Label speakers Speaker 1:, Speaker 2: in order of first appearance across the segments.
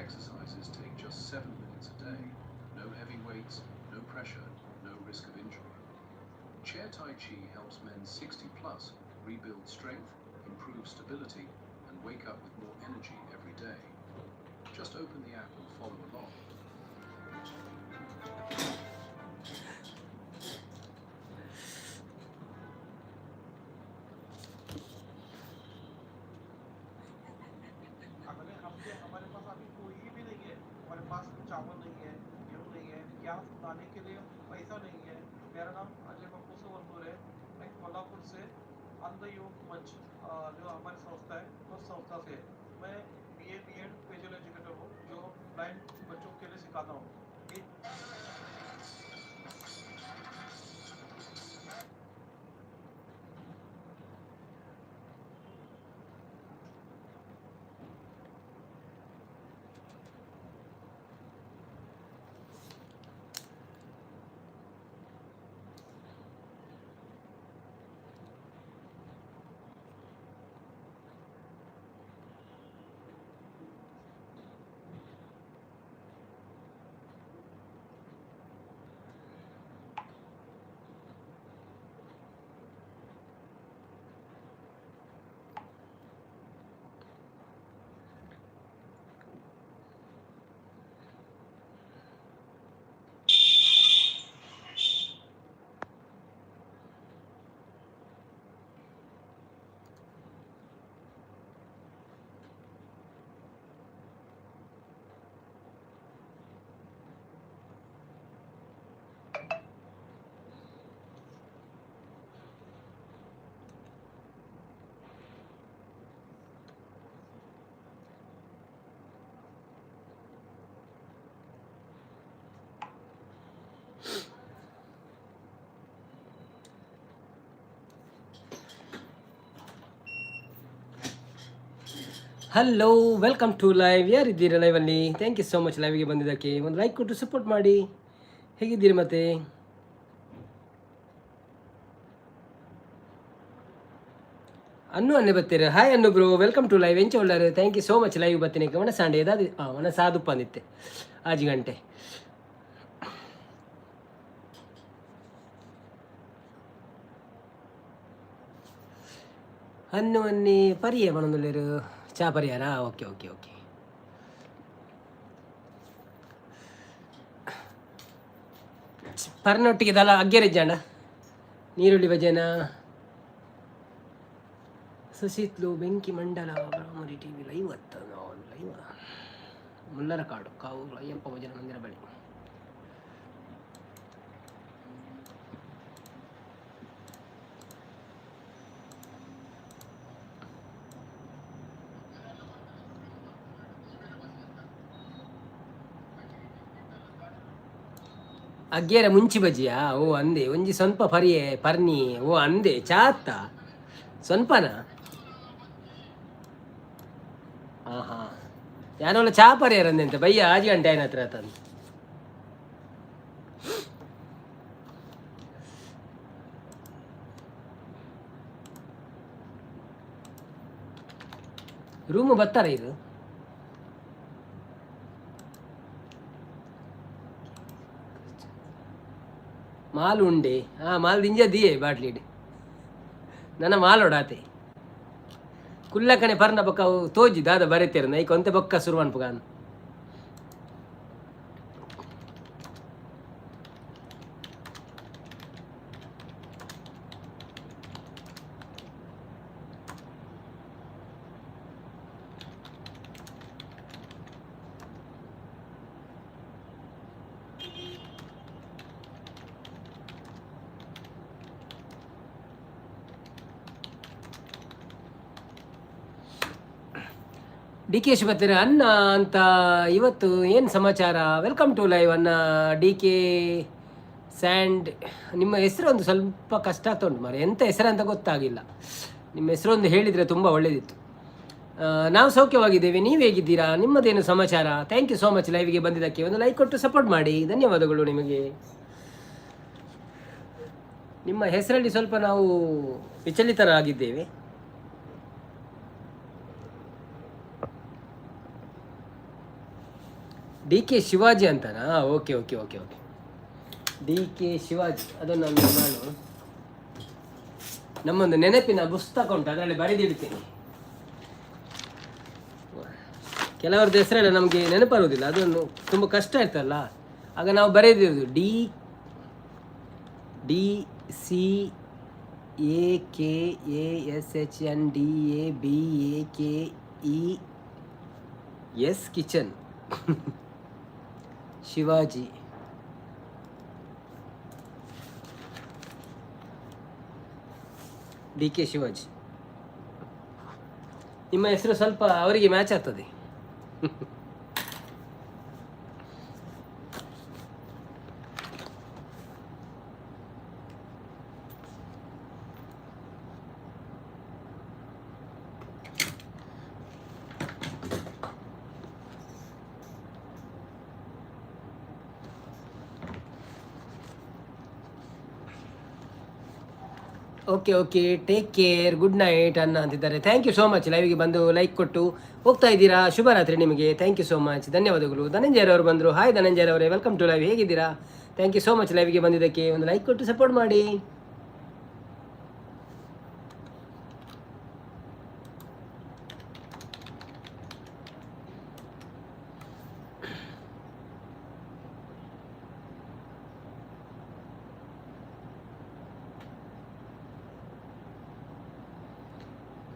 Speaker 1: exercises take just 7 minutes a day. No heavy weights, no pressure, no risk of injury. Chair Tai Chi helps men 60 plus rebuild strength, improve stability, and wake up with more energy every day. Just open the app and follow along.
Speaker 2: हमारे पास अभी कोई भी नहीं है, हमारे पास चावल नहीं है, गेहूँ नहीं है, प्याज लाने के लिए पैसा नहीं है। मेरा नाम अजय बप्पू सोवरपुर है। मैं कोल्हापुर से अंध योग मंच जो हमारी संस्था है उस संस्था से मैं BA B.Ed स्पेशल एजुकेटर हूँ, जो ब्लाइंड बच्चों के लिए सिखाता हूँ।
Speaker 3: Hello, welcome to live. ಯಾರಿದ್ದೀರಾ ಲೈವಲ್ಲಿ? ಥ್ಯಾಂಕ್ ಯು ಸೋ ಮಚ್ ಲೈವ್ಗೆ ಬಂದಿದ್ದಕ್ಕೆ. ಒಂದು ಲೈಕ್ ಕೊಟ್ಟು ಸಪೋರ್ಟ್ ಮಾಡಿ. ಹೇಗಿದ್ದೀರಿ ಮತ್ತೆ? ಅನ್ನೆ ಬರ್ತೀರ? ಹಾಯ್ ಅನ್ನು ಬ್ರೋ, ವೆಲ್ಕಮ್ ಟು ಲೈವ್. ಎಂಚ ಒಳ್ಳೆ thank you so much live ಬರ್ತೀನಿ. ಒಣ ಸಂಡೆ ಏದಾದ ಒಣ ಸಾದುಪ್ಪ ಅಂದಿತ್ತೆ ಆಜು ಗಂಟೆ. ಅನ್ನೆ ಪರಿಯ ಬಣದಲ್ಲಿರು ಚಾ ಪರಿಯಾರ? Okay okay okay. ಪರ್ನೊಟ್ಟಿಗೆ ದಲ ಅಗ್ಗೆರೆಜ್ಜಾಂಡ ನೀರುಳ್ಳಿ ಭಜನ ಸಸಿತ್ಲು ಬೆಂಕಿ ಮಂಡಲ ಬ್ರಾಹ್ಮರಿ ಟಿವಿ ಲೈವ್ ಲೈವ್ ಮುಲ್ಲರ ಕಾಡು ಕಾವು ಅಯ್ಯಪ್ಪ ಭಜನ ಮಂದಿರ ಬಳಿ. ಅಗ್ಗೇರ ಮುಂಚಿ ಬಜ್ಜಿಯಾ? ಓ ಅಂದೆ ಒಂಜಿ ಸ್ವಲ್ಪ ಪರಿಯೆ ಪರ್ನಿ. ಓ ಅಂದೆ ಚಾತ್ತ ಸ್ವಲ್ಪನ? ಹಾಂ ಹಾಂ, ಯಾನೊಲ್ಲ ಚಾ ಪರಿಯರಂದೆ ಅಂತ ಬಯ್ಯ ಆಜಿ ಗಂಟೆ ಏನ ಹತ್ರ ತಂದು ರೂಮು ಬತ್ತಾರ ಇದು? ಮಾಲು ಉಂಡೆ? ಹಾಂ, ಮಾಲ್ ದಿಂಜ ದಿಯೇ ಬಾಟ್ಲಿಡ್ ನನ್ನ ಮಾಲೋಡಾತೆ ಕುಲ್ಲಕಣೆ ಪರ್ನ ಬೊಕ್ಕ ಅವು ತೋಜಿ ದಾದ ಬರೀತೀರ ನೈ ಕೊಂತೆ ಬೊಕ್ಕ ಸುರುವನ್ ಪುಗಾನ್. ಡಿ ಕೆ ಬರ್ತೀರ ಅನ್ನ ಅಂತ ಇವತ್ತು ಏನು ಸಮಾಚಾರ? ವೆಲ್ಕಮ್ ಟು ಲೈವ್ ಅನ್ನ ಡಿ ಕೆ ಸ್ಯಾಂಡ್. ನಿಮ್ಮ ಹೆಸರು ಒಂದು ಸ್ವಲ್ಪ ಕಷ್ಟ ಆಗ್ತಾ ಉಂಟು ಮಾರೆ, ಎಂಥ ಹೆಸರು ಅಂತ ಗೊತ್ತಾಗಿಲ್ಲ. ನಿಮ್ಮ ಹೆಸರೊಂದು ಹೇಳಿದರೆ ತುಂಬ ಒಳ್ಳೆಯದಿತ್ತು. ನಾವು ಸೌಖ್ಯವಾಗಿದ್ದೇವೆ, ನೀವು ಹೇಗಿದ್ದೀರಾ? ನಿಮ್ಮದೇನು ಸಮಾಚಾರ? ಥ್ಯಾಂಕ್ ಯು ಸೋ ಮಚ್ ಲೈವ್ಗೆ ಬಂದಿದ್ದಕ್ಕೆ. ಒಂದು ಲೈಕ್ ಕೊಟ್ಟು ಸಪೋರ್ಟ್ ಮಾಡಿ, ಧನ್ಯವಾದಗಳು ನಿಮಗೆ. ನಿಮ್ಮ ಹೆಸರಲ್ಲಿ ಸ್ವಲ್ಪ ನಾವು ವಿಚಲಿತರಾಗಿದ್ದೇವೆ. ಡಿ ಕೆ ಶಿವಾಜಿ ಅಂತನಾ? Okay okay okay okay, D K Shivaji. ಅದನ್ನು ನಾನು ನಮ್ಮೊಂದು ನೆನಪಿನ ಪುಸ್ತಕ ಉಂಟು, ಅದರಲ್ಲಿ ಬರೆದಿಡ್ತೀನಿ. ಕೆಲವರದ್ದು ಹೆಸರೆಲ್ಲ ನಮಗೆ ನೆನಪರುವುದಿಲ್ಲ, ಅದನ್ನು ತುಂಬ ಕಷ್ಟ ಇರ್ತಲ್ಲ, ಆಗ ನಾವು ಬರೆದಿರೋದು DCAKASHNDABAKES kitchen Shivaji. D K Shivaji. ನಿಮ್ಮ ಹೆಸರು ಸ್ವಲ್ಪ ಅವರಿಗೆ ಮ್ಯಾಚ್ ಆಗ್ತದೆ. Okay okay, take care, good night ಅನ್ನ ಅಂತಿದ್ದಾರೆ. ಥ್ಯಾಂಕ್ ಯು ಸೋ ಮಚ್, ಲೈವಿಗೆ ಬಂದು ಲೈಕ್ ಕೊಟ್ಟು ಹೋಗ್ತಾ ಇದ್ದೀರಾ. ಶುಭರಾತ್ರಿ ನಿಮಗೆ. ಥ್ಯಾಂಕ್ ಯು ಸೋ ಮಚ್, ಧನ್ಯವಾದಗಳು. ಧನಂಜಯರವರು ಬಂದರು. ಹಾಯ್ ಧನಂಜಯರವರೇ, ವೆಲ್ಕಮ್ ಟು ಲೈವ್. ಹೇಗಿದ್ದೀರಾ? ಥ್ಯಾಂಕ್ ಯು ಸೋ ಮಚ್ ಲೈವಿಗೆ ಬಂದಿದ್ದಕ್ಕೆ. ಒಂದು ಲೈಕ್ ಕೊಟ್ಟು ಸಪೋರ್ಟ್ ಮಾಡಿ.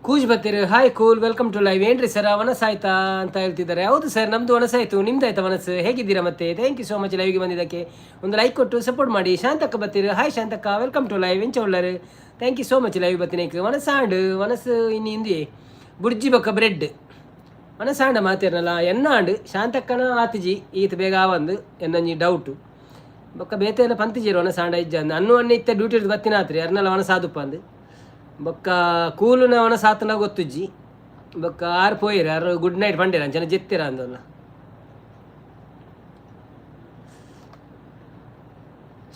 Speaker 3: ಕೂಜ್ ಬರ್ತೀರಿ. Hi cool, welcome to live. ಏನ್ರಿ ಸರ್ ವನಸ್ ಆಯ್ತಾ ಅಂತ ಹೇಳ್ತಿದ್ದಾರೆ. ಹೌದು ಸರ್, ನಮ್ಮದು ವನಸಾಯಿತು. ನಿಮ್ದು ಆಯ್ತಾ ವನಸ್? ಹೇಗಿದ್ದೀರಾ ಮತ್ತೆ? ಥ್ಯಾಂಕ್ ಯು ಸೋ ಮಚ್ ಲೈವ್ಗೆ ಬಂದಿದ್ದಕ್ಕೆ. ಒಂದು ಲೈಕ್ ಕೊಟ್ಟು ಸಪೋರ್ಟ್ ಮಾಡಿ. ಶಾಂತಕ್ಕ ಬರ್ತೀರಿ. ಹಾಯ್ ಶಾಂತಕ್ಕ, ವೆಲ್ಕಮ್ ಟು ಲೈವ್. ಎಂಚ ಒಳ್ಳಾರು. Thank you so much live ಬತ್ತಿನಕ್ಕೆ. ವನಸಾಂಡು ವನಸ್ ಇನ್ನು ಹಿಂದಿ ಬುಡ್ಜಿ ಬೊಕ್ಕ ಬ್ರೆಡ್ ವನಸಾಂಡ ಮಾತಿರನಲ್ಲ ಎನ್ನಾಂಡು ಶಾಂತಕ್ಕನ ಆತಿಜಿ ಈತ ಬೇಗ ಆವಂದು ಎನ್ನೊಂಜಿ ಡೌಟು ಬೊಕ್ಕ ಬೇತೆಲ್ಲ ಪಂತಿಜೀರು ವನಸಾಂಡ ಇಜ್ಜ ಅಂದು ಅನ್ನು ಅನ್ನ ಇತ್ತ ಡ್ಯೂಟಿ ಬತ್ತಿನ ಆತ್ರಿ ಅರ್ನಲ್ಲ ವನಸಾದುಪ್ಪ ಅಂದು ಬೊಕ್ಕ ಕೂಲುನ ವನಸಾತನ ಗೊತ್ತುಜ್ಜಿ ಬೊಕ್ಕ ಆರು ಪೋಯಿರ ಆರು ಗುಡ್ ನೈಟ್ ಪಂಡಿರ ಅಂಚನ ಜೆತ್ತಿರ ಅಂದಲ್ಲ.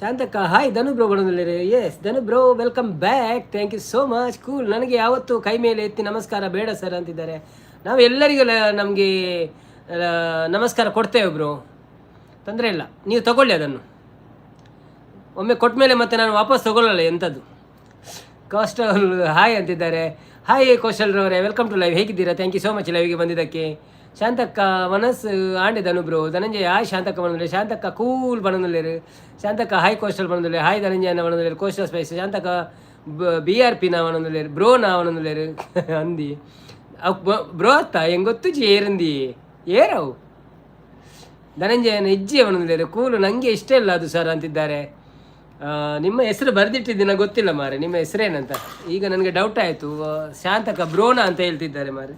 Speaker 3: ಶಾಂತಕ್ಕ ಹಾಯ್ ಧನು ಬ್ರೋ ಬರೋದಿಲ್ಲ. Yes Dhanu bro, welcome back. Thank you so much. Cool. ನನಗೆ ಯಾವತ್ತು ಕೈ ಮೇಲೆ ಎತ್ತಿ ನಮಸ್ಕಾರ ಬೇಡ ಸರ್ ಅಂತಿದ್ದಾರೆ. ನಾವು ಎಲ್ಲರಿಗೂ ನಮಗೆ ನಮಸ್ಕಾರ ಕೊಡ್ತೇವೆ ಬ್ರೋ, ತೊಂದರೆ ಇಲ್ಲ. ನೀವು ತಗೊಳ್ಳಿ ಅದನ್ನು. ಒಮ್ಮೆ ಕೊಟ್ಟ ಮೇಲೆ ಮತ್ತೆ ನಾನು ವಾಪಸ್ ತಗೊಳ್ಳಲ್ಲ ಎಂಥದ್ದು. ಕೋಸ್ಟಲ್ ಹಾಯ್ ಅಂತಿದ್ದಾರೆ. ಹಾಯ್ ಕೋಸ್ಟಲ್ರವರೇ, ವೆಲ್ಕಮ್ ಟು ಲೈವ್. ಹೇಗಿದ್ದೀರಾ? ಥ್ಯಾಂಕ್ ಯು ಸೋ ಮಚ್ ಲೈವ್ಗೆ ಬಂದಿದ್ದಕ್ಕೆ. ಶಾಂತಕ್ಕ ವನಸ್ ಆಂಡೆ ಧನು ಬ್ರೋ. ಧನಂಜಯ ಹಾಯ್ ಶಾಂತಕ್ಕ ಬಂದಿಲ್ಲ. ಶಾಂತಕ್ಕ ಕೂಲ್ ಬನೊಂದಿಲ್ಲೇರು. ಶಾಂತಕ್ಕ ಹಾಯ್ ಕೋಸ್ಟಲ್ ಬನೊಂದಿಲ್ಲ. ಹಾಯ್ ಧನಂಜಯನ ಬನೊಂದಿಲ್ಲ. Coastal spice. ಶಾಂತಕ್ಕ BRP ನಾ ಬನೊಂದಿಲ್ಲೇರು. ಬ್ರೋ ನಾ ಬನೊಂದಿಲ್ಲೇರು ಅಂದಿ ಬ್ರೋ ಅತ್ತ ಹೆಂಗೆ ಗೊತ್ತು ಜಿ ಏರಂದಿ ಏರವು. ಧನಂಜಯನ ಇಜ್ಜಿ ಬನೊಂದಿಲ್ಲೇರು. ಕೂಲು, ನನಗೆ ಇಷ್ಟ ಇಲ್ಲ ಅದು ಸರ್ ಅಂತಿದ್ದಾರೆ. ನಿಮ್ಮ ಹೆಸರು ಬರೆದಿಟ್ಟಿದ್ದೀನ ಗೊತ್ತಿಲ್ಲ ಮಾರೆ, ನಿಮ್ಮ ಹೆಸರೇನಂತ ಈಗ ನನಗೆ ಡೌಟ್ ಆಯಿತು. ಶಾಂತಕ ಬ್ರೋನ ಅಂತ ಹೇಳ್ತಿದ್ದಾರೆ ಮಾರೆ,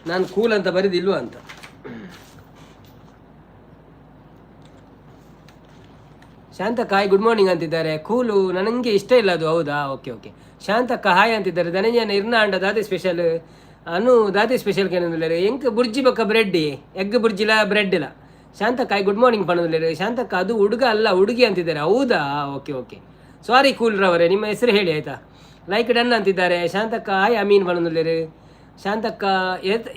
Speaker 3: ನಾನು ಕೂಲ್ ಅಂತ ಬರೆದಿಲ್ವ ಅಂತ. ಶಾಂತಕ್ಕ ಹಾಯ್ ಗುಡ್ ಮಾರ್ನಿಂಗ್ ಅಂತಿದ್ದಾರೆ. ಕೂಲು ನನಗೆ ಇಷ್ಟ ಇಲ್ಲ ಅದು. ಹೌದಾ, ಓಕೆ ಓಕೆ. ಶಾಂತಕ್ಕ ಹಾಯ್ ಅಂತಿದ್ದಾರೆ. ಧನಂಜಯನ ಇರ್ನ ಅಂಡ ದಾದಿ ಸ್ಪೆಷಲ್ ಅನು ದಾದಿ ಸ್ಪೆಷಲ್ ಕೇಳಿದ್ದಾರೆ. ಎಂಕ್ ಬುರ್ಜಿ ಬಕ್ಕ ಬ್ರೆಡ್ ಎಗ್ ಬುರ್ಜಿಲ ಬ್ರೆಡ್ ಇಲ್ಲ. Shantakka hi good morning ಪಣೋದಿಲ್ಲ. Shantakka ಅದು ಹುಡುಗ ಅಲ್ಲ ಹುಡುಗಿ ಅಂತಿದ್ದಾರೆ. ಹೌದಾ, ಓಕೆ ಓಕೆ. ಸಾರಿ ಕೂಲ್ರವರೇ, ನಿಮ್ಮ ಹೆಸರು ಹೇಳಿ ಆಯಿತಾ. ಲೈಕ್ ಡನ್ ಅಂತಿದ್ದಾರೆ. ಶಾಂತಕ್ಕ ಹಾಯ್ ಅಮೀನ್ ಪಣೋದಿಲ್ಲೇರು. ಶಾಂತಕ್ಕ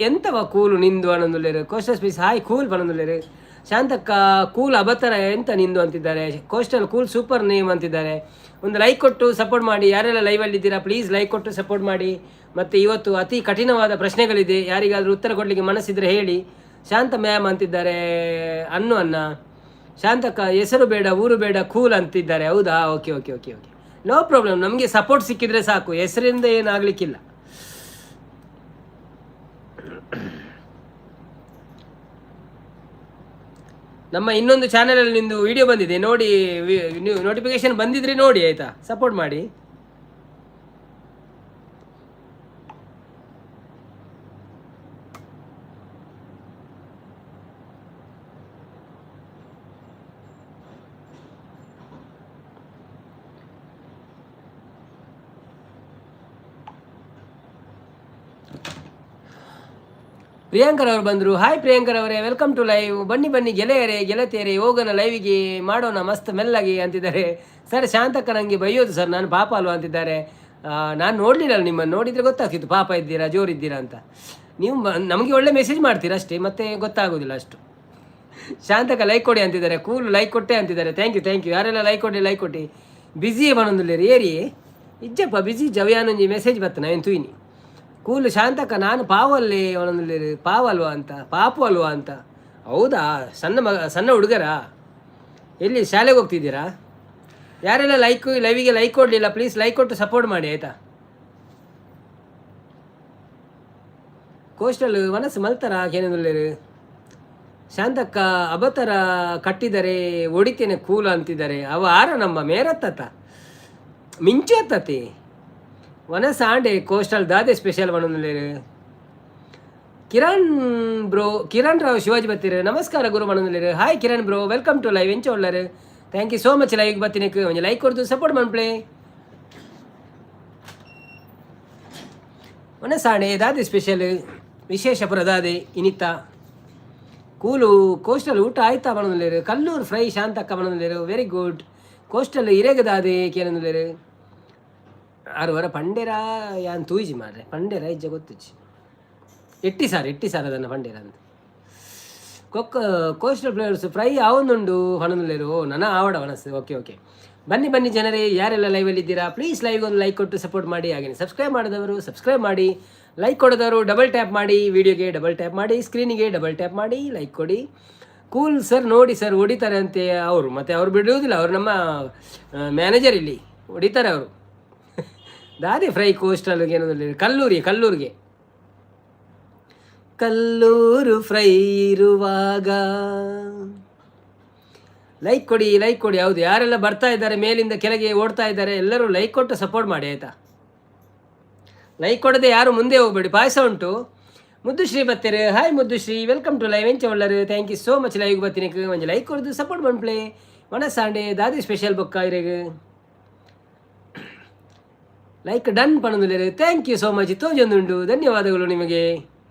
Speaker 3: ಎಂತವ ಕೂಲು ನಿಂದು ಅನ್ನೋದಿಲ್ಲೇರು. ಕೋಸ್ಟಲ್ ಸ್ಪೀಸ್ ಹಾಯ್ ಕೂಲ್ ಪಣೋದಿಲ್ಲೇರು. ಶಾಂತಕ್ಕ ಕೂಲ್ ಅಬತ್ತರ ಎಂತ ನಿಂದು ಅಂತಿದ್ದಾರೆ. ಕೋಸ್ಟಲ್ ಕೂಲ್ ಸೂಪರ್ ನೇಮ್ ಅಂತಿದ್ದಾರೆ. ಒಂದು ಲೈಕ್ ಕೊಟ್ಟು ಸಪೋರ್ಟ್ ಮಾಡಿ. ಯಾರೆಲ್ಲ ಲೈವಲ್ಲಿದ್ದೀರಾ ಪ್ಲೀಸ್ ಲೈಕ್ ಕೊಟ್ಟು ಸಪೋರ್ಟ್ ಮಾಡಿ. ಮತ್ತು ಇವತ್ತು ಅತಿ ಕಠಿಣವಾದ ಪ್ರಶ್ನೆಗಳಿದೆ, ಯಾರಿಗಾದರೂ ಉತ್ತರ ಕೊಡಲಿಕ್ಕೆ ಮನಸ್ಸಿದ್ರೆ ಹೇಳಿ. ಶಾಂತ ಮ್ಯಾಮ್ ಅಂತಿದ್ದಾರೆ. ಅನ್ನ ಶಾಂತಕ್ಕ ಹೆಸರು ಬೇಡ ಊರು ಬೇಡ ಕೂಲ್ ಅಂತಿದ್ದಾರೆ. ಹೌದಾ, okay okay okay okay, no problem. ನಮಗೆ ಸಪೋರ್ಟ್ ಸಿಕ್ಕಿದ್ರೆ ಸಾಕು, ಹೆಸರಿಂದ ಏನಾಗಲಿಕ್ಕಿಲ್ಲ. ನಮ್ಮ ಇನ್ನೊಂದು ಚಾನಲಲ್ಲಿ ನಿಂದು ವಿಡಿಯೋ ಬಂದಿದೆ ನೋಡಿ, ನೀವು ನೋಟಿಫಿಕೇಶನ್ ಬಂದಿದ್ರೆ ನೋಡಿ ಆಯಿತಾ, ಸಪೋರ್ಟ್ ಮಾಡಿ. ಪ್ರಿಯಾಂಕರ್ ಅವರು ಬಂದರು. ಹಾಯ್ ಪ್ರಿಯಾಂಕರ್ ಅವರೇ, ವೆಲ್ಕಮ್ ಟು ಲೈವ್. ಬನ್ನಿ ಬನ್ನಿ ಗೆಳೆಯರೇ ಗೆಳತಿಯರೇ, ಹೋಗೋಣ ಲೈವಿಗೆ, ಮಾಡೋಣ ಮಸ್ತ್ ಮೆಲ್ಲಗೆ ಅಂತಿದ್ದಾರೆ. ಸರ್ ಶಾಂತಕ್ಕ ನನಗೆ ಬೈಯೋದು ಸರ್, ನಾನು ಪಾಪ ಅಲ್ವಾ ಅಂತಿದ್ದಾರೆ. ನಾನು ನೋಡಲಿಲ್ಲ, ನಿಮ್ಮನ್ನು ನೋಡಿದರೆ ಗೊತ್ತಾಗ್ತಿತ್ತು ಪಾಪ ಇದ್ದೀರಾ ಜೋರಿದ್ದೀರಾ ಅಂತ. ನೀವು ನಮಗೆ ಒಳ್ಳೆ ಮೆಸೇಜ್ ಮಾಡ್ತೀರಾ ಅಷ್ಟೇ, ಮತ್ತೆ ಗೊತ್ತಾಗೋದಿಲ್ಲ ಅಷ್ಟು. ಶಾಂತಕ ಲೈಕ್ ಕೊಡಿ ಅಂತಿದ್ದಾರೆ, ಕೂಲ್ ಲೈಕ್ ಕೊಟ್ಟೆ ಅಂತಿದ್ದಾರೆ. Thank you. ಯಾರೆಲ್ಲ ಲೈಕ್ ಕೊಟ್ಟು ಬಿಸಿಯೇ ಬನ್ನೊಂದಿಲ್ಲ ಏರಿ ಇಜ್ಜಪ್ಪ ಬಿಸಿ ಜವ್ಯಾನೊಂಜಿ ಮೆಸೇಜ್ ಬತ್ತನ ಏನು ತೂಯಿನಿ ಕೂಲ್ ಶಾಂತಕ ನಾನು ಪಾವಲ್ಲೇ ಅವನೊಂದಿಲ್ಲ ಪಾವ ಅಲ್ವಾ ಅಂತ, ಪಾಪು ಅಲ್ವಾ ಅಂತ. ಹೌದಾ, ಸಣ್ಣ ಹುಡುಗರ ಎಲ್ಲಿ ಶಾಲೆಗೆ ಹೋಗ್ತಿದ್ದೀರಾ? ಯಾರೆಲ್ಲ ಲೈವಿಗೆ ಲೈಕ್ ಕೊಡಲಿಲ್ಲ ಪ್ಲೀಸ್ ಲೈಕ್ ಕೊಟ್ಟು ಸಪೋರ್ಟ್ ಮಾಡಿ ಆಯಿತಾ. ಕೋಸ್ಟಲ್ ಮನಸ್ಸು ಮಲ್ತಾರ ಕೇನೊಂದಿಲ್ಲ ಶಾಂತಕ್ಕ ಅಬತರ ಕಟ್ಟಿದರೆ ಹೊಡಿತೇನೆ ಕೂಲ್ ಅಂತಿದ್ದಾರೆ. ಅವ ಆರ ನಮ್ಮ ಮೇರತ್ತ ಮಿಂಚತ್ತತಿ ವನಸ ಆಂಡೆ ಕೋಸ್ಟಲ್ ದಾದೆ ಸ್ಪೆಷಲ್ ಮನೊಂದಿಲ್ಲ. ಕಿರಣ್ ರಾವ್ ಶಿವಾಜಿ ಬತ್ತೀರ ನಮಸ್ಕಾರ ಗುರು ಮನೊಂದಿಲ್ಲ. Hi Kiran bro, welcome to live ಎಂಚ ಒಳ್ಳಾರು. Thank you so much live ಬತ್ತಿನಕ್ಕೆ ಒಂದು ಲೈಕ್ ಕೊಡ್ತು ಸಪೋರ್ಟ್ ಮನ್ಪ್ಲೆ. ವನಸಾಣೆ ದಾದೆ ಸ್ಪೆಷಲ್ ವಿಶೇಷಪುರ ದಾದೆ ಇನಿತ ಕೂಲು ಕೋಸ್ಟಲ್ ಊಟ ಆಯ್ತಾ ಮನೊಂದಿಲ್ಲ. ಕಲ್ಲೂರು ಫ್ರೈ ಶಾಂತಕ್ಕ ಮನೊಂದಿಲ್ಲ ವೆರಿ ಗುಡ್. ಕೋಸ್ಟಲ್ ಇರೇಗದಾದೆ ಕೇನೊಂದಿಲ್ಲ. 6 ವರ ಪಂಡೇರ ಯಾನ್ ತೂಜಿ ಮಾಡ್ರೆ ಪಂಡೇರ ಇಜ್ಜ ಗೊತ್ತುಜಿ ಎಟ್ಟಿ ಸಾರ್ ಅದನ್ನು ಪಂಡೇರ ಅಂತ ಕೋಸ್ಟಲ್ ಪ್ಲೇಯರ್ಸ್ ಫ್ರೈ ಅವನುಂಡು ಹಣದಲ್ಲೇರು ನನ್ನ ಆವಡ ಮನಸ್ಸು. ಓಕೆ ಬನ್ನಿ ಜನರೇ, ಯಾರೆಲ್ಲ ಲೈವಲ್ಲಿ ಇದ್ದೀರಾ ಪ್ಲೀಸ್ ಲೈವ್ಗೆ ಒಂದು ಲೈಕ್ ಕೊಟ್ಟು ಸಪೋರ್ಟ್ ಮಾಡಿ. ಹಾಗೆ ಸಬ್ಸ್ಕ್ರೈಬ್ ಮಾಡಿದವರು ಸಬ್ಸ್ಕ್ರೈಬ್ ಮಾಡಿ, ಲೈಕ್ ಕೊಡೋದವರು ಡಬಲ್ ಟ್ಯಾಪ್ ಮಾಡಿ, ವಿಡಿಯೋಗೆ ಡಬಲ್ ಟ್ಯಾಪ್ ಮಾಡಿ, ಸ್ಕ್ರೀನಿಗೆ ಡಬಲ್ ಟ್ಯಾಪ್ ಮಾಡಿ ಲೈಕ್ ಕೊಡಿ. ಕೂಲ್ ಸರ್ ನೋಡಿ ಸರ್ ಹೊಡಿತಾರೆ ಅಂತೆ ಅವರು, ಮತ್ತು ಅವ್ರು ಬಿಡುವುದಿಲ್ಲ, ಅವರು ನಮ್ಮ ಮ್ಯಾನೇಜರ್ ಇಲ್ಲಿ ಹೊಡಿತಾರೆ ಅವರು. ದಾದೆ ಫ್ರೈ ಕೋಸ್ಟಲ್ಗೆ ಏನೋದಲ್ಲಿ ಕಲ್ಲೂರು ಫ್ರೈ ಇರುವಾಗ ಲೈಕ್ ಕೊಡಿ. ಹೌದು, ಯಾರೆಲ್ಲ ಬರ್ತಾ ಇದ್ದಾರೆ ಮೇಲಿಂದ ಕೆಳಗೆ ಓಡ್ತಾ ಇದ್ದಾರೆ ಎಲ್ಲರೂ ಲೈಕ್ ಕೊಟ್ಟು ಸಪೋರ್ಟ್ ಮಾಡಿ ಆಯಿತಾ. ಲೈಕ್ ಕೊಡದೆ ಯಾರು ಮುಂದೆ ಹೋಗ್ಬೇಡಿ. ಪಾಯಸ ಉಂಟು. ಮುದ್ದುಶ್ರೀ ಬತ್ತೀರಿ, ಹಾಯ್ ಮುದ್ದುಶ್ರೀ, ವೆಲ್ಕಮ್ ಟು ಲೈವ್ ಎಂಚ ಒಳ್ಳರು. ಥ್ಯಾಂಕ್ ಯು ಸೋ ಮಚ್ ಲೈವ್ಗೆ ಬರ್ತೀನಿ. ಒಂದು ಲೈಕ್ ಕೊಡೋದು ಸಪೋರ್ಟ್ ಮಾಡ್ಪ್ಲೆ. ಮನಸ್ಸಾಂಡೆ ದಾದಿ ಸ್ಪೆಷಲ್ ಬೊಕ್ಕ ಇರೆಗೆ ಲೈಕ್ ಡನ್ ಪಣಂದುಲೇರು. ಥ್ಯಾಂಕ್ ಯು ಸೋ ಮಚ್ ತೋಜೊಂದುಂಡು, ಧನ್ಯವಾದಗಳು ನಿಮಗೆ.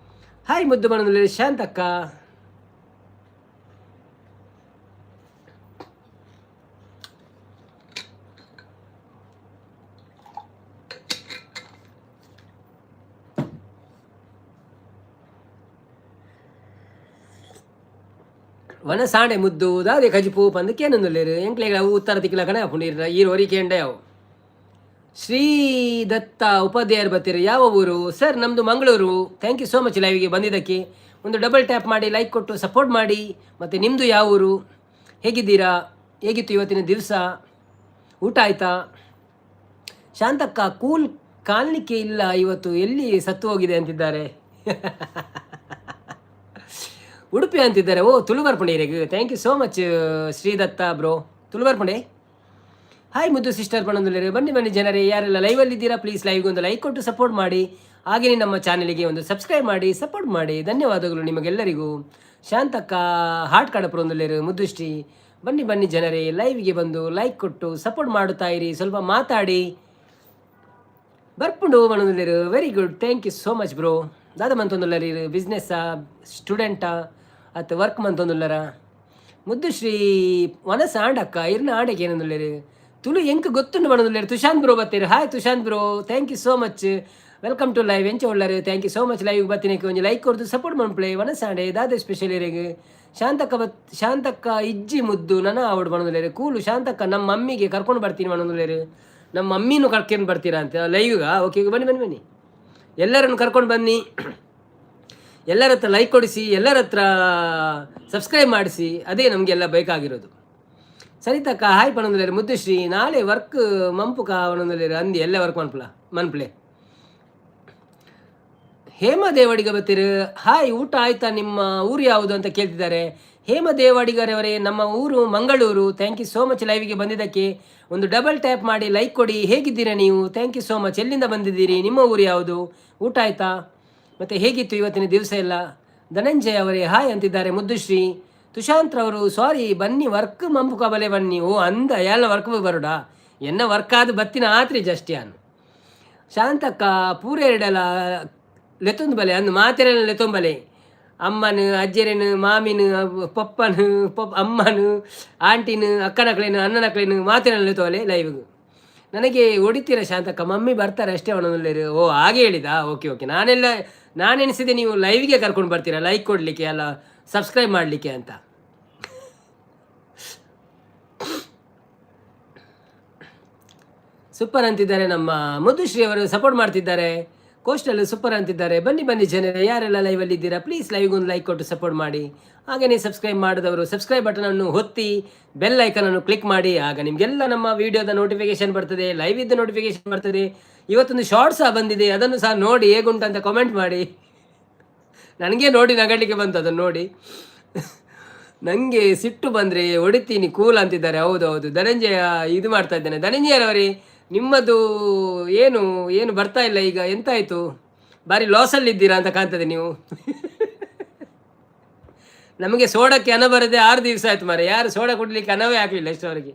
Speaker 3: ಹಾಯ್ ಮುದ್ದು ಪಣಂದುಲೇರು ಶಾಂತಕ್ಕ. ವನಸಾಂಡೆ ಮುದ್ದು ದಾದೆ ಕಜಿಪು ಪಂದಕ್ಕೇನೊಂದುಲ್ಲೇರು ಎಂಕ್ಲೆಗಳ ಉತ್ತರ ತಿಕ್ಕಲ ಕಣ ಪುಂಡಿರ ಈರೋರಿ ಕೇಂಡಯಾವು. ಶ್ರೀ ದತ್ತ ಉಪಾಧ್ಯಾಯರು ಬರ್ತೀರಿ, ಯಾವ ಊರು ಸರ್? ನಮ್ಮದು Mangaluru. Thank you so much ಲೈವಿಗೆ ಬಂದಿದ್ದಕ್ಕೆ. ಒಂದು ಡಬಲ್ ಟ್ಯಾಪ್ ಮಾಡಿ ಲೈಕ್ ಕೊಟ್ಟು ಸಪೋರ್ಟ್ ಮಾಡಿ. ಮತ್ತು ನಿಮ್ಮದು ಯಾವ ಊರು, ಹೇಗಿದ್ದೀರಾ, ಹೇಗಿತ್ತು ಇವತ್ತಿನ ದಿವಸ, ಊಟ ಆಯಿತಾ? ಶಾಂತಕ್ಕ ಕೂಲ್ ಕಾಣಲಿಕ್ಕೆ ಇಲ್ಲ ಇವತ್ತು, ಎಲ್ಲಿ ಸತ್ತು ಹೋಗಿದೆ ಅಂತಿದ್ದಾರೆ. ಉಡುಪಿ ಅಂತಿದ್ದಾರೆ. ಓ ತುಳುವರ್ಪುಣೆರಿಗೆ thank you so much Sridatta bro, ತುಳುವರ್ಪುಣೆ. ಹಾಯ್ ಮುದ್ದು ಸಿಸ್ಟರ್ ಪಣಂದುಲೇರು. ಬನ್ನಿ ಜನರೇ, ಯಾರೆಲ್ಲ ಲೈವಲ್ಲಿ ಇದ್ದೀರಾ ಪ್ಲೀಸ್ ಲೈವ್ಗೆ ಒಂದು ಲೈಕ್ ಕೊಟ್ಟು ಸಪೋರ್ಟ್ ಮಾಡಿ. ಹಾಗೆಯೇ ನಮ್ಮ ಚಾನಲಿಗೆ ಒಂದು ಸಬ್ಸ್ಕ್ರೈಬ್ ಮಾಡಿ ಸಪೋರ್ಟ್ ಮಾಡಿ. ಧನ್ಯವಾದಗಳು ನಿಮಗೆಲ್ಲರಿಗೂ. ಶಾಂತಕ್ಕ ಹಾರ್ಟ್ ಕಡಪುರೊಂದುಲೇರು ಮುದ್ದುಶ್ರೀ. ಬನ್ನಿ ಜನರೇ, ಲೈವ್ಗೆ ಬಂದು ಲೈಕ್ ಕೊಟ್ಟು ಸಪೋರ್ಟ್ ಮಾಡುತ್ತಾ ಇರಿ. ಸ್ವಲ್ಪ ಮಾತಾಡಿ ಬರ್ಪುಂಡು ಮಣಂದುಲೇರು. Very good, thank you so much bro. ದಾದ ಮಂತೊಂದುಲ್ಲರಿ ಬಿಸ್ನೆಸ್ಸಾ ಸ್ಟೂಡೆಂಟಾ ಅತ್ತು ವರ್ಕ್ ಮಂತೊಂದುಲ್ಲರ. ಮುದ್ದುಶ್ರೀ ವನಸ ಆಂಡಕ್ಕ ಇರ್ನ ಆಡಕ್ಕೆ ಏನಂದುಲ್ಲೇರು ತುಳು ಎಂಕ ಗೊತ್ತುಂಡು ಮಾಡೋದಿಲ್ಲ. ತುಷಾಂತ್ ಬ್ರೋ ಬರ್ತೀರಿ. Hi Tushanth bro, thank you so much, welcome to live ಎಂಚ ಒಳ್ಳರು. Thank you so much live ಬರ್ತೀನಿ. ಒಂದು ಲೈಕ್ ಕೊಡ್ದು ಸಪೋರ್ಟ್ ಮಾಡ್ಪ್ಲೆ. ವನಸಾಂಡೆ ದಾದೆ ಸ್ಪೆಷಲ್ ಇರೆಗೆ ಶಾಂತಕ್ಕ ಇಜ್ಜಿ ಮುದ್ದು ನನ್ನ ಆವಡ್ ಮಾಡೋದಿಲ್ಲ. ಕೂಲು ಶಾಂತಕ್ಕ ನಮ್ಮ ಮಮ್ಮಿಗೆ ಕರ್ಕೊಂಡು ಬರ್ತೀನಿ ಮಾಡೋದಿಲ್ಲ. ನಮ್ಮ ಮಮ್ಮಿನೂ ಕರ್ಕೊಂಡು ಬರ್ತೀರಾ ಅಂತ ಲೈವ್ಗ? ಓಕೆ ಬನ್ನಿ ಎಲ್ಲರನ್ನು ಕರ್ಕೊಂಡು ಬನ್ನಿ. ಎಲ್ಲರ ಹತ್ರ ಲೈಕ್ ಕೊಡಿಸಿ, ಎಲ್ಲರ ಹತ್ರ ಸಬ್ಸ್ಕ್ರೈಬ್ ಮಾಡಿಸಿ, ಅದೇ ನಮಗೆಲ್ಲ ಬೇಕಾಗಿರೋದು. ಸರಿತಕ್ಕ ಹಾಯ್ ಪಣಂದಿಲ್ಲ. ಮುದ್ದುಶ್ರೀ ನಾಳೆ ವರ್ಕ್ ಮಂಪುಕ ಅವನೊಂದಿಲ್ಲ ಅಂದಿ ಎಲ್ಲ ವರ್ಕ್ ಮನ್ಪ್ಲೆ. ಹೇಮದೇವಡಿಗ ಬರ್ತೀರಿ. ಹಾಯ್, ಊಟ ಆಯ್ತಾ? ನಿಮ್ಮ ಊರು ಯಾವುದು ಅಂತ ಕೇಳ್ತಿದ್ದಾರೆ. ಹೇಮದೇವಡಿಗರವರೇ, ನಮ್ಮ ಊರು Mangaluru. Thank you so much ಲೈವಿಗೆ ಬಂದಿದ್ದಕ್ಕೆ. ಒಂದು ಡಬಲ್ ಟ್ಯಾಪ್ ಮಾಡಿ ಲೈಕ್ ಕೊಡಿ. ಹೇಗಿದ್ದೀರಾ ನೀವು? Thank you so much. ಎಲ್ಲಿಂದ ಬಂದಿದ್ದೀರಿ? ನಿಮ್ಮ ಊರು ಯಾವುದು? ಊಟ ಆಯ್ತಾ? ಮತ್ತು ಹೇಗಿತ್ತು ಇವತ್ತಿನ ದಿವಸ ಎಲ್ಲ? ಧನಂಜಯ ಅವರೇ ಹಾಯ್ ಅಂತಿದ್ದಾರೆ. ಮುದ್ದುಶ್ರೀ ತುಷಾಂತ್ರವರು ಸಾರಿ ಬನ್ನಿ ವರ್ಕ್ ಮಂಪುಕ ಬಲೆ ಬನ್ನಿ. ಓ ಅಂದ ಎಲ್ಲ ವರ್ಕ್ ಬರೋಡಾ ಎನ್ನ ವರ್ಕ್ ಆದ ಬತ್ತಿನ ಆತ್ರಿ ಜಸ್ಟ್ ಯಾನು. ಶಾಂತಕ್ಕ ಪೂರ ಎರಡಲ್ಲ ಲೆತ್ತೊಂದು ಬಲೆ ಅಂದು ಮಾತೆರೆಲ್ಲ ಲೆತ್ತೊಂಬಲೆ. ಅಮ್ಮನು ಅಜ್ಜರೇನು ಮಾಮಿನು ಪಪ್ಪನು ಅಮ್ಮನು ಆಂಟಿನು ಅಕ್ಕನಕ್ಳೇನು ಅಣ್ಣನಕ್ಳೇನು ಮಾತಿನಲ್ಲಿ ಲೆತ್ತೋಲೆ ಲೈವ್ಗೆ. ನನಗೆ ಹೊಡಿತೀರಾ ಶಾಂತಕ್ಕ, ಮಮ್ಮಿ ಬರ್ತಾರೆ ಅಷ್ಟೇ ಅವನಲ್ಲಿ. ಓ ಹಾಗೆ ಹೇಳಿದಾ, ಓಕೆ ಓಕೆ. ನಾನೆನಿಸಿದೆ ನೀವು ಲೈವ್ಗೆ ಕರ್ಕೊಂಡು ಬರ್ತೀರಾ, ಲೈಕ್ ಕೊಡಲಿಕ್ಕೆ ಅಲ್ಲ ಸಬ್ಸ್ಕ್ರೈಬ್ ಮಾಡಲಿಕ್ಕೆ ಅಂತ. ಸೂಪರ್ ಅಂತಿದ್ದಾರೆ ನಮ್ಮ ಮುದ್ದುಶ್ರೀ ಅವರು, ಸಪೋರ್ಟ್ ಮಾಡ್ತಿದ್ದಾರೆ. ಕೋಸ್ಟಲ್ ಸೂಪರ್ ಅಂತಿದ್ದಾರೆ. ಬನ್ನಿ ಬನ್ನಿ ಜನರೇ, ಯಾರೆಲ್ಲ ಲೈವಲ್ಲಿ ಇದ್ದೀರಾ ಪ್ಲೀಸ್ ಲೈವ್ಗೊಂದು ಲೈಕ್ ಕೊಟ್ಟು ಸಪೋರ್ಟ್ ಮಾಡಿ. ಹಾಗೆಯೇ ಸಬ್ಸ್ಕ್ರೈಬ್ ಮಾಡಿದವರು ಸಬ್ಸ್ಕ್ರೈಬ್ ಬಟನನ್ನು ಒತ್ತಿ ಬೆಲ್ ಐಕನನ್ನು ಕ್ಲಿಕ್ ಮಾಡಿ. ಆಗ ನಿಮಗೆಲ್ಲ ನಮ್ಮ ವಿಡಿಯೋದ ನೋಟಿಫಿಕೇಶನ್ ಬರ್ತದೆ, ಲೈವ್ ಇದ್ದ ನೋಟಿಫಿಕೇಶನ್ ಬರ್ತದೆ. ಇವತ್ತೊಂದು ಶಾರ್ಟ್ ಸಹ ಬಂದಿದೆ, ಅದನ್ನು ಸಹ ನೋಡಿ ಹೇಗುಂಟು ಅಂತ ಕಮೆಂಟ್ ಮಾಡಿ. ನನಗೆ ನೋಡಿ ನಗಡಲಿಕ್ಕೆ ಬಂತು ಅದನ್ನು ನೋಡಿ. ನನಗೆ ಸಿಟ್ಟು ಬಂದರೆ ಹೊಡಿತೀನಿ ಕೂಲ್ ಅಂತಿದ್ದಾರೆ. ಹೌದು ಧನಂಜಯ ಇದು ಮಾಡ್ತಾ ಇದ್ದೇನೆ. ಧನಂಜಯರವರೇ, ನಿಮ್ಮದು ಏನು ಏನು ಬರ್ತಾ ಇಲ್ಲ ಈಗ, ಎಂತಾಯಿತು? ಭಾರಿ ಲಾಸಲ್ಲಿದ್ದೀರಾ ಅಂತ ಕಾಣ್ತದೆ ನೀವು. ನಮಗೆ ಸೋಡಕ್ಕೆ ಹಣ ಬರದೆ 6 ದಿವಸ ಆಯ್ತು ಮಾರೆ, ಯಾರು ಸೋಡಾ ಕೊಡಲಿಕ್ಕೆ ಹಣವೇ ಆಗಲಿಲ್ಲ ಇಷ್ಟವರೆಗೆ.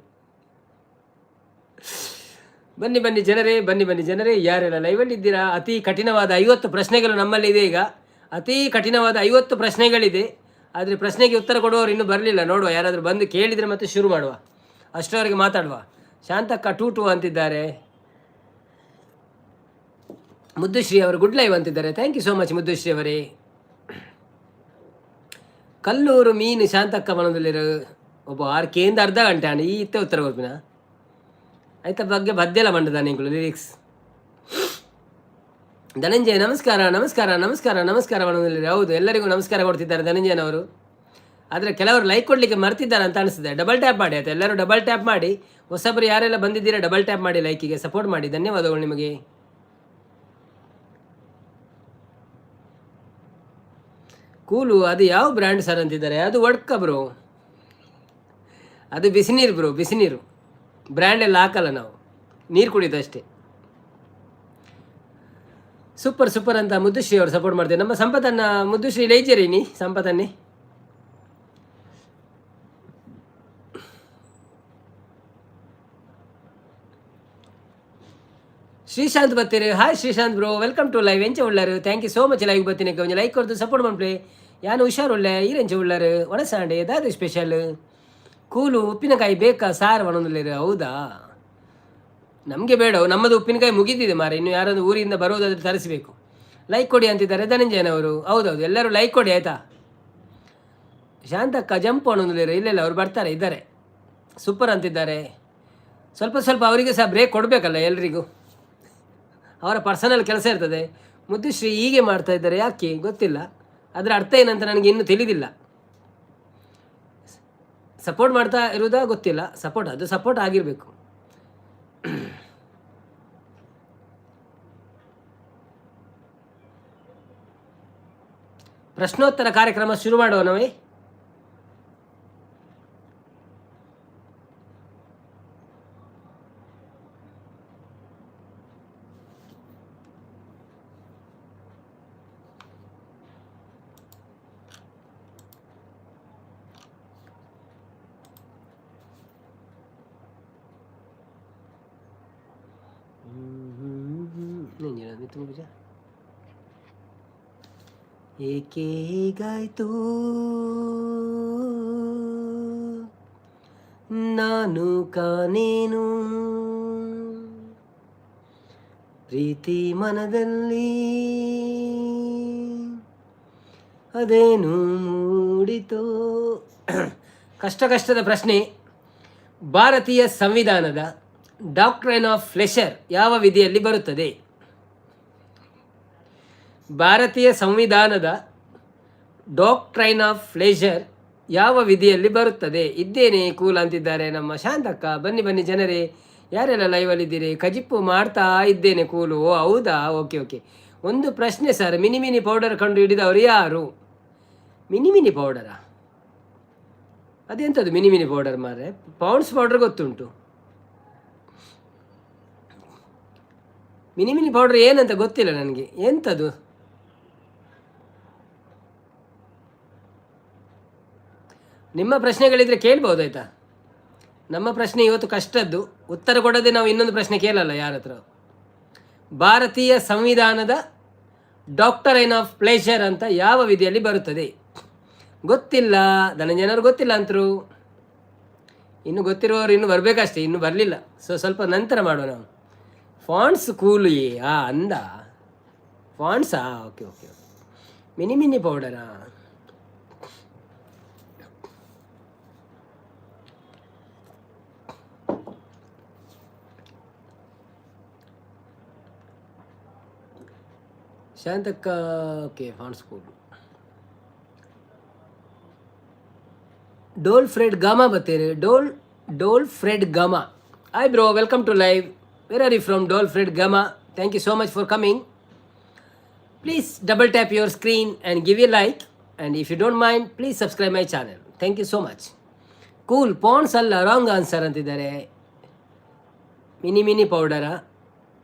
Speaker 3: ಬನ್ನಿ ಬನ್ನಿ ಜನರೇ, ಬನ್ನಿ ಬನ್ನಿ ಜನರೇ, ಯಾರೆಲ್ಲ ಲೈವಲ್ಲಿ ಇದ್ದೀರಾ. ಅತಿ ಕಠಿಣವಾದ 50 ಪ್ರಶ್ನೆಗಳು ನಮ್ಮಲ್ಲಿದೆ ಈಗ. ಅತಿ ಕಠಿಣವಾದ 50 ಪ್ರಶ್ನೆಗಳಿದೆ. ಆದರೆ ಪ್ರಶ್ನೆಗೆ ಉತ್ತರ ಕೊಡುವವರು ಇನ್ನೂ ಬರಲಿಲ್ಲ. ನೋಡುವ, ಯಾರಾದರೂ ಬಂದು ಕೇಳಿದರೆ ಮತ್ತೆ ಶುರು ಮಾಡುವ, ಅಷ್ಟರವರೆಗೆ ಮಾತಾಡುವ. ಶಾಂತಕ್ಕ 2 ಅಂತಿದ್ದಾರೆ. ಮುದ್ದುಶ್ರೀ ಅವರು ಗುಡ್ ಲೈವ್ ಅಂತಿದ್ದಾರೆ. ಥ್ಯಾಂಕ್ ಯು ಸೋ ಮಚ್ ಮುದ್ದುಶ್ರೀ ಅವರೇ. ಕಲ್ಲೂರು ಮೀನು ಶಾಂತಕ್ಕ ಮನದಲ್ಲಿರೋ ಒಬ್ಬ 6 ಅರ್ಧ ಗಂಟೆ ಅಣ್ಣ ಈ ಇತ್ತೆ ಉತ್ತರ ಕೊಡ್ತೀನ ಆಯ್ತಾ. ಬಗ್ಗೆ ಬದ್ದೆಲ್ಲ ಬಂಡದ ನಿಂಗಳು ಲಿರಿಕ್ಸ್. ಧನಂಜಯ ನಮಸ್ಕಾರ ನಮಸ್ಕಾರ ನಮಸ್ಕಾರ ನಮಸ್ಕಾರ ಮನದಲ್ಲಿ. ಹೌದು, ಎಲ್ಲರಿಗೂ ನಮಸ್ಕಾರ ಕೊಡ್ತಿದ್ದಾರೆ ಧನಂಜಯನವರು. ಆದರೆ ಕೆಲವರು ಲೈಕ್ ಕೊಡಲಿಕ್ಕೆ ಮರ್ತಿದ್ದಾರೆ ಅಂತ ಅನಿಸ್ತದೆ. ಡಬಲ್ ಟ್ಯಾಪ್ ಮಾಡಿ ಆಯ್ತು, ಎಲ್ಲರೂ ಡಬಲ್ ಟ್ಯಾಪ್ ಮಾಡಿ. ಹೊಸಬರು ಯಾರೆಲ್ಲ ಬಂದಿದ್ದೀರಾ ಡಬಲ್ ಟ್ಯಾಪ್ ಮಾಡಿ, ಲೈಕಿಗೆ ಸಪೋರ್ಟ್ ಮಾಡಿ. ಧನ್ಯವಾದಗಳು ನಿಮಗೆ. ಕೂಲು ಅದು ಯಾವ ಬ್ರ್ಯಾಂಡ್ ಸರ್ ಅಂತಿದ್ದಾರೆ. ಅದು ಒಡ್ಕ ಬ್ರೋ, ಅದು ಬಿಸಿನೀರು ಬ್ರೋ, ಬಿಸಿನೀರು. ಬ್ರ್ಯಾಂಡ್ ಎಲ್ಲ ಹಾಕಲ್ಲ ನಾವು, ನೀರು ಕುಡಿಯೋದು ಅಷ್ಟೇ. ಸೂಪರ್ ಸೂಪರ್ ಅಂತ ಮುದ್ದುಶ್ರೀ ಅವರು ಸಪೋರ್ಟ್ ಮಾಡ್ತಾರೆ. ನಮ್ಮ ಸಂಪತ್ತನ್ನು ಮುದ್ದುಶ್ರೀ ಲೈಜರೀನಿ ಸಂಪತ್ತನ್ನೇ. ಶ್ರೀಶಾಂತ್ ಬತ್ತೀರಿ. Hi Srishanth bro, welcome to live. ಎಂಚ ಉಳ್ಳಾರು, thank you so much. Live ಬತ್ತೀನಿ ಕೊಂಚ ಲೈಕ್ ಕೊಡ್ತು ಸಪೋರ್ಟ್ ಮಾಡ್ರಿ. ಯಾನು ಹುಷಾರುಳ್ಳೆ ಈರೆಂಚ ಉಳ್ಳಾರು. ಒಣಸಾಂಡೆ ಅದಾದು ಸ್ಪೆಷಲ್. ಕೂಲು ಉಪ್ಪಿನಕಾಯಿ ಬೇಕಾ ಸಾರು ಒಣೊಂದಿಲ್ಲ. ಹೌದಾ, ನಮಗೆ ಬೇಡ, ನಮ್ಮದು ಉಪ್ಪಿನಕಾಯಿ ಮುಗಿದಿದೆ ಮಾರೆ. ಇನ್ನು ಯಾರಾದರೂ ಊರಿಂದ ಬರೋದಾದ್ರೆ ತರಿಸಬೇಕು. ಲೈಕ್ ಕೊಡಿ ಅಂತಿದ್ದಾರೆ ಧನಂಜಯನವರು. ಹೌದೌದು, ಎಲ್ಲರೂ ಲೈಕ್ ಕೊಡಿ ಆಯಿತಾ. ಶಾಂತಕ್ಕ ಜಂಪ್ ಅನ್ನೋದಿಲ್ಲ. ಇಲ್ಲ ಅವ್ರು ಬರ್ತಾರೆ, ಇದ್ದಾರೆ. ಸೂಪರ್ ಅಂತಿದ್ದಾರೆ. ಸ್ವಲ್ಪ ಸ್ವಲ್ಪ ಅವರಿಗೆ ಸಹ ಬ್ರೇಕ್ ಕೊಡಬೇಕಲ್ಲ ಎಲ್ರಿಗೂ, ಅವರ ಪರ್ಸನಲ್ ಕೆಲಸ ಇರ್ತದೆ. ಮುದ್ದುಶ್ರೀ ಹೀಗೆ ಮಾಡ್ತಾ ಇದ್ದಾರೆ ಯಾಕೆ ಗೊತ್ತಿಲ್ಲ, ಅದರ ಅರ್ಥ ಏನಂತ ನನಗೆ ಇನ್ನೂ ತಿಳಿದಿಲ್ಲ. ಸಪೋರ್ಟ್ ಮಾಡ್ತಾ ಇರುವುದಾ ಗೊತ್ತಿಲ್ಲ. ಸಪೋರ್ಟ್, ಅದು ಸಪೋರ್ಟ್ ಆಗಿರಬೇಕು. ಪ್ರಶ್ನೋತ್ತರ ಕಾರ್ಯಕ್ರಮ ಶುರು ಮಾಡೋಣವೇ? ಏಕೆ ಹೀಗಾಯ್ತು ನಾನು ಕಾನೇನು ಪ್ರೀತಿ ಮನದಲ್ಲಿ ಅದೇನು ಮೂಡಿತೋ. ಕಷ್ಟದ ಪ್ರಶ್ನೆ. ಭಾರತೀಯ ಸಂವಿಧಾನದ ಡಾಕ್ಟ್ರೈನ್ ಆಫ್ ಪ್ಲೆಷರ್ ಯಾವ ವಿಧಿಯಲ್ಲಿ ಬರುತ್ತದೆ? ಭಾರತೀಯ ಸಂವಿಧಾನದ ಡಾಕ್ಟ್ರೈನ್ ಆಫ್ ಪ್ಲೆಷರ್ ಯಾವ ವಿಧಿಯಲ್ಲಿ ಬರುತ್ತದೆ? ಇದ್ದೇನೆ ಕೂಲ್ ಅಂತಿದ್ದಾರೆ ನಮ್ಮ ಶಾಂತಕ್ಕ. ಬನ್ನಿ ಬನ್ನಿ ಜನರೇ, ಯಾರೆಲ್ಲ ಲೈವಲ್ಲಿದ್ದೀರಿ? ಕಜಿಪ್ಪು ಮಾಡ್ತಾ ಇದ್ದೇನೆ ಕೂಲು. ಓ ಹೌದಾ, ಓಕೆ ಓಕೆ. ಒಂದು ಪ್ರಶ್ನೆ ಸರ್, ಮಿನಿ ಪೌಡರ್ ಕಂಡು ಹಿಡಿದವರು ಯಾರು? ಮಿನಿ ಪೌಡರಾ? ಅದೆಂಥದ್ದು ಮಿನಿ ಪೌಡರ್ ಮಾರೆ? ಪೌಂಡ್ಸ್ ಪೌಡರ್ ಗೊತ್ತುಂಟು. ಮಿನಿ ಪೌಡರ್ ಏನಂತ ಗೊತ್ತಿಲ್ಲ ನನಗೆ, ಎಂಥದ್ದು? ನಿಮ್ಮ ಪ್ರಶ್ನೆಗಳಿದ್ರೆ ಕೇಳ್ಬೋದಾಯ್ತಾ? ನಮ್ಮ ಪ್ರಶ್ನೆ ಇವತ್ತು ಕಷ್ಟದ್ದು, ಉತ್ತರ ಕೊಡದೆ ನಾವು ಇನ್ನೊಂದು ಪ್ರಶ್ನೆ ಕೇಳಲ್ಲ ಯಾರ ಹತ್ರ. ಭಾರತೀಯ ಸಂವಿಧಾನದ ಡಾಕ್ಟ್ರೈನ್ ಆಫ್ ಪ್ಲೆಷರ್ ಅಂತ ಯಾವ ವಿಧಿಯಲ್ಲಿ ಬರುತ್ತದೆ? ಗೊತ್ತಿಲ್ಲ ಧನಂಜಯನವರು, ಗೊತ್ತಿಲ್ಲ ಅಂತರು. ಇನ್ನು ಗೊತ್ತಿರುವವರು ಇನ್ನು ಬರಬೇಕಷ್ಟೇ, ಇನ್ನು ಬರಲಿಲ್ಲ. ಸೊ ಸ್ವಲ್ಪ ನಂತರ ಮಾಡುವ ನಾವು. ಫಾಂಟ್ಸ್ ಕೂಲು ಅಂದ ಫಾಂಟ್ಸಾ? Okay okay. ಮಿನಿ ಮಿನಿ ಪೌಡರಾ? ಶಾಂತಕ್ಕ ಓಕೆ. Fonts cool. ಡೋಲ್ ಫ್ರೆಡ್ ಗಾಮಾ ಬತ್ತೀರಿ? ಡೋಲ್ ಫ್ರೆಡ್ ಗಾಮಾ. Hi bro, welcome to live. Where are you from? ಡೋಲ್ ಫ್ರೆಡ್ ಗಾಮಾ. Thank you so much for coming. Please double tap your screen and give a like, and if you don't mind please subscribe my channel. Thank you so much. Cool. Ponds ಅಲ್ಲ, wrong answer ಅಂತಿದ್ದಾರೆ. Mini mini ಪೌಡರಾ?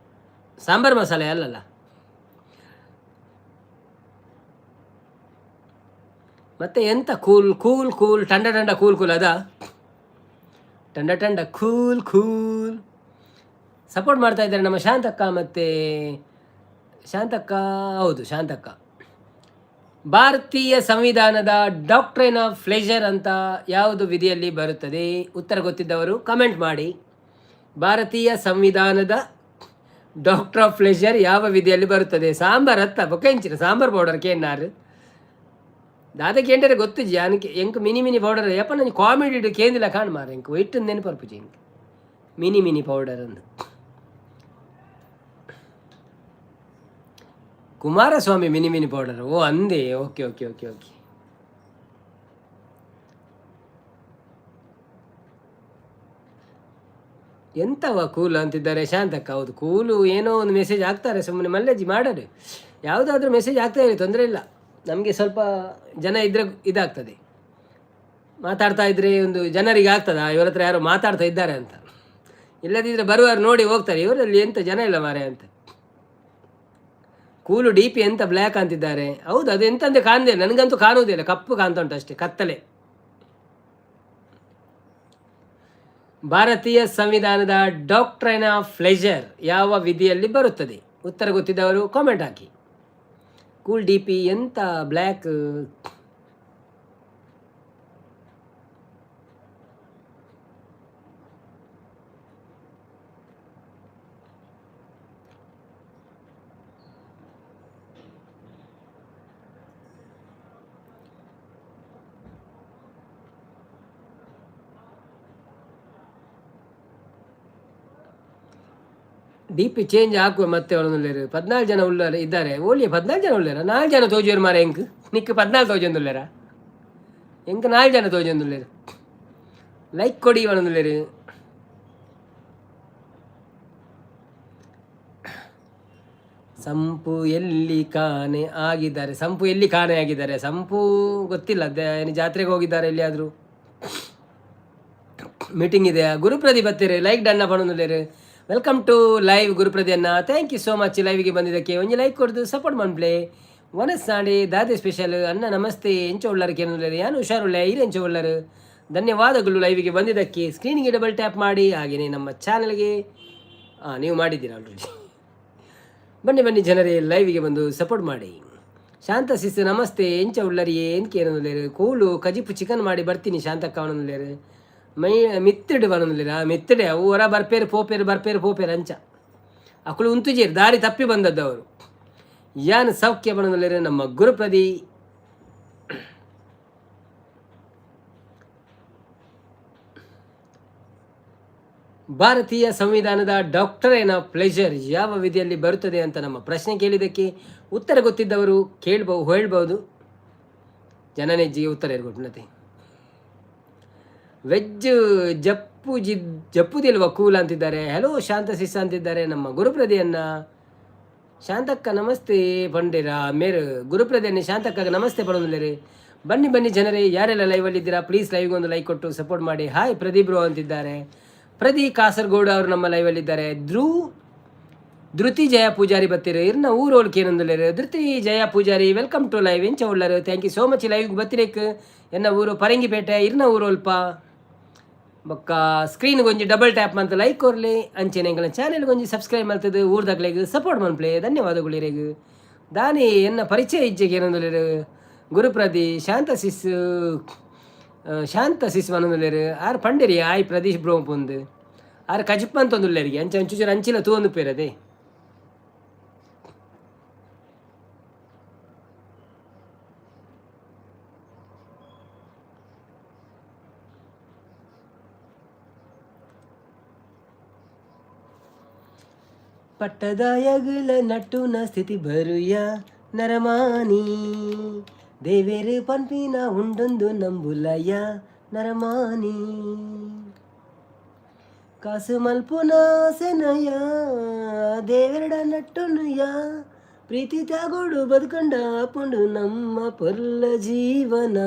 Speaker 3: Sambar ಮಸಾಲೆ ಅಲ್ಲಲ್ಲ. ಮತ್ತೆ ಎಂತ cool cool cool ಟಂಡ ಟಂಡ cool cool ಅದಾ? ಟಂಡ ಟಂಡ ಕೂಲ್ ಕೂಲ್. ಸಪೋರ್ಟ್ ಮಾಡ್ತಾ ಇದ್ದಾರೆ ನಮ್ಮ ಶಾಂತಕ್ಕ. ಮತ್ತು ಶಾಂತಕ್ಕ, ಹೌದು ಶಾಂತಕ್ಕ. ಭಾರತೀಯ ಸಂವಿಧಾನದ ಡಾಕ್ಟ್ರೈನ್ ಆಫ್ ಪ್ಲೆಜರ್ ಅಂತ ಯಾವುದು ವಿಧಿಯಲ್ಲಿ ಬರುತ್ತದೆ? ಉತ್ತರ ಗೊತ್ತಿದ್ದವರು ಕಮೆಂಟ್ ಮಾಡಿ. ಭಾರತೀಯ ಸಂವಿಧಾನದ ಡಾಕ್ಟರ್ ಆಫ್ ಪ್ಲೆಜರ್ ಯಾವ ವಿಧಿಯಲ್ಲಿ ಬರುತ್ತದೆ? ಸಾಂಬಾರ್ ಅತ್ತ ಬೊಕೆಂಚಿನ ಸಾಂಬಾರ್ ಪೌಡರ್ ಕೇನಾರು ದಾದಕ್ಕೆ ಎಂಟರೆ ಗೊತ್ತಿಜ್ಜಿ ಅನಕ್ಕೆ ಎಂಕ್ ಮಿನಿ ಮಿನಿ ಪೌಡರ್ ಯಪ್ಪ ನಾನು ಕಾಮಿಡಿ ಇಡು ಕೇಂದಿಲ್ಲ ಕಾಣ್ ಮಾರ ಎಂಕ್ ಇಟ್ಟು ನೆನಪರ್ಪುಜಿ ಎಂಕ್ ಮಿನಿ ಮಿನಿ ಪೌಡರ್ ಅಂದು. Kumaraswamy mini mini powder. ಓ ಅಂದೆ. Okay okay okay okay. ಎಂತವ ಕೂಲು ಅಂತಿದ್ದಾರೆ ಶಾಂತಕ್ಕ. ಹೌದು ಕೂಲು. ಏನೋ ಒಂದು ಮೆಸೇಜ್ ಹಾಕ್ತಾರೆ, ಸುಮ್ಮನೆ ಮಲ್ಲೇಜಿ ಮಾಡೋದು. ಯಾವುದಾದ್ರೂ ಮೆಸೇಜ್ ಆಗ್ತಾ ಇರಿ, ತೊಂದರೆ ಇಲ್ಲ. ನಮಗೆ ಸ್ವಲ್ಪ ಜನ ಇದ್ರೆ ಇದಾಗ್ತದೆ, ಮಾತಾಡ್ತಾ ಇದ್ರೆ ಒಂದು ಜನರಿಗೆ ಆಗ್ತದ ಇವರ ಹತ್ರ ಯಾರೋ ಮಾತಾಡ್ತಾ ಇದ್ದಾರೆ ಅಂತ. ಇಲ್ಲದಿದ್ದರೆ ಬರುವಾರು ನೋಡಿ ಹೋಗ್ತಾರೆ, ಇವರಲ್ಲಿ ಎಂತ ಜನ ಇಲ್ಲ ಮಾರೆ ಅಂತ. ಕೂಲು ಡಿ ಪಿ ಎಂತ ಬ್ಲ್ಯಾಕ್ ಅಂತಿದ್ದಾರೆ. ಹೌದು, ಅದು ಎಂತಂದೆ ಕಾಣದೆ, ನನಗಂತೂ ಕಾಣುವುದಿಲ್ಲ, ಕಪ್ಪು ಕಾಣ್ತಾ ಉಂಟು ಅಷ್ಟೇ, ಕತ್ತಲೆ. ಭಾರತೀಯ ಸಂವಿಧಾನದ ಡಾಕ್ಟ್ರೈನ್ ಆಫ್ ಪ್ಲೆಜರ್ ಯಾವ ವಿಧಿಯಲ್ಲಿ ಬರುತ್ತದೆ? ಉತ್ತರ ಗೊತ್ತಿದ್ದವರು ಕಾಮೆಂಟ್ ಹಾಕಿ. ಕೂಲ್ ಡಿ ಪಿ ಎಂತ ಬ್ಲ್ಯಾಕ್? ಡಿ ಪಿ ಚೇಂಜ್ ಹಾಕುವ ಮತ್ತೆ ಅವಳೊಂದು 14 ಜನ ಉಳ್ಳಾರ ಇದ್ದಾರೆ. ಓಲಿ 14 ಜನ ಉಳ್ಳಾರ? 4 ಜನ ತೋಜೋರು ಮಾರ ಎಂಕ್ ನಿಕ್ಕ 14 ತೋಜೊಂದುಳ್ಳಾರ ಎಂಕ್ 4 ಜನ ತೋಜೊಂದುಳ್ಳಾರ. ಲೈಕ್ ಕೊಡಿ ಅವಳೊಂದುಳ್ಳಾರು. ಸಂಪು ಎಲ್ಲಿ ಕಾಣೆ ಆಗಿದ್ದಾರೆ? ಸಂಪು ಎಲ್ಲಿ ಕಾಣೆ ಆಗಿದ್ದಾರೆ? ಸಂಪು ಗೊತ್ತಿಲ್ಲ, ಏನು ಜಾತ್ರೆಗೆ ಹೋಗಿದ್ದಾರೆ, ಎಲ್ಲಿಯಾದರೂ ಮೀಟಿಂಗ್ ಇದೆಯಾ? ಗುರುಪ್ರದೀಪ್ ಬತ್ತೀರಿ? ಲೈಕ್ ಡನ್ನ ಪಣೊಂದುಳ್ಳಾರು. ವೆಲ್ಕಮ್ ಟು ಲೈವ್ ಗುರುಪ್ರದಿ ಅನ್ನ. ಥ್ಯಾಂಕ್ ಯು ಸೋ ಮಚ್ ಲೈವಿಗೆ ಬಂದಿದ್ದಕ್ಕೆ. ಒಂದು ಲೈಕ್ ಕೊಡ್ದು ಸಪೋರ್ಟ್ ಮಾಡ್ಪ್ಲೆ. ಒನಸ್ ನಾಡಿ ದಾದೆ ಸ್ಪೆಷಲ್ ಅನ್ನ ನಮಸ್ತೆ. ಎಂಚ ಉಳ್ಳಾರಕ್ಕೆ ಏನುಳ್ಳರು? ಯಾನು ಹುಷಾರುಳ್ಳೆ ಎಂಚ ಉಳ್ಳರು. ಧನ್ಯವಾದಗಳು ಲೈವಿಗೆ ಬಂದಿದ್ದಕ್ಕೆ. ಸ್ಕ್ರೀನಿಗೆ ಡಬಲ್ ಟ್ಯಾಪ್ ಮಾಡಿ, ಹಾಗೆಯೇ ನಮ್ಮ ಚಾನಲ್ಗೆ ನೀವು ಮಾಡಿದ್ದೀರಾ ಆಲ್ರೆಡಿ. ಬನ್ನಿ ಬನ್ನಿ ಜನರೇ, ಲೈವಿಗೆ ಬಂದು ಸಪೋರ್ಟ್ ಮಾಡಿ. ಶಾಂತ ಸಿಸ್ ನಮಸ್ತೆ. ಎಂಚ ಉಳ್ಳರಿ ಏನಕ್ಕೆ ಏನೊಂದುಳ್ಳರು? ಕೂಲು ಕಜಿಪು ಚಿಕನ್ ಮಾಡಿ ಬರ್ತೀನಿ ಶಾಂತಕ್ಕ ಅವನೊಂದುಳ್ಳರು. ಮೈ ಮಿತ್ತಿಡು ಬರೋದಿಲ್ಲ, ಮಿತ್ತಿಡೆ ಅವು ಹೊರ ಬರ್ಪೇರು ಪೋಪೇರು ಅಂಚ ಅಕ್ಕಳು ಉಂತುಜೀರು ದಾರಿ ತಪ್ಪಿ ಬಂದದ್ದು ಅವರು. ಯಾನ್ ಸೌಖ್ಯ ಬರೋದಿಲ್ಲ ನಮ್ಮ ಗುರುಪ್ರದಿ. ಭಾರತೀಯ ಸಂವಿಧಾನದ ಡಾಕ್ಟ್ರೈನ್ ಆಫ್ ಪ್ಲೆಜರ್ ಯಾವ ವಿಧಿಯಲ್ಲಿ ಬರುತ್ತದೆ ಅಂತ ನಮ್ಮ ಪ್ರಶ್ನೆ ಕೇಳಿದ್ದಕ್ಕೆ ಉತ್ತರ ಗೊತ್ತಿದ್ದವರು ಹೇಳ್ಬೋದು. ಜನನೆಜ್ಜಿಗೆ ಉತ್ತರ ಇರ್ಬೋದು. ವೆಜ್ ಜಪ್ಪುದಿಲ್ವ ಕೂಲ್ ಅಂತಿದ್ದಾರೆ. ಹಲೋ ಶಾಂತ ಸಿಸ್ ಅಂತಿದ್ದಾರೆ ನಮ್ಮ ಗುರುಪ್ರದಿಯನ್ನ. ಶಾಂತಕ್ಕ ನಮಸ್ತೆ ಪಂಡಿರ ಮೇರು ಗುರುಪ್ರದಿಯನ್ನ ಶಾಂತಕ್ಕ ನಮಸ್ತೆ ಪಡೋದಿಲ್ಲರಿ. ಬನ್ನಿ ಬನ್ನಿ ಜನರೇ, ಯಾರೆಲ್ಲ ಲೈವಲ್ಲಿದ್ದೀರಾ ಪ್ಲೀಸ್ ಲೈವ್ಗೆ ಒಂದು ಲೈಕ್ ಕೊಟ್ಟು ಸಪೋರ್ಟ್ ಮಾಡಿ. ಹಾಯ್ ಪ್ರದೀಪ್ ರೋ ಅಂತಿದ್ದಾರೆ. ಕಾಸರಗೋಡು ಅವರು ನಮ್ಮ ಲೈವಲ್ಲಿದ್ದಾರೆ. ಧೃತಿ ಜಯ ಪೂಜಾರಿ ಬತ್ತೀರು ಇರ್ನ ಊರೋಳ್ಕೆ ಏನೊಂದುಳ್ಳರು. Dhruthi Jaya Poojary welcome to live. ಎಂಚ ಉಳ್ಳರು? ಥ್ಯಾಂಕ್ ಯು ಸೋ ಮಚ್ ಲೈವ್ಗೆ ಬತ್ತಿರೇಕ್. ಎನ್ನ ಊರು ಪರಂಗಿಪೇಟೆ ಇರ್ನ ಊರೋಲ್ಪ. ಬೊಕ್ಕ ಸ್ಕ್ರೀನ್ ಗೊಂಜಿ ಡಬಲ್ ಟ್ಯಾಪ್ ಮಂತ್ ಲೈಕ್ ಕೊರ್ಲಿ. ಅಂಚೆನೆ ಎಂಗಳ ಚಾನೆಲ್ ಗೊಂಜಿ ಸಬ್ಸ್ಕ್ರೈಬ್ ಮಾಡ್ತದೆ. ಊರ್ದಾಗ್ಲೆಗ್ ಸಪೋರ್ಟ್ ಮನ್ಪ್ಲೆ. ಧನ್ಯವಾದಗಳು ಇರೇಗು. ದಾನಿ ಎನ್ನ ಪರಿಚಯ ಇಜ್ಜೆಗೆ ಏನೊಂದುಳ್ಳರು. ಗುರುಪ್ರದಿ ಶಾಂತ ಸಿಸ್ ಶಾಂತ ಸಿಸ್ ಮನೊಂದುಲ್ಲೆರ್ ಆರು ಪಂಡೆರಿ ಆಯ್ ಪ್ರದೀಶ್ ಬ್ರೋ ಪೊಂದು ಆರು ಕಜಿಪ್ಪ ಅಂತ ಒಂದುಲ್ಲೆರಿಗೆ ಅಂಚ ಅಂಚೂಚೂರು ಅಂಚಿಲ ತೂಂದು ಪೇರದೆ ಪಟ್ಟದಾಯಗಳ ನಟ್ಟುನ ಸ್ಥಿತಿ ಬರುಯ ನರಮಾನಿ ದೇವೇರು ಪನ್ಪಿನ ಉಂಡೊಂದು ನಂಬುಲಯ ನರಮಾನಿ ಕಾಸು ಮಲ್ಪುನ ಸೆನಯ ದೇವೆರಡ ನಟ್ಟುನುಯ ಪ್ರೀತಿ ತ್ಯಾಗೋಡು ಬದುಕಂಡ ಪುಂಡು ನಮ್ಮ ಪೊರ್ಲ ಜೀವನ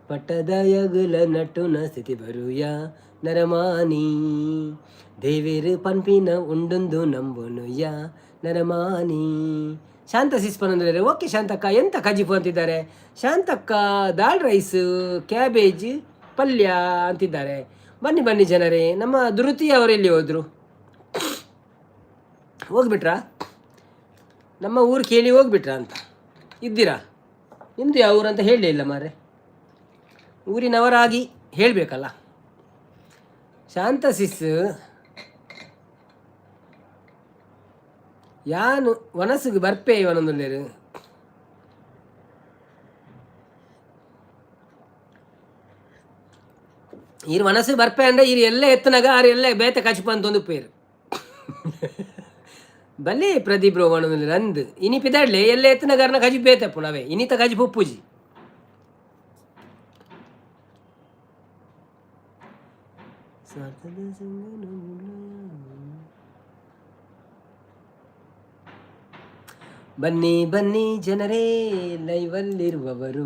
Speaker 3: ಪಟ್ಟದಾಯಗಳ ನಟ್ಟುನ ಸ್ಥಿತಿ ಬರುಯ ನರಮಾನಿ ದೇವೇರು ಪನ್ಪಿನ ಉಂಡೊಂದು ನಂಬುನುಯ ನರಮಾನಿ ಶಾಂತ ಸಿಸ್ಪನಂದ್ರೆ ಓಕೆ ಶಾಂತಕ್ಕ ಎಂತ ಕಜಿಪು ಅಂತಿದ್ದಾರೆ ಶಾಂತಕ್ಕ ದಾಲ್ ರೈಸ್ ಕ್ಯಾಬೇಜ್ ಪಲ್ಯ ಅಂತಿದ್ದಾರೆ. ಬನ್ನಿ ಬನ್ನಿ ಜನರೇ, ನಮ್ಮ ಧೃತಿ ಅವರೆಲ್ಲಿ ಹೋದರು? ಹೋಗ್ಬಿಟ್ರಾ? ನಮ್ಮ ಊರು ಕೇಳಿ ಹೋಗ್ಬಿಟ್ರಾ ಅಂತ ಇದ್ದೀರಾ? ನಿಮ್ಮದು ಯಾವ ಊರು ಅಂತ ಹೇಳಲೇ ಇಲ್ಲ ಮಾರೆ, ಊರಿನವರಾಗಿ ಹೇಳಬೇಕಲ್ಲ. ಶಾಂತ ಸಿಸ್ ಯಾನು ವನಸ್ಸಿಗೆ ಬರ್ಪೆ ಇವನೊಂದುಲ್ಲೇರು ಈರು ಮನಸ್ಸಿಗೆ ಬರ್ಪೆ ಅಂದ್ರೆ ಈರು ಎಲ್ಲ ಎತ್ತನಾಗ ಆರು ಎಲ್ಲ ಬೇತೆ ಕಚ್ಪ ಅಂತ ಒಂದು ಪೇರು ಬಲ್ಲಿ ಪ್ರದೀಪ್ ರೋವಣದಲ್ಲಿ ರಂದು ಇನಿ ಪಿದಾಡ್ಲೆ ಎಲ್ಲ ಎತ್ತನಗಾರನ ಕಜಿ ಬೇತಪ್ಪು ನಾವೇ ಇನಿತ ಕಜಿ ಪುಪ್ಪುಜಿ ಬನ್ನಿ ಬನ್ನಿ ಜನರೇ, ಲೈವಲ್ಲಿರುವವರು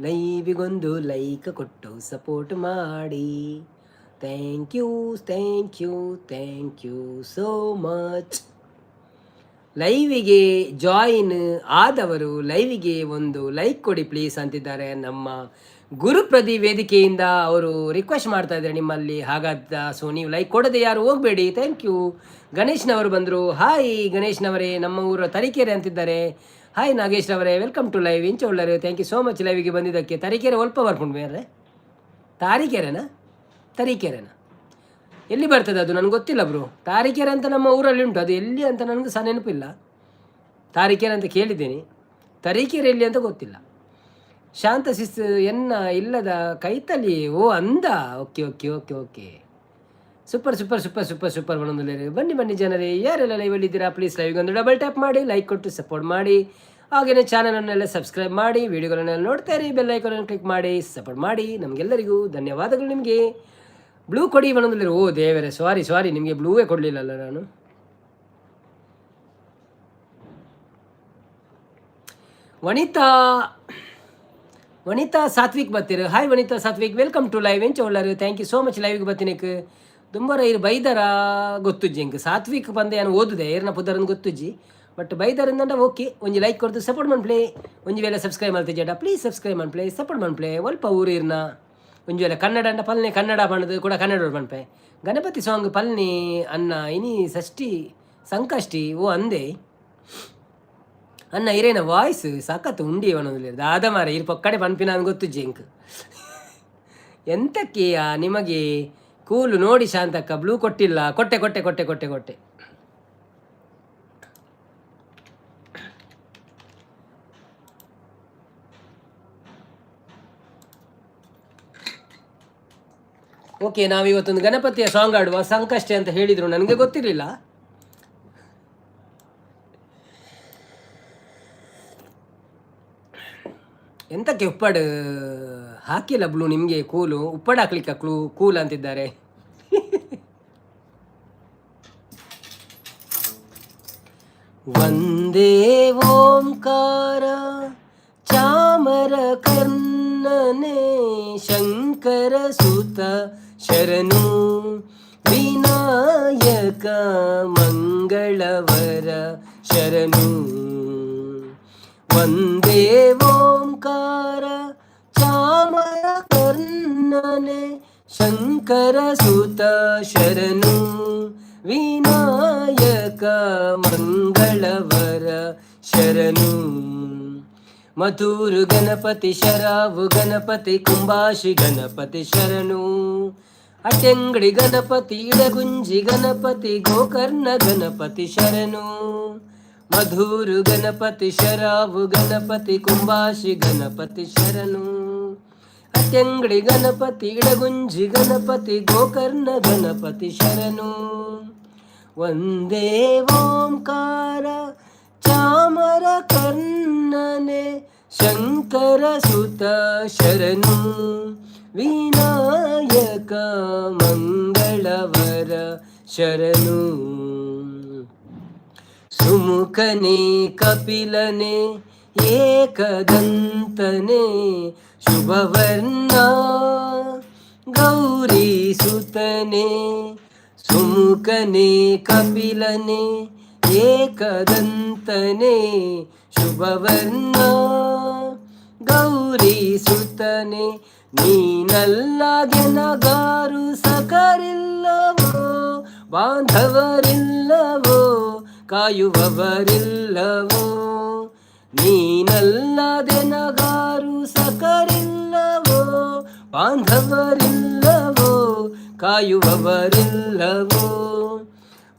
Speaker 3: ಲೈವಿಗೊಂದು ಲೈಕ್ ಕೊಟ್ಟು ಸಪೋರ್ಟ್ ಮಾಡಿ. Thank you thank you thank you so much. ಲೈವಿಗೆ ಜಾಯಿನ್ ಆದವರು ಲೈವಿಗೆ ಒಂದು ಲೈಕ್ ಕೊಡಿ ಪ್ಲೀಸ್ ಅಂತಿದ್ದಾರೆ ನಮ್ಮ ಗುರುಪ್ರದಿ ವೇದಿಕೆಯಿಂದ. ಅವರು ರಿಕ್ವೆಸ್ಟ್ ಮಾಡ್ತಾ ಇದ್ದಾರೆ ನಿಮ್ಮಲ್ಲಿ, ಹಾಗಾದ ಸೊ ನೀವು ಲೈಕ್ ಕೊಡದೆ ಯಾರು ಹೋಗಬೇಡಿ. Thank you. ಗಣೇಶ್ನವರು ಬಂದರು. ಹಾಯ್ ಗಣೇಶ್ನವರೇ, ನಮ್ಮ ಊರ ತರೀಕೆರೆ ಅಂತಿದ್ದಾರೆ. ಹಾಯ್ ನಾಗೇಶ್ನವರೇ, ವೆಲ್ಕಮ್ ಟು ಲೈವ್. ಇಂಚ ಒಳ್ಳೆಯರು, ಥ್ಯಾಂಕ್ ಯು ಸೋ ಮಚ್ ಲೈವಿಗೆ ಬಂದಿದ್ದಕ್ಕೆ. ತರೀಕೆರೆ ಒಲ್ಪ ಬರ್ಕೊಂಡು ಬೇರೆ ತಾರೀಕೆರೆನಾ ತರೀಕೆರೆನಾ ಎಲ್ಲಿ ಬರ್ತದೆ ಅದು ನನಗೆ ಗೊತ್ತಿಲ್ಲ ಬ್ರೋ. ತಾರೀಕೆರೆ ಅಂತ ನಮ್ಮ ಊರಲ್ಲಿ ಉಂಟು, ಅದು ಎಲ್ಲಿ ಅಂತ ನನಗೆ ಸಹ ನೆನಪಿಲ್ಲ. ತಾರೀಕೆರೆ ಅಂತ ಕೇಳಿದ್ದೀನಿ, ತರೀಕೆರೆ ಎಲ್ಲಿ ಅಂತ ಗೊತ್ತಿಲ್ಲ. ಶಾಂತ ಸಿಸ್ ಎನ್ನ ಇಲ್ಲದ ಕೈತಲಿ ಓ ಅಂದ. Okay okay okay okay super super super super super ಒಂದೊಂದು. ಬನ್ನಿ ಬನ್ನಿ ಜನರೇ, ಯಾರೆಲ್ಲ ಲೈವಲ್ಲಿದ್ದೀರಾ ಪ್ಲೀಸ್ ಲೈವ್ಗೆ ಒಂದು ಡಬಲ್ ಟ್ಯಾಪ್ ಮಾಡಿ, ಲೈಕ್ ಕೊಟ್ಟು ಸಪೋರ್ಟ್ ಮಾಡಿ. ಹಾಗೆಯೇ ಚಾನಲನ್ನೆಲ್ಲ ಸಬ್ಸ್ಕ್ರೈಬ್ ಮಾಡಿ, ವೀಡಿಯೋಗಳನ್ನೆಲ್ಲ ನೋಡ್ತಾ ಇರಿ, ಬೆಲ್ ಐಕಾನನ್ನು ಕ್ಲಿಕ್ ಮಾಡಿ ಸಪೋರ್ಟ್ ಮಾಡಿ. ನಮಗೆಲ್ಲರಿಗೂ ಧನ್ಯವಾದಗಳು. ನಿಮಗೆ ಬ್ಲೂ ಕೊಡಿ ಒಂದೊಂದು. ಓ ದೇವರೇ, ಸಾರಿ ನಿಮಗೆ ಬ್ಲೂವೇ ಕೊಡಲಿಲ್ಲಲ್ಲ ನಾನು. ವನಿತಾ ಸಾತ್ವಿಕ್ ಬರ್ತೀರ. Hi Vanitha Sathvik, welcome to live. ಎಂಚ ಒಳ್ಳಾರು, ಥ್ಯಾಂಕ್ ಯು ಸೋ ಮಚ್ ಲೈವ್ಗೆ ಬರ್ತೀನಿಕ್. ತುಂಬ ಇರು ಬೈದರ ಗೊತ್ತುಜ್ಜಿ ಇಂಕ ಸಾತ್ವಿಕ್ ಬಂದೆ ನಾನು ಓದಿದೆ ಏರ್ನ ಪುದರನ್ನು ಗೊತ್ತುಜ್ಜಿ. ಬಟ್ ಬೈದರಿಂದ ಓಕೆ ಒಂಜಿ ಲೈಕ್ ಕೊಡ್ತು ಸಪೋರ್ಟ್ ಮನ್ಪ್ಲೇ. ಒಂಜಿ ವೇಳೆ ಸಬ್ಸ್ಕ್ರೈಬ್ ಮಾಡ್ತಿದ್ದ ಪ್ಲೀಸ್ ಸಬ್ಸ್ಕ್ರೈಬ್ ಮನ್ಪ್ಲೇ, ಸಪೋರ್ಟ್ ಮನ್ಪ್ಲೇ. ಒಲ್ಪ ಊರಿರ್ನ ಒಂಜಿ ವೇಳೆ ಕನ್ನಡ ಅಂಡ ಪಲ್ನೆ ಕನ್ನಡ ಬಣ್ಣದು ಕೂಡ ಕನ್ನಡ ಮನ್ಪೆ. ಗಣಪತಿ ಸಾಂಗ್ ಪಲ್ನಿ ಅನ್ನ ಇನಿ ಷಷ್ಠಿ ಸಂಕಷ್ಟಿ ಓ ಅಂದೆ ಅನ್ನ ಇರೇನ ವಾಯ್ಸ್ ಸಖತ್ ಉಂಡಿ ಅವನೊಂದು ದಾದ ಮಾರ ಇರು ಪಕ್ಕಡೆ ಪನ್ಪಿನ ಅಂತ ಗೊತ್ತು ಜಿಂಕ್. ಎಂತಕ್ಕೆಯಾ ನಿಮಗೆ ಕೂಲು ನೋಡಿ ಶಾಂತಕ್ಕ ಬ್ಲೂ ಕೊಟ್ಟಿಲ್ಲ. ಕೊಟ್ಟೆ ಕೊಟ್ಟೆ ಕೊಟ್ಟೆ ಕೊಟ್ಟೆ ಕೊಟ್ಟೆ ಓಕೆ. ನಾವಿವತ್ತೊಂದು ಗಣಪತಿಯ ಸಾಂಗ್ ಆಡುವ. ಸಂಕಷ್ಟೆ ಅಂತ ಹೇಳಿದರು, ನನಗೆ ಗೊತ್ತಿರಲಿಲ್ಲ. ಎಂತಕ್ಕೆ ಉಪ್ಪಾಡು ಹಾಕಿಲ್ಲ ಬ್ಲೂ ನಿಮಗೆ ಕೂಲು? ಉಪ್ಪಾಡು ಹಾಕ್ಲಿಕ್ಕ ಕೂಲ್ ಅಂತಿದ್ದಾರೆ. ವಂದೇ ಓಂಕಾರ ಚಾಮರ ಕರ್ಣನೆ ಶಂಕರ ಸುತ ಶರಣು ವಿನಾಯಕ ಮಂಗಳವರ ಶರಣು. ವಂದೇ ಓಂಕಾರ ಚಾಮರ ಕರ್ಣನೆ ಶಂಕರ ಸುತ ಶರಣು ವಿನಾಯಕ ಮಂಗಳವರ ಶರಣು. ಮಧುರು ಗಣಪತಿ ಶರಾವು ಗಣಪತಿ ಕುಂಬಾಶಿ ಗಣಪತಿ ಶರಣು ಅಟೆಂಗಡಿ ಗಣಪತಿ ಇಡಗುಂಜಿ ಗಣಪತಿ ಗೋಕರ್ಣ ಗಣಪತಿ ಶರಣು ಮಧುರು ಗಣಪತಿ ಶರಾವು ಗಣಪತಿ ಕುಂಬಾಶಿ ಗಣಪತಿ ಶರಣು ಅಟೆಂಗಡಿ ಗಣಪತಿ ಇಡಗುಂಜಿ ಗಣಪತಿ ಗೋಕರ್ಣ ಗಣಪತಿ ಶರಣು ವಂದೇ ಓಂಕಾರ ಚಾಮರ ಕರ್ಣನೆ ಶಂಕರ ಸುತ ಶರಣು ವಿನಾಯಕ ಮಂಗಳವರ ಶರಣು ಸುಮುಖನೆ ಕಪಿಲನೆ ಏಕದಂತನೆ ಶುಭವರ್ಣ ಗೌರಿ ಸುತನೆ ಸುಮುಖನೆ ಕಪಿಲನೆ ಏಕದಂತನೆ ಶುಭವರ್ಣ ಗೌರಿ ಸುತನೆ ನೀನಲ್ಲದೆ ನಗಾರು ಸಕರಿಲ್ಲವೋ ಬಾಂಧವರಿಲ್ಲವೋ ಕಾಯುವವರಿಲ್ಲವೋ ನೀನಲ್ಲದೆ ನಗಾರು ಸಕರಿಲ್ಲವೋ ಬಾಂಧವರಿಲ್ಲವೋ ಕಾಯುವವರಿಲ್ಲವೋ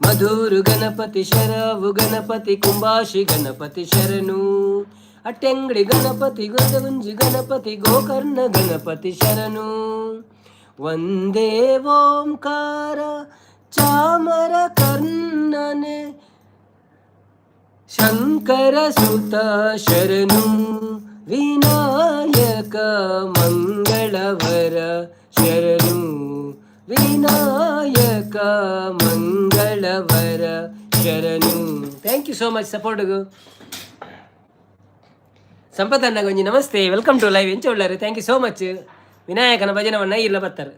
Speaker 3: ಮಧುರು ಗಣಪತಿ ಶರವು ಗಣಪತಿ ಕುಂಬಾಶಿ ಗಣಪತಿ ಶರಣು ಅಟ್ಟೆಂಗಡಿ ಗಣಪತಿ ಗುಂಜಿ ಗಣಪತಿ ಗೋಕರ್ಣ ಗಣಪತಿ ಶರಣು ವಂದೇ ಓಂಕಾರ ಚಾಮರ ಕರ್ಣನೆ ಶಂಕರ ಸುತ ಶರಣು ವಿನಾಯಕ ಮಂಗಳವರ ಶರಣು ವಿನಾಯಕ ಮಂಗಳವರ ಶರಣು. ಥ್ಯಾಂಕ್ ಯು ಸೋ ಮಚ್ ಸಪೋರ್ಟ್ಗು. ಸಂಪತ್ ಅಣ್ಣಗ ಒಂಜಿ ನಮಸ್ತೆ, ವೆಲ್ಕಮ್ ಟು ಲೈವ್. ಎಂಚ ಉಳ್ಳಾರು? Thank you so much. ವಿನಾಯಕನ ಭಜನವನ್ನ ಇಲ್ಲ ಬರ್ತಾರೆ.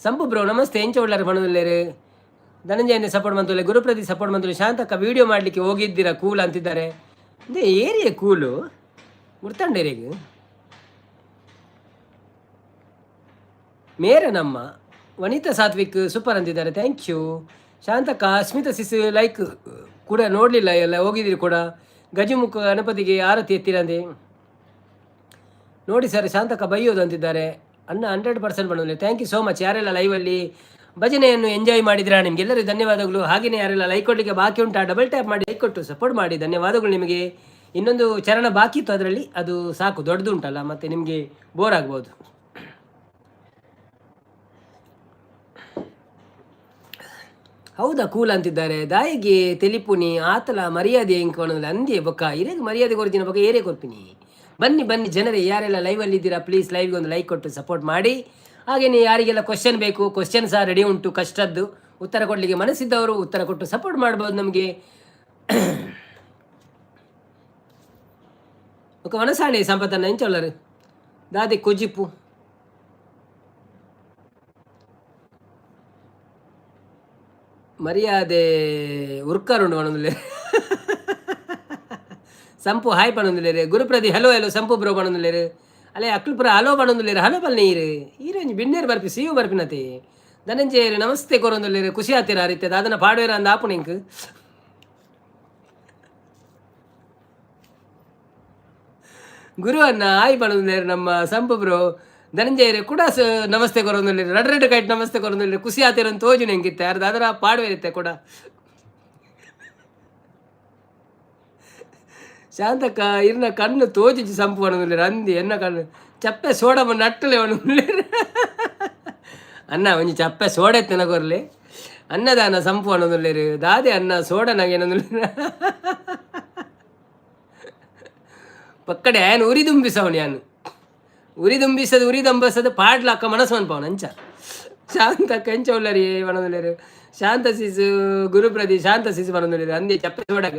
Speaker 3: ಸಂಪು ಬ್ರೋ ನಮಸ್ತೆ, ಎಂಚ ಉಳ್ಳಾರು ಬಣದಲ್ಲೇರು. ಧನಂಜಯನ ಸಪೋರ್ಟ್ ಮಂತುಲೆ, ಗುರುಪ್ರದೀಪ್ ಸಪೋರ್ಟ್ ಮಂತುಲೆ, ಶಾಂತಕ್ಕ ವಿಡಿಯೋ ಮಾಡಲಿಕ್ಕೆ ಹೋಗಿದ್ದೀರಾ ಕೂಲ್ ಅಂತಿದ್ದಾರೆ. ಅದೇ ಏರಿಯಾ ಕೂಲು ಗುರ್ತಂಡೇರಿಗೆ ಮೇರೆ ನಮ್ಮ ವನಿತಾ ಸಾತ್ವಿಕ್ ಸೂಪರ್ ಅಂತಿದ್ದಾರೆ. Thank you. ಶಾಂತಕ್ಕ ಸ್ಮಿತಾ ಸಿಸ್ ಲೈಕ್ ಕೂಡ ನೋಡಲಿಲ್ಲ, ಎಲ್ಲ ಹೋಗಿದ್ದೀರಿ ಕೂಡ. ಗಜಮುಖ ಗಣಪತಿಗೆ ಆರತಿ ಎತ್ತಿರಂದೆ ನೋಡಿ ಸರ್. ಶಾಂತಕ್ಕ ಬೈಯೋದು ಅಂತಿದ್ದಾರೆ. ಅನ್ನ 100% ಬಂದಿಲ್ಲ. Thank you so much. ಯಾರೆಲ್ಲ ಲೈವಲ್ಲಿ ಭಜನೆಯನ್ನು ಎಂಜಾಯ್ ಮಾಡಿದಿರಾ ನಿಮಗೆಲ್ಲರಿಗೂ ಧನ್ಯವಾದಗಳು. ಹಾಗೆಯೇ ಯಾರೆಲ್ಲ ಲೈಕ್ ಕೊಡಲಿಕ್ಕೆ ಬಾಕಿ ಉಂಟಾ ಡಬಲ್ ಟ್ಯಾಪ್ ಮಾಡಿ ಲೈಕ್ ಕೊಟ್ಟು ಸಪೋರ್ಟ್ ಮಾಡಿ. ಧನ್ಯವಾದಗಳು ನಿಮಗೆ. ಇನ್ನೊಂದು ಚರಣ ಬಾಕಿ ಇತ್ತು, ಅದರಲ್ಲಿ ಅದು ಸಾಕು, ದೊಡ್ಡದು ಉಂಟಲ್ಲ, ಮತ್ತು ನಿಮಗೆ ಬೋರ್ ಆಗ್ಬೋದು. ಹೌದಾ ಕೂಲ್ ಅಂತಿದ್ದಾರೆ. ದಾಯಿಗೆ ತೆಲಿಪುನಿ ಆತಲ ಮರ್ಯಾದೆ ಎಂಕೋಣದಲ್ಲಿ ಅಂದೇ ಬೊಕ್ಕ ಇರೇಗೆ ಮರ್ಯಾದೆ ಕೊಡ್ತೀನಿ ಬೊಕ್ಕ ಏರೇ ಕೊಡ್ತೀನಿ. ಬನ್ನಿ ಬನ್ನಿ ಜನರೇ, ಯಾರೆಲ್ಲ ಲೈವಲ್ಲಿ ಇದ್ದೀರಾ ಪ್ಲೀಸ್ ಲೈವ್ಗೆ ಒಂದು ಲೈಕ್ ಕೊಟ್ಟು ಸಪೋರ್ಟ್ ಮಾಡಿ. ಹಾಗೆಯೇ ಯಾರಿಗೆಲ್ಲ ಕ್ವಶನ್ ಬೇಕು, ಕ್ವಶನ್ ಸಹ ರೆಡಿ ಉಂಟು. ಕಷ್ಟದ್ದು ಉತ್ತರ ಕೊಡಲಿಕ್ಕೆ ಮನಸ್ಸಿದ್ದವರು ಉತ್ತರ ಕೊಟ್ಟು ಸಪೋರ್ಟ್ ಮಾಡ್ಬೋದು ನಮಗೆ. ఒక మనసాడే సంపతన్న ఏం చల్లరు దాది కుజిప్పు ಮರ್ಯಾದೆ ಉರ್ಕರುಂಡು ಪಣೊಂದುಲ್ಲೆ. ಸಂಪು ಹಾಯ್ ಪಣೊಂದುಲ್ಲೇರು. ಗುರುಪ್ರದಿ ಹಲೋ ಹಲೋ ಸಂಪು ಬ್ರೋ ಪಣೊಂದುಲ್ಲೇರು. ಅಲ್ಲೇ ಅಕ್ಲು ಪುರ ಹಲೋ ಪಣೊಂದುಲ್ಲೇರು. ಹಲೋ ಪಲ್ಲೆ ಈರು ಈರೇಂಜ್ ಬಿನ್ನೇರು ಬರ್ಪಿ ಸಿಯು ಬರ್ಪಿನತೆ. ಧನಂಜಯರು ನಮಸ್ತೆ ಕೊರೊಂದುಲ್ಲೇರು. ಖುಷಿ ಆತಿರ ಅರಿತದ ಅದನ್ನ ಪಾಡುವೇರ ಅಂದ ಆಪುಣಿಂಕ್. ಗುರು ಅನ್ನ ಹಾಯ್ ಪಣೊಂದುಲ್ಲೇರು ನಮ್ಮ ಸಂಪು ಬ್ರೋ. ಧನಂಜಯರು ಕೂಡ ನಮಸ್ತೆ ಕೊರೊಂದುಲ್ಲೇರು. ರಡ್ ಕೈಟ್ ನಮಸ್ತೆ ಕೊರೊಂದುಲ್ಲೇರು. ಖುಷಿ ಆತಿರ ತೋಜು ನೆಂಗಿತ್ತೆ ಅರ್ಧ ಅದರ ಪಾಡುವೆ ಇರುತ್ತೆ ಕೂಡ. ಶಾಂತಕ್ಕ ಇರ್ನ ಕಣ್ಣು ತೋಜಿச்சு ಸಂಪು ಪಣೊಂದುಲ್ಲೇರು ಅಂದಿ ಎನ್ನ ಕಣ್ಣು ಚಪ್ಪೆ ಸೋಡಮ್ಮ ನಟ್ಟಲೆ ಪಣೊಂದುಲ್ಲೇರು. ಅನ್ನ ಒಂಜಿ ಚಪ್ಪೆ ಸೋಡ ಎತ್ತನಗೊರ್ಲಿ ಅನ್ನದಾನ ಸಂಪು ಪಣೊಂದುಲ್ಲೇರು. ದಾದೆ ಅನ್ನ ಸೋಡನಾಗ ಏನೊಂದುಲ್ಲೇರು. ಪಕ್ಕಡೆ ಆಯನು ಉರಿ ತುಂಬಿಸವನು ಯಾನು ಉರಿ ತುಂಬಿಸದು ಉರಿ ದಂಬಸದು ಪಾಡ್ಲಾಕ ಮನಸ್ಸು ಅನ್ಪವನು ಅಂಚ. ಶಾಂತ ಕಂಚ ಉಳ್ಳರಿ ಬಣದುಲ್ಲೇರು. ಶಾಂತ ಸಿಸು ಗುರುಪ್ರದಿ ಶಾಂತ ಸಿಸು ಬಣದುಲ್ಲೇರು ಅಂದಿ ಚಪ್ಪೆ ಸೋಡಾಗ.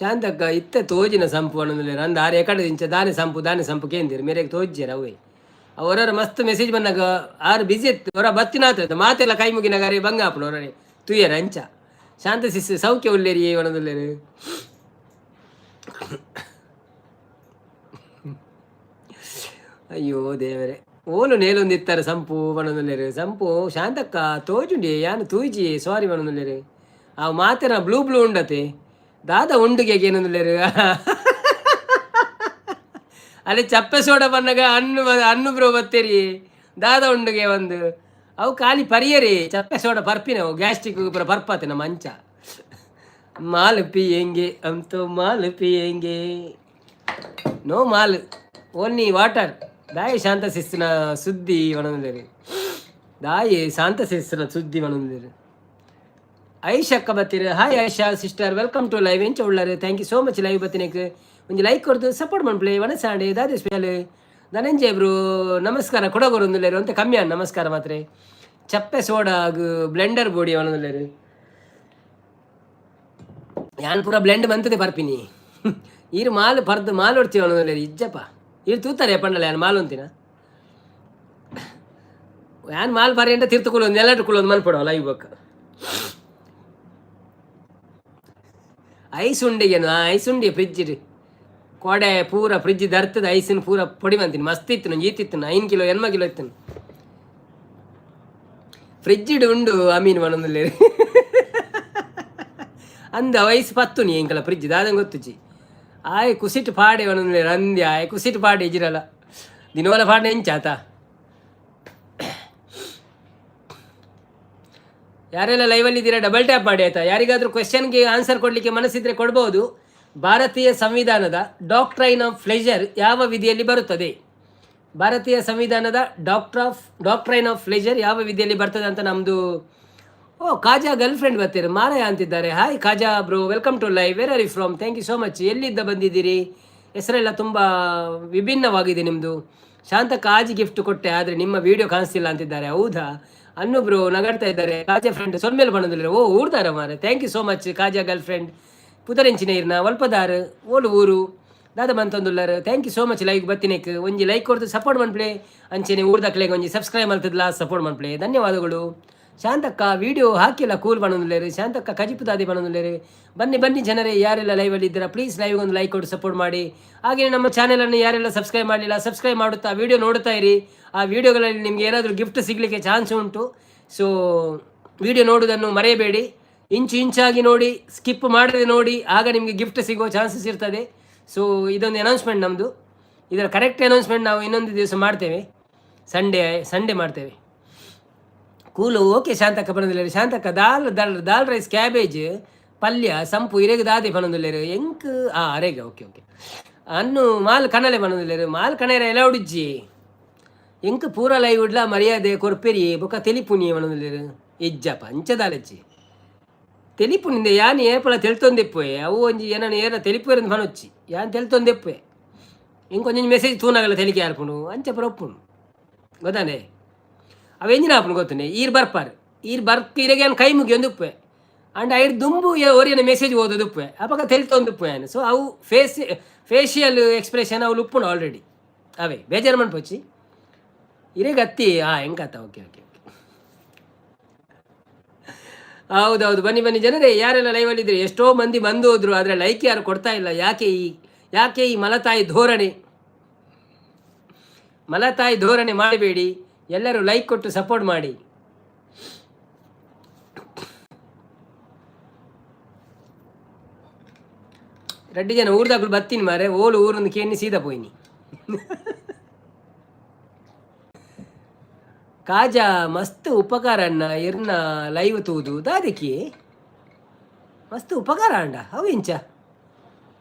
Speaker 3: ಶಾಂತಕ್ಕ ಇತ್ತೆ ತೋಜಿನ ಸಂಪು ಬಣದುಲ್ಲೇರು ಅಂದ ಆರು ಎಕಡೆ ಇಂಚ ದಾನೆ ಸಂಪು ಕೇಂದಿರು ಮೇರೆಗೆ ತೋಜ್ಜರ ಅವೇ ಅವರ ಮಸ್ತ್ ಮೆಸೇಜ್ ಬಂದಾಗ ಆರು ಬಿಸಿ ಇತ್ತು ಅವರ ಬತ್ತಿನಾತ ಮಾತೆಲ್ಲ ಕೈ ಮುಗಿನಾಗ ಅರೆ ಬಂಗಾಪನ ಅವರೇ ತುಯ್ಯರ ಅಂಚ. ಶಾಂತ ಸಿಸ್ಸು ಸೌಖ್ಯ ಉಳ್ಳೇರಿ ಒಣದುಲ್ಲೇರು. ಅಯ್ಯೋ ದೇವರೇ ಓಲು ನೇಲೊಂದಿತ್ತಾರೆ ಸಂಪು ಬಣದುಲ್ಲೇರು. ಸಂಪು ಶಾಂತಕ್ಕ ತೋಜುಂಡಿ ಯಾನು ತೂಜಿ ಸಾರಿ ಬಣದುಲ್ಲೇರು. ಆ ಮಾತೆನ ಬ್ಲೂ ಉಂಡತೆ ದಾದ ಉಂಡುಗೆಗೆ ಏನಂದ್ಲೇರು ಅಲ್ಲಿ ಚಪ್ಪೆ ಸೋಡ ಬನ್ನಗ ಅನ್ನು ಬ್ರೋ ಬತ್ತೇರಿ ದಾದ ಉಂಡುಗೆ ಒಂದು ಅವು ಖಾಲಿ ಪರಿಯರಿ ಚಪ್ಪೆ ಸೋಡ ಪರ್ಪಿನವು ಗ್ಯಾಸ್ಟ್ರಿಕ್ ಪೂರ ಪರ್ಪಾತೆ ನಮ್ಮ ಮಂಚ ಮಾಲ್ ಪಿಯಂಗೆ ಅಂತೂ ಮಾಲ್ ಪಿಯಂಗೆ ನೋ ಮಾಲ್ ಓನ್ಲಿ ವಾಟರ್ ದಾಯಿ ಶಾಂತ ಶಿಸ್ತಿನ ಸುದ್ದಿ ಒಣಂದಿರಿ ದಾಯಿ ಶಾಂತ ಶಿಸ್ತಿನ ಸುದ್ದಿ ಒಣಂದಿರಿ ಐಶಾ ಅಕ್ಕ ಬತ್ತೀರಿ hi Aisha sister welcome to live ಎಂಚ ಉಳ್ಳಾರೆ thank you so much live ಬತ್ತಿನಕ್ಕೆ ಒಂದು ಲೈಕ್ ಕೊಡ್ದು ಸಪೋರ್ಟ್ ಮಾಡ್ಪ್ಲೇ ವನಸಾಂಡೆ ದಾದಿ ಸ್ಪೆಷಲ್ ಧನಂಜಯ್ ಬ್ರು ನಮಸ್ಕಾರ ಕೊಡಗೋರು ಒಂದಿಲ್ಲೇರು ಅಂತ ಕಮ್ಮಿ ಅಣ್ಣ ನಮಸ್ಕಾರ ಮಾತ್ರ ಚಪ್ಪೆ ಸೋಡಾ ಬ್ಲೆಂಡರ್ ಬೋಡಿ ಒಣದಿಲ್ಲೇರು ಯಾನ್ ಪೂರ ಬ್ಲೆಂಡ್ ಬಂತದೆ ಬರ್ಪಿನಿ ಈರು ಮಾಲ್ ಪರ್ದು ಮಾಲ್ ಹೊಡ್ತೀವಿ ಅನ್ನೋದಿಲ್ಲ ಇಜ್ಜಪ್ಪ ಈರು ತೂತಾರೆ ಪಂಡಲ್ಲ ಯಾನ್ ಮಾಲ್ ಅಂತಿನ ಯಾನ್ ಮಾಲ್ ಬಾರಿ ಅಂತ ತಿರ್ತುಕೊಳ್ಳೋದು ಎಲ್ಲರೂ ಕೊಳ್ಳೋದು ಮಲ್ಪಡೋ ಲೈವ್ ಬಕ್ ಐಸ್ ಉಂಡಿಗೇನು ಐಸ್ ಉಂಡಿ ಫ್ರಿಜ್ ಕೋಡೆ ಪೂರ ಫ್ರಿಜ್ ದರ್ತದ ಐಸಿನ ಪೂರ ಪೊಡಿ ಬಂತೀನಿ ಮಸ್ತ್ ಇತ್ತು ನಂಗೆ ಈತಿತ್ತು 5 ಕಿಲೋ 8 ಕಿಲೋ ಇತ್ತು ಫ್ರಿಜ್ ಉಂಡು ಅಮೀನ್ ಮನದಲ್ಲಿ ಅಂದ ವಯಸ್ಸು ಪತ್ತು ನೀ ಎಂಕಲ ಫ್ರಿಜ್ ದಾದಂಗೆ ಗೊತ್ತುಚಿ ಆಯ್ ಕುಸಿಟ್ಟು ಪಾಡೆ ಒಂದೊಂದು ಅಂದ್ಯ ಆಯ್ ಕುಸಿಟ್ಟು ಪಾಡೆ ಇಜಿರಲ್ಲ ದಿನವಲ್ಲ ಪಾಡೆ ಹೆಂಚಾತ ಯಾರೆಲ್ಲ ಲೈವಲ್ಲಿ ಇದ್ದೀರಾ ಡಬಲ್ ಟ್ಯಾಪ್ ಮಾಡಿ ಆಯ್ತಾ ಯಾರಿಗಾದ್ರೂ ಕ್ವೆಶನ್ಗೆ ಆನ್ಸರ್ ಕೊಡಲಿಕ್ಕೆ ಮನಸ್ಸಿದ್ರೆ ಕೊಡ್ಬೋದು ಭಾರತೀಯ ಸಂವಿಧಾನದ ಡಾಕ್ಟ್ರೈನ್ ಆಫ್ ಪ್ಲೆಜರ್ ಯಾವ ವಿಧಿಯಲ್ಲಿ ಬರುತ್ತದೆ ಭಾರತೀಯ ಸಂವಿಧಾನದ ಡಾಕ್ಟ್ರೈನ್ ಆಫ್ ಪ್ಲೆಜರ್ ಯಾವ ವಿಧಿಯಲ್ಲಿ ಬರ್ತದೆ ಅಂತ ನಮ್ಮದು ಕಾಜಾ ಗರ್ಲ್ ಫ್ರೆಂಡ್ ಬರ್ತೀರಿ ಮಾರಾಯ ಅಂತಿದ್ದಾರೆ hi Kaja bro welcome to live where are you from thank you so much ಎಲ್ಲಿದ್ದ ಬಂದಿದ್ದೀರಿ ಹೆಸರೆಲ್ಲ ತುಂಬ ವಿಭಿನ್ನವಾಗಿದೆ ನಿಮ್ಮದು ಶಾಂತಕ್ಕ ಆಜಿ ಗಿಫ್ಟ್ ಕೊಟ್ಟೆ ಆದರೆ ನಿಮ್ಮ ವಿಡಿಯೋ ಕಾಣಿಸ್ತಿಲ್ಲ ಅಂತಿದ್ದಾರೆ ಹೌದಾ ಅನ್ನು ಬ್ರೋ ನಗಾಡ್ತಾ ಇದ್ದಾರೆ ಕಾಜಾ ಫ್ರೆಂಡ್ ಸೊನ್ಮೇಲೆ ಬಣ್ಣದಲ್ಲಿ ಊರ್ದಾರ ಮಾರೆ ಥ್ಯಾಂಕ್ ಯು ಸೋ ಮಚ್ ಕಾಜಾ ಗರ್ಲ್ ಫ್ರೆಂಡ್ ಪುದರೆಂಚಿನ ಇರ್ನ ಒಲ್ಪದಾರ್ ಓಲು ಊರು ದಾದ ಬಂತಂದುಲ್ಲಾರ thank you so much like ಬತ್ತಿನೇಕ್ ಒಂಜಿ ಲೈಕ್ ಕೊಡ್ತು ಸಪೋರ್ಟ್ ಮಾಡ್ಪ್ಲೇ ಅಂಚೆನೆ ಊರ್ದಕ್ಲೆಗೆ ಒಂಜಿ ಸಬ್ಸ್ಕ್ರೈಬ್ ಮಾಡ್ತಿದ್ಲ ಸಪೋರ್ಟ್ ಮಾಡ್ಪ್ಲೇ ಧನ್ಯವಾದಗಳು ಶಾಂತಕ್ಕ ವಿಡಿಯೋ ಹಾಕಿಲ್ಲ ಕೂಲ್ ಬಣ್ಣದಿಲ್ಲೇರಿ ಶಾಂತಕ್ಕ ಕಜಿಪು ದಾದಿ ಬಣ್ಣದಿಲ್ಲೇರಿ ಬನ್ನಿ ಜನರೇ ಯಾರೆಲ್ಲ ಲೈವಲ್ಲಿ ಇದ್ದೀರಾ ಪ್ಲೀಸ್ ಲೈವ್ಗೆ ಒಂದು ಲೈಕ್ ಕೊಟ್ಟು ಸಪೋರ್ಟ್ ಮಾಡಿ ಹಾಗೆಯೇ ನಮ್ಮ ಚಾನಲನ್ನು ಯಾರೆಲ್ಲ ಸಬ್ಸ್ಕ್ರೈಬ್ ಮಾಡಲಿಲ್ಲ ಸಬ್ಸ್ಕ್ರೈಬ್ ಮಾಡುತ್ತಾ ವಿಡಿಯೋ ನೋಡ್ತಾ ಇರಿ ಆ ವಿಡಿಯೋಗಳಲ್ಲಿ ನಿಮಗೆ ಏನಾದರೂ ಗಿಫ್ಟ್ ಸಿಗಲಿಕ್ಕೆ ಚಾನ್ಸ್ ಉಂಟು ಸೊ ವಿಡಿಯೋ ನೋಡೋದನ್ನು ಮರೆಯಬೇಡಿ ಇಂಚಾಗಿ ನೋಡಿ ಸ್ಕಿಪ್ ಮಾಡದೆ ನೋಡಿ ಆಗ ನಿಮಗೆ ಗಿಫ್ಟ್ ಸಿಗೋ ಚಾನ್ಸಸ್ ಇರ್ತದೆ ಸೊ ಇದೊಂದು ಅನೌನ್ಸ್ಮೆಂಟ್ ನಮ್ಮದು ಇದರ ಕರೆಕ್ಟ್ ಅನೌನ್ಸ್ಮೆಂಟ್ ನಾವು ಇನ್ನೊಂದು ದಿವಸ ಮಾಡ್ತೇವೆ ಸಂಡೇ ಮಾಡ್ತೇವೆ ಕೂಲು ಓಕೆ ಶಾಂತಕ್ಕ ಬನ್ನದಿಲ್ಲ ಶಾಂತಕ್ಕ ದಾಲ್ ರೈಸ್ ಕ್ಯಾಬೇಜ್ ಪಲ್ಯ ಸಂಪು ಇರೆಗೆ ದಾದೆ ಬನ್ನದಿಲ್ಲ ಎಂಕ್ ಅರೆಗೆ ಓಕೆ ಅನ್ನು ಮಾಲ್ ಕಣಲೆ ಬನ್ನದಿಲ್ಲ ಮಾಲ್ ಕಣೆರ ಎಲ್ಲ ಉಡಿಜ್ಜಿ ಎಂಕ್ ಪೂರ ಲೈವ್ ಉಡ್ಲ ಮರ್ಯಾದೆ ಕೊರ್ಪೆರಿ ಬೊಕ್ಕ ತೆಲಿಪುನಿ ಬನ್ನದಿಲ್ಲ ಇಜ್ಜಪ್ಪ ಅಂಚದಾಲಜ್ಜಿ ತೆಲಿಪುನಿಂದ ಯಾನ್ ಏಪಳ ತೆಲ್ತೊಂದೆಪ್ಪೆ ಅವು ಒಂಜಿ ಏನನ್ನು ಏನ ತೆಲಿಪುರಂದು ಬನೊಚ್ಚಿ ಯಾನ್ ತೆಲ್ತೊಂದೆಪ್ಪೆ ಇಂಕೊಂಜಿ ಮೆಸೇಜ್ ತೂನಾಗಲ್ಲ ತೆಲಿಕೆ ಆರ್ಪುಂಡು ಅಂಚಪರ ಒಪ್ಪುಂಡು ಗೊತ್ತಾನೆ ಅವೆಂಜಿನ ಆಪುಂಡು ಗೊತ್ತನೆ ಈರ್ ಬರ್ಕ್ ಇರೆಗೆ ಕೈ ಮುಗಿ ಒಂದು ಉಪ್ಪೆ ಅಂಡ್ ಐರ್ ದುಂಬು ಒರಿಯನ ಮೆಸೇಜ್ ಓದೋದು ಉಪ್ಪೆ ಅಪಕ ತೆಲ್ತೊಂದು ಉಪ್ಪೆ ಏನು ಸೊ ಅವು ಫೇಶಿಯಲ್ ಎಕ್ಸ್ಪ್ರೆಷನ್ ಅವು ಉಪ್ಪುಂಡು ಆಲ್ರೆಡಿ ಅವೇ ಬೇಜಾರು ಮನ್ಪೊಚ್ಚಿ ಇರೆಗೆ ಹತ್ತಿ ಹೆಂಗತ್ತ ಓಕೆ ಹೌದೌದು ಬನ್ನಿ ಜನರೇ ಯಾರೆಲ್ಲ ಲೈವಲ್ಲಿದ್ದರೆ ಎಷ್ಟೋ ಮಂದಿ ಬಂದು ಹೋದ್ರು ಆದರೆ ಲೈಕ್ ಯಾರು ಕೊಡ್ತಾ ಇಲ್ಲ ಯಾಕೆ ಈ ಮಲತಾಯಿ ಧೋರಣೆ ಮಾಡಬೇಡಿ ಎಲ್ಲರೂ ಲೈಕ್ ಕೊಟ್ಟು ಸಪೋರ್ಟ್ ಮಾಡಿ ರೆಡ್ಡಿ ಜನ ಊರ್ದಾಗ್ಲು ಬತ್ತೀನಿ ಮಾರೆ ಓಲು ಊರೊಂದು ಕೇನಿ ಸೀದಾ ಪೋಯ್ನಿ ಕಾಜಾ ಮಸ್ತ್ ಉಪಕಾರ ಅಣ್ಣ ಇರ್ನ ಲೈವ್ ತೂದು ದಾದಕ್ಕೆ ಮಸ್ತ್ ಉಪಕಾರ ಅಂಡ ಅವು ಇಂಚ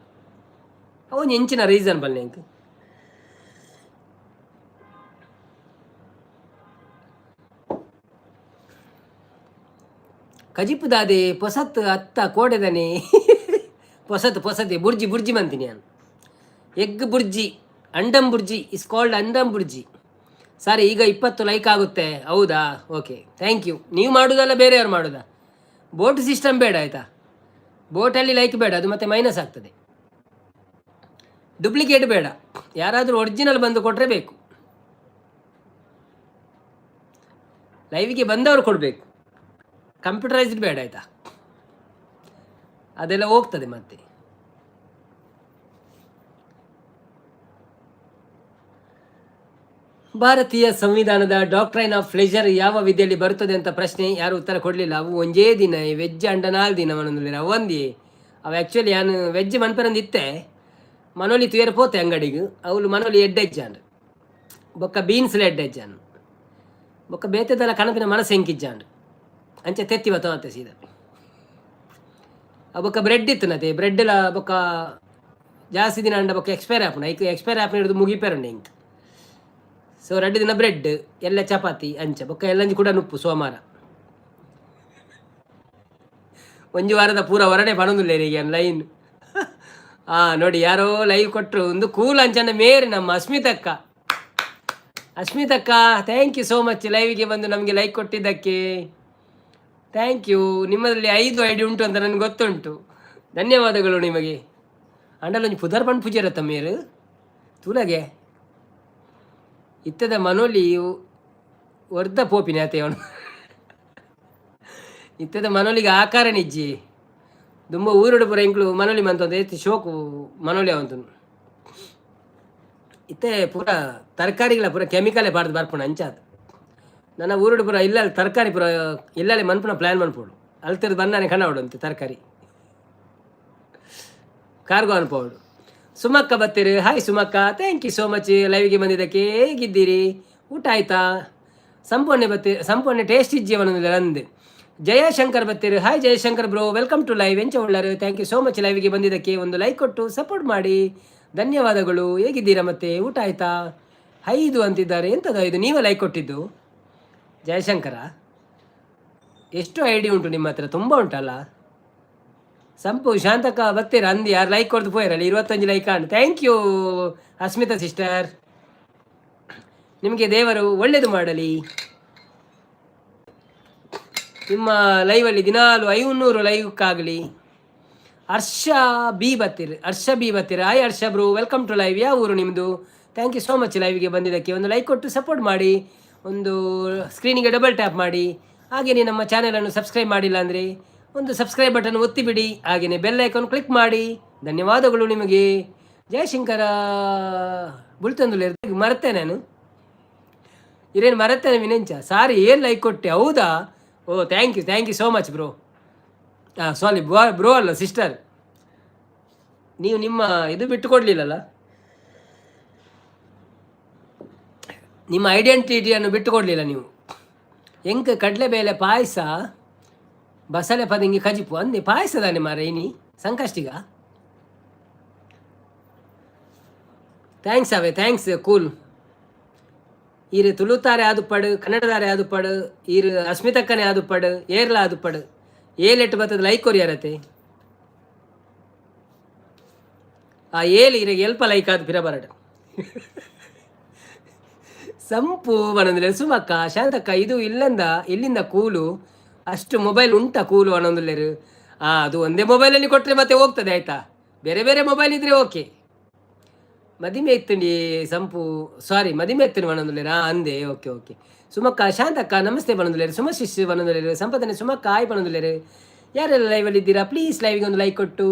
Speaker 3: ಅವು ಇಂಚಿನ ರೀಸನ್ ಬಲ್ಲೆ ಇಂಕ್ ಕಜಿಪು ದಾದೆ ಪೊಸತ್ ಅತ್ತ ಕೋಡೆದನೆ ಪೊಸತೆ ಬುರ್ಜಿ ಮಂತೀನಿ ನಾನು ಎಗ್ ಬುರ್ಜಿ ಅಂಡಂ ಬುರ್ಜಿ ಇಸ್ ಕಾಲ್ಡ್ ಅಂಡಂ ಬುರ್ಜಿ ಸರಿ ಈಗ 20 ಲೈಕ್ ಆಗುತ್ತೆ ಹೌದಾ ಓಕೆ ಥ್ಯಾಂಕ್ ಯು ನೀವು ಮಾಡೋದಲ್ಲ ಬೇರೆಯವ್ರು ಮಾಡೋದಾ ಬೋಟ್ ಸಿಸ್ಟಮ್ ಬೇಡ ಆಯಿತಾ ಬೋಟಲ್ಲಿ ಲೈಕ್ ಬೇಡ ಅದು ಮತ್ತೆ ಮೈನಸ್ ಆಗ್ತದೆ ಡುಪ್ಲಿಕೇಟ್ ಬೇಡ ಯಾರಾದರೂ ಒರಿಜಿನಲ್ ಬಂದು ಕೊಟ್ಟರೆ ಬೇಕು ಲೈವಿಗೆ ಬಂದವರು ಕೊಡಬೇಕು ಕಂಪ್ಯೂಟರೈಸ್ಡ್ ಬೇಡ ಆಯಿತಾ ಅದೆಲ್ಲ ಹೋಗ್ತದೆ ಮತ್ತೆ ಭಾರತೀಯ ಸಂವಿಧಾನದ ಡಾಕ್ಟ್ರೈನ್ ಆಫ್ ಪ್ಲೆಜರ್ ಯಾವ ವಿಧಿಯಲ್ಲಿ ಬರುತ್ತದೆ ಅಂತ ಪ್ರಶ್ನೆ ಯಾರು ಉತ್ತರ ಕೊಡಲಿಲ್ಲ ಅವು ಒಂದೇ ದಿನ ವೆಜ್ ಅಂಡ 4 ದಿನ ಒಂದೇ ಅವು ಆ್ಯಕ್ಚುಲಿ ನಾನು ವೆಜ್ ಮನ್ಪರಂದು ಇತ್ತೆ ಮನೋಲಿ ತುಯರ ಪೋತೆ ಅಂಗಡಿಗೆ ಅವಳು ಮನೋಲಿ ಎಡ್ಡೆಜ್ಜಾಂಡು ಬೊಕ್ಕ ಬೀನ್ಸ್ಲ ಎಡ್ಡೆಜ್ಜಾನು ಬೊಕ್ಕ ಬೇತೆದೆಲ್ಲ ಕಣಪಿನ ಮನಸ್ಸು ಹೆಂಕಿಜ್ಜಾಂಡು ಅಂಚೆ ತೆತ್ತಿವ ತೋತೆ ಸೀದಾ ಬೊಕ್ಕ ಬ್ರೆಡ್ ಇತ್ತು ನತೆ ಬ್ರೆಡ್ಲ ಬೊಕ್ಕ ಜಾಸ್ತಿ ದಿನ ಅಂಡ ಬೊಕ್ಕ ಎಕ್ಸ್ಪೈರ್ ಆಪುಂಡು ಐಕ್ ಎಕ್ಸ್ಪೈರ್ ಆಪುನ ಹಿಡಿದು ಮುಗಿಪೇರುಂಡು ಹಿಂಗೆ ಸೊ 2 ದಿನ ಬ್ರೆಡ್ ಎಲ್ಲ ಚಪಾತಿ ಅಂಚ ಬೊಕ್ಕ ಎಲ್ಲಂಜಿ ಕೂಡ ನುಪ್ಪು ಸೋಮವಾರ ಒಂಜು ವಾರದ ಪೂರ ಹೊರಡೆ ಬಣದಿಲ್ಲ ಈಗ ಲೈನ್ ನೋಡಿ ಯಾರೋ ಲೈವ್ ಕೊಟ್ಟರು ಒಂದು ಕೂಲ್ ಅಂಚನ ಮೇರೆ ನಮ್ಮ ಅಸ್ಮಿತಕ್ಕ ಥ್ಯಾಂಕ್ ಯು ಸೋ ಮಚ್ ಲೈವಿಗೆ ಬಂದು ನಮಗೆ ಲೈಕ್ ಕೊಟ್ಟಿದ್ದಕ್ಕೆ ಥ್ಯಾಂಕ್ ಯು. ನಿಮ್ಮಲ್ಲಿ 5 ಐಡಿ ಉಂಟು ಅಂತ ನನಗೆ ಗೊತ್ತುಂಟು, ಧನ್ಯವಾದಗಳು ನಿಮಗೆ. ಅಂಡಲೊಂದು ಪುದರ್ ಪಂಡ್ ಪೂಜೆ ಇರತ್ತ ಮೇರು ತೂಲಗೆ ಇತ್ತದ ಮನೋಲಿ ವರ್ಧ ಪೋಪಿನ ಆತೆ ಅವನು ಇತ್ತದ ಮನೋಲಿಗೆ ಆಕಾರ ನಿಜ್ಜಿ ತುಂಬ ಊರುಡು ಪುರ ಇಂಕ್ಲು ಮನೋಲಿ ಮಂತಂದು ಎತ್ತಿ ಶೋಕು ಮನೋಲಿ ಅವಂತು ಇತ್ತೆ ಪೂರ ತರಕಾರಿಗಳ ಪೂರ ಕೆಮಿಕಲೇ ಬಾರ್ದು ಬರ್ಪುಣ ಅಂಚಾದ ನನ್ನ ಊರುಡು ಪುರ ಇಲ್ಲ ತರಕಾರಿ ಪುರ ಇಲ್ಲಲ್ಲಿ ಮನ್ಪುನ ಪ್ಲ್ಯಾನ್ ಮನ್ಪೋಡು ಅಲ್ತಿರ್ದು ಬನ್ನಾನೆ ಕಣ್ಣ ಹೊಡಂತೆ ತರಕಾರಿ ಕಾರ್ಗೋ ಅನ್ಪೋಡು. ಸುಮಕ್ಕ ಬತ್ತೀರಿ, ಹಾಯ್ ಸುಮಕ್ಕ, ಥ್ಯಾಂಕ್ ಯು ಸೋ ಮಚ್ ಲೈವ್ಗೆ ಬಂದಿದ್ದಕ್ಕೆ. ಹೇಗಿದ್ದೀರಿ, ಊಟ ಆಯ್ತಾ? ಸಂಪೂರ್ಣ ಟೇಸ್ಟ್ ಇಜ್ಜಿಯವನಿಲ್ಲ ಅಂದೆ. ಜಯಶಂಕರ್ ಬತ್ತೀರಿ, hi Jayashankar bro, welcome to live. ಎಂಚ ಉಳ್ಳಾರು, ಥ್ಯಾಂಕ್ ಯು ಸೋ ಮಚ್ ಲೈವ್ಗೆ ಬಂದಿದ್ದಕ್ಕೆ. ಒಂದು ಲೈಕ್ ಕೊಟ್ಟು ಸಪೋರ್ಟ್ ಮಾಡಿ, ಧನ್ಯವಾದಗಳು. ಹೇಗಿದ್ದೀರಾ ಮತ್ತೆ, ಊಟ ಆಯ್ತಾ? 5 ಅಂತಿದ್ದಾರೆ, ಎಂಥದ್ದು 5? ನೀವೇ ಲೈಕ್ ಕೊಟ್ಟಿದ್ದು ಜಯಶಂಕರ? ಎಷ್ಟು ಐಡಿ ಉಂಟು ನಿಮ್ಮ ಹತ್ರ? ತುಂಬ ಉಂಟಲ್ಲ. ಸಂಪು ಶಾಂತಕ್ಕ ಬತ್ತೀರ ಅಂದು ಯಾರು ಲೈಕ್ ಕೊಡ್ದು ಪೋಯಿರಲ್ಲ, 25 like and. Thank you Asmita sister, ನಿಮಗೆ ದೇವರು ಒಳ್ಳೆಯದು ಮಾಡಲಿ. ನಿಮ್ಮ ಲೈವಲ್ಲಿ ದಿನಾಲು 500 ಲೈವ್ಕ್ಕಾಗಲಿ. ಹರ್ಷ ಬಿ ಬತ್ತೀರಿ, hi Harsha bro, welcome to live. ಯಾವ ಊರು ನಿಮ್ಮದು? ಥ್ಯಾಂಕ್ ಯು ಸೋ ಮಚ್ ಲೈವ್ಗೆ ಬಂದಿದ್ದಕ್ಕೆ. ಒಂದು ಲೈಕ್ ಕೊಟ್ಟು ಸಪೋರ್ಟ್ ಮಾಡಿ, ಒಂದು ಸ್ಕ್ರೀನಿಗೆ ಡಬಲ್ ಟ್ಯಾಪ್ ಮಾಡಿ. ಹಾಗೆಯೇ ನಮ್ಮ ಚಾನಲನ್ನು ಸಬ್ಸ್ಕ್ರೈಬ್ ಮಾಡಿಲ್ಲ ಅಂದರೆ ಒಂದು ಸಬ್ಸ್ಕ್ರೈಬ್ ಬಟನ್ ಒತ್ತಿಬಿಡಿ, ಹಾಗೆಯೇ ಬೆಲ್ ಐಕಾನ್ ಕ್ಲಿಕ್ ಮಾಡಿ. ಧನ್ಯವಾದಗಳು ನಿಮಗೆ. ಜಯಶಂಕರ ಬುಳ್ತಂದುಲೆ ಮರೆತೆ ನಾನು, ಇರೇನು ಮರೆತೇನೆ ವಿನೆಂಚ, ಸಾರಿ. ಏನು ಲೈಕ್ ಕೊಟ್ಟೆ, ಹೌದಾ? Oh thank you so much bro. Sorry bro ಅಲ್ಲ ಸಿಸ್ಟರ್, ನೀವು ನಿಮ್ಮ ಇದು ಬಿಟ್ಟು ಕೊಡಲಿಲ್ಲಲ್ಲ, ನಿಮ್ಮ ಐಡೆಂಟಿಟಿಯನ್ನು ಬಿಟ್ಟು ಕೊಡಲಿಲ್ಲ ನೀವು. ಎಂಕ ಕಡಲೆಬೇಳೆ ಪಾಯಸ ಬಸಳೆ ಪದಿಂಗಿ ಕಜಿಪು ಅಂದೆ ಪಾಯಸದಾನೆ ಮಾರ ಇನಿ ಸಂಕಷ್ಟಿಗ. ಥ್ಯಾಂಕ್ಸ್ ಅವೇ, ಥ್ಯಾಂಕ್ಸ್ ಕೂಲ್. ಈರು ತುಳುತಾರೆ ಆದುಪಡು, ಕನ್ನಡದಾರೆ ಆದುಪಡು, ಈರು ಅಸ್ಮಿತಕ್ಕನೆ ಆದುಪಡು, ಏರ್ಲ ಆದುಪಡು, ಏಲೆಟ್ಟು ಬರ್ತದ ಲೈಕ್ ಕೊರಿಯಾರತೆ. ಆ ಏಳು ಇರ ಎಲ್ಪ ಲೈಕ್ ಆದ ಪಿರಬರಡು. ಸಂಪು ಬನಂದ್ರೆ ಸುಮಕ್ಕ ಶಾಂತಕ್ಕ, ಇದು ಇಲ್ಲಿಂದ ಕೂಲು ಅಷ್ಟು ಮೊಬೈಲ್ ಉಂಟಾ ಕೂಲು ಅನ್ನೊಂದಿಲ್ಲೇರು. ಅದು ಒಂದೇ ಮೊಬೈಲಲ್ಲಿ ಕೊಟ್ಟರೆ ಮತ್ತೆ ಹೋಗ್ತದೆ ಆಯಿತಾ, ಬೇರೆ ಬೇರೆ ಮೊಬೈಲ್ ಇದ್ದರೆ ಓಕೆ. ಮದಿಮೆ ಇತ್ತುಂಡಿ ಸಂಪು, ಸಾರಿ ಮದಿಮೆ ಇತ್ತು ಬನೊಂದಿಲ್ಲೇರು ಅಂದೆ. ಓಕೆ. ಸುಮಕ್ಕ ಶಾಂತಕ್ಕ ನಮಸ್ತೆ ಬನೊಂದಿಲ್ಲೇರು, ಸುಮಶಿಶ್ ಬನೊಂದಿಲ್ಲೇರು, ಸಂಪದನೆ ಸುಮಕ್ಕ ಆಯ್ ಬನೊಂದಿಲ್ಲೇರು. ಯಾರೆಲ್ಲ ಲೈವಲ್ಲಿ ಇದ್ದೀರಾ ಪ್ಲೀಸ್ ಲೈವ್ಗೆ ಒಂದು ಲೈಕ್ ಕೊಟ್ಟು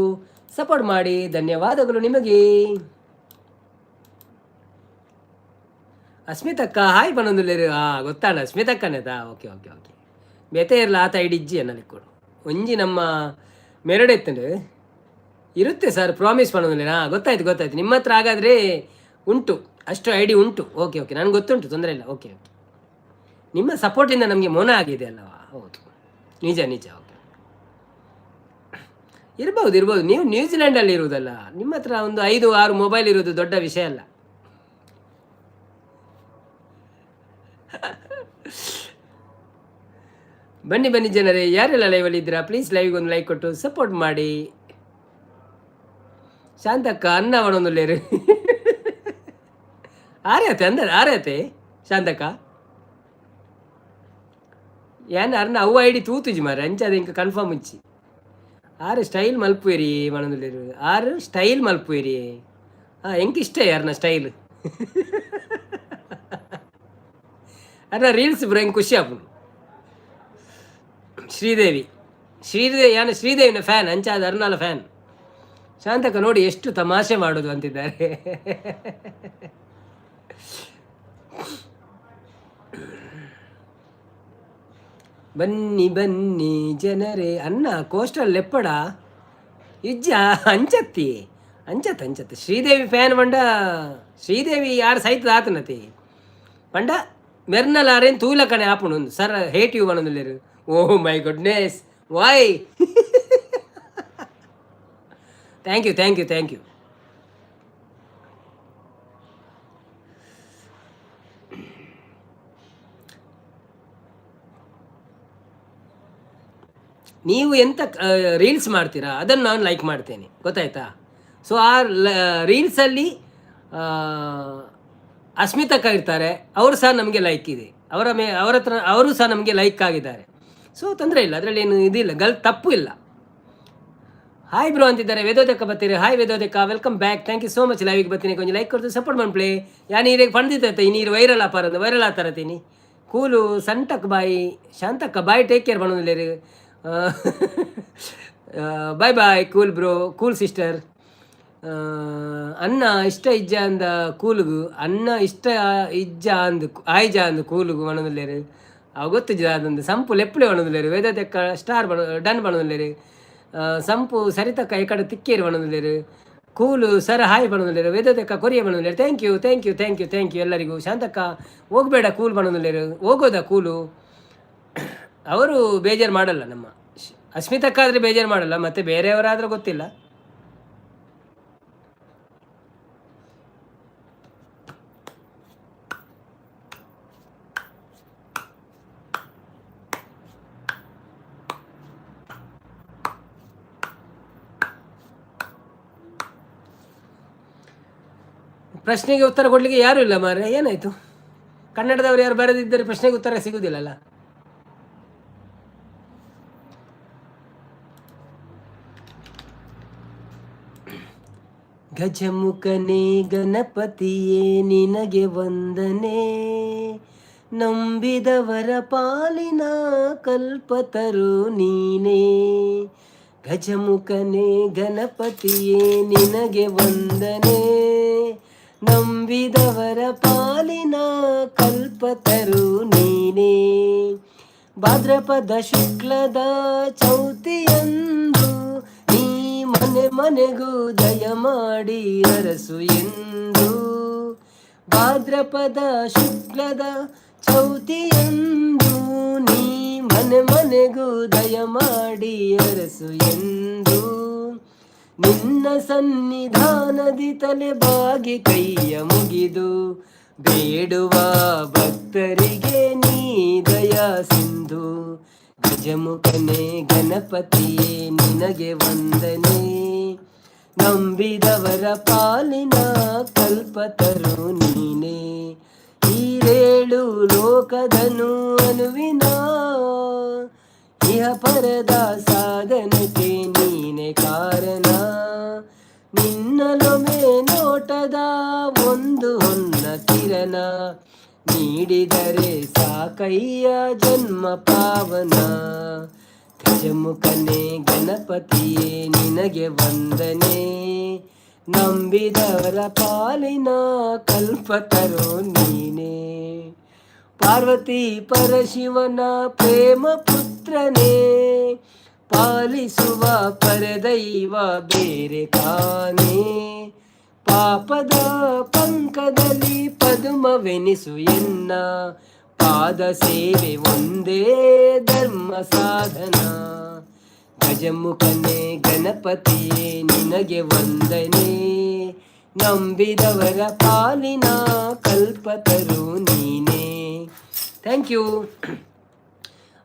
Speaker 3: ಸಪೋರ್ಟ್ ಮಾಡಿ, ಧನ್ಯವಾದಗಳು ನಿಮಗೆ. ಅಸ್ಮಿತಕ್ಕ ಹಾಯ್ ಬನೊಂದಿಲ್ಲೇರು. ಗೊತ್ತಾಣ ಅಸ್ಮಿತಕ್ಕನೇದಾ? ಓಕೆ. ಬೇತೆ ಇರಲ್ಲ ಆತ ಐಡಿ ಇಜ್ಜಿ ಅನ್ನಲ್ಲಿ ಕೊಡು ಒಂಜಿ ನಮ್ಮ ಮೆರಡೆ ಎತ್ತಂಡು ಇರುತ್ತೆ ಸರ್, ಪ್ರಾಮಿಸ್ ಮಾಡೋದಿಲ್ಲ. ಗೊತ್ತಾಯ್ತು. ನಿಮ್ಮ ಹತ್ರ ಹಾಗಾದರೆ ಉಂಟು, ಅಷ್ಟು ಐಡಿ ಉಂಟು. ಓಕೆ ನನಗೆ ಗೊತ್ತುಂಟು, ತೊಂದರೆ ಇಲ್ಲ. ಓಕೆ ನಿಮ್ಮ ಸಪೋರ್ಟಿಂದ ನಮಗೆ ಮೋನ ಆಗಿದೆ ಅಲ್ಲವಾ? ಹೌದು, ನಿಜ. ಓಕೆ, ಇರ್ಬೋದು. ನೀವು ನ್ಯೂಜಿಲೆಂಡಲ್ಲಿ ಇರುವುದಲ್ಲ, ನಿಮ್ಮ ಹತ್ರ ಒಂದು 5-6 ಮೊಬೈಲ್ ಇರೋದು ದೊಡ್ಡ ವಿಷಯ ಅಲ್ಲ. ಬನ್ನಿ ಜನರೇ, ಯಾರೆಲ್ಲ ಲೈವಲ್ಲಿ ಇದ್ದೀರಾ ಪ್ಲೀಸ್ ಲೈವ್ಗೆ ಒಂದು ಲೈಕ್ ಕೊಟ್ಟು ಸಪೋರ್ಟ್ ಮಾಡಿ. ಶಾಂತಕ್ಕ ಅನ್ನ ಅವನೊಂದುಲ್ಲೇರು ಆರ್ಯತೆ ಶಾಂತಕ್ಕ ಏನ್ ಅರ್ನ ಅವು ಐಡಿ ತೂತುಜಿ ಮಾರ ಅಂಚದ ಇಂಕ ಕನ್ಫರ್ಮ್ ಇಚ್ಚಿ 6 ಸ್ಟೈಲ್ ಮಲ್ಪುವೇರಿ ಮನೊಂದುಲ್ಲೇರು 6 ಸ್ಟೈಲ್ ಮಲ್ಪುವೇರಿ. ಎಂಕ ಇಷ್ಟ ಯಾರನ್ನ ಸ್ಟೈಲ್ ಅರ್ನ ರೀಲ್ಸ್ ಬ್ರೋ ಹೆಂಗೆ ಖುಷಿ ಆಪುನು. ಶ್ರೀದೇವಿ ಯಾನು ಶ್ರೀದೇವಿನ ಫ್ಯಾನ್ ಅಂಚಾದ ಅರ್ನಾಲ ಫ್ಯಾನ್. ಶಾಂತಕ ನೋಡಿ ಎಷ್ಟು ತಮಾಷೆ ಮಾಡೋದು ಅಂತಿದ್ದಾರೆ. ಬನ್ನಿ ಜನರೇ. ಅನ್ನ ಕೋಸ್ಟಲ್ ಲೆಪ್ಪಡ ಇಜ್ಜ ಅಂಚತ್ತಿ ಅಂಚತ್ ಶ್ರೀದೇವಿ ಫ್ಯಾನ್ ಬಂಡ ಶ್ರೀದೇವಿ ಯಾರು ಸೈತದ ಆತನತಿ ಬಂಡ ಮೆರ್ನಲಾರೇನು ತೂಲ ಕಣೆ ಆಪುಣು ಸರ್ ಹೇಟ್ ಯು ಬಣ್ಣದಲ್ಲಿರು oh my goodness why thank you ನೀವು ಎಂತ ರೀಲ್ಸ್ ಮಾಡ್ತೀರಾ ಅದನ್ನು ನಾನು ಲೈಕ್ ಮಾಡ್ತೇನೆ ಗೊತ್ತಾಯ್ತಾ. ಸೊ ಆ ರೀಲ್ಸಲ್ಲಿ ಅಸ್ಮಿತಕ್ಕ ಇರ್ತಾರೆ, ಅವರು ಸಹ ನಮಗೆ ಲೈಕ್ ಇದೆ, ಅವರ ಹತ್ರ ಅವರು ಸಹ ನಮಗೆ ಲೈಕ್ ಆಗಿದ್ದಾರೆ. ಸೊ ತೊಂದರೆ ಇಲ್ಲ, ಅದರಲ್ಲಿ ಏನು ಇದಿಲ್ಲ, ತಪ್ಪು ಇಲ್ಲ. ಹಾಯ್ ಬ್ರೋ ಅಂತಿದ್ದಾರೆ. ವೇದೋದಕ್ಕ ಬರ್ತೀರಿ. ಹಾಯ್ ವೇದೋದಕ್ಕ, welcome back. Thank you so much. ಲೈವಿಗೆ ಬರ್ತೀನಿ, ಕೊಂಚ ಲೈಕ್ ಕೊಡ್ತು ಸಪೋರ್ಟ್ ಮಾಡ್ಪ್ಲೇ. ಯಾ ನೀರಿಗೆ ಪಂಡಿತೈತೆ ನೀರು ವೈರಲ್ ಆತಾರತೀನಿ ಕೂಲು ಸಂಟಕ್ ಬಾಯಿ ಶಾಂತಕ್ಕ ಬಾಯ್ ಟೇಕ್ ಕೇರ್ ಮಾಡೋದಿಲ್ಲ. ಬಾಯ್ ಬಾಯ್ ಕೂಲ್ ಬ್ರೋ, ಕೂಲ್ ಸಿಸ್ಟರ್. ಅನ್ನ ಇಷ್ಟ ಇಜ್ಜ ಅಂದ ಕೂಲುಗು, ಅನ್ನ ಇಷ್ಟ ಇಜ್ಜ ಅಂದು ಆಯ್ಜ ಅಂದು ಕೂಲುಗು ಬಣ್ಣದಿಲ್ಲೇರು. ಅವು ಗೊತ್ತಿಜ್ಜ ಅದೊಂದು ಸಂಪು ಲೆಪ್ಪಳೆ ಬಣ್ಣದಿಲ್ಲೇರು. ವೇದತೆಕ್ಕ ಸ್ಟಾರ್ ಡನ್ ಬಣ್ಣದಿಲ್ಲೇರು. ಸಂಪು ಸರಿತಕ್ಕ ಈ ಕಡೆ ತಿಕ್ಕೇರಿ ಬಣ್ಣದಿಲ್ಲೇರು. ಕೂಲು ಸರ ಹಾಯ್ ಬಣ್ಣದಿಲ್ಲೇರು. ವೇದತೆಕ್ಕ ಕೊರಿಯ ಬಣ್ಣದಿಲ್ಲೇರು. ಥ್ಯಾಂಕ್ ಯು ಎಲ್ಲರಿಗೂ. ಶಾಂತಕ್ಕ ಹೋಗಬೇಡ ಕೂಲ್ ಬಣ್ಣದಿಲ್ಲೇರು, ಹೋಗೋದ ಕೂಲು. ಅವರು ಬೇಜಾರು ಮಾಡಲ್ಲ, ನಮ್ಮ ಅಸ್ಮಿತಕ್ಕ ಆದರೆ ಬೇಜಾರು ಮಾಡಲ್ಲ, ಮತ್ತು ಬೇರೆಯವರಾದರೂ ಗೊತ್ತಿಲ್ಲ. ಪ್ರಶ್ನೆಗೆ ಉತ್ತರ ಕೊಡಲಿಕ್ಕೆ ಯಾರೂ ಇಲ್ಲ ಮಾರ್ರೆ, ಏನಾಯಿತು? ಕನ್ನಡದವರು ಯಾರು ಬರೆದಿದ್ದರೆ ಪ್ರಶ್ನೆಗೆ ಉತ್ತರ ಸಿಗುವುದಿಲ್ಲಲ್ಲ. ಗಜಮುಖನೇ ಗಣಪತಿಯೇ ನಿನಗೆ ವಂದನೆ, ನಂಬಿದವರ ಪಾಲಿನ ಕಲ್ಪತರು ನೀನೇ. ಗಜಮುಖನೇ ಗಣಪತಿಯೇ ನಿನಗೆ ವಂದನೆ, ನಂಬಿದವರ ಪಾಲಿನ ಕಲ್ಪತರು ನೀನೇ. ಭಾದ್ರಪದ ಶುಕ್ಲದ ಚೌತಿಯಂದು ನೀ ಮನೆಗೂ ದಯ ಮಾಡಿ ಅರಸು ಎಂದು. ಭಾದ್ರಪದ ಶುಕ್ಲದ ಚೌತಿಯಂದು ನೀ ಮನೆಗೂ ದಯ ಮಾಡಿ ಅರಸು ಎಂದು. ನಿನ್ನ ಸನ್ನಿಧಾನದಿ ತಲೆ ಬಾಗಿ ಕೈಯ ಮುಗಿದು ಬೇಡುವ ಭಕ್ತರಿಗೆ ನೀ ದಯಾ ಸಿಂಧು. ಗಜಮುಖನೇ ಗಣಪತಿಯೇ ನಿನಗೆ ವಂದನೆ, ನಂಬಿದವರ ಪಾಲಿನ ಕಲ್ಪತರು ನೀನೇ. ಈರೇಳು ಲೋಕದನು ಅನುವಿನ ಇಹ ಪರದ ಸಾಧನಕ್ಕೆ ನೀನೆ ಕಾರಣ. ನಿನ್ನಲೊಮೆ ನೋಟದ ಒಂದು ಹೊನ್ನ ಕಿರಣ, ನೀಡಿದರೆ ಸಾಕಯ್ಯ ಜನ್ಮ ಪಾವನ. ಗಜಮುಖನೇ ಗಣಪತಿಯೇ ನಿನಗೆ ವಂದನೆ, ನಂಬಿದವರ ಪಾಲಿನ ಕಲ್ಪತರು ನೀನೇ. ಪಾರ್ವತಿ ಪರಶಿವನ ಪ್ರೇಮ ಪುತ್ರನೇ, ಪಾಲಿಸುವ ಪರದೈವ ಬೇರೆ ಕಾನೇ. ಪಾಪದ ಪಂಕದಲ್ಲಿ ಪದುಮವೆನಿಸು ಎನ್ನ, ಪಾದ ಸೇವೆ ಒಂದೇ ಧರ್ಮ ಸಾಧನ. ಗಜಮುಖನೇ ಗಣಪತಿಯೇ ನಿನಗೆ ವಂದನೆ, ನಂಬಿದವರ ಪಾಲಿನ ಕಲ್ಪತರು ನೀನೇ. Thank you.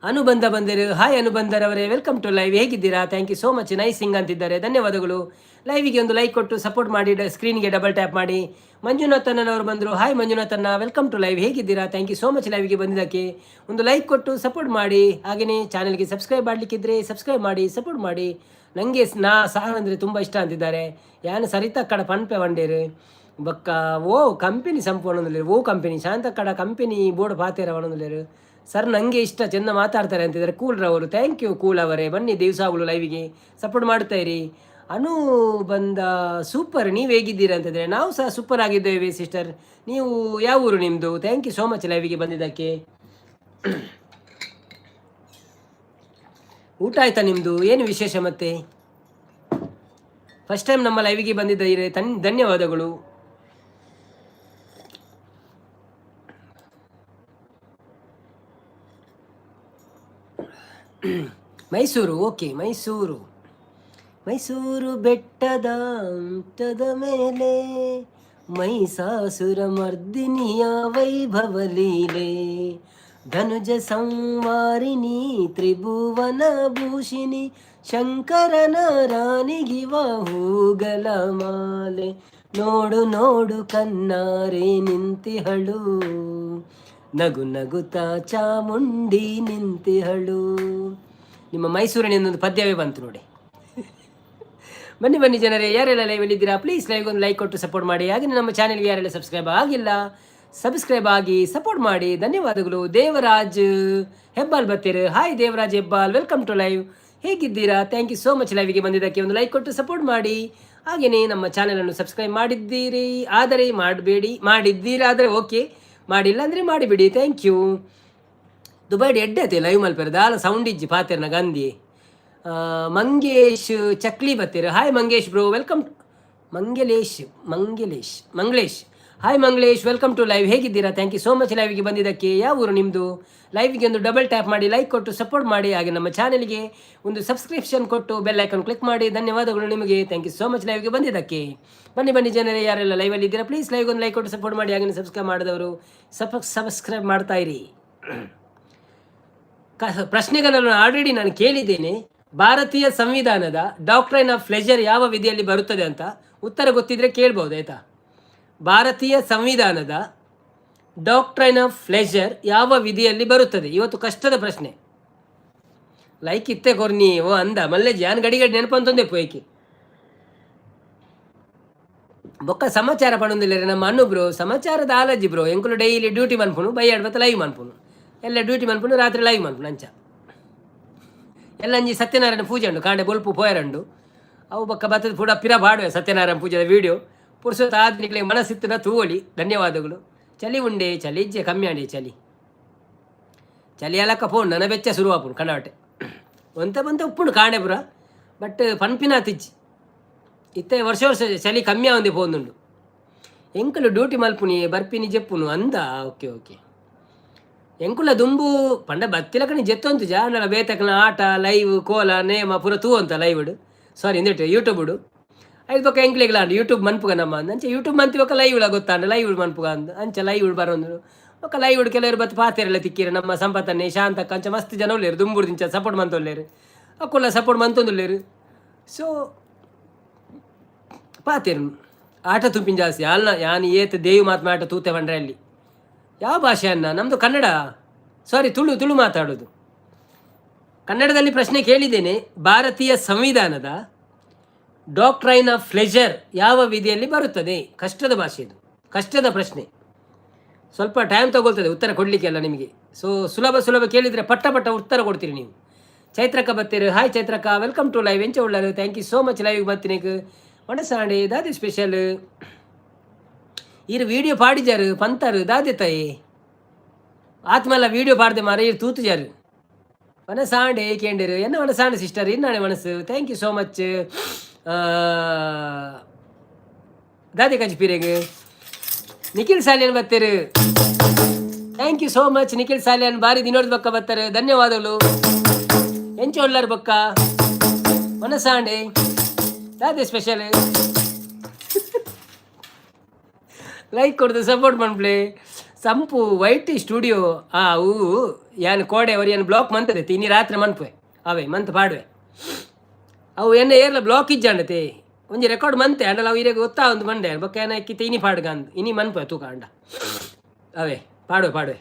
Speaker 3: ಅನುಬಂಧ ಬಂದರು. ಹಾಯ್ ಅನುಬಂಧರವರೇ, ವೆಲ್ಕಮ್ ಟು ಲೈವ್. ಹೇಗಿದ್ದೀರಾ? Thank you so much. Nice sing ಅಂತಿದ್ದಾರೆ, ಧನ್ಯವಾದಗಳು. ಲೈವಿಗೆ ಒಂದು ಲೈಕ್ ಕೊಟ್ಟು ಸಪೋರ್ಟ್ ಮಾಡಿ, ಸ್ಕ್ರೀನ್ಗೆ ಡಬಲ್ ಟ್ಯಾಪ್ ಮಾಡಿ. ಮಂಜುನಾಥಣ್ಣನವರು ಬಂದರು. ಹಾಯ್ ಮಂಜುನಾಥಣ್ಣ, ವೆಲ್ಕಮ್ ಟು ಲೈವ್. ಹೇಗಿದ್ದೀರಾ? ಥ್ಯಾಂಕ್ ಯು ಸೋ ಮಚ್ ಲೈವಿಗೆ ಬಂದಿದ್ದಕ್ಕೆ. ಒಂದು ಲೈಕ್ ಕೊಟ್ಟು ಸಪೋರ್ಟ್ ಮಾಡಿ. ಹಾಗೆಯೇ ಚಾನಲ್ಗೆ ಸಬ್ಸ್ಕ್ರೈಬ್ ಮಾಡಲಿಕ್ಕಿದ್ರೆ ಸಬ್ಸ್ಕ್ರೈಬ್ ಮಾಡಿ, ಸಪೋರ್ಟ್ ಮಾಡಿ. ನನಗೆ ಸಾರ್ ಅಂದರೆ ತುಂಬ ಇಷ್ಟ ಅಂತಿದ್ದಾರೆ. ಯಾನು ಸರಿತಕ್ಕಡ ಪನ್ಪೆ ವಂಡೇರು ಬೊಕ್ಕ ಓ ಕಂಪೆನಿ ಸಂಪೂರ್ಣದಲ್ಲಿರು, ಓ ಕಂಪೆನಿ ಶಾಂತಕ್ಕಡ ಕಂಪೆನಿ ಬೋರ್ಡ್ ಪಾತೇರ ಒಣದಲ್ಲಿರು. ಸರ್ ನನಗೆ ಇಷ್ಟ, ಚೆಂದ ಮಾತಾಡ್ತಾರೆ ಅಂತಿದ್ದಾರೆ. ಕೂಲ್ರವರು, ಥ್ಯಾಂಕ್ ಯು ಕೂಲ್ ಅವರೇ. ಬನ್ನಿ ದಿವಸಗಳು ಲೈವಿಗೆ ಸಪೋರ್ಟ್ ಮಾಡ್ತಾ ಇರಿ. ಅನು ಬಂದ ಸೂಪರ್, ನೀವು ಹೇಗಿದ್ದೀರಾ ಅಂತಂದರೆ ನಾವು ಸಹ ಸೂಪರ್ ಆಗಿದ್ದೇವೆ ಸಿಸ್ಟರ್. ನೀವು ಯಾವ ಊರು ನಿಮ್ಮದು? ಥ್ಯಾಂಕ್ ಯು ಸೋ ಮಚ್ ಲೈವಿಗೆ ಬಂದಿದ್ದಕ್ಕೆ. ಊಟ ಆಯ್ತಾ ನಿಮ್ಮದು? ಏನು ವಿಶೇಷ ಮತ್ತೆ? ಫಸ್ಟ್ ಟೈಮ್ ನಮ್ಮ ಲೈವಿಗೆ ಬಂದಿದ್ದೀರಿ, ಧನ್ಯವಾದಗಳು. ಮೈಸೂರು, ಓಕೆ, ಮೈಸೂರು ಬೆಟ್ಟದ ಮೇಲೆ ಮೈಸಾಸುರ ಮರ್ದಿನಿಯ ವೈಭವ ಲೀಲೆ, ಧನುಜ ಸಂವಾರಿಣಿ ತ್ರಿಭುವನ ಭೂಷಿಣಿ, ಶಂಕರನ ರಾಣಿಗಿವ ಹೂಗಳ ಮಾಲೆ, ನೋಡು ನೋಡು ಕಣ್ಣಾರೆ ನಿಂತಿಹಳು, ನಗು ನಗುತ್ತಾ ಚಾಮುಂಡಿ ನಿಂತಿಹಳು. ನಿಮ್ಮ ಮೈಸೂರಿನಿಂದೊಂದು ಪದ್ಯವೇ ಬಂತು ನೋಡಿ. ಬನ್ನಿ ಜನರೇ, ಯಾರೆಲ್ಲ ಲೈವಲ್ಲಿ ಇದ್ದೀರಾ ಪ್ಲೀಸ್ ಲೈವ್ ಒಂದು ಲೈಕ್ ಕೊಟ್ಟು ಸಪೋರ್ಟ್ ಮಾಡಿ. ಹಾಗೆ ನಮ್ಮ ಚಾನೆಲ್ಗೆ ಯಾರೆಲ್ಲ ಸಬ್ಸ್ಕ್ರೈಬ್ ಆಗಿಲ್ಲ ಸಬ್ಸ್ಕ್ರೈಬ್ ಆಗಿ ಸಪೋರ್ಟ್ ಮಾಡಿ. ಧನ್ಯವಾದಗಳು. ದೇವರಾಜ್ ಹೆಬ್ಬಾಲ್ ಬರ್ತೀರಿ. Hi Devaraj Hebbal, welcome to live. ಹೇಗಿದ್ದೀರಾ? Thank you so much. ಲೈವಿಗೆ ಬಂದಿದ್ದಕ್ಕೆ ಒಂದು ಲೈಕ್ ಕೊಟ್ಟು ಸಪೋರ್ಟ್ ಮಾಡಿ. ಹಾಗೆಯೇ ನಮ್ಮ ಚಾನಲನ್ನು ಸಬ್ಸ್ಕ್ರೈಬ್ ಮಾಡಿದ್ದೀರಾದರೆ ಓಕೆ, ಮಾಡಿಲ್ಲ ಅಂದರೆ ಮಾಡಿಬಿಡಿ. Thank you. ದುಬೈಡ್ ಎಡ್ಡೈತೆ ಲೈವ್ ಮಲ್ಪೇರು ದಾಲ ಸೌಂಡ್ ಇಜ್ಜಿ ಪಾತೆರ್ನ ಗಂದಿ. ಮಂಗೇಶ್ ಚಕ್ಲಿ ಬತ್ತೀರ. Hi Mangesh bro, welcome. Mangalesh hi Mangalesh, welcome to live. ಹೇಗಿದ್ದೀರಾ? ಥ್ಯಾಂಕ್ ಯು ಸೋ ಮಚ್ ಲೈವಿಗೆ ಬಂದಿದ್ದಕ್ಕೆ. ಯಾವ ಊರು ನಿಮ್ಮದು? ಲೈವಿಗೆ ಒಂದು ಡಬಲ್ ಟ್ಯಾಪ್ ಮಾಡಿ ಲೈಕ್ ಕೊಟ್ಟು ಸಪೋರ್ಟ್ ಮಾಡಿ. ಹಾಗೆ ನಮ್ಮ ಚಾನೆಲ್ಗೆ ಒಂದು ಸಬ್ಸ್ಕ್ರಿಪ್ಷನ್ ಕೊಟ್ಟು ಬೆಲ್ ಐಕಾನ್ ಕ್ಲಿಕ್ ಮಾಡಿ. ಧನ್ಯವಾದಗಳು ನಿಮಗೆ. ಥ್ಯಾಂಕ್ ಯು ಸೋ ಮಚ್ ಲೈವ್ಗೆ ಬಂದಿದ್ದಕ್ಕೆ. ಬನ್ನಿ ಜನರೇ, ಯಾರೆಲ್ಲ ಲೈವಲ್ಲಿ ಇದ್ದೀರಾ ಪ್ಲೀಸ್ ಲೈವ್ ಒಂದು ಲೈಕ್ ಕೊಟ್ಟು ಸಪೋರ್ಟ್ ಮಾಡಿ. ಹಾಗೆ ಸಬ್ಸ್ಕ್ರೈಬ್ ಮಾಡಿದವರು ಸಬ್ಸ್ಕ್ರೈಬ್ ಮಾಡ್ತಾ ಇರಿ. ಪ್ರಶ್ನೆಗಳನ್ನು ಆಲ್ರೆಡಿ ನಾನು ಕೇಳಿದ್ದೇನೆ. ಭಾರತೀಯ ಸಂವಿಧಾನದ ಡಾಕ್ಟ್ರೈನ್ ಆಫ್ ಪ್ಲೆಜರ್ ಯಾವ ವಿಧಿಯಲ್ಲಿ ಬರುತ್ತದೆ ಅಂತ ಉತ್ತರ ಗೊತ್ತಿದ್ರೆ ಕೇಳ್ಬೋದು ಆಯ್ತಾ. ಭಾರತೀಯ ಸಂವಿಧಾನದ ಡಾಕ್ಟ್ರೈನ್ ಆಫ್ ಪ್ಲೆಜರ್ ಯಾವ ವಿಧಿಯಲ್ಲಿ ಬರುತ್ತದೆ? ಇವತ್ತು ಕಷ್ಟದ ಪ್ರಶ್ನೆ. ಲೈಕ್ ಇತ್ತೆ ಕೊರ್ನಿ ಓ ಅಂದ ಮಲ್ಲೆ ಜಾನ್ ಗಡಿಗಡಿ ನೆನಪಂತಂದೆ ಪೋಯ್ಕಿ ಬೊಕ್ಕ ಸಮಾಚಾರ ಪಡೊಂದಿಲ್ಲ ನಮ್ಮ ಅನ್ನು ಬ್ರೋ. ಸಮಾಚಾರದ ಆಲಜ್ಜಿ ಬ್ರೋ. ಎಂಕುಲು ಡೈಲಿ ಡ್ಯೂಟಿ ಮನ್ಪುನು, ಬೈಯಾಡ್ ಬತ್ತ ಲೈವ್ ಮನ್ಪುನು, ಎಲ್ಲ ಡ್ಯೂಟಿ ಮನ್ಪುನು, ರಾತ್ರಿ ಲೈವ್ ಮನ್ಪುನು ಅಂಚ ಎಲ್ಲ ಅಂಜಿ ಸತ್ಯನಾರಾಯಣ ಪೂಜೆ ಉಂಡು ಕಾಂಡೆ ಬೊಲ್ಪು ಪೋಯರಂಡು ಅವು ಬಕ್ಕ ಬತ್ತದ ಪೂಡ ಪಿರ ಬಾಡುವೆ ಸತ್ಯನಾರಾಯಣ ಪೂಜೆದ ವೀಡಿಯೋ ಪುರುಸೊತ್ತ ಆದ್ನಿಕ್ಲೆ ಮನಸ್ಸಿತ್ತಿನ ತೂವಳಿ. ಧನ್ಯವಾದಗಳು. ಚಳಿ ಉಂಡೆ, ಚಳಿ ಇಜ್ಜೆ ಕಮ್ಮಿ ಆಂಡೆ, ಚಳಿ ಅಲಕ್ಕ ಪೋಣ್ ನನ್ನ ಬೆಚ್ಚ ಶುರುವಾಪುನು ಕನಾಟೆ ಒಂತ ಉಪ್ಪುಂಡು ಕಾಂಡೆ ಪುರ ಬಟ್ ಪನ್ಪಿನ ತಿಜ್ಜಿ ಇತ್ತೆ ವರ್ಷ ಚಳಿ ಕಮ್ಮಿ ಆವಂದೆ ಪೋಂದುಂಡು. ಎಂಕುಲು ಡ್ಯೂಟಿ ಮಲ್ಪುನಿ ಬರ್ಪಿನಿ ಜೆಪ್ಪುನು ಅಂದ. ಓಕೆ ಎಂಕುಲ ದುಂಬು ಪಂಡ ಬತ್ತಿಲಕನಿ ಜೆತ್ತೊಂತು ಜಾನಲ ಬೇತಕನ ಆಟ ಲೈವ್ ಕೋಲ ನೇಮ ಪುರ ತೂ ಅಂತ ಲೈವ್ಡು ಸಾರಿ ಇಂದಿಟ್ಟು ಯೂಟ್ಯೂಬ್ಡು ಐದು ಪಕ್ಕ ಎಂಕ್ಲೆಗ್ಲ ಅಂಡು ಯೂಟ್ಯೂಬ್ ಮನ್ಪುಗ ನಮ್ಮ ಅಂದ ಅಂಚೆ ಯೂಟ್ಯೂಬ್ ಮಂತಿ ಪಕ್ಕ ಲೈವ್ಲ ಗೊತ್ತಾಂಡ ಲೈವ್ ಮನ್ಪುಗ ಅಂದ ಅಂಚೆ ಲೈವ್ ಬರೋಂದು ಪಕ್ಕ ಲೈವ್ ಕೆಲವರು ಬತ್ತು ಪಾತೆರೆಲ್ಲ ತಿಕ್ಕಿರು. ನಮ್ಮ ಸಂಪತ್ತನ್ನೇ ಶಾಂತಕ್ಕ ಅಂಚೆ ಮಸ್ತ್ ಜನ ಉಳ್ಳೇರು ದುಂಬುಡು ದಿಂಚ ಸಪೋರ್ಟ್ ಮಂತೊಳ್ಳೇರು ಅಕ್ಕುಲ್ಲ ಸಪೋರ್ಟ್ ಮಂತೊಂದುಳ್ಳೇರು. ಸೊ ಪಾತೆರು ಆಟ ತುಂಪಿನ ಜಾಸ್ತಿ ಅಲ್ಲ ಯಾನು ಏತ್ ದೇವಿ ಮಾತು ಆಟ ತೂತೆ ಬಂಡ್ರೆ ಅಲ್ಲಿ ಯಾವ ಭಾಷೆ ಅನ್ನ ನಮ್ಮದು ಕನ್ನಡ ಸಾರಿ ತುಳು ಮಾತಾಡೋದು. ಕನ್ನಡದಲ್ಲಿ ಪ್ರಶ್ನೆ ಕೇಳಿದ್ದೇನೆ. ಭಾರತೀಯ ಸಂವಿಧಾನದ ಡಾಕ್ಟ್ರೈನ್ ಆಫ್ ಪ್ಲೆಜರ್ ಯಾವ ವಿಧಿಯಲ್ಲಿ ಬರುತ್ತದೆ? ಕಷ್ಟದ ಭಾಷೆ ಇದು, ಕಷ್ಟದ ಪ್ರಶ್ನೆ, ಸ್ವಲ್ಪ ಟೈಮ್ ತಗೊಳ್ತದೆ ಉತ್ತರ ಕೊಡಲಿಕ್ಕೆಲ್ಲ ನಿಮಗೆ. ಸೊ ಸುಲಭ ಕೇಳಿದರೆ ಪಟ್ಟ ಉತ್ತರ ಕೊಡ್ತೀರಿ ನೀವು. ಚೈತ್ರಕ್ಕ ಬರ್ತೀರಿ. ಹಾಯ್ ಚೈತ್ರಕ್ಕ, ವೆಲ್ಕಮ್ ಟು ಲೈವ್. ಎಂಚ ಉಳ್ಳರು, ಥ್ಯಾಂಕ್ ಯು ಸೋ ಮಚ್ ಲೈವ್ಗೆ ಬರ್ತೀನಿ. ಮಣಸಾಂಡೆ ದಾದಿ ಸ್ಪೆಷಲ್ ಇರು ವೀಡಿಯೋ ಪಾಡಿಜಾರು ಪಂತಾರು ದಾದೆ ತಾಯಿ ಆತ್ಮಲ್ಲ ವೀಡಿಯೋ ಪಾಡ್ದೆ ಮಾರ ಇರು ತೂತುಜಾರು ಮನಸಾಂಡೆ ಕೇಂಡಿರು ಎನ್ನ ಮನಸಾಂಡೆ ಸಿಸ್ಟರ್ ಇನ್ನಾಣೆ ಮನಸ್ಸು. ಥ್ಯಾಂಕ್ ಯು ಸೋ ಮಚ್ ದಾದೆ ಕಜ್ಪೀರೆಗೆ. ನಿಖಿಲ್ ಸಾಲಿಯನ್ ಬರ್ತೀರು. Thank you so much Nikhil Salian. ಬಾರಿ ದಿನೋಡ್ ಬಕ್ಕ ಬರ್ತಾರೆ. ಧನ್ಯವಾದಗಳು. ಎಂಚ ಒಳ್ಳಾರು ಬಕ್ಕ ಮನಸಾಂಡೆ ದಾದೆ ಸ್ಪೆಷಲ್ ಲೈಕ್ ಕೊಡ್ದು ಸಪೋರ್ಟ್ ಮಾಡ್ಬ್ಲೆ. ಸಂಪು ವೈಟ್ ಸ್ಟುಡಿಯೋ ಅವು ಯಾನು ಕೋಡೆ ಅವ್ರು ಏನು ಬ್ಲಾಕ್ ಮಂತದೆ ಇನ್ನಿ ರಾತ್ರಿ ಮನ್ಪುವೆ ಅವೇ ಮಂತ್ ಪಾಡುವೆ ಅವು ಎನ್ನ ಏರ್ಲ ಬ್ಲಾಕ್ ಇಜ್ಜಂಡತೆ ಒಂಜಿ ರೆಕಾರ್ಡ್ ಮಂತೆ ಅಂಡಲ್ಲ ಅವು ಇರಾಗ ಗೊತ್ತಾ ಒಂದು ಮಂಡೆ ಬೊಕ್ಕ ಏನ ಕಿತ್ತ ಇನಿ ಪಾಡ್ಗ ಅಂದ್ ಇನಿ ಮನ್ಪುವೆ ತೂಕ ಅಂಡ ಅವೇ ಪಾಡುವೆ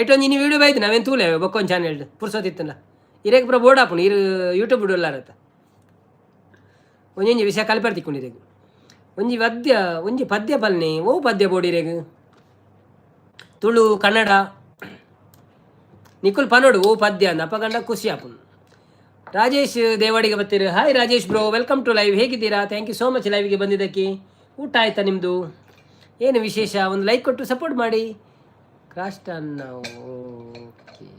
Speaker 3: ಐಟೊಂದು ಇನಿ ವೀಡಿಯೋ ಬೈತು ನಾವೇನು ತೂಲೆ ಬೊಕ್ಕೊಂದು ಚಾನೆಲ್ ಪುರ್ಸೋತಿತ್ತಲ್ಲ ಇರೇಗ ಪುರ ಬೋರ್ಡ್ ಹಾಪುಣು ಇರು ಯೂಟ್ಯೂಬ್ ಬಿಡೋಲ್ಲಾರತ್ತ ಒಂಜೊಂಜಿ ವಿಷಯ ಕಲ್ಪರ್ತಿಕ್ಕೊಂಡು ಇರೇಗ ಒಂಜಿ ಪದ್ಯ ಪಲ್ನೆ ಓ ಪದ್ಯ ಬೋಡಿರೇಗ ತುಳು ಕನ್ನಡ ನಿಖುಲ್ ಪನೋಡು ಓ ಪದ್ಯ ಅಂದ ಅಪ್ಪಗಂಡ ಖುಷಿ ಆಪುನು. ರಾಜೇಶ್ ದೇವಾಡಿಗೆ ಬರ್ತೀರಿ. Hi Rajesh bro, welcome to live. ಹೇಗಿದ್ದೀರಾ? ಥ್ಯಾಂಕ್ ಯು ಸೋ ಮಚ್ ಲೈವ್ಗೆ ಬಂದಿದ್ದಕ್ಕೆ. ಊಟ ಆಯ್ತಾ ನಿಮ್ಮದು? ಏನು ವಿಶೇಷ? ಒಂದು ಲೈಕ್ ಕೊಟ್ಟು ಸಪೋರ್ಟ್ ಮಾಡಿ. ಕ್ರಾಸ್ಟನ್ನ ಓಕೆ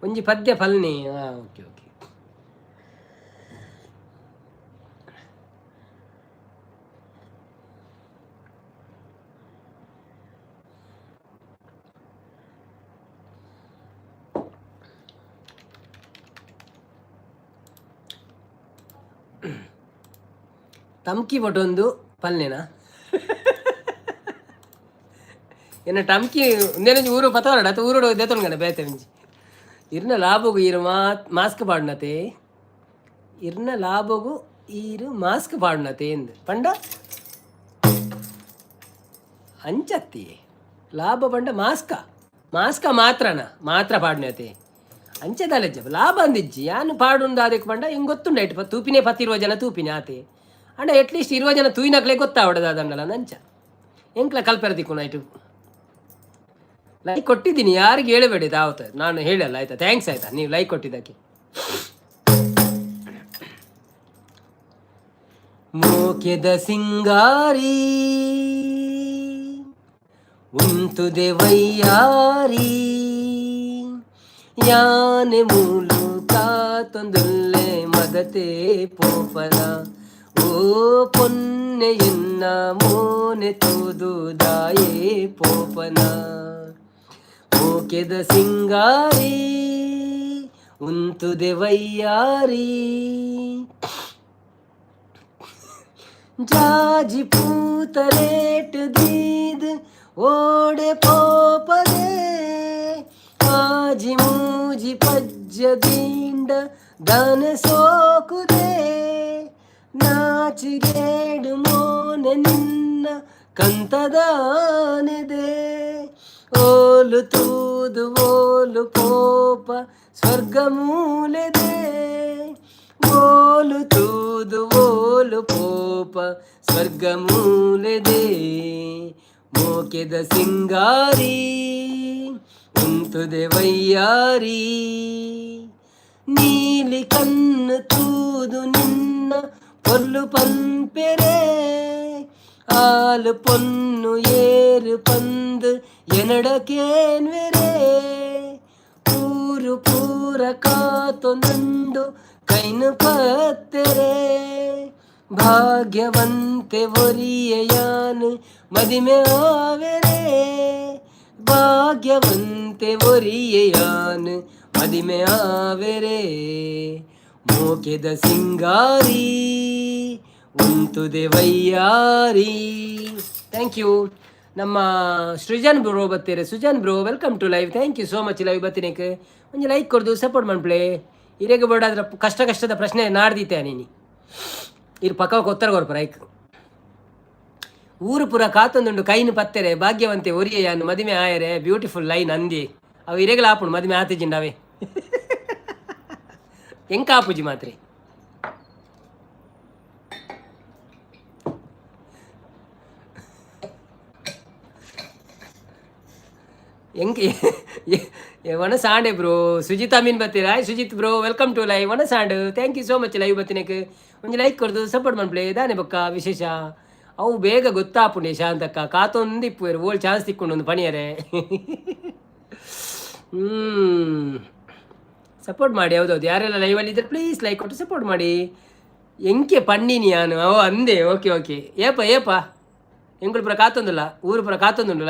Speaker 3: ಒಂಜಿ ಪದ್ಯ ಫಲ್ನೆ ಓಕೆ ಟಮ್ಕಿ ಬೊಟ್ಟೊಂದು ಪಲ್ಯನಾ ಎನ್ನ ಟಮ್ಕಿ ಒಂದೇನಂಜಿ ಊರು ಪತವರಡ ಅಥವಾ ಊರೋಡು ದೇತೊಂಗಣ ಬೇತೆ ಒಂಜಿ ಇರ್ನ ಲಾಭಗು ಈರು ಮಾಸ್ಕ್ ಪಾಡ್ನತೆ ಇರ್ನ ಲಾಭಗು ಈರು ಮಾಸ್ಕ್ ಪಾಡ್ನತೆ ಎಂದು ಪಂಡ ಅಂಚತ್ತಿ ಲಾಭ ಪಂಡ ಮಾಸ್ಕ ಮಾತ್ರ ಪಾಡ್ನತೆ ಅಂಚೆದಲೆಜ್ಜ ಲಾಭ ಅಂದಿಜ್ಜಿ ಯಾನು ಪಾಡುಂಡು ಅದಕ್ಕೆ ಪಂಡ ಹಿಂಗೆ ಗೊತ್ತುಂಡ ಇಟ್ಟು ತೂಪಿನೇ 10-20 ಜನ ತೂಪಿನೇ ಆತೆ ಅಂಡ ಅಟ್ಲೀಸ್ಟ್ 20 ಜನ ತೂಯಿನಕ್ಲೆ ಗೊತ್ತಾವಡದ ಅದಂಡಲ್ಲ ನಂಚ ಎಂಕ್ಲ ಕಲ್ಪೆರದಿಕ್ಕು ನೈಟು ಲೈಕ್ ಕೊಟ್ಟಿದ್ದೀನಿ, ಯಾರಿಗೆ ಹೇಳಬೇಡಿ ತಾವತ್ತ, ನಾನು ಹೇಳಲ್ಲ ಆಯ್ತಾ. ಥ್ಯಾಂಕ್ಸ್ ಆಯ್ತಾ ನೀವು ಲೈಕ್ ಕೊಟ್ಟಿದ್ದಕ್ಕೆ. ಮೋಕೆದ ಸಿಂಗಾರಿ ಉಂತುದೆ ವಯ್ಯಾರಿ ಯಾನೆ ಮೂಲು ಕಾತೊಂದುಲ್ಲೆ ಮಗತೆ ಪೋಪನ ಓ ಪೊನ್ನೆ ಎನ್ನ ಮೋನೆ ತೋದುದಾಯೇ ಪೋಪನ. ಮೋಕೆದ ಸಿಂಗಾರಿ ಉಂತುದೆ ವಯ್ಯಾರಿ ಜಾಜಿ ಪೂತರೇಟ್ ದೀದ್ ಓಡೆ ಪೋಪದೆ ಆಜಿ ಮೂಜಿ ಪಜ್ಜದೀಂಡ ದನ ಸೋಕುದೆ ನಾಚಿಗೇಡು ಮೋನೆ ನಿನ್ನ ಕಂತದಾನೆದೆ ಓಲು ತೂದು ಓಲು ಪೋಪ ಸ್ವರ್ಗ ಮೂಲೆದೆ ಓಲು ತೂದು ಓಲು ಪೋಪ ಸ್ವರ್ಗ ಮೂಲೆದೆ. ಮೋಕೆದ ಸಿಂಗಾರಿ ಉಂತುದೆ ವಯ್ಯಾರಿ ನೀಲಿ ಕಣ್ಣು ತೂದು ನಿನ್ನ ಪೊಲ್ಲು ಪಂಪೆರೆ ಆಲು ಪೊನ್ನು ಏರು ಪಂದು ಎನಡಕೇನ್ವೆರೆ ಪೂರು ಪೂರ ಕಾತೊಂದು ಕೈನು ಪತ್ತೆರೆ ಭಾಗ್ಯವಂತೆ ಒರಿಯಯಾನು ಮದಿಮೆ ಆವೆರೆ ಭಾಗ್ಯವಂತೆ ಒರಿಯಯಾನು ಮದಿಮೆ ಆವೆರೆ. ಮೋಕೆದ ಸಿಂಗಾರಿ ಉಂತುದೆ ವಯ್ಯಾರಿ. Thank you. ನಮ್ಮ ಸೃಜನ್ ಬ್ರೋ ಬತ್ತೀರಿ. Sujan bro welcome to live. Thank you so much live ಬತ್ತಿನಕ್ಕೆ ಒಂದು ಲೈಕ್ ಕೊಡ್ದು ಸಪೋರ್ಟ್ ಮಾಡ್ಪ್ಲೆ. ಇರೇಗ ಬೋರ್ಡಾದ್ರ ಕಷ್ಟದ ಪ್ರಶ್ನೆ ನಾಡ್ದಿತ್ತೆ ನೀನು ಇರು ಪಕ್ಕಕ್ಕೆ ಉತ್ತರ ಕೊರ್ಪ ರೈಕ್. ಊರು ಪುರ ಕಾತೊಂದುಂಡು ಕೈನು ಪತ್ತೆರೆ ಭಾಗ್ಯವಂತೆ ಒರಿಯಯಾನು ಮದಿಮೆ ಆಯರೆ ಬ್ಯೂಟಿಫುಲ್ ಲೈನ್ ಅಂದಿ ಅವು ಇರೆಗಲ ಆಪುಂಡು ಮದಿಮೆ ಆತಿಜಿಂಡವೆ ಎಂಕ ಆಪುಜಿ ಮಾತ್ರೆ ಎಂಕೆ ಒಣ ಸಾಂಡೆ ಬ್ರೋ. ಸುಜಿತ್ ಅಮೀನ್ ಬತ್ತೀರಾ? Sujith bro welcome to live. ಒಣ ಸಾಂಡು thank you so much live ಬತ್ತಿನಕ್ಕೆ ಒಂದು ಲೈಕ್ ಕೊಡ್ದು ಸಪೋರ್ಟ್ ಮಾಡ್ಪ್ಲೆ. ದಾನೆ ಬಕ್ಕ ವಿಶೇಷ ಅವು ಬೇಗ ಗೊತ್ತಾಪುಂಡೆ ಶಾಂತಕ್ಕ ಕಾತೊಂದು ಇಪ್ಪುವೇರು ಓಲ್ ಚಾನ್ಸ್ ತಿಕ್ಕೊಂಡು ಒಂದು ಪಣಿಯರೆ ಸಪೋರ್ಟ್ ಮಾಡಿ. ಹೌದೌದು ಯಾರೆಲ್ಲ ಲೈವಲ್ಲಿ ಇದ್ರೆ ಪ್ಲೀಸ್ ಲೈಕ್ ಕೊಟ್ಟು ಸಪೋರ್ಟ್ ಮಾಡಿ. ಎಂಕೆ ಪಣ್ಣಿನಿ ನಾನು ಓ ಅಂದೆ. ಓಕೆ ಓಕೆ ಏಪ ಎಂಗಳು ಪುರ ಕಾತೊಂದಿಲ್ಲ ಊರು ಪುರ ಕಾತೊಂದುಂಡು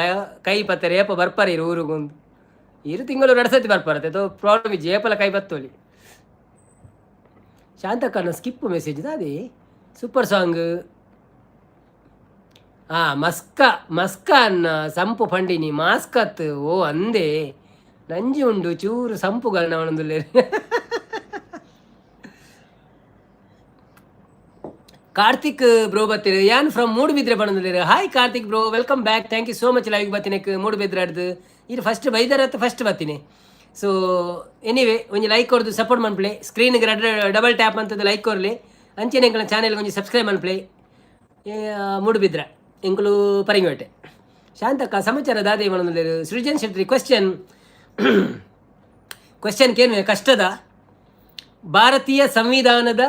Speaker 3: ಕೈ ಪತ್ತಾರೆ ಏಪ ಬರ್ಪಾರ ಇರು ಊರಿಗೊಂದು ಇರು ತಿಂಗಳು 2 ಸತಿ ಬರ್ಪಾರತ್ತೆ ಅದು ಪ್ರಾಬ್ಲಮ್ ಇಜ್ಜಿ ಏಪಲ ಕೈ ಬತ್ತೋಲಿ. ಶಾಂತಕ್ಕನ ಸ್ಕಿಪ್ ಮೆಸೇಜ್ ಅದೇ ಸೂಪರ್ ಸಾಂಗ್. ಮಸ್ಕ ಅನ್ನ ಸಂಪು ಪಂಡಿನಿ ಮಾಸ್ಕತ್ ಓ ಅಂದೆ ನಂಜಿ ಉಂಡು ಚೂರು ಸಂಪುಗಳನ್ನ ಅವನೊಂದುಲ್ಲೆ. ಕಾರ್ತಿಕ್ ಬ್ರೋ ಬತ್ತೀರಿ. ಯಾನ್ ಫ್ರಮ್ ಮೂಡುಬಿದ್ರೆ ಬಣ್ಣದಿಲ್ಲ. Hi Karthik bro welcome back. Thank you so much live ಬತ್ತಿನಕ್ಕೆ ಮೂಡುಬಿದ್ರೆ ಅಡ್ದು ಇದು ಫಸ್ಟ್ ಬೈದರತ್ತು ಫಸ್ಟ್ ಬತ್ತೀನಿ. ಸೊ ಎನಿವೇ ಒಂಜಿ ಲೈಕ್ ಕೊಡ್ದು ಸಪೋರ್ಟ್ ಮಾಡ್ಪ್ಲೆ. ಸ್ಕ್ರೀನ್ಗೆ ಡಬಲ್ ಟ್ಯಾಪ್ ಅಂತದ್ದು ಲೈಕ್ ಕೊರಲಿ ಅಂಚೆನೆ ಎಂಕಲ ಚಾನೆಲ್ಗೆ ಒಂಜಿ ಸಬ್ಸ್ಕ್ರೈಬ್ ಮಾಡ್ಪ್ಲೆ. ಮೂಡುಬಿದ್ರ ಎಂಕಲು ಪರಂಗಿವೇಟೆ ಶಾಂತಕ್ಕ ಸಮಾಚಾರ ದಾದೆ ಮಾಡೋದಿಲ್ಲ. ಸೃಜನ್ ಶೆಟ್ಟಿ ಕ್ವೆಶ್ಚನ್ ಕೇನು ಕಷ್ಟದ ಭಾರತೀಯ ಸಂವಿಧಾನದ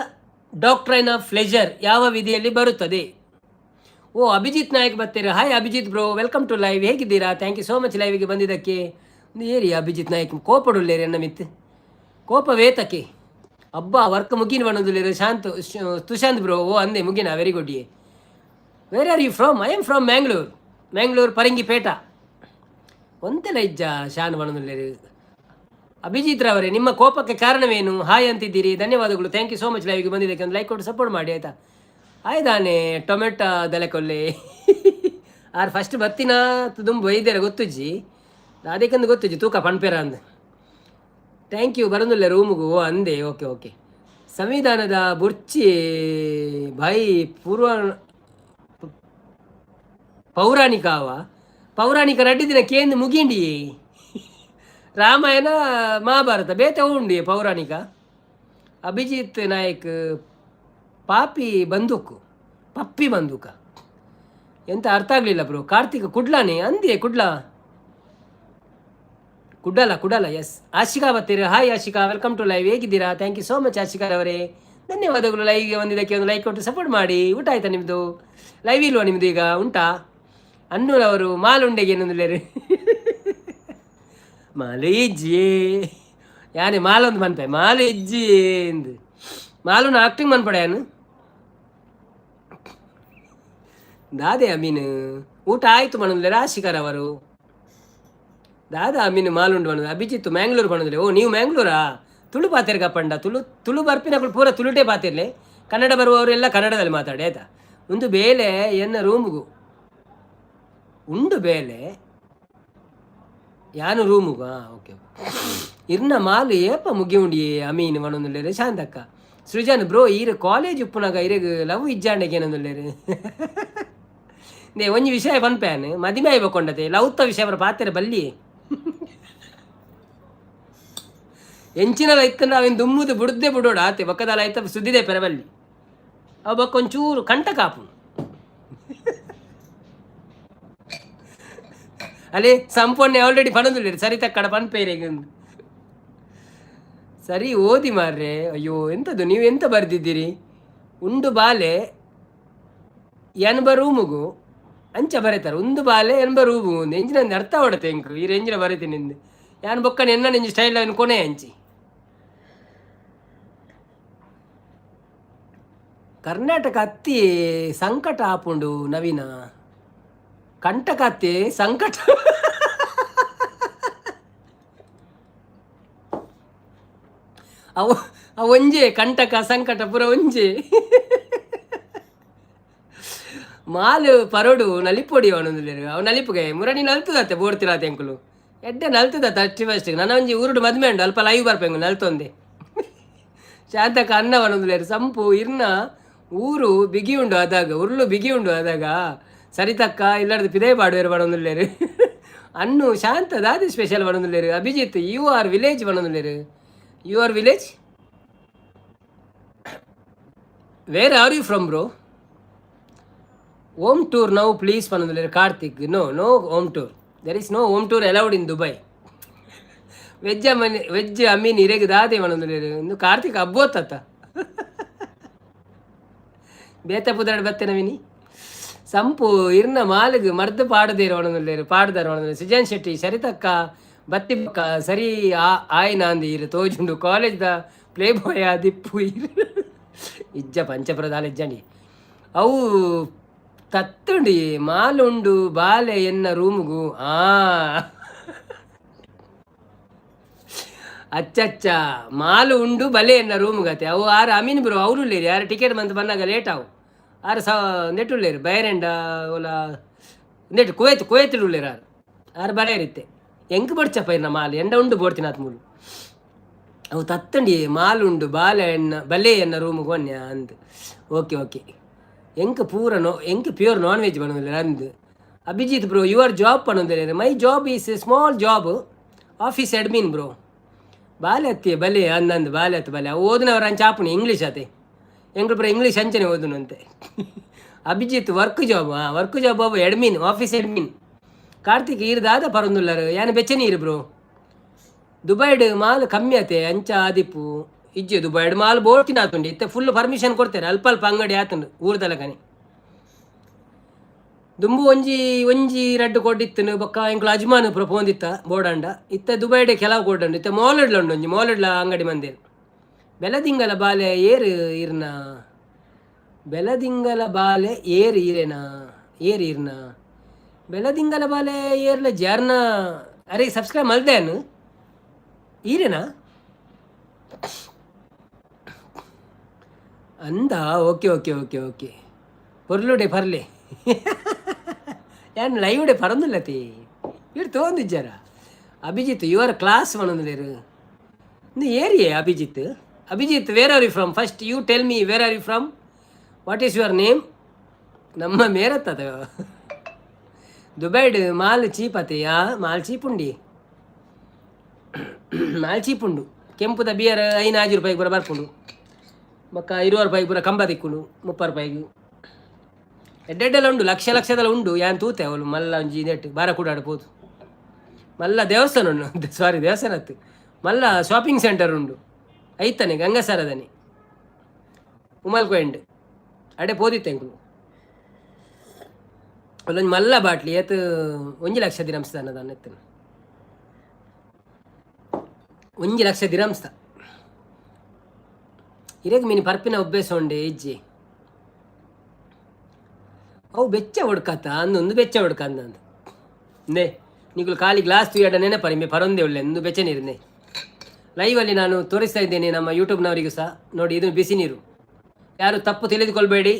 Speaker 3: ಡಾಕ್ಟ್ರೈನ್ ಆಫ್ ಪ್ಲೆಜರ್ ಯಾವ ವಿಧಿಯಲ್ಲಿ ಬರುತ್ತದೆ? ಓ ಅಭಿಜಿತ್ ನಾಯಕ್ ಬರ್ತೀರಾ? Hi Abhijit bro welcome to live. ಹೇಗಿದ್ದೀರಾ? ಥ್ಯಾಂಕ್ ಯು ಸೋ ಮಚ್ ಲೈವಿಗೆ ಬಂದಿದ್ದಕ್ಕೆ. ಒಂದು ಏರಿ ಅಭಿಜಿತ್ ನಾಯಕ್ ಕೋಪಡುಲ್ಲೇರಿ ಅನ್ನ ಮಿತ್ ಕೋಪ ವೇತಕ್ಕೆ ಹಬ್ಬ ವರ್ಕ್ ಮುಗಿನ ಬಣ್ಣದಿಲ್ಲ. ತುಶಾಂತ್ ಬ್ರೋ ಓ ಅಂದೆ ಮುಗಿನ very good. Where are you from? I am from Mangalore Parangipete ಒಂತೆಲ್ಲ ಇಜ್ಜ ಶಾನ್ ಬಣ್ಣದಿಲ್ಲ. ಅಭಿಜಿತ್ ರವರೇ ನಿಮ್ಮ ಕೋಪಕ್ಕೆ ಕಾರಣವೇನು? ಹಾಯ್ ಅಂತಿದ್ದೀರಿ, ಧನ್ಯವಾದಗಳು. ಥ್ಯಾಂಕ್ ಯು ಸೋ ಮಚ್ ಲೈವ್ಗೆ ಬಂದಿದ್ದಕ್ಕೆ ಒಂದು ಲೈಕ್ ಕೊಟ್ಟು ಸಪೋರ್ಟ್ ಮಾಡಿ ಆಯಿತಾ. ಆಯ್ದಾನೆ ಟೊಮೆಟೊ ದಲೆ ಕೊಲ್ಲಿ ಆರು ಫಸ್ಟ್ ಬತ್ತಿನ ತುಂಬ ಬೈದೇರ ಗೊತ್ತುಜ್ಜಿ ಅದಕ್ಕೊಂದು ಗೊತ್ತುಜ್ಜಿ ತೂಕ ಪಣ್ಪೇರ ಅಂದ ಥ್ಯಾಂಕ್ ಯು ಬರೋದಿಲ್ಲ ರೂಮ್ಗೂ ಅಂದೆ ಓಕೆ ಓಕೆ ಸಂವಿಧಾನದ ಬುರ್ಚಿ ಭಾಯಿ ಪೌರಾಣಿಕ ಪೌರಾಣಿಕ ನಡ್ಡಿದಿನ ಕೇಂದ್ರ ಮುಗಿಂಡಿ ರಾಮಾಯಣ ಮಹಾಭಾರತ ಬೇತೆ ಉಂಡಿ ಪೌರಾಣಿಕ ಅಭಿಜಿತ್ ನಾಯಕ್ ಪಾಪಿ ಬಂದೂಕು ಪಪ್ಪಿ ಬಂದೂಕ ಎಂತ ಅರ್ಥ ಆಗಲಿಲ್ಲ ಬ್ರೋ ಕಾರ್ತಿಕ್ ಕುಡ್ಲಾನೆ ಅಂದೆ ಕುಡ್ಡಲ ಎಸ್ ಆಶಿಕಾ ಬರ್ತೀರಾ hi Ashika welcome to live ಹೇಗಿದ್ದೀರಾ thank you so much Ashika ಅವರೇ ಧನ್ಯವಾದಗಳು ಲೈವ್ಗೆ ಒಂದಿದ್ದಕ್ಕೆ ಒಂದು ಲೈಕ್ ಕೊಟ್ಟು ಸಪೋರ್ಟ್ ಮಾಡಿ ಊಟ ಆಯ್ತಾ ನಿಮ್ಮದು ಲೈವ್ ಇಲ್ವಾ ನಿಮ್ಮದು ಈಗ ಉಂಟಾ ಅನ್ನೂರವರು ಮಾಲುಂಡೆಗೆ ಏನಂದಿಲ್ಲೇರಿ ಮಾಲು ಇಜ್ಜಿ ಯಾನೆ ಮಾಲೊಂದು ಮನ್ಪೆ ಮಾಲು ಇಜ್ಜಿ ಎಂದು ಮಾಲುನ ಆಕ್ಟಿಂಗ್ ಮನ್ಪಡೆಯಾನು ದಾದೆ ಅಮೀನು ಊಟ ಆಯಿತು ಮನಂದಿಲ್ಲ ರಾಶಿಕರ್ ಅವರು ದಾದಾ ಅಮೀನು ಮಾಲುಂಡು ಮನದು ಅಭಿಜಿತ್ತು ಮ್ಯಾಂಗ್ಳೂರು ಮನದಿಲ್ಲ ಓ ನೀವು ಮ್ಯಾಂಗ್ಳೂರಾ ತುಳು ಪಾತಿರ್ ಕಪ್ಪಂಡ ತುಳು ಬರ್ಪಿನಗಳು ಪೂರ ತುಳುಟೇ ಪಾತಿರ್ಲೆ ಕನ್ನಡ ಬರುವವರೆಲ್ಲ ಕನ್ನಡದಲ್ಲಿ ಮಾತಾಡಿ ಆಯ್ತಾ ಒಂದು ಬೇಲೆ ಎನ್ನ ರೂಮ್ಗೂ ಉಂಡು ಬೇಲೆ ಯಾನು ರೂಮುಗಾ ಓಕೆ ಇರ್ನ ಮಾಲು ಏಪ ಮುಗಿ ಉಂಡಿ ಅಮೀನು ಮನೊಂದುಲ್ಲೇರು ಶಾಂತಕ್ಕ ಸೃಜನ್ ಬ್ರೋ ಈರು ಕಾಲೇಜ್ ಉಪ್ಪುನಾಗ ಇರಗ ಲವ್ ಇಜ್ಜಾಂಡೆಗೆ ಏನೊಂದುಲ್ಲೇರು ನೇ ಒಂಜಿ ವಿಷಯ ಪನ್ಪ್ಯಾನ್ ಮದಿಮೆ ಆಯ್ಬೇಕೊಂಡತೆ ಲವ್ತ ವಿಷಯ ಅವರ ಪಾತ್ರ ಬಲ್ಲಿ ಎಂಚಿನಲ್ಲ ಇತ್ತಂದ್ರೆ ಅವನ್ ದುಮ್ಮುದು ಬಿಡುದೇ ಬಿಡೋಡ ಆತೆ ಬಕ್ಕದಲ್ಲ ಆಯ್ತ ಸುದ್ದಿದೆ ಪೆರಬಲ್ಲಿ ಅವ ಬಕ್ಕ ಒಂಚೂರು ಕಂಟ ಕಾಪು ಅಲ್ಲೇ ಸಂಪೂರ್ಣ ಆಲ್ರೆಡಿ ಪಣದುಲ್ಲೇರು ಸರಿ ತಕ್ಕಡ ಪನ್ಪೇರೆಗೆ ಸರಿ ಓದಿ ಮಾರ್ರೆ ಅಯ್ಯೋ ಎಂಥದ್ದು ನೀವು ಎಂತ ಬರೆದಿದ್ದೀರಿ ಉಂಡು ಬಾಲೆ ಎನ್ಬ ರೂಮುಗು ಅಂಚ ಬರೀತಾರೆ ಒಂದು ಬಾಲೆ ಎನ್ಬ ರೂಮು ಒಂದು ಎಂಜಿನ ಅರ್ಥ ಹೊಡತೆ ಎಂಕ್ರು ಈ ರೇಂಜಿನ ಬರೀತೀನಿ ಎಂದು ಯಾನು ಬೊಕ್ಕನ ಎನ್ನ ನೆಂಜಿ ಸ್ಟೈಲ್ ಅವನು ಕೊನೆ ಹಂಚಿ ಕರ್ನಾಟಕ ಅತ್ತಿ ಸಂಕಟ ಆಪುಂಡು ನವೀನ ಕಂಟಕ ಅತ್ತಿ ಸಂಕಟ ಅವ ಒಂಜೆ ಕಂಟಕ ಸಂಕಟ ಪುರ ಒಂಜೆ ಮಾಲು ಪರೋಡು ನಲಿಪೊಡಿ ಅವನೊಂದು ಅವ್ ನಲಿಪುಗೆ ಮುರಣಿ ನಲ್ತದತ್ತೆ ಬೋಡ್ತಿರತ್ತೆ ಅಂಕುಲು ಎಡ್ಡೆ ನಲ್ತದತ್ತೆ ಅಷ್ಟಿ ಫಸ್ಟಿಗೆ ನನ್ನ ಒಂಜಿ ಊರುಡು ಮದ್ಮೆ ಉಂಡು ಅಲ್ಪ ಲೈವ್ ಬರ್ಪೆಂಗು ನಲ್ತೊಂದೆ ಶಾಂತಕ ಅನ್ನವನೊಂದುಲೇರು ಸಂಪು ಇರ್ನ ಊರು ಬಿಗಿ ಉಂಡು ಆದಾಗ ಉರುಳು ಬಿಗಿ ಉಂಡು ಆದಾಗ ಸರಿತಕ್ಕ ಇಲ್ಲಡ್ದು ಪಿದೇ ಬಾಡುವೇರು ಬಣೊಂದುಲ್ಲೇರು ಅನ್ನು ಶಾಂತ ದಾದಿ ಸ್ಪೆಷಲ್ ಬಣೊಂದುಲ್ಲೇರು ಅಭಿಜಿತ್ ಯು ಆರ್ ವಿಲೇಜ್ ಬಣೊಂದುಲ್ಲೇರು you are village where are you from bro home tour now please ಪನ್ನೊಂದುಲ್ಲೇರು Karthik no home tour there is no home tour allowed in Dubai veg Amin ಇರೆಗ್ ದಾದೆ ಪನ್ನೊಂದುಲ್ಲೇರು ಇನ್ನು ಕಾರ್ತಿಕ್ ಅಬ್ಬೋತ್ತತ್ತ ಬೇತ ಪುದಾಡ್ ಬತ್ತೆ ನವಿನಿ ಸಂಪು ಇರ್ನ ಮಾಲಿಗೆ ಮರ್ದು ಪಾಡದೇರು ಒಣಂದುಲ್ಲೇರು ಪಾಡ್ದಾರು ಒಣಂದು ಸುಜಾನ್ ಶೆಟ್ಟಿ ಸರಿತಕ್ಕ ಬತ್ತಿ ಬಕ್ಕ ಸರಿ ಆಯ್ ನಾಂದಿ ಇರು ತೋಜುಂಡು ಕಾಲೇಜ್ದ ಪ್ಲೇ ಬಾಯ್ ದಿಪ್ಪು ಇರು ಇಜ್ಜ ಪಂಚಪ್ರದಾಲ ಇಜ್ಜಂಡಿ ಅವು ತತ್ತುಂಡಿ ಮಾಲುಂಡು ಬಾಲೆ ಎನ್ನ ರೂಮುಗು ಅಚ್ಚಚ್ಚ ಮಾಲು ಉಂಡು ಬಲೆ ಎನ್ನ ರೂಮುಗತೆ ಅವು ಆರು ಅಮೀನ್ ಬ್ರೋ ಅವರು ಲೇರಿ ಯಾರು ಟಿಕೆಟ್ ಬಂದು ಬಂದಾಗ ಲೇಟ್ ಅವು ಆರು ನೆಟ್ಟುಳ್ಳೇರು ಬೈರೆಂಡ ಓಲ ನೆಟ್ಟು ಕುವೇತಿಡುಳ್ಳೇರು ಆರು ಬರೆಯರಿತ್ತೆ ಎಂಕ್ ಬಡ್ಚಪ್ಪ ಇರ್ನ ಮಾಲು ಎಂಡ ಉಂಡು ಬೋಡ್ತೀನಿ ಆತ್ ಮೂಲು ಅವು ತತ್ತಂಡಿ ಮಾಲುಂಡು ಬಾಲೆ ಎಣ್ಣ ಬಲೆ ಎನ್ನ ರೂಮುಗು ಅನ್ಯ ಅಂದ್ ಓಕೆ ಎಂಕ್ ಪೂರ ಎಂಕ್ ಪ್ಯೂರ್ ನಾನ್ ವೆಜ್ ಬಣ್ಣದಿಲ್ಲ ಅಂದ್ ಅಭಿಜಿತ್ ಬ್ರೋ ಯುವರ್ ಜಾಬ್ ಪಣ್ಣದಿಲ್ಲ my job is a small job office admin bro ಬಾಲೆ ಹತ್ತಿ ಬಲೆ ಅಂದಂದು ಬಾಲೆ ಹತ್ತು ಬಲೆ ಓದಿನವ್ರು ಅಂಚ ಆಪುಣಿ ಇಂಗ್ಲೀಷ್ ಅತೆ ಎಂಗ್ಳು ಪುರ ಇಂಗ್ಲೀಷ್ ಅಂಚನೆ ಓದುನಂತೆ ಅಭಿಜಿತ್ ವರ್ಕ್ ಜಾಬ್ ಬಾಬು ಎಡ್ಮಿನ್ ಆಫೀಸ್ ಎಡ್ಮಿನ್ ಕಾರ್ತಿಕ್ ಇರ್ದಾದ ಪರೊಂದುಲ್ಲರು ಯಾನು ಬೆಚ್ಚನಿ ಇರು ಬ್ರೋ ದುಬೈಡ್ ಮಾಲ್ ಕಮ್ಮಿ ಆತೆ ಅಂಚ ಆದಿಪ್ಪು ಇಜ್ಜೆ ದುಬೈಡ್ ಮಾಲ್ ಬೋಡ್ತೀನಿ ಆತುಂಡು ಇತ್ತೆ ಫುಲ್ ಪರ್ಮಿಷನ್ ಕೊಡ್ತಾರೆ ಅಲ್ಪ ಅಂಗಡಿ ಆತುಂಡು ಊರ್ದಲ್ಲ ಕಣಿ ದುಂಬು ಒಂಜಿ ರಡ್ಡು ಕೊಡ್ಡಿತ್ತನು ಬೊಕ್ಕ ಎಂಕ್ಲು ಅಜ್ಮಾನ್ ಪುರ ಪೋಂದಿತ್ತ ಬೋಡಂಡ ಇತ್ತ ದುಬೈಡೆ ಕೆಲವು ಕೊಡ್ಡಂಡು ಇತ್ತ ಮೋಲಡ್ಲ ಉಂಡು ಒಂಜಿ ಮೋಲಡ್ಲ ಅಂಗಡಿ ಮಂದೇರು ಬೆಲದಿಂಗಲ ಬಾಲೆ ಏರು ಇರ್ನ ಬೆಲದಿಂಗಲ ಬಾಲೆ ಏರು ಇರೇನಾ ಏರು ಇರ್ನ ಬೆಲದಿಂಗಲ ಬಾಲೆ ಏರ್ಲ ಜಾರ್ನ ಅರೆ ಸಬ್ಸ್ಕ್ರೈಬ್ ಮಲ್ದೇನು ಈರೇನಾ ಅಂದ ಓಕೆ ಪೊರ್ಲುಡೆ ಪರ್ಲೆ ಯಾನ್ ಲೈವ್ಡೆ ಪರಂದುಲ್ಲತಿ ಇವ್ರು ತೊಗೊಂಡಿದ್ದಾರ ಅಭಿಜಿತ್ ಯುವರ್ ಕ್ಲಾಸ್ ಮನೊಂದಿರು ಇನ್ನು ಏರಿಯೇ Abhijith where are you from first you tell me where are you from what is your name ನಮ್ಮ ಮೇರತ್ತದ ದುಬೈಡ್ ಮಾಲ್ ಚೀಪತೆಯಾ ಮಾಲ್ ಚೀಪುಂಡಿ ಮಾಲ್ ಚೀಪುಂಡು ಕೆಂಪುದ ಬಿಯರ್ 5 ರೂಪಾಯಿಗೆ ಪೂರ ಬರ್ಪುಂಡು ಬೊಕ್ಕ 20 ರೂಪಾಯಿಗೆ ಪೂರ ಕಂಬ ತಿಕ್ಕುಂಡು 30 ರೂಪಾಯಿಗೆ ಎಡ್ಡೆಡ್ಡೆಲ್ಲ ಉಂಡು ಲಕ್ಷದಲ್ಲ ಉಂಡು ಯಾನ್ ತೂತೆ ಅವಳು ಮಲ್ಲ ಒಂಜಿ ನೆಟ್ ಬಾರ ಕೂಡ ಆಡ್ಬೋದು ಮಲ್ಲ ದೇವಸ್ಥಾನ ಉಂಡು ಸಾರಿ ದೇವಸ್ಥಾನ ಅತ್ತು ಮಲ್ಲ ಶಾಪಿಂಗ್ ಸೆಂಟರ್ ಉಂಡು ಐತಾನೆ ಗಂಗಸಾರದನೆ ಉಮಲ್ಕೋಯಂಡ್ ಅಡೆ ಪೋದಿತ್ತೆ ಅಂಕಲು ಅಲ್ಲೊಂದು ಮಲ್ಲ ಬಾಟ್ಲಿ ಏತ್ 1 ಲಕ್ಷ ದಿರಂಸ್ತ ಅನ್ನೋದು ಎತ್ತನ 1 ಲಕ್ಷ ದಿರಂಸ್ತ ಇರೇಗ ಮೀನು ಪರ್ಪಿನ ಒಬ್ಬೇಸ ಉಂಡೆ ಇಜ್ಜಿ ಅವು ಬೆಚ್ಚ ಹೊಡ್ಕತ್ತ ಅಂದೊಂದು ಬೆಚ್ಚ ಹೊಡ್ಕ ಅಂದಂದು ನೇ ನಿಗಳು ಖಾಲಿ ಗ್ಲಾಸ್ ತುಯ್ಯಾಡ ನೆನಪರಿ ಮೇ ಪರೊಂದೆ ಒಳ್ಳೆ ಒಂದು ಬೆಚ್ಚ ನೀರಿನೇ ಲೈವಲ್ಲಿ ನಾನು ತೋರಿಸ್ತಾ ಇದ್ದೇನೆ ನಮ್ಮ ಯೂಟ್ಯೂಬ್ನವರಿಗೂ ಸಹ ನೋಡಿ ಇದು ಬಿಸಿ ನೀರು ಯಾರು ತಪ್ಪು ತಿಳಿದುಕೊಳ್ಬೇಡಿ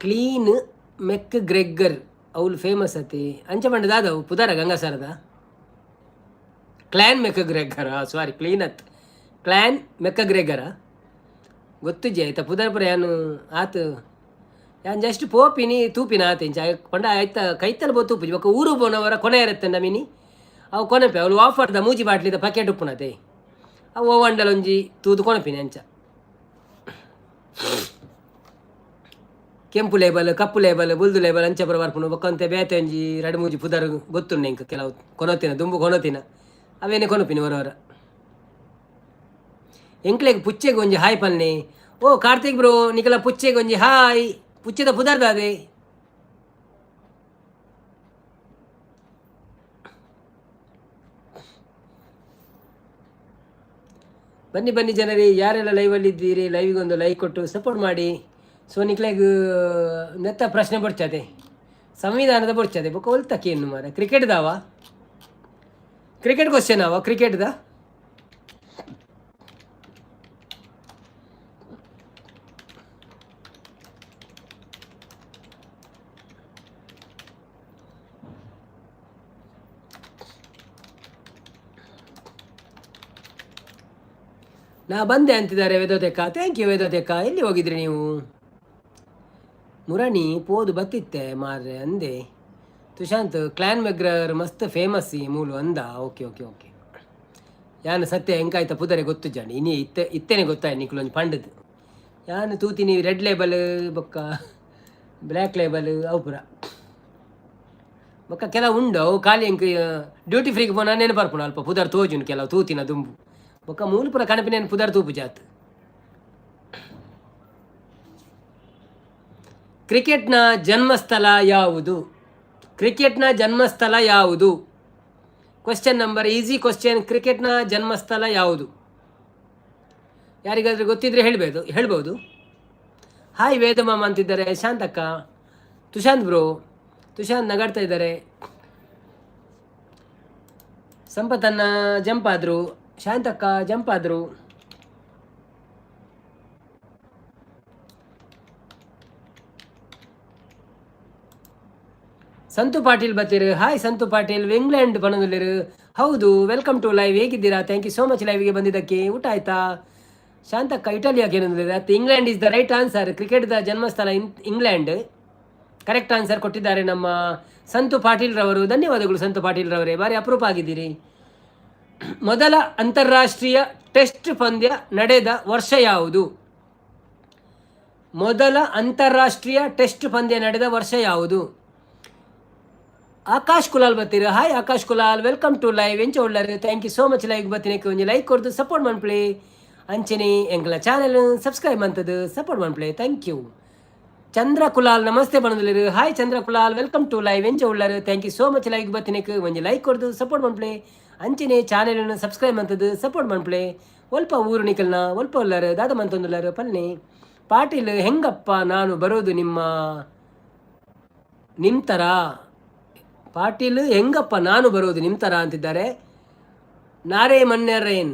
Speaker 3: ಕ್ಲೀನ್ ಮೆಕ್ ಗ್ರೆಗ್ಗರ್ ಅವಳು ಫೇಮಸ್ ಅತಿ ಅಂಚೆ ಬಂಡ ದಾದವು ಪುದಾರ ಗಂಗಾಸಾರದ ಕ್ಲ್ಯಾನ್ ಮೆಕ್ ಗ್ರೆಗ್ಗರ ಸಾರಿ ಕ್ಲೀನ್ ಅತ್ ಕ್ಲ್ಯಾನ್ ಮೆಕ್ಕ ಗ್ರೆಗ್ಗರ ಗೊತ್ತಿಜ್ಜೆ ಆಯ್ತಾ ಪುದಾರ ಪುರ ಯಾನು ಆತು ಯಾನ್ ಜಸ್ಟ್ ಪೋಪಿನಿ ತೂಪಿನ ಆತೇಂಚ ಪಂಡ ಆಯ್ತಾ ಕೈತಲ್ ಬೋ ತೂಪಿ ಬೊಕ್ಕ ಊರು ಬೋನವರ ಕೊನೆ ಇರುತ್ತೆ ನಮಿನಿ ಅವು ಕೊನೆಪೆ ಅವಳು ಆಫರ್ದ ಮೂಜಿ ಬಾಟ್ಲಿದ ಪ್ಯಾಕೆಟ್ ಉಪ್ಪುನತೆ ಅವು ಓವಂಡಲ್ ಒಂಜಿ ತೂದು ಕೊನಪಿನಿ ಅಂಚ ಕೆಂಪು ಲೇಬಲ್ ಕಪ್ಪು ಲೇಬಲ್ ಬುಲ್ದು ಲೇಬಲ್ ಅಂಚ ಬರ ಬರ್ಪುನು ಬೊಕ್ಕಂತೆ ಬೇತೆ ಒಂಜಿ 2-3 ಪುದಾರು ಗೊತ್ತುಂಡೆ ಇಂಕ ಕೆಲವು ಕೊನೋತಿನ ದುಂಬು ಕೊನೋತಿನ ಅವೇನೆ ಕೊನಪಿನಿ ಹೊರವರ ಎಂಕ್ಲೆಗ್ ಪುಚ್ಚೆಗೆ ಒಂಜಿ ಹಾಯ್ ಪಲ್ನೆ ಓ ಕಾರ್ತಿಕ್ ಬ್ರೋ ನಿಕಲ ಪುಚ್ಚೆಗೆ ಒಂಜಿ ಹಾಯ್ ಪುಚ್ಚದ ಪುದಾರ್ದಾದೆ ಬನ್ನಿ ಬನ್ನಿ ಜನರೇ ಯಾರೆಲ್ಲ ಲೈವಲ್ಲಿ ಇದ್ದೀರಿ ಲೈವಿಗೆ ಒಂದು ಲೈಕ್ ಕೊಟ್ಟು ಸಪೋರ್ಟ್ ಮಾಡಿ ಸೊ ನಿಕ್ಲೆಗ್ ನೆತ್ತ ಪ್ರಶ್ನೆ ಬರ್ಚದೆ ಸಂವಿಧಾನದ ಬರ್ಚದೆ ಬೊಕ್ಕ ಒಲ್ತಕ್ಕೇನು ಮಾರ ಕ್ರಿಕೆಟ್ದಾವ ಕ್ರಿಕೆಟ್ ಕ್ವಶನ್ ಅವ ಕ್ರಿಕೆಟ್ದ ನಾ ಬಂದೆ ಅಂತಿದ್ದಾರೆ ವೇದೋತೆಕ್ಕ ಥ್ಯಾಂಕ್ ಯು ವೇದೋತೆಕ್ಕ ಎಲ್ಲಿ ಹೋಗಿದ್ರಿ ನೀವು ಮುರಣಿ ಪೋದು ಬತ್ತಿತ್ತೆ ಮಾರ್ರೆ ಅಂದೆ ತುಶಾಂತ್ ಕ್ಲಾನ್ ಮೆಗ್ರರ್ ಮಸ್ತ್ ಫೇಮಸ್ ಈ ಮೂಲು ಅಂದ ಓಕೆ ಓಕೆ ಓಕೆ ಯಾನು ಸತ್ಯ ಹೆಂಗಾಯ್ತ ಪುದರೆ ಗೊತ್ತು ಜಾಣಿ ಇನಿ ಇತ್ತೇನೆ ಗೊತ್ತಾಯ್ತು ನಿಕ್ಲೊಂದು ಪಂಡದು ಯಾನು ತೂತೀನಿ ರೆಡ್ ಲೇಬಲ್ ಬೊಕ್ಕ ಬ್ಲ್ಯಾಕ್ ಲೇಬಲ್ ಅವು ಪುರ ಬೊಕ್ಕ ಕೆಲವು ಉಂಡು ಅವು ಖಾಲಿ ಹೆಂಗೆ ಡ್ಯೂಟಿ ಫ್ರೀಗೆ ಪೋನ ನೆನಪು ಬರ್ಪುಣ ಅಲ್ಪ ಪುದರ್ ತೋಜುನು ಕೆಲವು ತೂತಿನ ದುಂಬು ಬೊಕ್ಕ ಮೂಲು ಪುರ ಕಣಪಿನ ಪುದರ್ ತೂಪು ಜಾತ್ ಕ್ರಿಕೆಟ್ನ ಜನ್ಮಸ್ಥಳ ಯಾವುದು ಕ್ರಿಕೆಟ್ನ ಜನ್ಮಸ್ಥಳ ಯಾವುದು ಕ್ವಶನ್ ನಂಬರ್ ಈಸಿ ಕ್ವಶನ್ ಕ್ರಿಕೆಟ್ನ ಜನ್ಮಸ್ಥಳ ಯಾವುದು ಯಾರಿಗಾದ್ರೂ ಗೊತ್ತಿದ್ರೆ ಹೇಳ್ಬೋದು ಹಾಯ್ ವೇದಮಾಮ ಅಂತಿದ್ದಾರೆ ಶಾಂತಕ್ಕ ತುಶಾಂತ್ ಬ್ರೋ ತುಶಾಂತ್ ನಗಾಡ್ತಾ ಇದ್ದಾರೆ ಸಂಪತ್ತನ್ನ ಜಂಪ್ ಆದರು ಶಾಂತಕ್ಕ ಜಂಪ್ ಆದರು ಸಂತು ಪಾಟೀಲ್ ಬತ್ತೀರು ಹಾಯ್ ಸಂತು ಪಾಟೀಲ್ ಇಂಗ್ಲೆಂಡ್ ಬಣದಲ್ಲಿರು ಹೌದು ವೆಲ್ಕಮ್ ಟು ಲೈವ್ ಹೇಗಿದ್ದೀರಾ ಥ್ಯಾಂಕ್ ಯು ಸೋ ಮಚ್ ಲೈವ್ಗೆ ಬಂದಿದ್ದಕ್ಕೆ ಊಟ ಆಯ್ತಾ ಶಾಂತಕ್ಕ ಇಟಲಿಯಾಗಿ ಏನಂದಿದೆ ಅದು England is the right answer ಕ್ರಿಕೆಟ್ದ ಜನ್ಮಸ್ಥಳ ಇಂಗ್ಲೆಂಡ್ ಕರೆಕ್ಟ್ ಆನ್ಸರ್ ಕೊಟ್ಟಿದ್ದಾರೆ ನಮ್ಮ ಸಂತು ಪಾಟೀಲ್ ರವರು ಧನ್ಯವಾದಗಳು ಸಂತು ಪಾಟೀಲ್ ರವರೇ ಭಾರಿ ಅಪರೂಪ ಆಗಿದ್ದೀರಿ ಮೊದಲ ಅಂತಾರಾಷ್ಟ್ರೀಯ ಟೆಸ್ಟ್ ಪಂದ್ಯ ನಡೆದ ವರ್ಷ ಯಾವುದು ಮೊದಲ ಅಂತಾರಾಷ್ಟ್ರೀಯ ಟೆಸ್ಟ್ ಪಂದ್ಯ ನಡೆದ ವರ್ಷ ಯಾವುದು ಆಕಾಶ್ ಕುಲಾಲ್ ಬತ್ತೀರು hi Akash Kulal welcome to live ಎಂಚ ಒಳ್ಳಾರು thank you so much live ಬತ್ತೀನಕ್ಕೆ ಒಂದು ಲೈಕ್ ಕೊಡ್ದು ಸಪೋರ್ಟ್ ಮಾಡ್ಪ್ಲೇ ಅಂಚನೆ ಎಂಗ್ಲ ಚಾನಲ್ ಸಬ್ಸ್ಕ್ರೈಬ್ ಅಂತದ್ದು ಸಪೋರ್ಟ್ ಮಾಡ್ಪ್ಲೇ ಥ್ಯಾಂಕ್ ಯು ಚಂದ್ರ ಕುಲಾಲ್ ನಮಸ್ತೆ ಬಣದಲ್ಲಿರು hi Chandra Kulal welcome to live ಎಂಚ ಒಳ್ಳಾರು thank you so much live ಬತ್ತೀನಕ್ಕೆ ಒಂದು ಲೈಕ್ ಕೊಡ್ದು ಸಪೋರ್ಟ್ ಮಾಡ್ಪ್ಲೇ ಅಂಚನೆ ಚಾನಲನ್ನು ಸಬ್ಸ್ಕ್ರೈಬ್ ಅಂತದ್ದು ಸಪೋರ್ಟ್ ಮಾಡ್ಪ್ಲೇ ಒಲ್ಪ ಊರು ನಿಕಲ್ನ ಒಲ್ಪ ಒಲ್ಲಾರು ದಾದ ಮಂತೊಂದುಲ್ಲಾರು ಪಲ್ನೆ ಪಾಟೀಲ್ ಹೆಂಗಪ್ಪ ನಾನು ಬರೋದು ನಿಮ್ಮ ನಿಮ್ಮ ಥರ ಪಾಟೀಲ್ ಹೆಂಗಪ್ಪ ನಾನು ಬರೋದು ನಿಮ್ಮ ಥರ ಅಂತಿದ್ದಾರೆ. ನಾರಮಣರೇನ್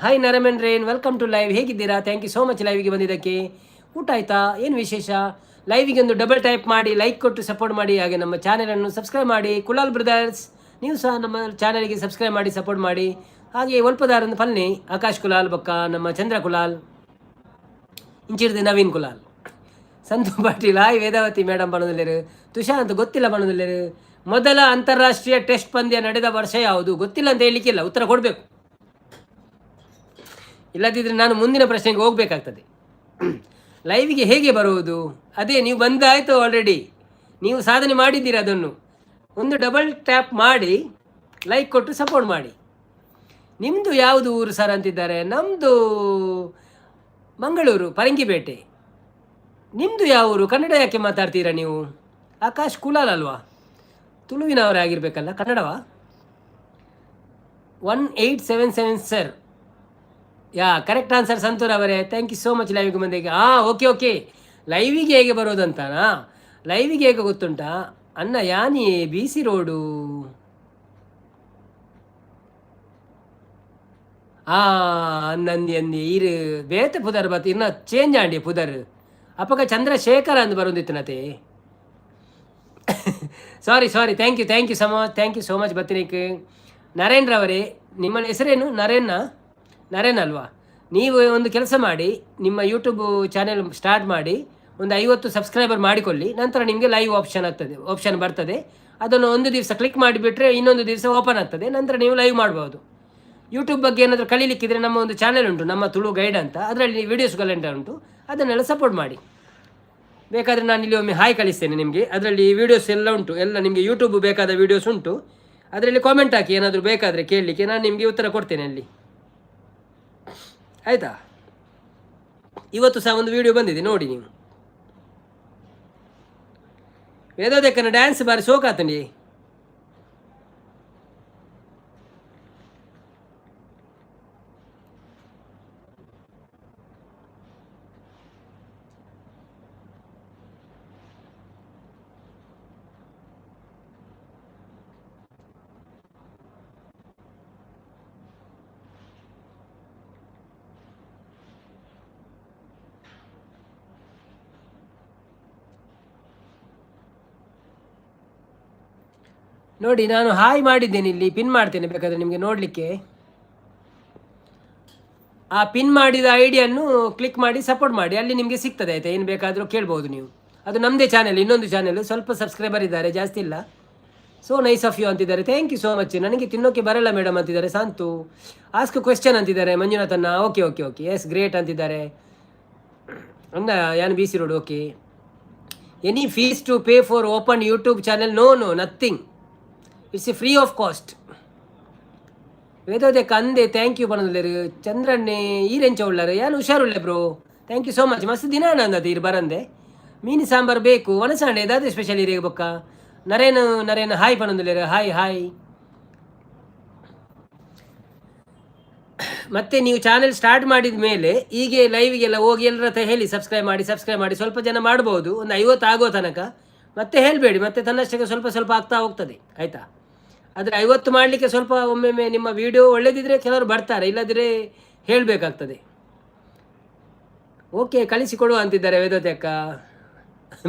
Speaker 3: ಹಾಯ್ ನಾರಮಣರೇನ್, ವೆಲ್ಕಮ್ ಟು ಲೈವ್. ಹೇಗಿದ್ದೀರಾ? ಥ್ಯಾಂಕ್ ಯು ಸೋ ಮಚ್ ಲೈವಿಗೆ ಬಂದಿದ್ದಕ್ಕೆ. ಊಟ ಆಯಿತಾ? ಏನು ವಿಶೇಷ? ಲೈವಿಗೆ ಒಂದು ಡಬಲ್ ಟೈಪ್ ಮಾಡಿ, ಲೈಕ್ ಕೊಟ್ಟು ಸಪೋರ್ಟ್ ಮಾಡಿ, ಹಾಗೆ ನಮ್ಮ ಚಾನಲನ್ನು ಸಬ್ಸ್ಕ್ರೈಬ್ ಮಾಡಿ. ಕುಲಾಲ್ ಬ್ರದರ್ಸ್ ನೀವು ಸಹ ನಮ್ಮ ಚಾನಲ್ಗೆ ಸಬ್ಸ್ಕ್ರೈಬ್ ಮಾಡಿ, ಸಪೋರ್ಟ್ ಮಾಡಿ. ಹಾಗೆ ಒಲ್ಪದಾರೊಂದು ಪಲ್ನಿ ಆಕಾಶ್ ಕುಲಾಲ್ ಬೊಕ್ಕ ನಮ್ಮ ಚಂದ್ರ ಕುಲಾಲ್ ಇಂಚಿಡ್ದು ನವೀನ್ ಕುಲಾಲ್, ಸಂತು ಪಾಟೀಲ್ ಹಾಯ್, ವೇದಾವತಿ ಮೇಡಮ್ ಬಣ್ಣದಲ್ಲಿರು, ತುಷಾಂತ್ ಗೊತ್ತಿಲ್ಲ ಬಣ್ಣದಲ್ಲಿರು. ಮೊದಲ ಅಂತಾರಾಷ್ಟ್ರೀಯ ಟೆಸ್ಟ್ ಪಂದ್ಯ ನಡೆದ ವರ್ಷ ಯಾವುದು? ಗೊತ್ತಿಲ್ಲ ಅಂತ ಹೇಳಲಿಕ್ಕಿಲ್ಲ, ಉತ್ತರ ಕೊಡಬೇಕು. ಇಲ್ಲದಿದ್ದರೆ ನಾನು ಮುಂದಿನ ಪ್ರಶ್ನೆಗೆ ಹೋಗಬೇಕಾಗ್ತದೆ. ಲೈವಿಗೆ ಹೇಗೆ ಬರುವುದು? ಅದೇ ನೀವು ಬಂದಾಯಿತು ಆಲ್ರೆಡಿ, ನೀವು ಸಾಧನೆ ಮಾಡಿದ್ದೀರಿ. ಅದನ್ನು ಒಂದು ಡಬಲ್ ಟ್ಯಾಪ್ ಮಾಡಿ ಲೈಕ್ ಕೊಟ್ಟು ಸಪೋರ್ಟ್ ಮಾಡಿ. ನಿಮ್ಮದು ಯಾವುದು ಊರು ಸರ್ ಅಂತಿದ್ದಾರೆ. ನಮ್ಮದು ಮಂಗಳೂರು ಪರಂಗಿಪೇಟೆ. ನಿಮ್ಮದು ಯಾವ ಊರು? ಕನ್ನಡ ಯಾಕೆ ಮಾತಾಡ್ತೀರಾ ನೀವು? ಆಕಾಶ್ ಕುಲಾಲ್ ಅಲ್ವಾ? ತುಳುವಿನವರೇ ಆಗಿರಬೇಕಲ್ಲ, ಕನ್ನಡವಾ? 1877 sir. Yeah correct answer Santoor ಅವರೇ, ಥ್ಯಾಂಕ್ ಯು ಸೋ ಮಚ್ ಲೈವಿಗೆ ಬಂದಿಗೆ. ಓಕೆ ಲೈವಿಗೆ ಹೇಗೆ ಬರೋದಂತಾನಾ? ಲೈವಿಗೆ ಹೇಗೆ ಗೊತ್ತುಂಟಾ ಅನ್ನ, ಯಾನಿ BC ರೋಡು ಅಂದಿ ಇರು ಬೇತೆ ಪುದರ್ ಬತ್ ಇನ್ನ ಚೇಂಜ್ ಆಂಡಿ ಪುದರ್ ಅಪ್ಪಗ ಚಂದ್ರಶೇಖರ ಅಂದು ಬರೋದಿತ್ತನತೆ. Sorry thank you so much ಬತ್ತಿನಿಕ್. ನರೇಂದ್ರ ಅವರೇ, ನಿಮ್ಮ ಹೆಸರೇನು? ನರೇನ್ ಅಲ್ವಾ? ನೀವು ಒಂದು ಕೆಲಸ ಮಾಡಿ, ನಿಮ್ಮ ಯೂಟ್ಯೂಬ್ ಚಾನೆಲ್ ಸ್ಟಾರ್ಟ್ ಮಾಡಿ, ಒಂದು 50 ಸಬ್ಸ್ಕ್ರೈಬರ್ ಮಾಡಿಕೊಳ್ಳಿ. ನಂತರ ನಿಮಗೆ ಲೈವ್ ಆಪ್ಷನ್ ಬರ್ತದೆ. ಅದನ್ನು ಒಂದು ದಿವಸ ಕ್ಲಿಕ್ ಮಾಡಿಬಿಟ್ರೆ ಇನ್ನೊಂದು ದಿವಸ ಓಪನ್ ಆಗ್ತದೆ. ನಂತರ ನೀವು ಲೈವ್ ಮಾಡ್ಬೋದು. ಯೂಟ್ಯೂಬ್ ಬಗ್ಗೆ ಏನಾದರೂ ಕಲೀಲಿಕ್ಕಿದ್ರೆ ನಮ್ಮ ಒಂದು ಚಾನೆಲ್ ಉಂಟು, ನಮ್ಮ ತುಳು ಗೈಡ್ ಅಂತ, ಅದರಲ್ಲಿ ವೀಡಿಯೋಸ್ಗಳೆಂಟ ಉಂಟು, ಅದನ್ನೆಲ್ಲ ಸಪೋರ್ಟ್ ಮಾಡಿ. ಬೇಕಾದರೆ ನಾನು ಇಲ್ಲಿ ಒಮ್ಮೆ ಹಾಯ್ ಕಳಿಸ್ತೇನೆ ನಿಮಗೆ. ಅದರಲ್ಲಿ ವೀಡಿಯೋಸ್ ಎಲ್ಲ ಉಂಟು, ಎಲ್ಲ ನಿಮಗೆ ಯೂಟ್ಯೂಬ್ ಬೇಕಾದ ವೀಡಿಯೋಸ್ ಉಂಟು. ಅದರಲ್ಲಿ ಕಾಮೆಂಟ್ ಹಾಕಿ, ಏನಾದರೂ ಬೇಕಾದರೆ ಕೇಳಲಿಕ್ಕೆ ನಾನು ನಿಮಗೆ ಉತ್ತರ ಕೊಡ್ತೇನೆ ಅಲ್ಲಿ, ಆಯಿತಾ? ಇವತ್ತು ಸಹ ಒಂದು ವಿಡಿಯೋ ಬಂದಿದೆ ನೋಡಿ ನೀವು. ವೇದೋದಕ್ಕನ ಡ್ಯಾನ್ಸ್ ಬಾರಿ ಸೋಕಾತಂಡಿ. ನೋಡಿ, ನಾನು ಹಾಯ್ ಮಾಡಿದ್ದೇನೆ, ಇಲ್ಲಿ ಪಿನ್ ಮಾಡ್ತೇನೆ ಬೇಕಾದರೆ ನಿಮಗೆ ನೋಡಲಿಕ್ಕೆ. ಆ ಪಿನ್ ಮಾಡಿದ ಐಡಿಯನ್ನು ಕ್ಲಿಕ್ ಮಾಡಿ ಸಪೋರ್ಟ್ ಮಾಡಿ, ಅಲ್ಲಿ ನಿಮಗೆ ಸಿಗ್ತದೆ ಆಯಿತಾ? ಏನು ಬೇಕಾದರೂ ಕೇಳ್ಬೋದು ನೀವು. ಅದು ನಮ್ಮದೇ ಚಾನೆಲ್, ಇನ್ನೊಂದು ಚಾನೆಲ್, ಸ್ವಲ್ಪ ಸಬ್ಸ್ಕ್ರೈಬರ್ ಇದ್ದಾರೆ, ಜಾಸ್ತಿ ಇಲ್ಲ. ಸೋ ನೈಸ್ ಆಫ್ ಯು ಅಂತಿದ್ದಾರೆ, ಥ್ಯಾಂಕ್ ಯು ಸೋ ಮಚ್. ನನಗೆ ತಿನ್ನೋಕ್ಕೆ ಬರಲ್ಲ ಮೇಡಮ್ ಅಂತಿದ್ದಾರೆ ಶಾಂತು. ಆಸ್ಕ್ ಕ್ವೆಶ್ಚನ್ ಅಂತಿದ್ದಾರೆ ಮಂಜುನಾಥನ್ನ. ಓಕೆ ಎಸ್ ಗ್ರೇಟ್ ಅಂತಿದ್ದಾರೆ. ಅಂದ ಯಾನ್ BC road. Okay, any fees to pay for open YouTube channel? No nothing, it's a free of cost. ವೇದೋದಕ್ಕೆ ಅಂದೆ ಥ್ಯಾಂಕ್ ಯು ಬರೋದಿಲ್ಲ. ಚಂದ್ರಣ್ಣೆ ಈರೆಂಚ ಉಳ್ಳಾರ ಯಾನು ಹುಷಾರುಳ್ಳೆ bro, thank you so much. ಮಸ್ತ್ ದಿನ ಅಂದದ್ದು ಇರು ಬರಂದೆ. ಮೀನು ಸಾಂಬಾರು ಬೇಕು, ಒಣಸಾಂಡೆ ಅದೇ ಸ್ಪೆಷಲ್ ಇರಿಗೆ ಬೊಕ್ಕ. ನರೇನ್ ಹಾಯ್ ಪನ್ನೊಂದಿಲ್ಲ. ಹಾಯ್. ಮತ್ತೆ ನೀವು ಚಾನೆಲ್ ಸ್ಟಾರ್ಟ್ ಮಾಡಿದ ಮೇಲೆ ಹೀಗೆ ಲೈವಿಗೆಲ್ಲ ಹೋಗಿ ಎಲ್ಲರ ಹತ್ರ ಹೇಳಿ ಸಬ್ಸ್ಕ್ರೈಬ್ ಮಾಡಿ. ಸ್ವಲ್ಪ ಜನ ಮಾಡ್ಬೋದು, ಒಂದು 50 ಆಗೋ ತನಕ. ಮತ್ತೆ ಹೇಳಬೇಡಿ, ಮತ್ತೆ ತನ್ನಷ್ಟಕ್ಕೆ ಸ್ವಲ್ಪ ಆಗ್ತಾ ಹೋಗ್ತದೆ, ಆಯಿತಾ? ಆದರೆ 50 ಮಾಡಲಿಕ್ಕೆ ಸ್ವಲ್ಪ ಒಮ್ಮೊಮ್ಮೆ ನಿಮ್ಮ ವಿಡಿಯೋ ಒಳ್ಳೆದಿದ್ರೆ ಕೆಲವರು ಬರ್ತಾರೆ, ಇಲ್ಲದಿದ್ರೆ ಹೇಳಬೇಕಾಗ್ತದೆ. ಓಕೆ, ಕಳಿಸಿಕೊಡುವ ಅಂತಿದ್ದಾರೆ ವೇದೋತಿ ಅಕ್ಕ.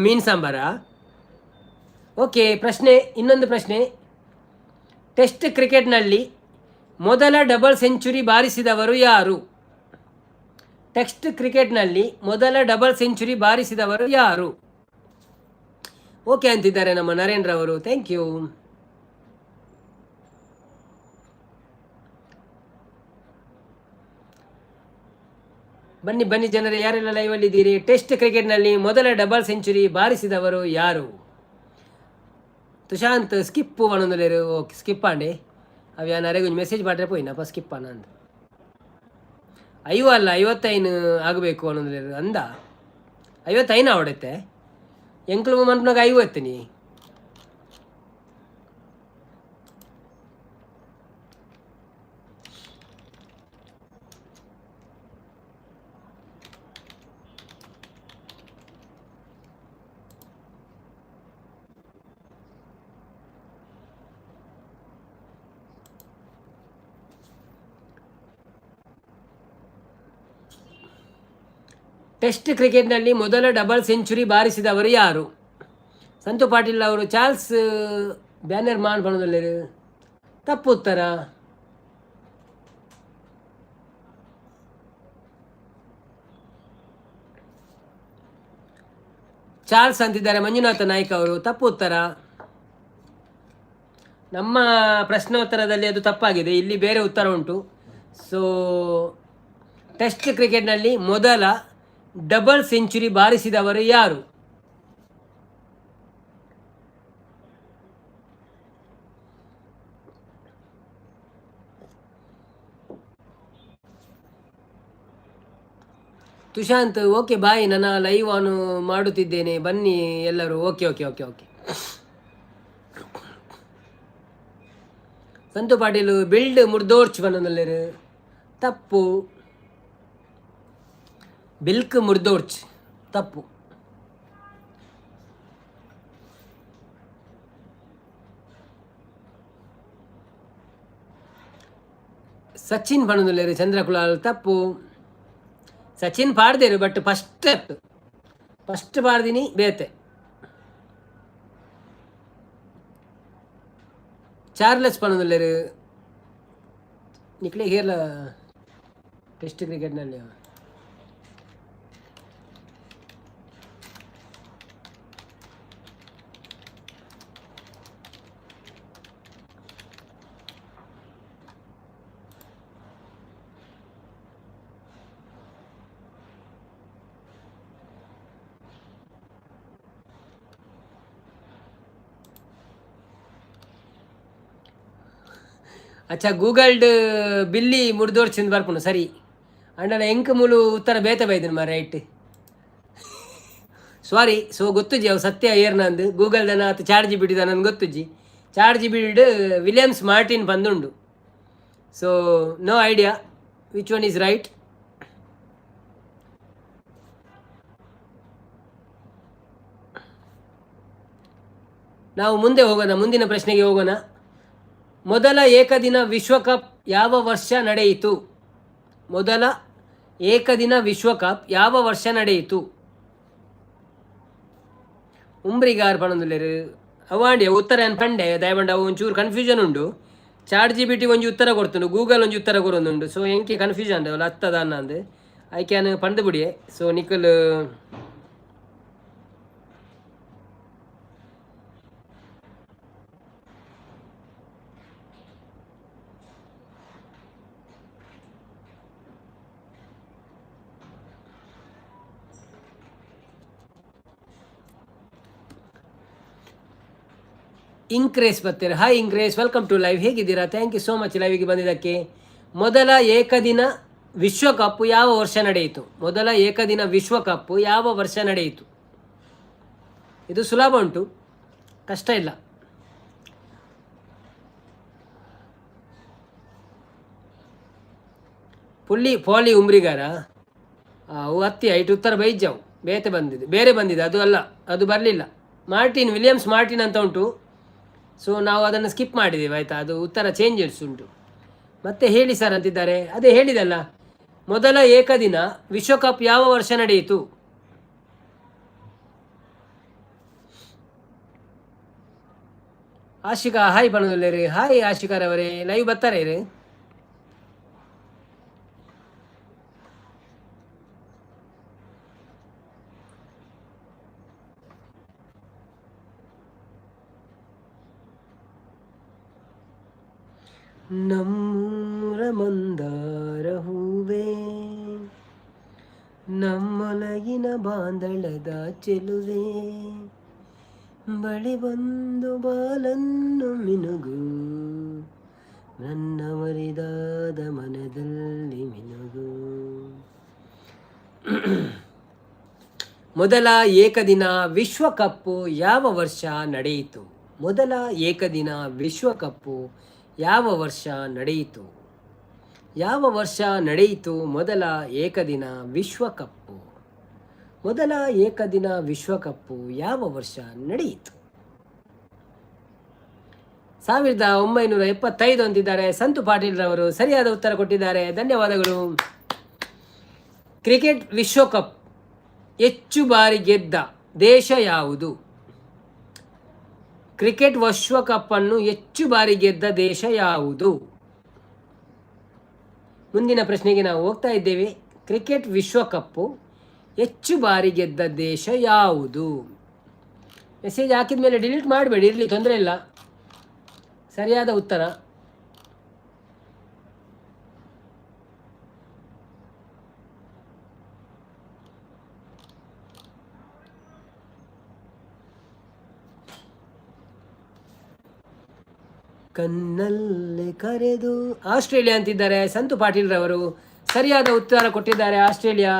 Speaker 3: ಮೀನು ಸಾಂಬಾರಾ? ಓಕೆ, ಇನ್ನೊಂದು ಪ್ರಶ್ನೆ. ಟೆಸ್ಟ್ ಕ್ರಿಕೆಟ್ನಲ್ಲಿ ಮೊದಲ ಡಬಲ್ ಸೆಂಚುರಿ ಬಾರಿಸಿದವರು ಯಾರು? ಟೆಸ್ಟ್ ಕ್ರಿಕೆಟ್ನಲ್ಲಿ ಮೊದಲ ಡಬಲ್ ಸೆಂಚುರಿ ಬಾರಿಸಿದವರು ಯಾರು? ಓಕೆ ಅಂತಿದ್ದಾರೆ ನಮ್ಮ ನರೇಂದ್ರ ಅವರು, ಥ್ಯಾಂಕ್ ಯು. ಬನ್ನಿ ಜನರೇ, ಯಾರೆಲ್ಲ ಲೈವಲ್ಲಿ ಇದ್ದೀರಿ? ಟೆಸ್ಟ್ ಕ್ರಿಕೆಟ್ನಲ್ಲಿ ಮೊದಲ ಡಬಲ್ ಸೆಂಚುರಿ ಬಾರಿಸಿದವರು ಯಾರು? ತುಷಾಂತ್ ಸ್ಕಿಪ್ಪು ಅನ್ನೊಂದು. ಓಕೆ, ಸ್ಕಿಪ್ ಆಂಡೆ ಅವು ಯಾರಿಗೆ ಮೆಸೇಜ್ ಮಾಡ್ರೆ ಪೋಯಿನಪ್ಪ ಸ್ಕಿಪ್ ಅನ್ನ ಅಂದ. 55 ಆಗಬೇಕು ಅನ್ನೋದು ಅಂದ. 55 ಆವಡತ್ತೆ ಎಂಕ್ಲು ಮನ್ಪನಾಗ 50 ನೀ. ಟೆಸ್ಟ್ ಕ್ರಿಕೆಟ್ನಲ್ಲಿ ಮೊದಲ ಡಬಲ್ ಸೆಂಚುರಿ ಬಾರಿಸಿದವರು ಯಾರು? ಸಂತು ಪಾಟೀಲ್ ಅವರು. ಚಾರ್ಲ್ಸ್ ಬ್ಯಾನರ್ ಮಾನ್ ಬಣದಲ್ಲಿ ತಪ್ಪು ಉತ್ತರ. ಚಾರ್ಲ್ಸ್ ಅಂತಿದ್ದಾರೆ ಮಂಜುನಾಥ ನಾಯ್ಕ ಅವರು. ತಪ್ಪು ಉತ್ತರ. ನಮ್ಮ ಪ್ರಶ್ನೋತ್ತರದಲ್ಲಿ ಅದು ತಪ್ಪಾಗಿದೆ, ಇಲ್ಲಿ ಬೇರೆ ಉತ್ತರ ಉಂಟು. ಸೊ ಟೆಸ್ಟ್ ಕ್ರಿಕೆಟ್ನಲ್ಲಿ ಮೊದಲ ಡಬಲ್ ಸೆಂಚುರಿ ಬಾರಿಸಿದವರು ಯಾರು? ತುಷಾಂತ್ ಓಕೆ ಬಾಯ್, ನನ್ನ ಲೈವ್ ಆನ್ ಮಾಡುತ್ತಿದ್ದೇನೆ, ಬನ್ನಿ ಎಲ್ಲರೂ. Okay okay okay okay. Santu Patil build ಮುರ್ದೋರ್ಚ್ ಬನ್ನಲ್ಲರು. ತಪ್ಪು. ಬಿಲ್ಕ್ ಮುರ್ದೋರ್ಚ್ ತಪ್ಪು. ಸಚಿನ್ ಬಣ್ಣದಲ್ಲೇರು ಚಂದ್ರಕುಲಾಲ್. ತಪ್ಪು. ಸಚಿನ್ ಪಾಡ್ದೇರು ಬಟ್ ಫಸ್ಟ್ ಪಾಡ್ದಿನಿ ಬೇತೆ. ಚಾರ್ಲೆಸ್ ಪಣದಲ್ಲೇರು ನಿಕ್ಲೆ ಹೇರ್ಲ ಟೆಸ್ಟ್ ಕ್ರಿಕೆಟ್ನಲ್ಲಿ. ಅಚ್ಚಾ ಗೂಗಲ್ಡ್ ಬಿಲ್ಲಿ ಮುಡ್ದೋಡ್ಸಿಂದ ಬರ್ಪುನು ಸರಿ ಅಂಡಲ ಎಂಕ್ ಮೂಲು ಉತ್ತರ ಬೇತ ಬೈದನು ಮಾ ರೈಟ್ ಸಾರಿ. ಸೊ ಗೊತ್ತುಜಿ ಅವು ಸತ್ಯ ಏರ್ನಂದು ಗೂಗಲ್ದನ ಆತ ಚಾರ್ಜ್ ಬಿಟ್ಟಿದ ನನಗೆ ಗೊತ್ತುಜಿ. ಚಾರ್ಜ್ ಬಿಲ್ಡ್ ವಿಲಿಯಮ್ಸ್ ಮಾರ್ಟಿನ್ ಬಂದುಂಡು. So no idea which one is right. ನಾವು ಮುಂದೆ ಹೋಗೋಣ, ಮುಂದಿನ ಪ್ರಶ್ನೆಗೆ ಹೋಗೋಣ. ಮೊದಲ ಏಕದಿನ ವಿಶ್ವಕಪ್ ಯಾವ ವರ್ಷ ನಡೆಯಿತು? ಮೊದಲ ಏಕದಿನ ವಿಶ್ವಕಪ್ ಯಾವ ವರ್ಷ ನಡೆಯಿತು? ಉಂಬ್ರಿಗಾರ್ ಪಣಂದುಲ್ಲೇರು ಅವಾಂಡಿ ಉತ್ತರ ಏನು ಪಂಡೆ ದಯವಂಡ ಅವು ಒಂಚೂರು ಕನ್ಫ್ಯೂಷನ್ ಉಂಡು. ಚಾಟ್ ಜಿ ಬಿ ಟಿ ಒಂಜಿ ಉತ್ತರ ಕೊಡ್ತುಂಡು, ಗೂಗಲ್ ಒಂಜಿ ಉತ್ತರ ಕೊಡೊಂದುಂಡು. ಸೊ ಎಂಕಿ ಕನ್ಫ್ಯೂಷನ್ ಅಂದವಲ್ಲ ಹತ್ತದ ಅನ್ನಂದು ಐ ಕ್ಯಾನ್ ಪಂಡು ಬಿಡಿಯೇ. ಸೊ ನಿಖಲ್ ಇಂಕ್ರೇಸ್ ಬರ್ತೀರ. Hi increase, welcome to live. ಹೇಗಿದ್ದೀರಾ? ಥ್ಯಾಂಕ್ ಯು ಸೋ ಮಚ್ ಲೈವಿಗೆ ಬಂದಿದ್ದಕ್ಕೆ. ಮೊದಲ ಏಕದಿನ ವಿಶ್ವಕಪ್ ಯಾವ ವರ್ಷ ನಡೆಯಿತು? ಮೊದಲ ಏಕದಿನ ವಿಶ್ವಕಪ್ ಯಾವ ವರ್ಷ ನಡೆಯಿತು? ಇದು ಸುಲಭ ಉಂಟು, ಕಷ್ಟ ಇಲ್ಲ. ಫಾಲಿ ಉಮ್ರಿಗಾರ ಅವು ಹತ್ತಿ ಐಟು ಉತ್ತರ ಬೈಜಾವು ಬೇರೆ ಬಂದಿದೆ ಅದು ಅಲ್ಲ, ಅದು ಬರಲಿಲ್ಲ. ಮಾರ್ಟಿನ್ ವಿಲಿಯಮ್ಸ್ ಮಾರ್ಟಿನ್ ಅಂತ ಉಂಟು. ಸೊ ನಾವು ಅದನ್ನು ಸ್ಕಿಪ್ ಮಾಡಿದ್ದೇವೆ ಆಯಿತಾ, ಅದು ಉತ್ತರ ಚೇಂಜಸ್ ಉಂಟು. ಮತ್ತೆ ಹೇಳಿ ಸರ್ ಅಂತಿದ್ದಾರೆ. ಅದೇ ಹೇಳಿದಲ್ಲ, ಮೊದಲ ಏಕದಿನ ವಿಶ್ವಕಪ್ ಯಾವ ವರ್ಷ ನಡೆಯಿತು? ಆಶಿಕಾ ಹಾಯ್ ಬಣದಲ್ಲೇ. ಹಾಯ್ ಆಶಿಕಾರವರೇ, ಲೈವ್ ಬರ್ತಾರೆ ರೀ. ನಮ್ಮೂರ ಮಂದಾರ ಹೂವೇ, ನಮ್ಮೊಲಗಿನ ಬಾಂದಳದ ಚೆಲುವೆ, ಬಳಿ ಬಂದು ಬಾಲನ್ನು ಮಿನುಗು, ನನ್ನ ಮರಿದಾದ ಮನದಲ್ಲಿ ಮಿನುಗು. ಮೊದಲ ಏಕದಿನ ವಿಶ್ವಕಪ್ಪು ಯಾವ ವರ್ಷ ನಡೆಯಿತು? ಮೊದಲ ಏಕದಿನ ವಿಶ್ವಕಪ್ಪು ಯಾವ ವರ್ಷ ನಡೆಯಿತು? ಯಾವ ವರ್ಷ ನಡೆಯಿತು ಮೊದಲ ಏಕದಿನ ವಿಶ್ವಕಪ್ಪು? ಮೊದಲ ಏಕದಿನ ವಿಶ್ವಕಪ್ಪು ಯಾವ ವರ್ಷ ನಡೆಯಿತು? 1975 ಅಂತಿದ್ದಾರೆ. ಸಂತು ಪಾಟೀಲ್ ರವರು ಸರಿಯಾದ ಉತ್ತರ ಕೊಟ್ಟಿದ್ದಾರೆ, ಧನ್ಯವಾದಗಳು. ಕ್ರಿಕೆಟ್ ವಿಶ್ವಕಪ್ ಹೆಚ್ಚು ಬಾರಿ ಗೆದ್ದ ದೇಶ ಯಾವುದು? ಕ್ರಿಕೆಟ್ ವಿಶ್ವಕಪ್ಪನ್ನು ಹೆಚ್ಚು ಬಾರಿ ಗೆದ್ದ ದೇಶ ಯಾವುದು? ಮುಂದಿನ ಪ್ರಶ್ನೆಗೆ ನಾವು ಹೋಗ್ತಾ ಇದ್ದೇವೆ. ಕ್ರಿಕೆಟ್ ವಿಶ್ವಕಪ್ಪು ಹೆಚ್ಚು ಬಾರಿ ಗೆದ್ದ ದೇಶ ಯಾವುದು? ಮೆಸೇಜ್ ಹಾಕಿದ ಮೇಲೆ ಡಿಲೀಟ್ ಮಾಡಬೇಡಿ, ಇರಲಿ, ತೊಂದರೆ ಇಲ್ಲ. ಸರಿಯಾದ ಉತ್ತರ ಕಣ್ಣಲ್ಲಿ ಕರೆದು ಆಸ್ಟ್ರೇಲಿಯಾ ಅಂತಿದ್ದಾರೆ. ಸಂತು ಪಾಟೀಲ್ ರವರು ಸರಿಯಾದ ಉತ್ತರ ಕೊಟ್ಟಿದ್ದಾರೆ, ಆಸ್ಟ್ರೇಲಿಯಾ.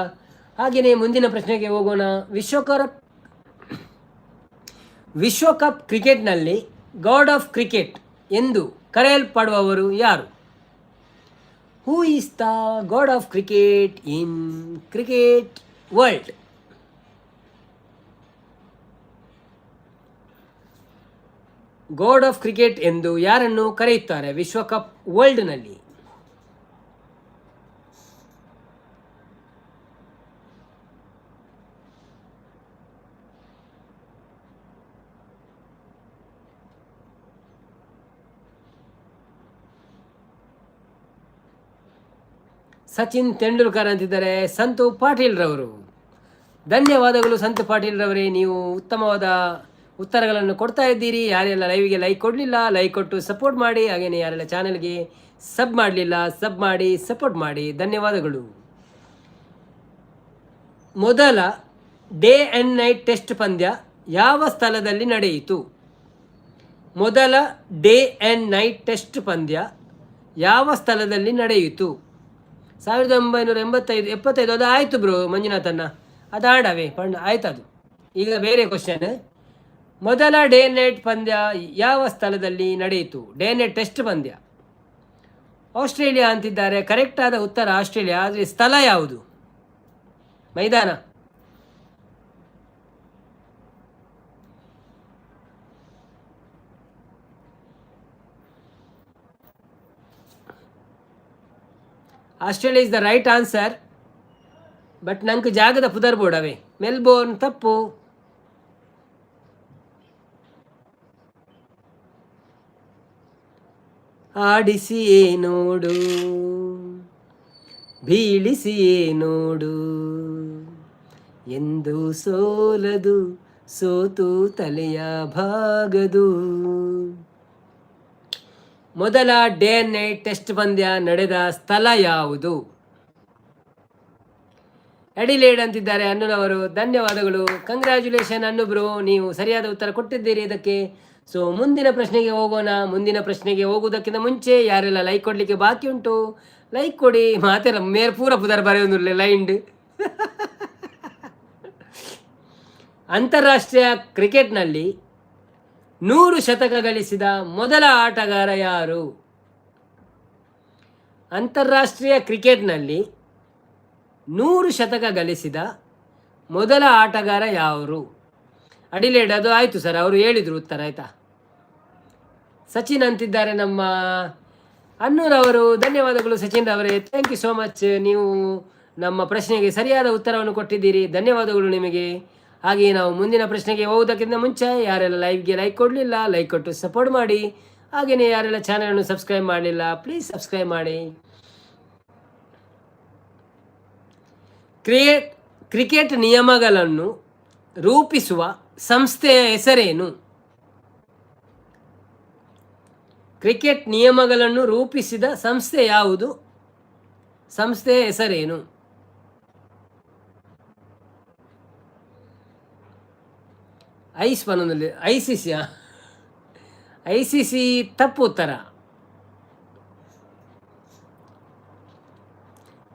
Speaker 3: ಹಾಗೆಯೇ ಮುಂದಿನ ಪ್ರಶ್ನೆಗೆ ಹೋಗೋಣ. ವಿಶ್ವಕಪ್ ಕ್ರಿಕೆಟ್ನಲ್ಲಿ ಗಾಡ್ ಆಫ್ ಕ್ರಿಕೆಟ್ ಎಂದು ಕರೆಯಲ್ಪಡುವವರು ಯಾರು? Who is the god of cricket in cricket world? God of cricket ಎಂದು ಯಾರನ್ನು ಕರೆಯುತ್ತಾರೆ ವಿಶ್ವಕಪ್ ವರ್ಲ್ಡ್ನಲ್ಲಿ? ಸಚಿನ್ ತೆಂಡೂಲ್ಕರ್ ಅಂತಿದ್ದಾರೆ ಸಂತು ಪಾಟೀಲ್ ರವರು. ಧನ್ಯವಾದಗಳು ಸಂತು ಪಾಟೀಲ್ ರವರೇ, ನೀವು ಉತ್ತಮವಾದ ಉತ್ತರಗಳನ್ನು ಕೊಡ್ತಾ ಇದ್ದೀರಿ. ಯಾರೆಲ್ಲ ಲೈವ್ಗೆ ಲೈಕ್ ಕೊಡಲಿಲ್ಲ, ಲೈಕ್ ಕೊಟ್ಟು ಸಪೋರ್ಟ್ ಮಾಡಿ. ಹಾಗೆಯೇ ಯಾರೆಲ್ಲ ಚಾನಲ್ಗೆ ಸಬ್ ಮಾಡಲಿಲ್ಲ, ಸಬ್ ಮಾಡಿ ಸಪೋರ್ಟ್ ಮಾಡಿ. ಧನ್ಯವಾದಗಳು. ಮೊದಲ ಡೇ ಆ್ಯಂಡ್ ನೈಟ್ ಟೆಸ್ಟ್ ಪಂದ್ಯ ಯಾವ ಸ್ಥಳದಲ್ಲಿ ನಡೆಯಿತು? ಮೊದಲ ಡೇ ಆ್ಯಂಡ್ ನೈಟ್ ಟೆಸ್ಟ್ ಪಂದ್ಯ ಯಾವ ಸ್ಥಳದಲ್ಲಿ ನಡೆಯಿತು? 1975 ಅದು ಆಯಿತು ಬ್ರೋ ಮಂಜುನಾಥನ್ನ, ಅದು ಆಡವೆ ಆಯ್ತು. ಅದು ಈಗ ಬೇರೆ ಕ್ವಶನ್. ಮೊದಲ ಡೇ ನೈಟ್ ಪಂದ್ಯ ಯಾವ ಸ್ಥಳದಲ್ಲಿ ನಡೆಯಿತು? ಡೇ ನೈಟ್ ಟೆಸ್ಟ್ ಪಂದ್ಯ ಆಸ್ಟ್ರೇಲಿಯಾ ಅಂತಿದ್ದಾರೆ. ಕರೆಕ್ಟ್ ಆದ ಉತ್ತರ ಆಸ್ಟ್ರೇಲಿಯಾ. ಆದರೆ ಸ್ಥಳ ಯಾವುದು? ಮೈದಾನ. Australia is the right answer. But ನಂಗೆ ಜಾಗದ ಪುದರ್ ಬೋರ್ಡವೇ ಮೆಲ್ಬೋರ್ನ್ ತಪ್ಪು. ಆಡಿಸಿಯೇ ನೋಡು, ಬೀಳಿಸಿಯೇ ನೋಡು, ಎಂದು ಸೋಲದು, ಸೋತು ತಲೆಯ ಭಾಗದು. ಮೊದಲ ಡೇ ನೈಟ್ ಟೆಸ್ಟ್ ಪಂದ್ಯ ನಡೆದ ಸ್ಥಳ ಯಾವುದು? ಅಡಿಲೇಡ್ ಅಂತಿದ್ದಾರೆ ಅನ್ನುನವರು. ಧನ್ಯವಾದಗಳು, ಕಂಗ್ರ್ಯಾಚುಲೇಷನ್ ಅನ್ನು ಬ್ರೋ, ನೀವು ಸರಿಯಾದ ಉತ್ತರ ಕೊಟ್ಟಿದ್ದೀರಿ ಇದಕ್ಕೆ. ಸೊ ಮುಂದಿನ ಪ್ರಶ್ನೆಗೆ ಹೋಗೋಣ. ಮುಂದಿನ ಪ್ರಶ್ನೆಗೆ ಹೋಗುವುದಕ್ಕಿಂತ ಮುಂಚೆ ಯಾರೆಲ್ಲ ಲೈಕ್ ಕೊಡಲಿಕ್ಕೆ ಬಾಕಿ ಉಂಟು ಲೈಕ್ ಕೊಡಿ. ಮಾತೆಲ್ಲ ಮೇರ್ ಪೂರ ಪುದರ್ ಬರೆಯೊಂದು ಲೈಂಡ್. ಅಂತಾರಾಷ್ಟ್ರೀಯ ಕ್ರಿಕೆಟ್ನಲ್ಲಿ 100 ಶತಕ ಗಳಿಸಿದ ಮೊದಲ ಆಟಗಾರ ಯಾರು? ಅಂತಾರಾಷ್ಟ್ರೀಯ ಕ್ರಿಕೆಟ್ನಲ್ಲಿ 100 ಶತಕ ಗಳಿಸಿದ ಮೊದಲ ಆಟಗಾರ ಯಾರು? ಅಡಿಲೇಡ್ ಅದು ಆಯಿತು ಸರ್, ಅವರು ಹೇಳಿದರು ಉತ್ತರ ಆಯಿತಾ. ಸಚಿನ್ ಅಂತಿದ್ದಾರೆ ನಮ್ಮ ಅನ್ನೂರವರು. ಧನ್ಯವಾದಗಳು ಸಚಿನ್ ಅವರೇ, ಥ್ಯಾಂಕ್ ಯು ಸೋ ಮಚ್. ನೀವು ನಮ್ಮ ಪ್ರಶ್ನೆಗೆ ಸರಿಯಾದ ಉತ್ತರವನ್ನು ಕೊಟ್ಟಿದ್ದೀರಿ, ಧನ್ಯವಾದಗಳು ನಿಮಗೆ. ಹಾಗೆಯೇ ನಾವು ಮುಂದಿನ ಪ್ರಶ್ನೆಗೆ ಹೋಗೋದಕ್ಕಿಂತ ಮುಂಚೆ ಯಾರೆಲ್ಲ ಲೈವ್ಗೆ ಲೈಕ್ ಕೊಡಲಿಲ್ಲ ಲೈಕ್ ಕೊಟ್ಟು ಸಪೋರ್ಟ್ ಮಾಡಿ. ಹಾಗೆಯೇ ಯಾರೆಲ್ಲ ಚಾನಲನ್ನು ಸಬ್ಸ್ಕ್ರೈಬ್ ಮಾಡಲಿಲ್ಲ ಪ್ಲೀಸ್ ಸಬ್ಸ್ಕ್ರೈಬ್ ಮಾಡಿ. ಕ್ರಿಕೆಟ್ ನಿಯಮಗಳನ್ನು ರೂಪಿಸುವ ಸಂಸ್ಥೆಯ ಹೆಸರೇನು? ಕ್ರಿಕೆಟ್ ನಿಯಮಗಳನ್ನು ರೂಪಿಸಿದ ಸಂಸ್ಥೆ ಯಾವುದು? ಸಂಸ್ಥೆಯ ಹೆಸರೇನು? ಐಸಿಸಿ ತಪ್ಪು ಉತ್ತರ.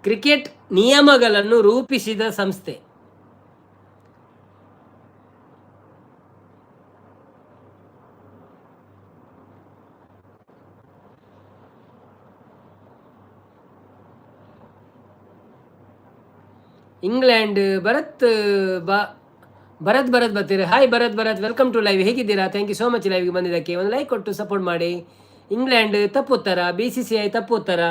Speaker 3: ಕ್ರಿಕೆಟ್ ನಿಯಮಗಳನ್ನು ರೂಪಿಸಿದ ಸಂಸ್ಥೆ ಇಂಗ್ಲೆಂಡ್. ಭರತ್ ಬರ್ತೀರಿ. Hi Bharath, welcome to live. ಹೇಗಿದ್ದೀರಾ? ಥ್ಯಾಂಕ್ ಯು ಸೋ ಮಚ್ ಲೈವ್ಗೆ ಬಂದಿದ್ದಕ್ಕೆ. ಒಂದು ಲೈಕ್ ಕೊಟ್ಟು ಸಪೋರ್ಟ್ ಮಾಡಿ. ಇಂಗ್ಲೆಂಡ್ ತಪ್ಪು ಉತ್ತರ. BCCI ತಪ್ಪು ಉತ್ತರ.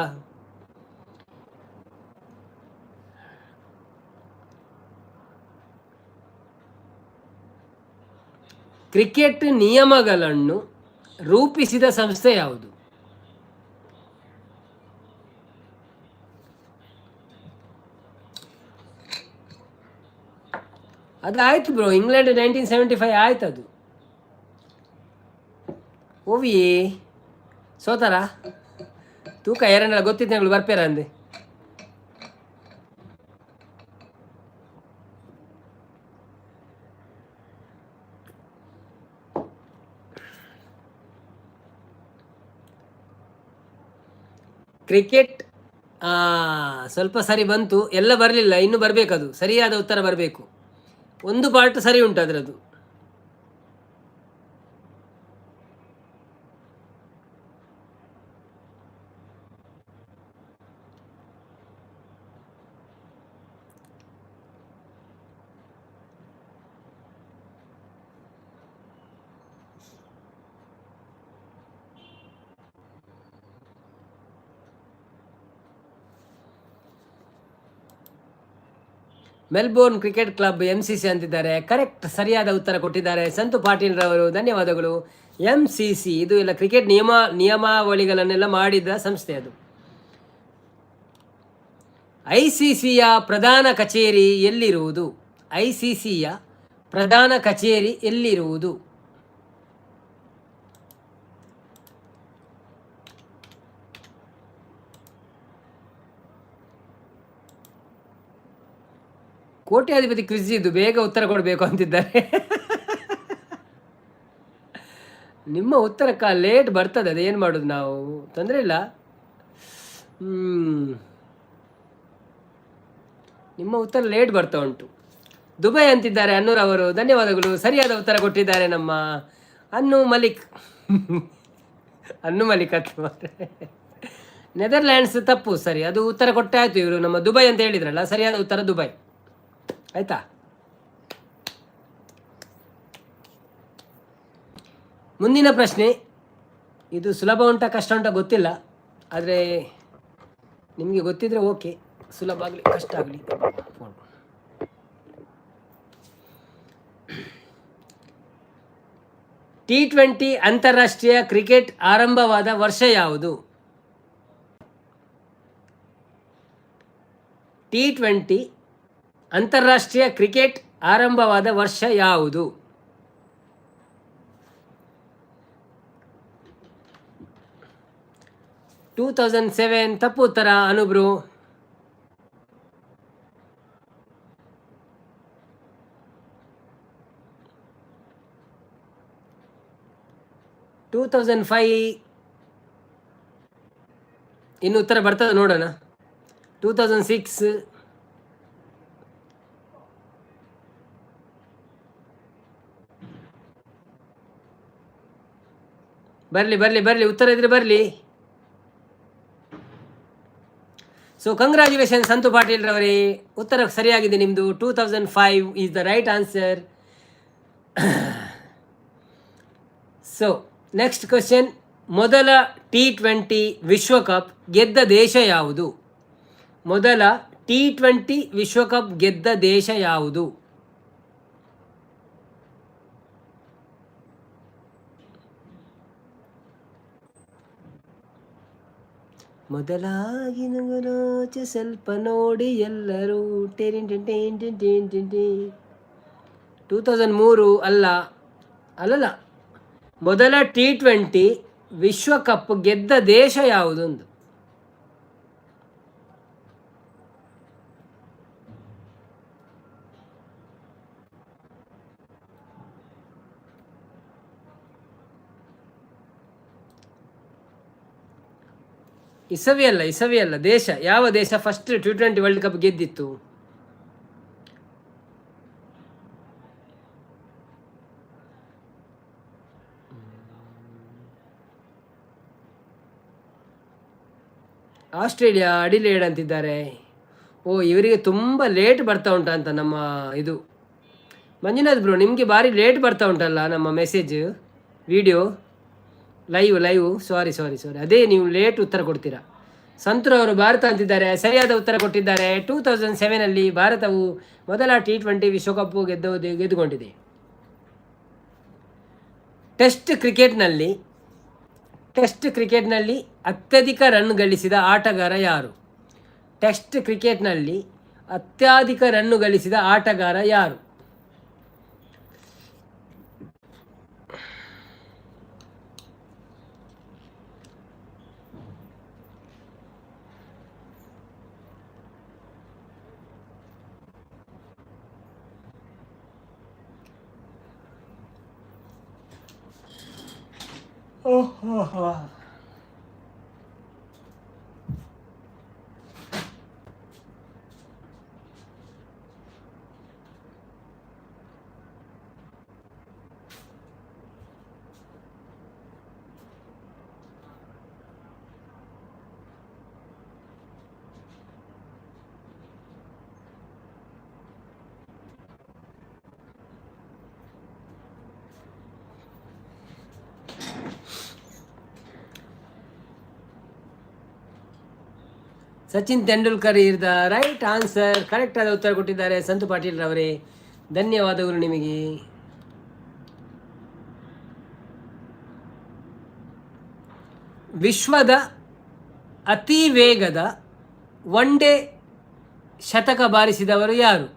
Speaker 3: ಕ್ರಿಕೆಟ್ ನಿಯಮಗಳನ್ನು ರೂಪಿಸಿದ ಸಂಸ್ಥೆ ಯಾವುದು? ಅದು ಆಯ್ತು ಬ್ರೋ, ಇಂಗ್ಲೆಂಡ್ 1975 ಆಯ್ತು ಅದು. ಓವಿ ಸೋತಾರ ತೂಕ ಎರಡನೆಲ್ಲ ಗೊತ್ತಿತ್ತು ಬರ್ಪೇರ ಅಂದೆ. ಕ್ರಿಕೆಟ್ ಸ್ವಲ್ಪ ಸರಿ ಬಂತು, ಎಲ್ಲ ಬರಲಿಲ್ಲ, ಇನ್ನು ಬರಬೇಕದು, ಸರಿಯಾದ ಉತ್ತರ ಬರಬೇಕು. ಒಂದು ಪಾರ್ಟ್ ಸರಿ ಉಂಟು ಅದರದ್ದು. ಮೆಲ್ಬೋರ್ನ್ ಕ್ರಿಕೆಟ್ ಕ್ಲಬ್ MCC ಅಂತಿದ್ದಾರೆ. ಕರೆಕ್ಟ್, ಸರಿಯಾದ ಉತ್ತರ ಕೊಟ್ಟಿದ್ದಾರೆ ಸಂತು ಪಾಟೀಲ್ ರವರು, ಧನ್ಯವಾದಗಳು. MCC ಇದು ಎಲ್ಲ ಕ್ರಿಕೆಟ್ ನಿಯಮಾವಳಿಗಳನ್ನೆಲ್ಲ ಮಾಡಿದ ಸಂಸ್ಥೆ ಅದು. ICCಯ ಪ್ರಧಾನ ಕಚೇರಿ ಎಲ್ಲಿರುವುದು? ICCಯ ಪ್ರಧಾನ ಕಚೇರಿ ಎಲ್ಲಿರುವುದು? ಕೋಟ್ಯಾಧಿಪತಿ ಕ್ವಿಜ್ ಇದು, ಬೇಗ ಉತ್ತರ ಕೊಡಬೇಕು ಅಂತಿದ್ದಾರೆ. ನಿಮ್ಮ ಉತ್ತರಕ್ಕ ಲೇಟ್ ಬರ್ತದೆ, ಅದೇನು ಮಾಡೋದು, ನಾವು ತೊಂದರೆ ಇಲ್ಲ. ನಿಮ್ಮ ಉತ್ತರ ಲೇಟ್ ಬರ್ತಾ ಉಂಟು. ದುಬೈ ಅಂತಿದ್ದಾರೆ ಅನ್ನೂರ್ ಅವರು, ಧನ್ಯವಾದಗಳು. ಸರಿಯಾದ ಉತ್ತರ ಕೊಟ್ಟಿದ್ದಾರೆ ನಮ್ಮ ಅನ್ನು ಮಲಿಕ್. ಅನ್ನು ಮಲಿಕ್ ಅಥವಾ ನೆದರ್ಲ್ಯಾಂಡ್ಸ್ ತಪ್ಪು, ಸರಿ, ಅದು ಉತ್ತರ ಕೊಟ್ಟಾಯ್ತು. ಇವರು ನಮ್ಮ ದುಬೈ ಅಂತ ಹೇಳಿದ್ರಲ್ಲ, ಸರಿಯಾದ ಉತ್ತರ ದುಬೈ. ಆಯ್ತಾ? ಮುಂದಿನ ಪ್ರಶ್ನೆ, ಇದು ಸುಲಭ ಉಂಟಾ ಕಷ್ಟ ಉಂಟಾ ಗೊತ್ತಿಲ್ಲ, ಆದರೆ ನಿಮಗೆ ಗೊತ್ತಿದ್ರೆ ಓಕೆ, ಸುಲಭ ಆಗಲಿ ಕಷ್ಟ ಆಗಲಿ. T20 ಅಂತಾರಾಷ್ಟ್ರೀಯ ಕ್ರಿಕೆಟ್ ಆರಂಭವಾದ ವರ್ಷ ಯಾವುದು? T20 ಅಂತಾರಾಷ್ಟ್ರೀಯ ಕ್ರಿಕೆಟ್ ಆರಂಭವಾದ ವರ್ಷ ಯಾವುದು? ಟೂ 2007 ತಪ್ಪು ಉತ್ತರ ಅನುಬ್ರು. ಟೂ 2005 ಇನ್ನು ಉತ್ತರ ಬರ್ತದೆ ನೋಡೋಣ. 2006 ಬರಲಿ ಉತ್ತರ ಇದ್ರೆ ಬರಲಿ. ಸೊ ಕಂಗ್ರ್ಯಾಚುಲೇಷನ್ ಸಂತು ಪಾಟೀಲ್ ರವರೇ, ಉತ್ತರ ಸರಿಯಾಗಿದೆ ನಿಮ್ಮದು. 2005 is the right answer. So next question, ಮೊದಲ T20 ವಿಶ್ವಕಪ್ ಗೆದ್ದ ದೇಶ ಯಾವುದು? ಮೊದಲ T20 ವಿಶ್ವಕಪ್ ಗೆದ್ದ ದೇಶ ಯಾವುದು? ಮೊದಲಾಗಿ ನಗರೋಚೆ ಸ್ವಲ್ಪ ನೋಡಿ ಎಲ್ಲರೂ 2003 ಅಲ್ಲಲ್ಲ, ಮೊದಲ T20 ವಿಶ್ವಕಪ್ ಗೆದ್ದ ದೇಶ ಯಾವುದೊಂದು? ಇಸವಿ ಅಲ್ಲ, ದೇಶ. ಯಾವ ದೇಶ ಫಸ್ಟ್ T20 ವರ್ಲ್ಡ್ ಕಪ್ ಗೆದ್ದಿತ್ತು? ಆಸ್ಟ್ರೇಲಿಯಾ, ಅಡಿಲೇಡ್ ಅಂತಿದ್ದಾರೆ. ಇವರಿಗೆ ತುಂಬ ಲೇಟ್ ಬರ್ತಾ ಉಂಟಾ ಅಂತ ನಮ್ಮ ಇದು. ಮಂಜುನಾಥ್ ಬ್ರೋ, ನಿಮಗೆ ಭಾರಿ ಲೇಟ್ ಬರ್ತಾ ಉಂಟಲ್ಲ ನಮ್ಮ ಮೆಸೇಜ್, ವಿಡಿಯೋ, ಲೈವ್. ಸಾರಿ, ಅದೇ ನೀವು ಲೇಟ್ ಉತ್ತರ ಕೊಡ್ತೀರಾ. ಸಂತೂರ್ ಅವರು ಭಾರತ ಅಂತಿದ್ದಾರೆ, ಸರಿಯಾದ ಉತ್ತರ ಕೊಟ್ಟಿದ್ದಾರೆ. 2007 ಭಾರತವು ಮೊದಲ T20 ವಿಶ್ವಕಪ್ ಗೆದ್ದುಕೊಂಡಿದೆ. ಟೆಸ್ಟ್ ಕ್ರಿಕೆಟ್ನಲ್ಲಿ ಅತ್ಯಧಿಕ ರನ್ ಗಳಿಸಿದ ಆಟಗಾರ ಯಾರು? ಟೆಸ್ಟ್ ಕ್ರಿಕೆಟ್ನಲ್ಲಿ ಅತ್ಯಧಿಕ ರನ್ ಗಳಿಸಿದ ಆಟಗಾರ ಯಾರು? Sachin Tendulkar is the right answer. Correct ಆದ ಉತ್ತರ ಕೊಟ್ಟಿದ್ದಾರೆ ಸಂತು ಪಾಟೀಲ್ ರವರೇ, ಧನ್ಯವಾದಗಳು ನಿಮಗೆ. ವಿಶ್ವದ ಅತಿ ವೇಗದ ಒನ್ ಡೇ ಶತಕ ಬಾರಿಸಿದವರು ಯಾರು?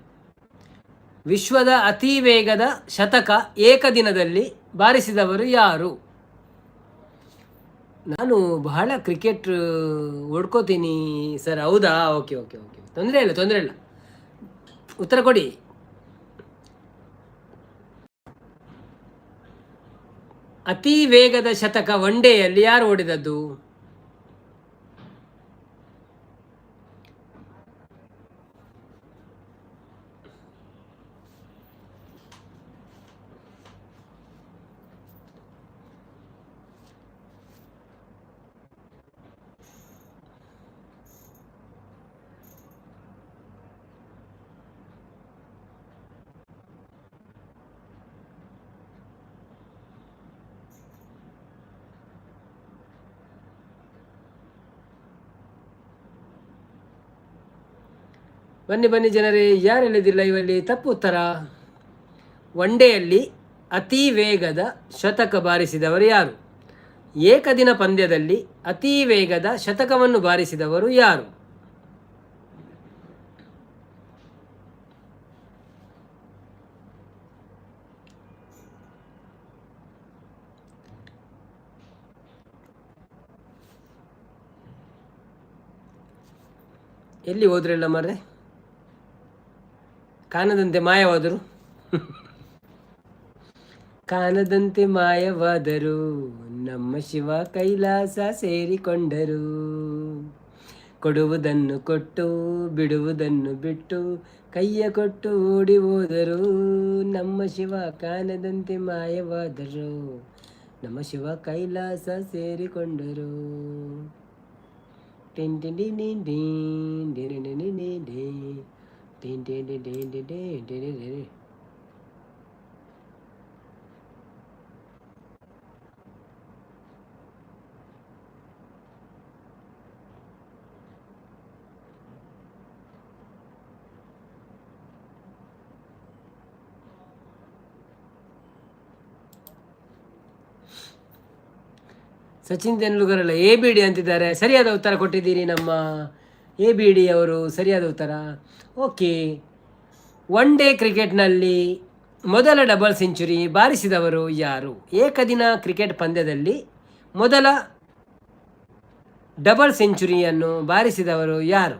Speaker 3: ವಿಶ್ವದ ಅತಿ ವೇಗದ ಶತಕ ಏಕದಿನದಲ್ಲಿ ಬಾರಿಸಿದವರು ಯಾರು? ನಾನು ಬಹಳ ಕ್ರಿಕೆಟ್ ಓಡ್ಕೋತೀನಿ ಸರ್. ಹೌದಾ? ಓಕೆ ಓಕೆ ಓಕೆ, ತೊಂದರೆ ಇಲ್ಲ. ಉತ್ತರ ಕೊಡಿ. ಅತಿ ವೇಗದ ಶತಕ ಒನ್ ಡೇಯಲ್ಲಿ ಯಾರು ಓಡಿದದ್ದು? ಬನ್ನಿ ಜನರೇ, ಯಾರು ಹೇಳಿದಿಲ್ಲ ಇವಲ್ಲಿ ತಪ್ಪು ಉತ್ತರ. ಒನ್ ಡೇಯಲ್ಲಿ ಅತಿ ವೇಗದ ಶತಕ ಬಾರಿಸಿದವರು ಯಾರು? ಏಕದಿನ ಪಂದ್ಯದಲ್ಲಿ ಅತಿ ವೇಗದ ಶತಕವನ್ನು ಬಾರಿಸಿದವರು ಯಾರು? ಎಲ್ಲಿ ಹೋದ್ರಲ್ಲ ಮರ್ರೆ, ಕಾಣದಂತೆ ಮಾಯವಾದರು. ಕಾಣದಂತೆ ಮಾಯವಾದರು, ನಮ್ಮ ಶಿವ ಕೈಲಾಸ ಸೇರಿಕೊಂಡರು. ಕೊಡುವುದನ್ನು ಕೊಟ್ಟು ಬಿಡುವುದನ್ನು ಬಿಟ್ಟು ಕೈಯ ಕೊಟ್ಟು ಓಡಿ ಹೋದರು. ನಮ್ಮ ಶಿವ ಕಾಣದಂತೆ ಮಾಯವಾದರು, ನಮ್ಮ ಶಿವ ಕೈಲಾಸ ಸೇರಿಕೊಂಡರು. Tin tin tin tin tin tin tin tin tin tin tin tin tin tin tin tin. Sachin Tendulkar ಅಲ್ಲ, ಎ ಬಿ ಡಿ ಅಂತಿದ್ದಾರೆ. ಸರಿಯಾದ ಉತ್ತರ ಕೊಟ್ಟಿದ್ದೀರಿ ನಮ್ಮ ಎ ಬಿ ಡಿ ಅವರು, ಸರಿಯಾದ ಉತ್ತರ. ಓಕೆ, ಒನ್ ಡೇ ಕ್ರಿಕೆಟ್ನಲ್ಲಿ ಮೊದಲ ಡಬಲ್ ಸೆಂಚುರಿ ಬಾರಿಸಿದವರು ಯಾರು? ಏಕದಿನ ಕ್ರಿಕೆಟ್ ಪಂದ್ಯದಲ್ಲಿ ಮೊದಲ ಡಬಲ್ ಸೆಂಚುರಿಯನ್ನು ಬಾರಿಸಿದವರು ಯಾರು?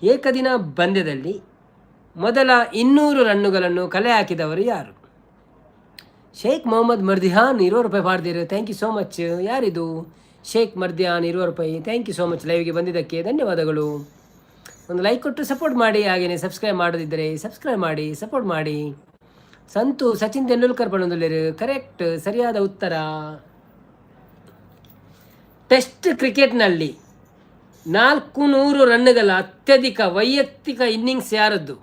Speaker 3: ಏಕದಿನ ಪಂದ್ಯದಲ್ಲಿ ಮೊದಲ 200 ರನ್ನುಗಳನ್ನು ಕಲೆ ಹಾಕಿದವರು ಯಾರು? ಶೇಖ್ ಮೊಹಮ್ಮದ್ ಮರ್ದಿಹಾನ್ 20 ರೂಪಾಯಿ ಮಾಡಿದಿರು, ಥ್ಯಾಂಕ್ ಯು ಸೋ ಮಚ್. ಯಾರಿದು? ಶೇಖ್ ಮರ್ದಿಹಾನ್ 20 ರೂಪಾಯಿ, ಥ್ಯಾಂಕ್ ಯು ಸೋ ಮಚ್. ಲೈವ್ಗೆ ಬಂದಿದ್ದಕ್ಕೆ ಧನ್ಯವಾದಗಳು. ಒಂದು ಲೈಕ್ ಕೊಟ್ಟು ಸಪೋರ್ಟ್ ಮಾಡಿ, ಹಾಗೆಯೇ ಸಬ್ಸ್ಕ್ರೈಬ್ ಮಾಡೋದಿದ್ದರೆ ಸಬ್ಸ್ಕ್ರೈಬ್ ಮಾಡಿ, ಸಪೋರ್ಟ್ ಮಾಡಿ. ಸಂತು ಸಚಿನ್ ತೆಂಡೂಲ್ಕರ್ ಪಣದಲ್ಲಿರು, ಕರೆಕ್ಟ್, ಸರಿಯಾದ ಉತ್ತರ. ಟೆಸ್ಟ್ ಕ್ರಿಕೆಟ್ನಲ್ಲಿ 400 ರನ್ನುಗಳ ಅತ್ಯಧಿಕ ವೈಯಕ್ತಿಕ ಇನ್ನಿಂಗ್ಸ್ ಯಾರದ್ದು?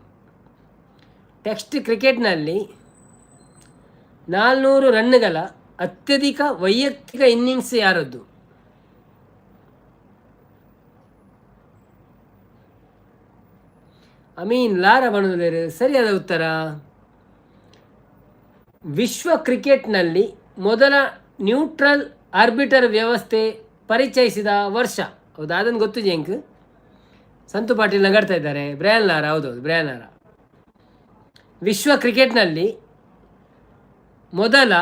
Speaker 3: ಟೆಸ್ಟ್ ಕ್ರಿಕೆಟ್ನಲ್ಲಿ 400 ರನ್ನುಗಳ ಅತ್ಯಧಿಕ ವೈಯಕ್ತಿಕ ಇನ್ನಿಂಗ್ಸ್ ಯಾರದ್ದು? ಅಮೀನ್ ಲಾರಾ ಬಣದಲ್ಲಿರು, ಸರಿಯಾದ ಉತ್ತರ. ವಿಶ್ವ ಕ್ರಿಕೆಟ್ನಲ್ಲಿ ಮೊದಲ ನ್ಯೂಟ್ರಲ್ ಆರ್ಬಿಟರ್ ವ್ಯವಸ್ಥೆ ಪರಿಚಯಿಸಿದ ವರ್ಷ. ಹೌದಾ, ಅದನ್ನು ಗೊತ್ತು ಜಂಕ್. ಸಂತು ಪಾಟೀಲ್ ನಗಾಡ್ತಾ ಇದ್ದಾರೆ. ಬ್ರಯನ್ ಲಾರಾ, ಹೌದೌದು ಬ್ರಯನ್ ಲಾರಾ. ವಿಶ್ವ ಕ್ರಿಕೆಟ್ನಲ್ಲಿ ಮೊದಲ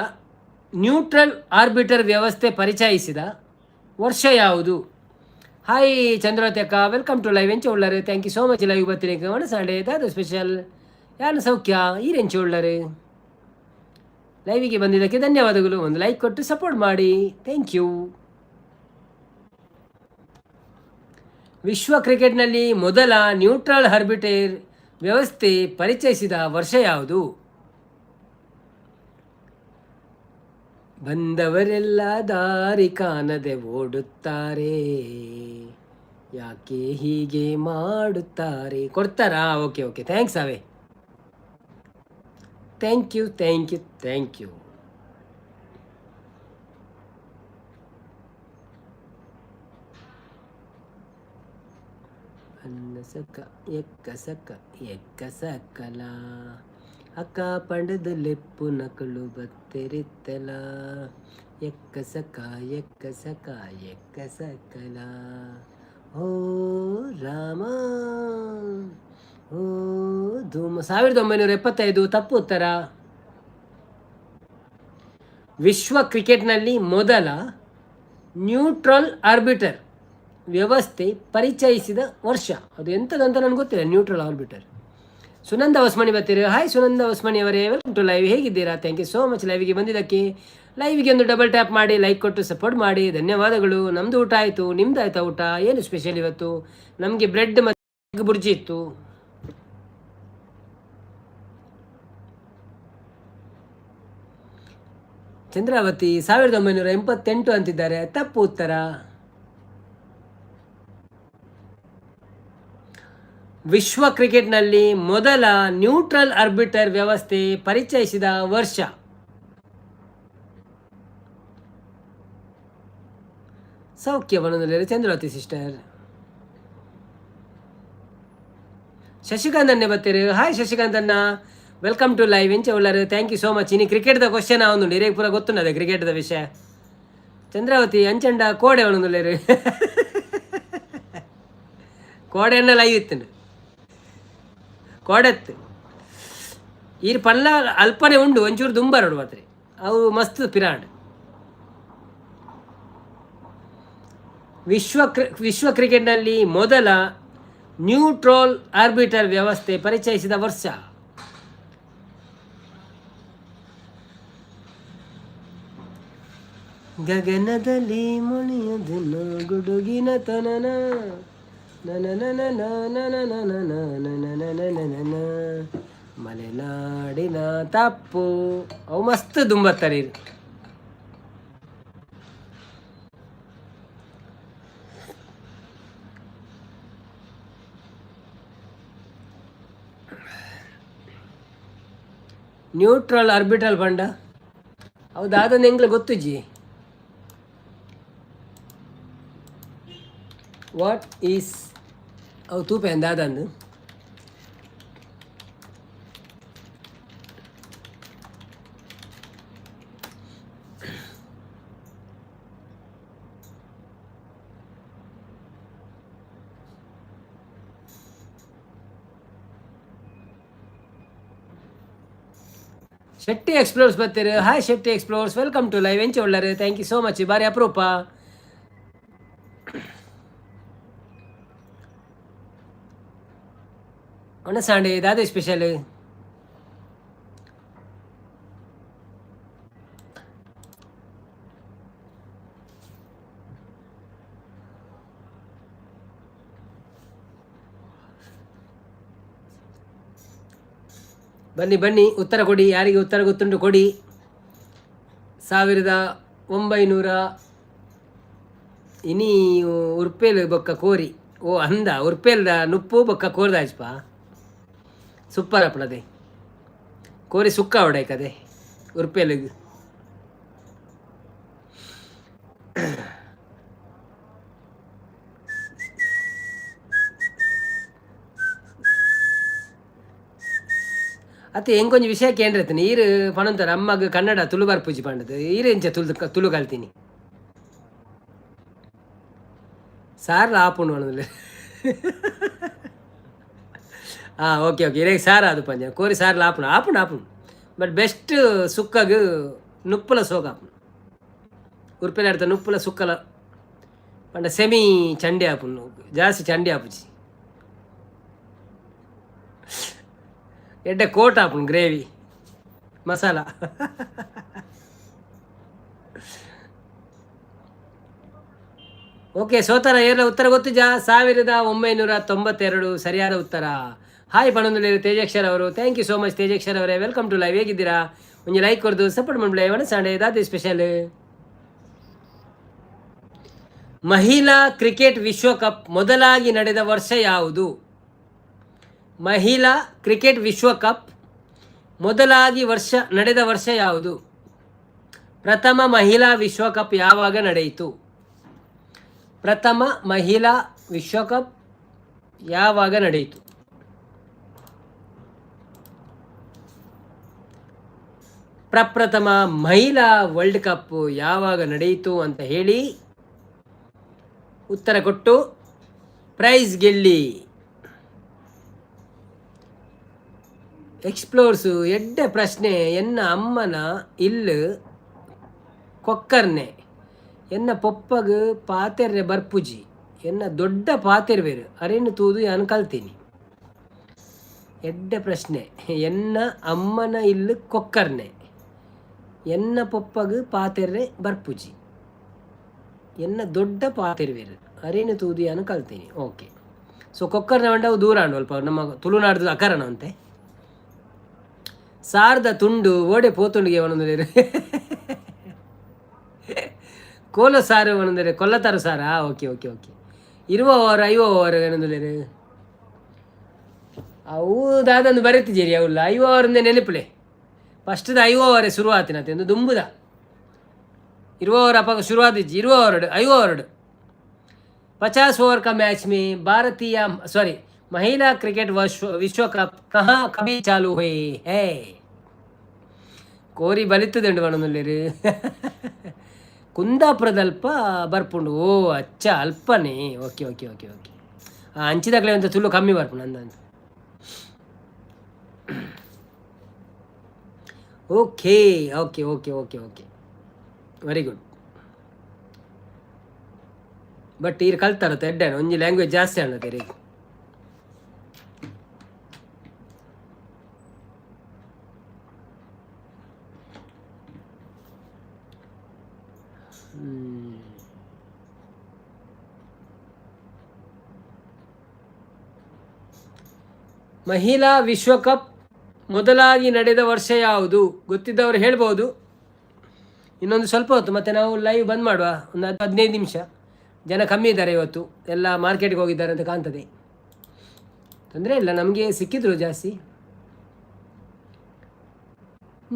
Speaker 3: ನ್ಯೂಟ್ರಲ್ ಆರ್ಬಿಟರ್ ವ್ಯವಸ್ಥೆ ಪರಿಚಯಿಸಿದ ವರ್ಷ ಯಾವುದು? ಹಾಯ್ ಚಂದ್ರವತಿ ಅಕ್ಕ, ವೆಲ್ಕಮ್ ಟು ಲೈವ್. ಎಂಚ ಉಳ್ಳರು? Thank you so much live ಬರ್ತೀನಿ. ಸಂಡೇ ಅದು ಸ್ಪೆಷಲ್. ಯಾರು ಸೌಖ್ಯ ಈರೆಂಚ ಉಳ್ಳರು? ಲೈವಿಗೆ ಬಂದಿದ್ದಕ್ಕೆ ಧನ್ಯವಾದಗಳು. ಒಂದು ಲೈಕ್ ಕೊಟ್ಟು ಸಪೋರ್ಟ್ ಮಾಡಿ, ಥ್ಯಾಂಕ್ ಯು. ವಿಶ್ವ ಕ್ರಿಕೆಟ್ನಲ್ಲಿ ಮೊದಲ ನ್ಯೂಟ್ರಲ್ ಆರ್ಬಿಟರ್ ವ್ಯವಸ್ಥೆ ಪರಿಚಯಿಸಿದ ವರ್ಷ ಯಾವುದು? ಬಂದವರೆಲ್ಲ ದಾರಿ ಕಾಣದೆ ಓಡುತ್ತಾರೆ, ಯಾಕೆ ಹೀಗೆ ಮಾಡುತ್ತಾರೆ? ಕೊಡ್ತಾರಾ? ಓಕೆ ಓಕೆ, ಥ್ಯಾಂಕ್ಸ್ ಅವೇ, thank you thank you thank you. ಅನ್ನ ಸಕ ಎಕ್ಕ ಸಕ ಎಕ್ಕ ಸಕಲ ಅಕ್ಕ ಪಂಡದ ಲೆಪ್ಪು ನಕಳು ಬತ್ತೆರಿತ್ತಲ, ಎಕ್ಕ ಸಕ ಎಕ್ಕ ಸಕ ಎಕ್ಕ ಸಕಲ. ಓ ರಾಮ ಓ ಧೂಮ. 1975 ತಪ್ಪು ಉತ್ತರ. ವಿಶ್ವ ಕ್ರಿಕೆಟ್ನಲ್ಲಿ ಮೊದಲ ನ್ಯೂಟ್ರಲ್ ಆರ್ಬಿಟರ್ ವ್ಯವಸ್ಥೆ ಪರಿಚಯಿಸಿದ ವರ್ಷ ಅದು ಎಂಥದಂತ ನನಗೆ ಗೊತ್ತಿಲ್ಲ. Neutral arbiter. ಸುನಂದ ಹೊಸ್ಮಣಿ ಬರ್ತೀರಿ. ಹಾಯ್ ಸುನಂದ ಹೊಸ್ಮಣಿ ಅವರೇ, ವೆಲ್ಕಮ್ ಟು ಲೈವ್. ಹೇಗಿದ್ದೀರಾ? ಥ್ಯಾಂಕ್ ಯು ಸೋ ಮಚ್ ಲೈವಿಗೆ ಬಂದಿದ್ದಕ್ಕೆ. ಲೈವಿಗೆ ಒಂದು ಡಬಲ್ ಟ್ಯಾಪ್ ಮಾಡಿ ಲೈಕ್ ಕೊಟ್ಟು ಸಪೋರ್ಟ್ ಮಾಡಿ, ಧನ್ಯವಾದಗಳು. ನಮ್ಮದು ಊಟ ಆಯಿತು. ನಿಮ್ದು ಆಯ್ತಾ ಊಟ? ಏನು ಸ್ಪೆಷಲ್ ಇವತ್ತು? ನಮಗೆ ಬ್ರೆಡ್ ಮತ್ತು ಬುರ್ಜಿ ಇತ್ತು. ಚಂದ್ರಾವತಿ 1988 ಅಂತಿದ್ದಾರೆ. ತಪ್ಪು ಉತ್ತರ. ವಿಶ್ವ ಕ್ರಿಕೆಟ್ನಲ್ಲಿ ಮೊದಲ ನ್ಯೂಟ್ರಲ್ ಆರ್ಬಿಟರ್ ವ್ಯವಸ್ಥೆ ಪರಿಚಯಿಸಿದ ವರ್ಷ. ಸೌಖ್ಯ ಬನ್ನದಲ್ಲಿ ಚಂದ್ರಾವತಿ ಸಿಸ್ಟರ್. ಶಶಿಕಾಂತ್ ಅನ್ನೇ ಬರ್ತೀರಿ. ಹಾಯ್ ಶಶಿಕಾಂತ್ ಅನ್ನ, ವೆಲ್ಕಮ್ ಟು ಲೈವ್. ಎಂಚ ಉಳ್ಳರು? Thank you so much. ಇನ್ನು ಕ್ರಿಕೆಟ್ದ ಕ್ವಶನ್ ಒಂದು ಹಿರಿಯ ಪೂರ ಗೊತ್ತುಂಡದೆ ಕ್ರಿಕೆಟ್ದ ವಿಷಯ. ಚಂದ್ರಾವತಿ ಅಂಚಂಡ ಕೋಡೆ ಅವನೊಂದುಳ್ಳರು. ಕೋಡೆಯನ್ನ ಲೈವ್ ಇತ್ತು ಕೋಡೆತ್ತು ಈರು ಪಲ್ಲ ಅಲ್ಪನೆ ಉಂಡು, ಒಂಚೂರು ದುಂಬರಡು ಮಾತ್ರ ಅವು ಮಸ್ತ್ ಪಿರಾಡ್. ವಿಶ್ವ ಕ್ರಿಕೆಟ್ನಲ್ಲಿ ಮೊದಲ ನ್ಯೂಟ್ರಲ್ ಆರ್ಬಿಟರ್ ವ್ಯವಸ್ಥೆ ಪರಿಚಯಿಸಿದ ವರ್ಷ. ಗಗನದಲ್ಲಿ ಮುಣಿಯದನ್ನ ಗುಡುಗಿನ ತನನ ಮಲೆನಾಡಿನ ತಪ್ಪು. ಅವು ಮಸ್ತ್ ದುಂಬತ್ತಾರೆ. ನ್ಯೂಟ್ರಲ್ ಆರ್ಬಿಟಲ್ ಬಂಡ ಹೌದಾ? ಅದನ್ನು ಹೆಂಗ್ಲ ಗೊತ್ತು ಜಿ. ವಾಟ್ ಈಸ್ ಅವು ತೂಪೆ ಅಂದ ಅದಂದು ಶೆಟ್ಟಿ ಎಕ್ಸ್ಪ್ಲೋರ್ಸ್ ಬರ್ತೀರಿ. Hi Shetty explorers, welcome to live. ಎಂಚ ಒಳ್ಳಾರೆ? Thank you so much. ಬಾರಿ ಅಪರೂಪ. ಒಣಸಾಂಡೆ ದಾದೆ ಸ್ಪೆಷಲ್. ಬನ್ನಿ ಬನ್ನಿ, ಉತ್ತರ ಕೊಡಿ. ಯಾರಿಗೆ ಉತ್ತರ ಗೊತ್ತುಂಟು ಕೊಡಿ. 1900 ಇನಿ ಉರ್ಪೇಲು ಬೊಕ್ಕ ಕೋರಿ. ಓ ಅಂದ ಉರ್ಪೇಲ್ದ ನುಪ್ಪು ಬೊಕ್ಕ ಕೋರ್ದಾಜ್ಪ ಸೂಪರ್ ಅಪ್ಪನದೆ ಕೋರಿ ಸುಕ್ಕ ಹೊಡೈಕದೆ ಉರ್ಪೇಲಿಗೆ. ಅತ್ತೆ ಹೆಂಗೊಂದು ವಿಷಯ ಕೇಂದ್ರತ್ತೆ ನೀರು ಪಣಂತಾರೆ ಅಮ್ಮಗ ಕನ್ನಡ ತುಳು ಬರ್ಪುಜಿ ಪಂಡದು ಈರು ಎಂಚ ತುಳು ಕಲ್ತೀನಿ ಸಾರ್ ಆಪುಂಡು ಪಣದಲ್ಲಿ ಓಕೆ ಇರೇಗ ಸಾರ್ ಅದು ಪಂಜ ಕೋರಿ ಸಾರ್ ಆಪುಂಡು ಬಟ್ ಬೆಸ್ಟ್ ಸುಕ್ಕಗು ನುಪ್ಪುಲ ಸೋಗ ಆಪುಂಡು ಉರ್ಪೆಲ ಆಡ್ತಾ ನುಪ್ಪುಲ ಸುಕ್ಕಲ ಪಂಡ ಸೆಮಿ ಚಂಡಿ ಆಪುಂಡು ಜಾಸ್ತಿ ಚಂಡಿ ಆಪುಜಿ ಎಡ್ಡೆ ಕೋಟ್ ಆಪುಂಡು ಗ್ರೇವಿ ಮಸಾಲ ಓಕೆ ಸೋತರ ಏನ ಉತ್ತರ ಗೊತ್ತು 1992 ಸರಿಯಾದ ಉತ್ತರ. ಹಾಯ್ ಪಣಂದುಲೇರು ತೇಜಕ್ಷರ್ ಅವರು, ಥ್ಯಾಂಕ್ ಯು ಸೋ ಮಚ್ ತೇಜಕ್ಷರ್ ಅವರೇ, ವೆಲ್ಕಮ್ ಟು ಲೈವ್. ಹೇಗಿದ್ದೀರಾ? ಒಂದು ಲೈಕ್ ಕೊಡ್ದು ಸಪೋರ್ಟ್ ಮಾಡ್ಬಿಡಿ. ಒಣ ಸಂಡೇ ದಾದಿ ಸ್ಪೆಷಲ್. ಮಹಿಳಾ ಕ್ರಿಕೆಟ್ ವಿಶ್ವಕಪ್ ಮೊದಲಾಗಿ ನಡೆದ ವರ್ಷ ಯಾವುದು? ಮಹಿಳಾ ಕ್ರಿಕೆಟ್ ವಿಶ್ವಕಪ್ ಮೊದಲಾಗಿ ನಡೆದ ವರ್ಷ ಯಾವುದು? ಪ್ರಥಮ ಮಹಿಳಾ ವಿಶ್ವಕಪ್ ಯಾವಾಗ ನಡೆಯಿತು? ಪ್ರಥಮ ಮಹಿಳಾ ವಿಶ್ವಕಪ್ ಯಾವಾಗ ನಡೆಯಿತು? ಪ್ರಪ್ರಥಮ ಮಹಿಳಾ ವರ್ಲ್ಡ್ ಕಪ್ ಯಾವಾಗ ನಡೆಯಿತು ಅಂತ ಹೇಳಿ ಉತ್ತರ ಕೊಟ್ಟು ಪ್ರೈಸ್ ಗೆಲ್ಲಿ. ಎಕ್ಸ್ಪ್ಲೋರ್ಸು ಎಡ್ಡೆ ಪ್ರಶ್ನೆ. ಎನ್ನ ಅಮ್ಮನ ಇಲ್ಲು ಕೊಕ್ಕರ್ನೆ, ಎನ್ನ ಪೊಪ್ಪಗು ಪಾತೆರ್ರೆ ಬರ್ಪುಜಿ, ಎನ್ನ ದೊಡ್ಡ ಪಾತೆರ್ವೇರು ಅರೇನು ತೂದು ನಾನು ಕಲ್ತೀನಿ. ಎಡ್ಡೆ ಪ್ರಶ್ನೆ. ಎನ್ನ ಅಮ್ಮನ ಇಲ್ಲು ಕೊಕ್ಕರ್ನೆ, ಎನ್ನ ಪೊಪ್ಪಗು ಪಾತೆರ್ರೆ ಬರ್ಪುಜಿ, ಎನ್ನ ದೊಡ್ಡ ಪಾತೆರ್ವೇರು ಅರೇನು ತೂದು ನಾನು ಕಲ್ತೀನಿ. ಓಕೆ, ಸೊ ಕೊಕ್ಕರ್ನ ಮಂಡವು ದೂರ ಅಂಡು ಅಲ್ಪ ನಮ್ಮ ತುಳುನಾಡ್ದು ಅಕರಣ ಅಂತೆ. ಸಾರ್ದ ತುಂಡು ಓಡೆ ಪೋತುಂಡಿಗೆ ಒಂದೊಂದು ಕೋಲ ಸಾರು ಒಂದೊಂದರೆ ಕೊಲ್ಲತಾರು ಸಾರಾ. Okay okay okay. 20 ಓವರ್ ಏನಂದ್ರೆ ಅವು ದಾದಂದು ಬರೀತಿದ್ದೀರಿ ಅವಲ್ಲ 5 ಓವರಿಂದ ನೆನಪುಲೆ. ಫಸ್ಟ್ದು 5 ಓವರೇ ಶುರುವಾತಿನತ್ತೆ ಒಂದು ದುಂಬುದ 20 ओवर ಅಪ್ಪ ಶುರುವಾತಿಜ್ಜಿ 20 ओवर 5 ओवर 50 ओवर का मैच में भारतीय महिला क्रिकेट विश्व कप कहाँ कभी चालू हुई है? ಕೋರಿ ಬಲಿತದುಂಡು ಬಣ್ಣದಲ್ಲಿ ಕುಂದಾಪುರದಲ್ಪ ಬರ್ಪುಂಡು. ಓ ಅಚ್ಚ ಅಲ್ಪನೇ. Okay okay okay okay. ಹಂಚಿದಾಗಲೇ ಒಂದು ತುಳು ಕಮ್ಮಿ ಬರ್ಪುಂಡು ಅಂದಂತ. Okay okay okay okay okay very good. But ಈಗ ಕಲ್ತಾರತ್ತೆ ಎಡ್ಡೇನು ಒಂಜಿ ಲ್ಯಾಂಗ್ವೇಜ್ ಜಾಸ್ತಿ ಅನ್ನತ್ತೆ ರೀ. ಮಹಿಳಾ ವಿಶ್ವಕಪ್ ಮೊದಲಾಗಿ ನಡೆದ ವರ್ಷ ಯಾವುದು? ಗೊತ್ತಿದ್ದವರು ಹೇಳ್ಬೋದು. ಇನ್ನೊಂದು ಸ್ವಲ್ಪ ಹೊತ್ತು ಮತ್ತೆ ನಾವು ಲೈವ್ ಬಂದ್ ಮಾಡುವ. ಒಂದು 15 ನಿಮಿಷ. ಜನ ಕಮ್ಮಿ ಇದ್ದಾರೆ ಇವತ್ತು, ಎಲ್ಲ ಮಾರ್ಕೆಟ್ಗೆ ಹೋಗಿದ್ದಾರೆ ಅಂತ ಕಾಣ್ತದೆ. ತೊಂದರೆ ಇಲ್ಲ, ನಮಗೆ ಸಿಕ್ಕಿದ್ರು ಜಾಸ್ತಿ.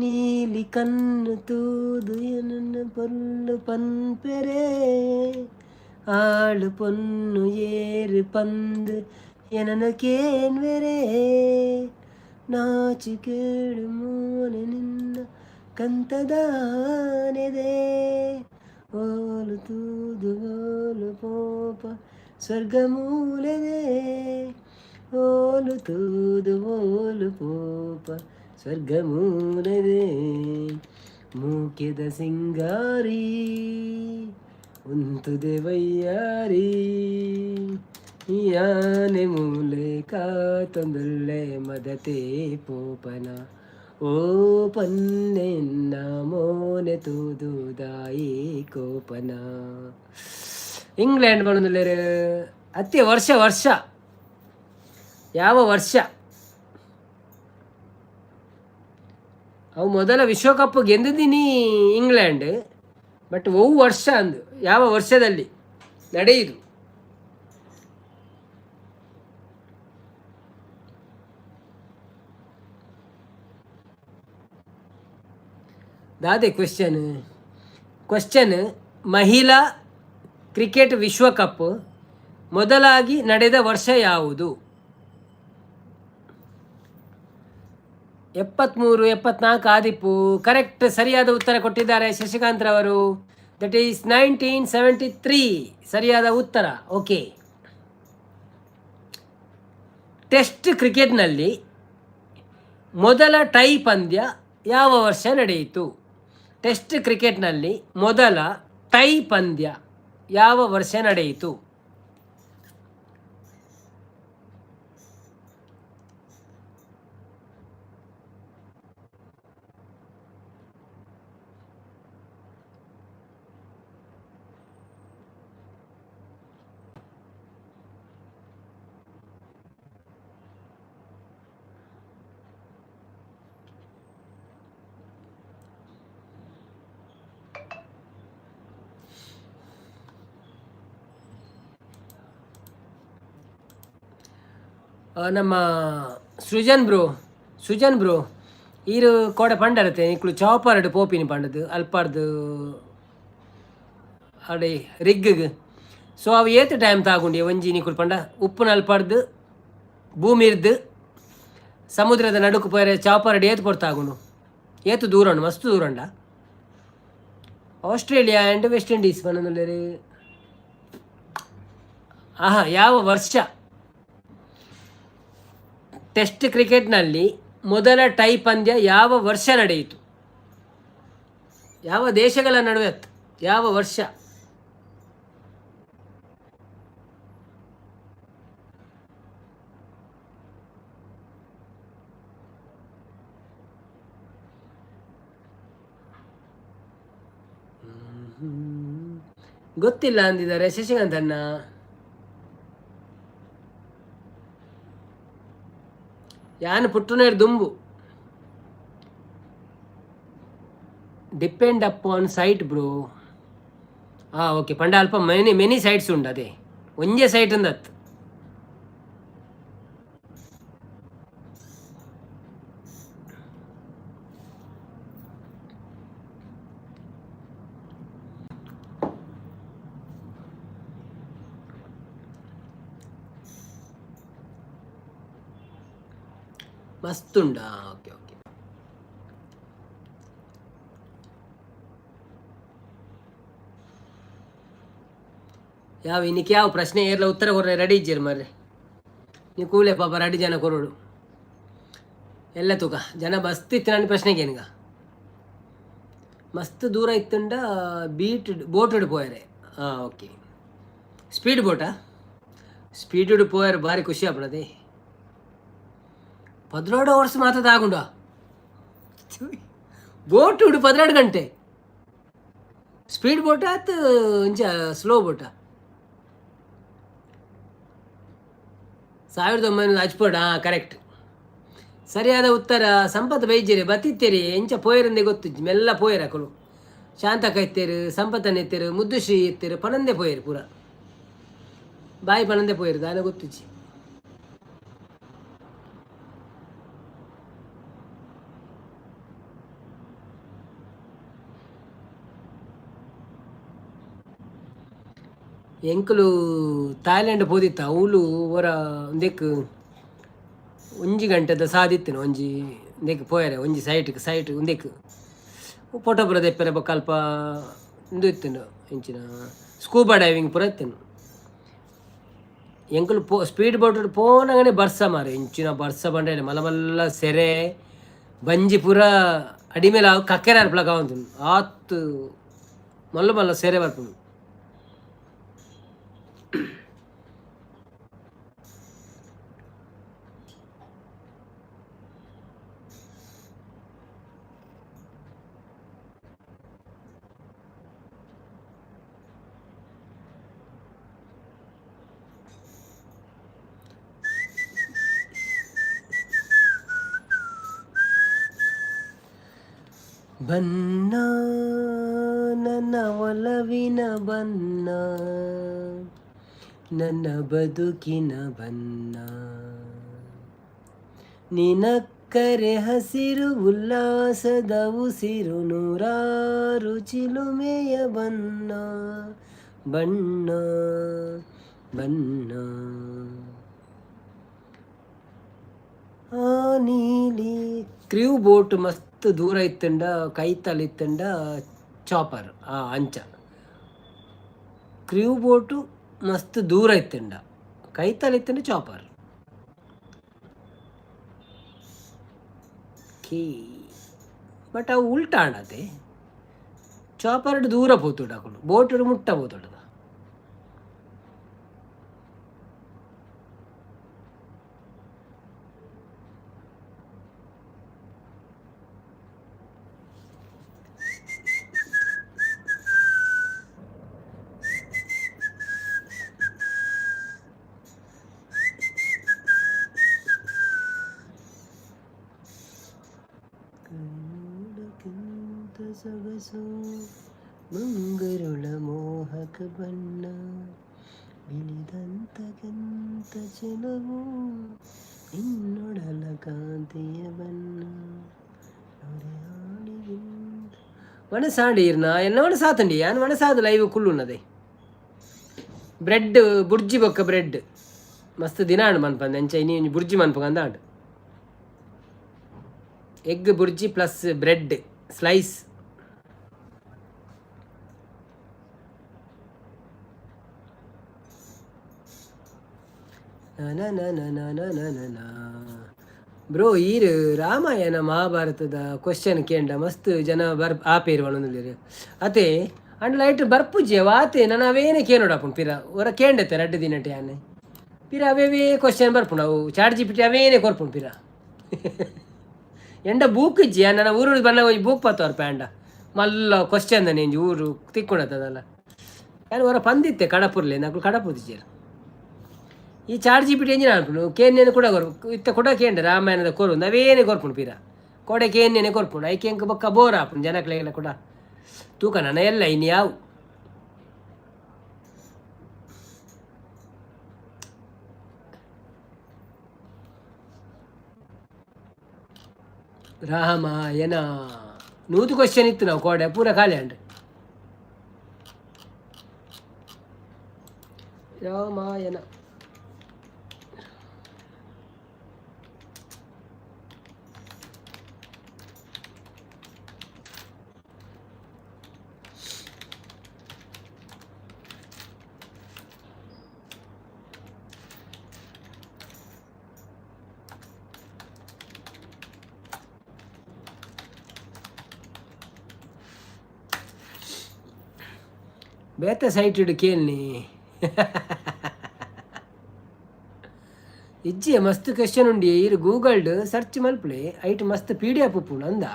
Speaker 3: ನೀಲಿ ಕಣ್ಣು ತೂದು ನನ್ನ ಪೊಲ್ಲು ಪನ್ಪೆರೆ ಆಳು ಪೊನ್ನು ಏರು ಪಂದು ಎನನಕೇನ್ವೆರೆ ನಾಚು ಕೇಳು ಮೂನೆ ನಿನ್ನ ಕಂತದಾನೆದೆ ಓಲು ತೂದು ಓಲು ಪೋಪ ಸ್ವರ್ಗ ಮೂಲೆದೆ ಓಲು ತೂದು ಓಲು ಪೋಪ ಸ್ವರ್ಗ ಮೂಲೆದೆ ಮೂಕೆದ ಸಿಂಗಾರಿ ಉಂತುದೆ ವಯ್ಯಾರಿ ಯಾನೆ ಮೂಲೆ ಕಾತೊಂದುಳ್ಳೆ ಮದತೆ ಪೋಪನ ಓ ಪನ್ನೆನ್ನ ಮೋನೆ ತೂದುದಾಯಿ ಕೋಪನ. ಇಂಗ್ಲೆಂಡ್ ಬಂದ್ರೆ ಅತಿ ವರ್ಷ ಯಾವ ವರ್ಷ? ಅವು ಮೊದಲ ವಿಶ್ವಕಪ್ ಗೆದ್ದಿದ್ದೀನಿ ಇಂಗ್ಲೆಂಡ್. ಬಟ್ ಒವು ವರ್ಷ ಅಂದು ಯಾವ ವರ್ಷದಲ್ಲಿ ನಡೆಯುದು? ದಾದೆ ಕ್ವೆಶ್ಚನ್ ಮಹಿಳಾ ಕ್ರಿಕೆಟ್ ವಿಶ್ವಕಪ್ ಮೊದಲಾಗಿ ನಡೆದ ವರ್ಷ ಯಾವುದು? 73 74 ಆದಿಪ್ಪು ಕರೆಕ್ಟ್ ಸರಿಯಾದ ಉತ್ತರ ಕೊಟ್ಟಿದ್ದಾರೆ ಶಶಿಕಾಂತ್ ರವರು. ದಟ್ ಈಸ್ 1973 ಸರಿಯಾದ ಉತ್ತರ. ಓಕೆ. ಟೆಸ್ಟ್ ಕ್ರಿಕೆಟ್ನಲ್ಲಿ ಮೊದಲ ಟೈ ಪಂದ್ಯ ಯಾವ ವರ್ಷ ನಡೆಯಿತು? ಟೆಸ್ಟ್ ಕ್ರಿಕೆಟ್ನಲ್ಲಿ ಮೊದಲ ಟೈ ಪಂದ್ಯ ಯಾವ ವರ್ಷ ನಡೆಯಿತು? ನಮ್ಮ ಸೃಜನ್ ಬ್ರೋ ಈರು ಕೋಡೆ ಪಂಡರತೆ ಇಕ್ಳು ಚಾಪರ್ಡ್ ಪೋಪಿನಿ ಪಂಡದು ಅಲ್ಪಾರ್ದು ಅಡೆ ರಿಗ್ಗ್. ಸೊ ಅವು ಏತು ಟೈಮ್ ತಾಗುಂಡಿ ಒಂಜಿ ನಿಕ್ಕುಳು ಪಂಡ ಉಪ್ಪುನ ಅಲ್ಪಾರ್ದು ಭೂಮಿರ್ದು ಸಮುದ್ರದ ನಡುಕು ಪೋರೆ ಚಾಪರ್ಡ್ ಏತು ಪೊರ್ತಾಗುಂಡು ಏತು ದೂರ ಉಂಡು ಮಸ್ತ್ ದೂರ ಉಂಡ. ಆಸ್ಟ್ರೇಲಿಯಾ ಆ್ಯಂಡ್ ವೆಸ್ಟ್ ಇಂಡೀಸ್ ಪಂಡೊಂದುಲ್ಲೆರ್. ಯಾವ ವರ್ಷ ಟೆಸ್ಟ್ ಕ್ರಿಕೆಟ್ನಲ್ಲಿ ಮೊದಲ ಟೈ ಪಂದ್ಯ ಯಾವ ವರ್ಷ ನಡೆಯಿತು? ಯಾವ ದೇಶಗಳ ನಡುವೆ ಯಾವ ವರ್ಷ? ಗೊತ್ತಿಲ್ಲ ಅಂದಿದ್ದಾರೆ ಶಶಿಕಾಂತ್ ಅಣ್ಣ. ಯಾನು ಪುಟ್ಟುನೇರು ದುಂಬು. Depend upon site bro. Okay ಪಂಡ ಅಲ್ಪ ಮೆನಿ ಸೈಟ್ಸ್ ಉಂಡು ಅದೇ ಒಂಜೇ ಸೈಟ್ ಅಂದತ್. ಮಸ್ತುಂಡಾ. Okay okay. ಯಾವ ಇನ್ನಕ್ಕೆ ಯಾವ ಪ್ರಶ್ನೆ ಎಲ್ಲ ಉತ್ತರ ಕೊಡ್ರೆ ರೆಡಿ ಇದ್ದೀರಿ ಮರ್ರೆ ನೀವು ಕೂಲೆ ಪಾಪ ರೆಡಿ ಜನ ಕೊರೋಡು ಎಲ್ಲ ತೂಕ ಜನ ಮಸ್ತ್ ಇತ್ತು. ನನ್ನ ಪ್ರಶ್ನೆಗೆ ಏನೀಗ ಮಸ್ತ್ ದೂರ ಇತ್ತುಂಡ ಬೋಟ್ ಪೋಯರೆ. ಓಕೆ ಸ್ಪೀಡ್ ಬೋಟಾ? ಸ್ಪೀಡ್ ಪೋಯರ್ ಭಾರಿ ಖುಷಿ ಆಗ್ಬಿಡದೆ. 16 hours ಮಾತ್ರ ತಾಗುಂಡ ಬೋಟ್ 16 ಗಂಟೆ. ಸ್ಪೀಡ್ ಬೋಟ ಆಯ್ತು ಇಂಚ ಸ್ಲೋ ಬೋಟ? 1900 ಹಚ್ಪೋಡ. ಕರೆಕ್ಟ್ ಸರಿಯಾದ ಉತ್ತರ. ಸಂಪತ್ ಬೈಜೇರಿ ಬತ್ತಿತ್ತೇರಿ ಎಂಚ ಪೋಯರಂದೆ ಗೊತ್ತು ಮೆಲ್ಲ ಪೋಯರ್ ಹಾಕಲು. ಶಾಂತಕ ಎತ್ತೇರು, ಸಂಪತ್ತನ್ನು ಎತ್ತೇರು, ಮುದ್ದುಶ್ರೀ ಎತ್ತೇರು, ಪನಂದೆ ಪೋಯರು ಪೂರ ಬಾಯಿ ಪನಂದೆ ಪೋಯರು ದಾನ ಗೊತ್ತುಚ್ಚಿ. ಎಂಕುಲು ಥಾಯ್ಲೆಂಡ್ ಪೋದಿತ್ತ ಅವಳು ಅವರ ಒಂದೆಕ್ ಒಂಜಿ ಗಂಟೆದ ಸಾದಿತ್ತೇನೆ ಒಂಜಿ ಒಂದೆಕ್ ಪೋಯರೆ ಒಂಜಿ ಸೈಟ್ ಒಂದೆಕ್ ಫೋಟೋ ಪುರ ತೆಪ್ಪರೆ ಬೊಕ್ಕ ಅಲ್ಪ ಇಂದು ಇತ್ತೇನು ಇಂಚಿನ ಸ್ಕೂಬಾ ಡೈವಿಂಗ್ ಪುರ ಇತ್ತೇನು. ಎಂಕುಲು ಸ್ಪೀಡ್ ಬೋಟ್ ಪೋನಗನೆ ಬರ್ಸ ಮಾರೆ ಇಂಚಿನ ಬರ್ಸ ಬಂಡೆ ಮಲ್ಲ ಸೆರೆ ಬಂಜಿ ಪೂರ ಅಡಿಮೇಲೆ ಕಕ್ಕೆರ ಅರ್ಪಲಕ ಅವಂತು ಆತು ಮಲ್ಲ ಸೆರೆ ಬರ್ಪುಂಡು. ಬನ್ನ ನನ್ನ ಒಲವಿನ ಬನ್ನ ನನ್ನ ಬದುಕಿನ ಬನ್ನ ನಿನಕ್ಕರೆ ಹಸಿರು ಉಲ್ಲಾಸದ ಉಸಿರು ನೂರಾರು ಚಿಲುಮೆಯ ಬನ್ನ ಬಣ್ಣ ಬನ್ನ ಆ ನೀಲಿ ಕ್ರ್ಯೂ ಬೋಟ್ ಮಸ್ತ್ ದೂರ ಇತ್ತಂಡ ಕೈತಲಿತ್ತಂಡ ಚಾಪರ್ ಅಂಚ ಕ್ರ್ಯೂ ಬೋಟು ಮಸ್ತ್ ದೂರ ಇತ್ತಂಡ ಕೈತಲಿತ್ತಂಡ ಚಾಪರ್ ಕೀ ಬಟ್ ಅವು ಉಲ್ಟಾ ಆಂಡತೆ ಚಾಪರ್ ದೂರ ಪೋತುಂಡು ಅಕುಲು ಬೋಟ್ ಮುಟ್ಟ ಪೋತುಂಡು ಸೊಗಸು ಮುಂಗರುಳ ಮೋಹಕ ಬಣ್ಣ ಬಿಳಿದಂತಗಂತ ಚೆಲುವು ಇನ್ನೊಡಲ ಕಾಂತಿಯ ಬಣ್ಣ ಮನಸಾಡಿರ್ನ ಎನ್ನ ಮನಸಾತಂಡಿ ಯಾನ್ ಮನಸಾದ ಲೈವ್ ಕುಲ್ಲುನ್ನದೆ ಬ್ರೆಡ್ ಬುರ್ಜಿ ಬೊಕ್ಕ ಬ್ರೆಡ್ ಮಸ್ತ್ ದಿನಾಂಡ್ ಮನ್ಪಂದ ಎಂಚ ಇನಿ ಬುರ್ಜಿ ಮನ್ಪಂದ egg bhurji plus bread slice bro ಈರು ರಾಮಾಯಣ ಮಹಾಭಾರತದ ಕ್ವಶನ್ ಕೇಂಡ ಮಸ್ತ್ ಜನ ಆಪೇರು ಒಣೊಂದುಲ್ಲೆರ್ ಅತೆ ಅಂಡ್ ಲೈಟ್ ಬರ್ಪುಜಿ ವಾತೆ ನಾನು ಅವೇನೇ ಕೇನೋಡಪ್ಪುಂಡು ಪಿರ ಹೊರ ಕೇಂಡತೆ ರಡ್ಡು ದಿನಟೆ ಆನೆ ಪಿರ ಅವೇ ಕ್ವಶನ್ ಬರ್ಪುಂಡು ಅವು ಚಾಟ್ ಜಿ ಪಿ ಟಿ ಅವೇನೇ ಕೊರ್ಪುಂಡು ಪಿರ ಎಂಡ ಬೂಕ್ ಇಜ್ಜಿ ನನ್ನ ಊರು ಬಣ್ಣ ಹೋಗಿ ಬೂಕ್ ಪತ್ತವ್ರ ಪ್ಯಾಂಡ ಮಲ್ಲ ಕ್ವಶನ್ ನೇಂಜಿ ಊರು ತಿಕ್ಕೊಂಡದಲ್ಲ ಯಾರು ಹೊರ ಪಂದಿತ್ತೆ ಕಡಪುರ್ಲೆ ನಕ್ಳು ಕಡಪುದಿಜ್ಜೇರು ಈ ಚಾಟ್ ಜಿ ಪಿ ಟಿ ಎಂಜಿನ ಅನ್ಪುಂಡು ಕೇನ್ನೇನು ಕೂಡ ಕೊರ್ಪು ಇತ್ತ ಕೂಡ ಕೇಂದ್ರ ರಾಮಾಯಣದ ಕೊರು ನಾವೇನೇ ಕೊರ್ಪುಂಡು ಪಿರ ಕೊಡೆ ಕೇನ್ನೇನೆ ಕೊರ್ಪುಂಡು ಐಕೆ ಎಂಕ ಬೊಕ್ಕ ಬೋರ್ ಆಪುಂಡು ಜನಕ್ಲೆಲ್ಲ ಕೂಡ ತೂಕ ನನ್ನ ಎಲ್ಲ ಇನ್ಯಾವು ರಾಮಾಯಣ ನೂತು ಕ್ವಶನ್ ಇತ್ತು ನಾವು ಕೋಡೆ ಪೂರ ಖಾಲಿ ಅಂಡ್ರೆ ರಾಮಾಯಣ ಬೇತೆ ಸೈಟ್ ಇಡು ಕೇಳ್ನಿ ಇಜ್ಜಿ ಮಸ್ತ್ ಕ್ವೆಶ್ಚನ್ ಉಂಡಿ ಇರು ಗೂಗಲ್ಡ್ ಸರ್ಚ್ ಮಲ್ಪಲೆ ಐಟ್ ಮಸ್ತ್ ಪಿ ಡಿ ಎಫ್ ಉಪ್ಪುಂಡು ಅಂದ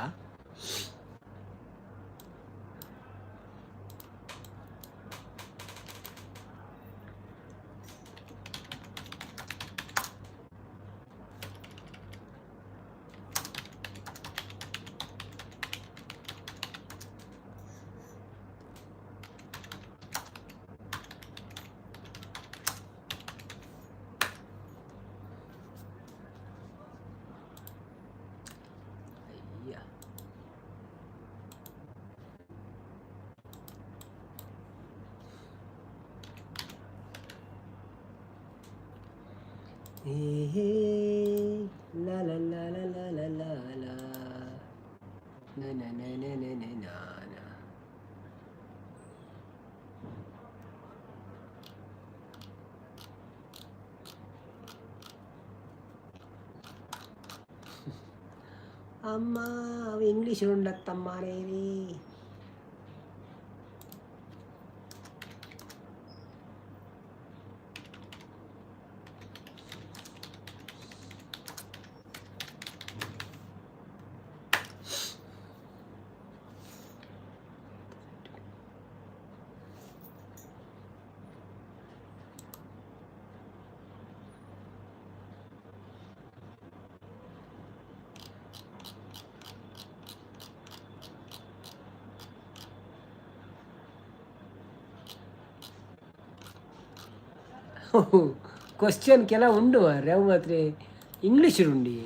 Speaker 3: la la la la la la la la na na na na na na na na ಅಮ್ಮ ಅವ ಇಂಗ್ಲೀಷ್ ಉಂಡತ್ತಮ್ಮನೇರಿ ಕ್ವಶನ್ ಕೆಲ ಉಂಡು ಮಾರ್ರೆ ಅವು ಮಾತ್ರ ಇಂಗ್ಲೀಷ್ ಉಂಡಿ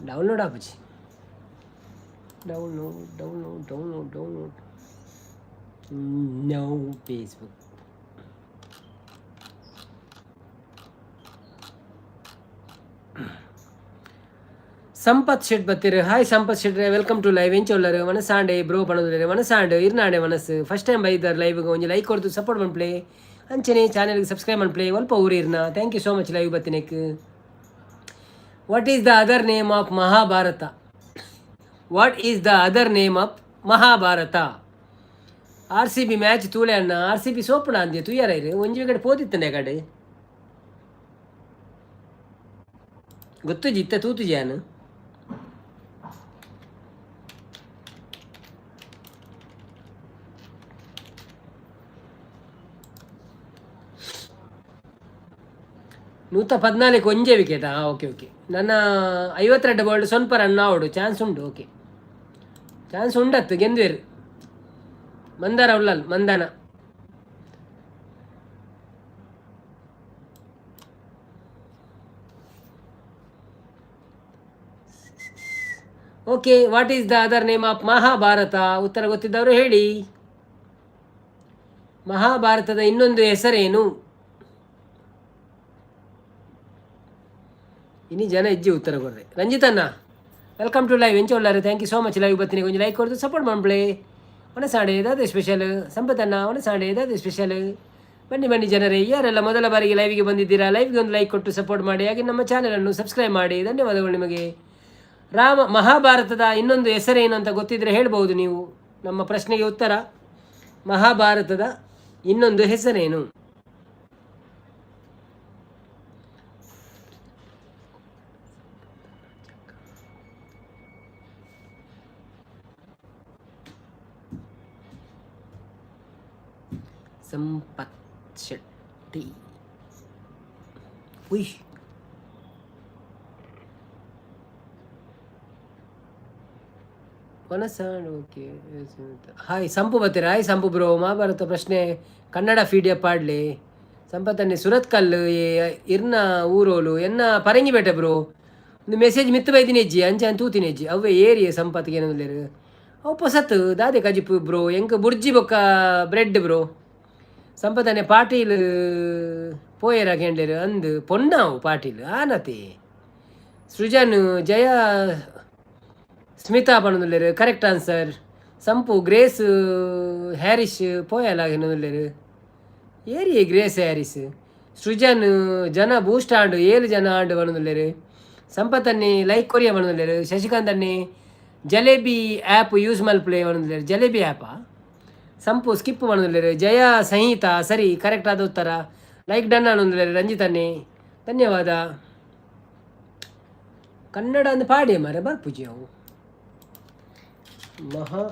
Speaker 3: ಡೌನ್ಲೋಡ್ ಆಪುಜಿ download no Facebook Sampath Shet ಬತ್ತೀರಿ. ಹಾಯ್ ಸಂಪತ್ ಶೆಟ್ರೆ, ವೆಲ್ಕಮ್ ಟು ಲೈವ್. ಎಂಚೊಲ್ಲರು ಮನಸಾಂಡೆ ಬ್ರೋ ಪಣದುಲ್ಲೆರೆ ಮನಸಾಂಡು ಇರ್ನಾಡೆ ಮನಸ್ಸು ಫಸ್ಟ್ ಟೈಮ್ ಬೈದಾರೆ ಲೈವ್ಗೆ ಒಂಜಿ ಲೈಕ್ ಕೊಡ್ತು ಸಪೋರ್ಟ್ ಮನ್ಪ್ಲೆ ಅಂಚನೆ ಚಾನಲ್ಗೆ ಸಬ್ಸ್ಕ್ರೈಬ್ ಮನ್ಪ್ಲೆ ಒಲ್ಪ ಊರಿರ್ನ. Thank you so much live ಬತ್ತಿನೆಕ್. What is the other name of Mahabharata? What is the other name of Mahabharata? RCB match ತೂಲೆ ಅಣ್ಣ. RCB ಸೋಪಣ ಅಂದ್ಯ ತುಯ್ಯಾರ ಇರು ಒಂಜಿ ಕಡೆ ಪೋತಿತ್ತನೆ ಕಡೆ ಗೊತ್ತು ಜಿತ್ತ ತೂತು ಜಾನು. ನೂತ 14 ಒಂಜೇ ವಿಕೆಟಾ? Okay okay. ನನ್ನ 52 ಬಾಲ್ಡ್ ಸ್ವಲ್ಪ ರನ್ ಆವಡು ಚಾನ್ಸ್ ಉಂಟು. ಓಕೆ ಚಾನ್ಸ್ ಉಂಡತ್ತು ಗೆಂದ್ವೇರು ಮಂದಾರ ಉಳ್ಳಲ್ Mandhana. Okay, what is the other name of Mahabharata? ಉತ್ತರ ಗೊತ್ತಿದ್ದವರು ಹೇಳಿ. ಮಹಾಭಾರತದ ಇನ್ನೊಂದು ಹೆಸರೇನು? ಇನಿ ಜನ ಇಜ್ಜಿ ಉತ್ತರ ಕೊಡ್ರಿ. ರಂಜಿತಣ್ಣ ವೆಲ್ಕಮ್ ಟು ಲೈವ್. ಎಂಚೊಲ್ಲಾರು thank you so much live ಬತ್ತಿನಿ ಕೊಂಚ ಲೈಕ್ ಕೊಡ್ತು ಸಪೋರ್ಟ್ ಮಾಡ್ಬಿಳೆ. ಒಣಸಾಡೆ ಇದಾದ ಸ್ಪೆಷಲ್. ಸಂಪತ್ತಣ್ಣ ಒಣಸಾಡೆ ಇದಾದ ಸ್ಪೆಷಲ್. ಬನ್ನಿ ಬನ್ನಿ ಜನರೇ, ಯಾರೆಲ್ಲ ಮೊದಲ ಬಾರಿಗೆ ಲೈವ್ಗೆ ಬಂದಿದ್ದೀರಾ ಲೈವ್ಗೆ ಒಂದು ಲೈಕ್ ಕೊಟ್ಟು ಸಪೋರ್ಟ್ ಮಾಡಿ. ಹಾಗೆ ನಮ್ಮ ಚಾನಲನ್ನು ಸಬ್ಸ್ಕ್ರೈಬ್ ಮಾಡಿ. ಧನ್ಯವಾದಗಳು ನಿಮಗೆ. ಮಹಾಭಾರತದ ಇನ್ನೊಂದು ಹೆಸರೇನು ಅಂತ ಗೊತ್ತಿದ್ರೆ ಹೇಳ್ಬೋದು ನೀವು. ನಮ್ಮ ಪ್ರಶ್ನೆಗೆ ಉತ್ತರ ಮಹಾಭಾರತದ ಇನ್ನೊಂದು ಹೆಸರೇನು? ಸಂಪತ್ ಶೆಟ್ಟಿ. ಉಯ್ ಮನಸ್ಸಾಡು. ಓಕೆ ಹಾಯ್ ಸಂಪು ಬರ್ತೀರ. ಹಾಯ್ ಸಂಪು ಬ್ರೋ. ಮಹಾಭಾರತ ಪ್ರಶ್ನೆ ಕನ್ನಡ ಫೀಡಿಯಪ್ ಪಾಡ್ಲಿ. ಸಂಪತ್ತನ್ನೇ ಸುರತ್ಕಲ್ ಇರ್ನ ಊರೋಲು ಎನ್ನ ಪರಂಗಿಬೇಟೆ ಬ್ರೋ. ಒಂದು ಮೆಸೇಜ್ ಮಿತ್ತು ಬೈದಿನಿ ಹೆಜ್ಜಿ ಅಂಚೆ ಅಂತ ತೂತಿನಿ ಹೆಜ್ಜಿ ಅವೇ ಏರಿಯೇ ಸಂಪತ್ಗೆ ಏನಂದ್ಲೇರು ಅವು ಪೊಸತ್ ದಾದೆ ಕಜಿಪು ಬ್ರೋ. ಎಂಕ ಬುರ್ಜಿ ಬೊಕ್ಕ ಬ್ರೆಡ್ ಬ್ರೋ. ಸಂಪತ್ತನ್ನೇ ಪಾಟೀಲ್ ಪೋಯರ ಕೆಂಡೇರು ಅಂದು ಪೊನ್ನಾವು ಪಾಟೀಲ್ ಆನತಿ. ಸೃಜನ್ ಜಯ ಸ್ಮಿತಾ ಪಣದುಲ್ಲೇರು ಕರೆಕ್ಟ್ ಆನ್ಸರ್. ಸಂಪು ಗ್ರೇಸ್ ಹ್ಯಾರಿಸ್ ಪೋಯಲ್ಲ ಏನಂದುಲ್ಲೇರು ಏರಿ ಗ್ರೇಸ್ ಹ್ಯಾರಿಸ್. ಸೃಜನ್ ಜನ ಬೂಸ್ಟ್ ಆಂಡು 7 ಜನ ಆಂಡು ಪಣದುಲ್ಲೇರು. ಸಂಪತ್ತನ್ನೇ ಲೈಕ್ ಕೊರಿಯ ಪಣದುಲ್ಲೇರು. ಶಶಿಕಾಂತ್ ಅನ್ನಿ ಜಲೇಬಿ ಆ್ಯಪ್ ಯೂಸ್ ಮಲ್ಪ್ಲೇ ಪಣದುಲ್ಲೇರು. ಜಲೇಬಿ ಆ್ಯಪಾ? ಸಂಪು ಸ್ಕಿಪ್ ಪಣದುಲ್ಲೇರು. ಜಯ ಸಂಹಿತಾ ಸರಿ ಕರೆಕ್ಟ್ ಆದ ಉತ್ತರ. Like done ಅನ್ನೊಂದುಲ್ಲೇರು. ರಂಜಿತನ್ನೇ ಧನ್ಯವಾದ. ಕನ್ನಡ ಅಂದು ಪಾಡಿ ಮಾರೆ ಬರ್ಪುಜಿ ಅವು ಮಹಾ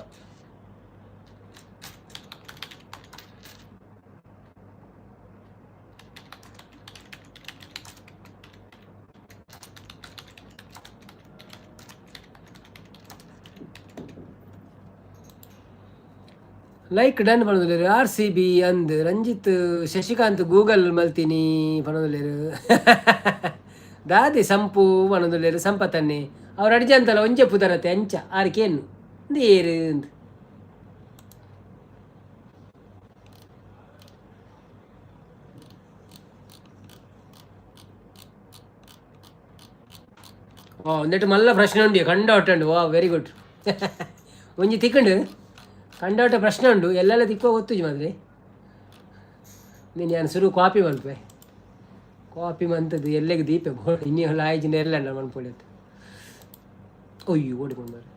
Speaker 3: ಲೈಕ್ ಡನ್ ಪಣದುಲ್ಲೇರು. RCB ಅಂದ್ ರಂಜಿತ್ ಶಶಿಕಾಂತ್ ಗೂಗಲ್ ಮಲ್ತೀನಿ ಪಣದುಲ್ಲೇರು. ದಾದಿ ಸಂಪು ಪಣದುಲ್ಲೇರು. ಸಂಪತ್ತನ್ನೇ ಅವ್ರು ಅಡ್ಜ ಅಂತಲ್ಲ ಒಂಜೆ ಪುದರತೆ ಅಂಚ ಆರ್ಕೇನು ಏರು ಅಂದ್. ಓ ಒಂದೆಟ್ಟು ಮಲ್ಲ ಪ್ರಶ್ನೆ ಉಂಡು ಕಂಡೋಟ ಉಂಡು. ವಾ ವೆರಿ ಗುಡ್. ಒಂಜಿ ತಿಕ್ಕಂಡು ಕಂಡೋಟ ಪ್ರಶ್ನೆ ಉಂಡು ಎಲ್ಲೆಲ್ಲ ತಿಕ್ಕೋ ಗೊತ್ತುಜಿ ಮಾದ್ರೆ ನೀನು ನಾನು ಶುರು ಕಾಪಿ ಮಲ್ಪೆ ಕಾಪಿ ಮಂತದ್ದು ಎಲ್ಲೆಗೆ ದೀಪೆ ಇನ್ನೂ ಲಾಯ್ಜಿನ ಎಲ್ಲ ಮನ್ಪೊಳಿ ಅಂತ ಒಯ್ಯು ಓಡಿಕೊಂಡು ಮಾರೆ.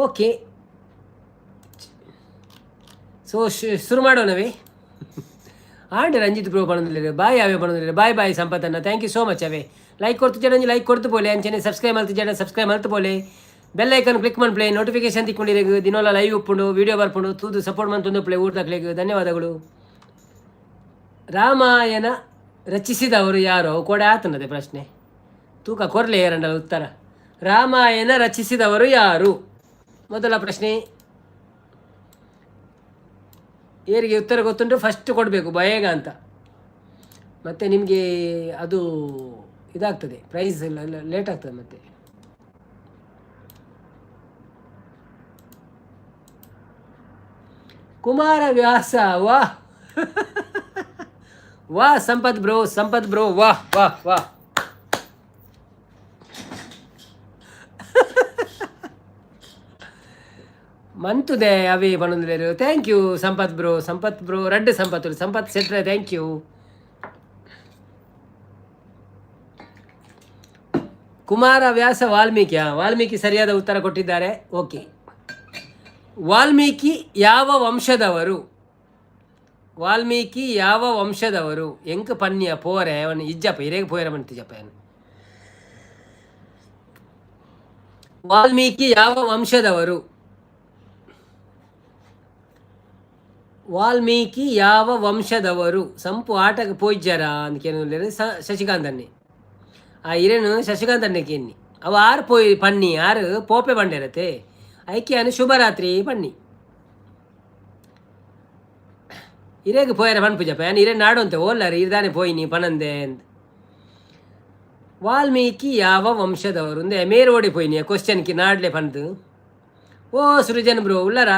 Speaker 3: ಓಕೆ ಸೊ ಶುರು ಮಾಡೋಣವೇ. ಆಂಡ್ ರಂಜಿತ್ ಬ್ರೋ ಪಣದಿಲ್ಲ ಬಾಯ್ ಅವೇ ಪಣದಿಲ್ಲ. ಬಾಯ್ ಬಾಯ್ ಸಂಪತ್ತನ್ನ ಥ್ಯಾಂಕ್ ಯು ಸೋ ಮಚ್ ಅವೇ. ಲೈಕ್ ಕೊಡ್ತು ಜನ ಲೈಕ್ ಕೊಡ್ತು ಬೋಲೆ ಅಂಚನೆ ಸಬ್ಸ್ಕ್ರೈಬ್ ಮಾಡ್ತು ಜನ ಸಬ್ಸ್ಕ್ರೈಬ್ ಮಾಡ್ತು ಬೋಲೆ. ಬೆಲ್ ಐಕನ್ ಕ್ಲಿಕ್ ಮಾಡ್ಪ್ಲೆ ನೋಟಿಫಿಕೇಶನ್ ತಿಕ್ಕೊಂಡಿರಿಗೆ ದಿನೋಲ್ಲ ಲೈವ್ ಉಪ್ಪುಂಡು ವಿಡಿಯೋ ಬರ್ಪುಂಡು ತೂದು ಸಪೋರ್ಟ್ ಮಾಡ್ತುಂದು ಪ್ಲೇ ಊಟ ತಕ್ಲಿಕ್ಕೆ ಧನ್ಯವಾದಗಳು. ರಾಮಾಯಣ ರಚಿಸಿದವರು ಯಾರೋ ಕೊಡೆ ಆತನದೆ ಪ್ರಶ್ನೆ ತೂಕ ಕೊರ್ಲೆ ಎರಡಲ್ಲ ಉತ್ತರ. ರಾಮಾಯಣ ರಚಿಸಿದವರು ಯಾರು ಮೊದಲ ಪ್ರಶ್ನೆ. ಏರಿಗೆ ಉತ್ತರ ಗೊತ್ತುಂಟು ಫಸ್ಟ್ ಕೊಡಬೇಕು ಬಯಗ ಅಂತ, ಮತ್ತು ನಿಮಗೆ ಅದು ಇದಾಗ್ತದೆ ಪ್ರೈಸ್ ಲೇಟ್ ಆಗ್ತದೆ. ಮತ್ತು ಕುಮಾರ ವ್ಯಾಸ ವಾ ವಾ ಸಂಪತ್ ಬ್ರೋ ವಾ ವಾ ವಾ. ಮಂತುದೆ ಅವೇ ಪಣಂದಿರು. ಥ್ಯಾಂಕ್ ಯು ಸಂಪತ್ ಬ್ರೋ ರಡ್ಡು ಸಂಪತ್ ಸೆಟ್ರೆ ಥ್ಯಾಂಕ್ ಯು. ಕುಮಾರ ವ್ಯಾಸ ವಾಲ್ಮೀಕಿ ಸರಿಯಾದ ಉತ್ತರ ಕೊಟ್ಟಿದ್ದಾರೆ. ಓಕೆ. ವಾಲ್ಮೀಕಿ ಯಾವ ವಂಶದವರು ಎಂಕ ಪನ್ಯ ಪೋರೆ ಅವನು ಇಜ್ಜಪ್ಪ ಇರೇಗ ಪೋಯರ ಮಂತಿಜಪ್ಪ ಏನು. ವಾಲ್ಮೀಕಿ ಯಾವ ವಂಶದವರು ಸಂಪು ಆಟಕ್ಕೆ ಪೋಯ್ಜಾರ ಅಂತ ಕೇಳಿದ್ರೆ ಶಶಿಕಾಂತ್ ಅನ್ನಿ ಆ ಇರೇನು ಶಶಿಕಾಂತ್ ಅನ್ನಕ್ಕೆ ಎನ್ನಿ ಅವ ಆರು ಪೋಯ್ ಪನ್ನಿ ಆರು ಪೋಪೆ ಬಂಡಿರತ್ತೆ ಐಕ್ಯಾನು ಶುಭರಾತ್ರಿ ಪನ್ನಿ ಇರೇಗ ಪೋಯರ ಪನ್ಪುಜಪ್ಪ ಏನು ಇರೇ ನಾಡು ಅಂತ ಓಲ್ಲಾರ ಇರ್ದಾನೆ ಪೋಯ್ನಿ ಪನಂದೆ ಅಂತ. ವಾಲ್ಮೀಕಿ ಯಾವ ವಂಶದವರು ಅಂದೆ ಮೇರು ಓಡಿ ಪೋಯ್ನಿ ಕ್ವಶನ್ಕಿ ನಾಡ್ಲೆ ಪನ್ದು. ಓ ಸೃಜನ್ ಬ್ರೋ ಉಳ್ಳಾರ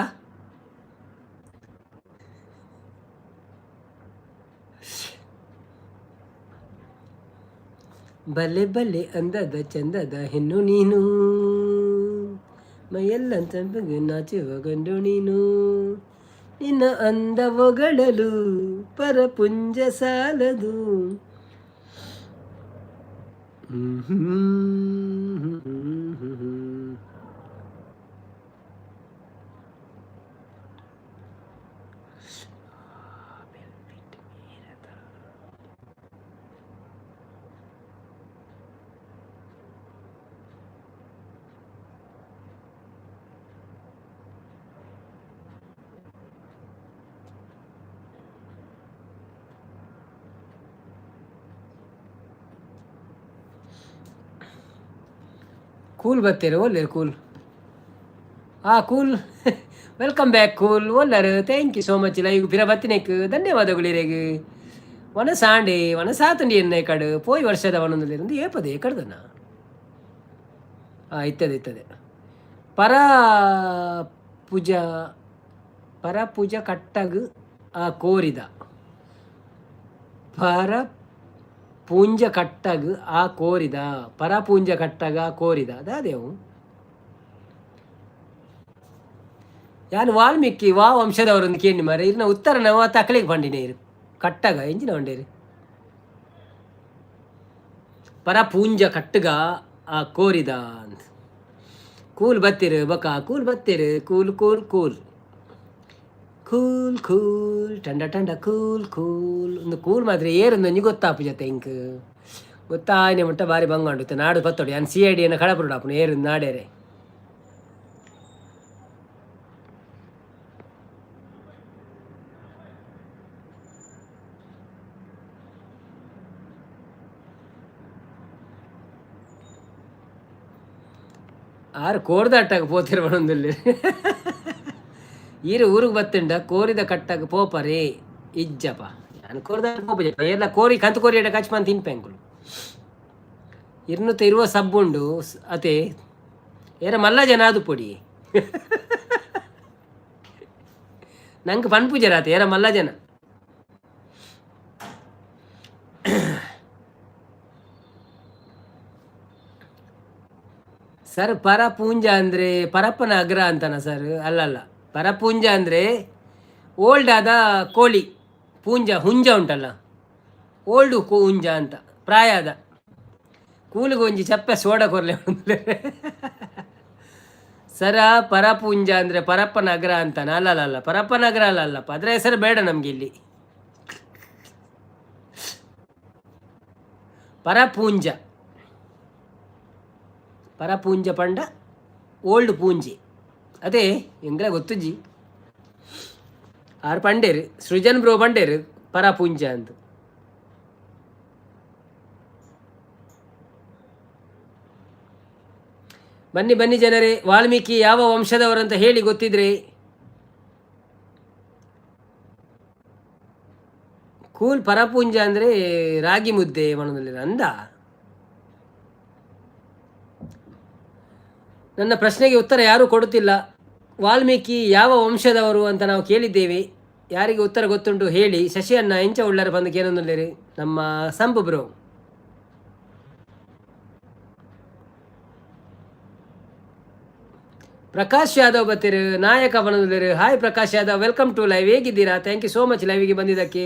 Speaker 3: ಬಲ್ಲೆ ಅಂದದ ಚಂದದ ಹೆಣ್ಣು ನೀನು ಮೈಯಲ್ಲಂತ ನಾಚುವ ಗಂಡು ನೀನು ನಿನ್ನ ಅಂದವಗಳಲು ಪರಪುಂಜ ಸಾಲದು. ಕೂಲ್ ಬರ್ತೀರ ಒಳ್ಳೆರು cool cool welcome back cool ಒಳ್ಳರು thank you so much live ಪಿರ ಬತ್ತಿನೇಕ್ ಧನ್ಯವಾದಗಳು ಇರೇಗೆ ವನ ಸಾಂಡೆ ವನ ಸಾತಂಡಿ ಎನ್ನ ಕಡು ಪೋಯ್ ವರ್ಷದ ವನೊಂದು ಏಪದೆ ಕಡ್ದನ ಇತ್ತದೆ ಪರಪೂಜ ಕಟ್ಟಗು ಕೋರಿದ ಪರಪೂಂಜ ಕಟ್ಟಗು ಪರಪೂಂಜ ಕಟ್ಟಗ ಕೋರಿದ ಅದೇವು ಯಾನು ವಾಲ್ಮೀಕಿ ವಂಶದವರೊಂದು ಕೇಳಿ ಮಾರೆ ಇರ್ನ ಉತ್ತರ ನಾವು ತಕ್ಕಳಿಗೆ ಬಂಡಿನೇ ಇರು ಕಟ್ಟಗ ಎಂಜಿನ ಹೊಂಡೇರಿ ಪರಪೂಂಜ ಕಟ್ಟಗ ಕೋರಿದ ಅಂತ ಕೂಲ್ ಬತ್ತಿರು ಬಕ ಕೂಲ್ ಬತ್ತಿರು cool cool cool cool cool ಟಂಡ ಕೂಲ್ ಒಂದು ಕೂಲ್ ಮಾತ್ರ ಏರೊಂದು ಒಂಜಿ ಗೊತ್ತಾಪು ಜೊತೆ ಇಂಕ್ ಗೊತ್ತಾಯ್ನೆ ಮುಟ್ಟ ಬಾರಿ ಬಂಗಾಂಡುತ್ತೆ ನಾಡು ಪತ್ತೋಡಿ ಅನ್ CID ಅನ್ನ ಕಡಪುರುಡಾಪುನು ಏರು ನಾಡೇರೆ ಆರು ಕೋರ್ದಾಟಾಗ ಪೋತಿರುವಣೊಂದಲ್ಲಿ ಈರು ಊರಿಗೆ ಬತ್ತಂಡ ಕೋರಿದ ಕಟ್ಟಾಗ ಪೋಪರೇ ಇಜ್ಜಪ್ಪ ನಾನು ಕೋರಿದಾಟ ಪೋಪ ಎಲ್ಲ ಕೋರಿ ಕಂತು ಕೋರಿ ಎಡ ಕಚ್ಮಾನ್ ತಿನ್ಪೆಂಗುಳು ಇರ್ನುತ್ತ ಇರುವ ಸಬ್ಬುಂಡು ಅತೆ ಏರ ಮಲ್ಲ ಜನ ಅದು ಪೊಡಿ ನಂಗೆ ಪನ್ಪೂಜರ ಆತ ಏರ ಮಲ್ಲ ಜನ ಸರ್ ಪರಪೂಂಜ ಅಂದರೆ ಪರಪ್ಪನ ಅಗ್ರ ಅಂತನ ಸರ್ ಅಲ್ಲಲ್ಲ ಪರಪೂಂಜ ಅಂದರೆ ಓಲ್ಡ್ ಆದ ಕೋಳಿ ಹುಂಜ ಉಂಟಲ್ಲ ಓಲ್ಡು ಹುಂಜ ಅಂತ ಪ್ರಾಯ ಆದ ಕೂಲಿಗೆ ಒಂಜಿ ಚಪ್ಪೆ ಸೋಡ ಕೊರ್ಲೆ ಸರ ಪರಪೂಂಜ ಅಂದರೆ ಪರಪ್ಪನ ಅಗ್ರ ಅಂತಾನ ಅಲ್ಲಲ್ಲ ಪರಪ್ಪನ ಅಗ್ರ ಅಲ್ಲಲ್ಲಪ್ಪ ಅದರ ಹೆಸರು ಬೇಡ ನಮ್ಗೆ ಇಲ್ಲಿ ಪರಪೂಂಜ ಪಂಡ ಓಲ್ಡ್ ಪೂಂಜಿ ಅದೇ ಎಂಗ್ಲ ಗೊತ್ತುಜಿ ಆರು ಪಂಡೇರು ಸೃಜನ್ ಬ್ರೋ ಪಂಡೇರು ಪರಪೂಂಜ ಅಂತ ಬನ್ನಿ ಜನರೇ ವಾಲ್ಮೀಕಿ ಯಾವ ವಂಶದವರಂತ ಹೇಳಿ ಗೊತ್ತಿದ್ರೆ ಕೂಲ್ ಪರಪೂಂಜ ಅಂದರೆ ರಾಗಿ ಮುದ್ದೆ ಮನದಲ್ಲಿ ಅಂದ ನನ್ನ ಪ್ರಶ್ನೆಗೆ ಉತ್ತರ ಯಾರೂ ಕೊಡುತ್ತಿಲ್ಲ ವಾಲ್ಮೀಕಿ ಯಾವ ವಂಶದವರು ಅಂತ ನಾವು ಕೇಳಿದ್ದೇವೆ. ಯಾರಿಗೆ ಉತ್ತರ ಗೊತ್ತುಂಟು ಹೇಳಿ. ಶಶಿಯನ್ನ ಎಂಚ ಉಳ್ಳರ ಬಂದು ಕೇನೊಂದುಲ್ಲೇರಿ ನಮ್ಮ ಸಂಪು ಬ್ರೋ. ಪ್ರಕಾಶ್ ಯಾದವ್ ಬತ್ತೀರು, ನಾಯಕ ಬನದಿರು. Hi Prakash Yadav, welcome to live. ಹೇಗಿದ್ದೀರಾ? ಥ್ಯಾಂಕ್ ಯು ಸೋ ಮಚ್ ಲೈವಿಗೆ ಬಂದಿದ್ದಕ್ಕೆ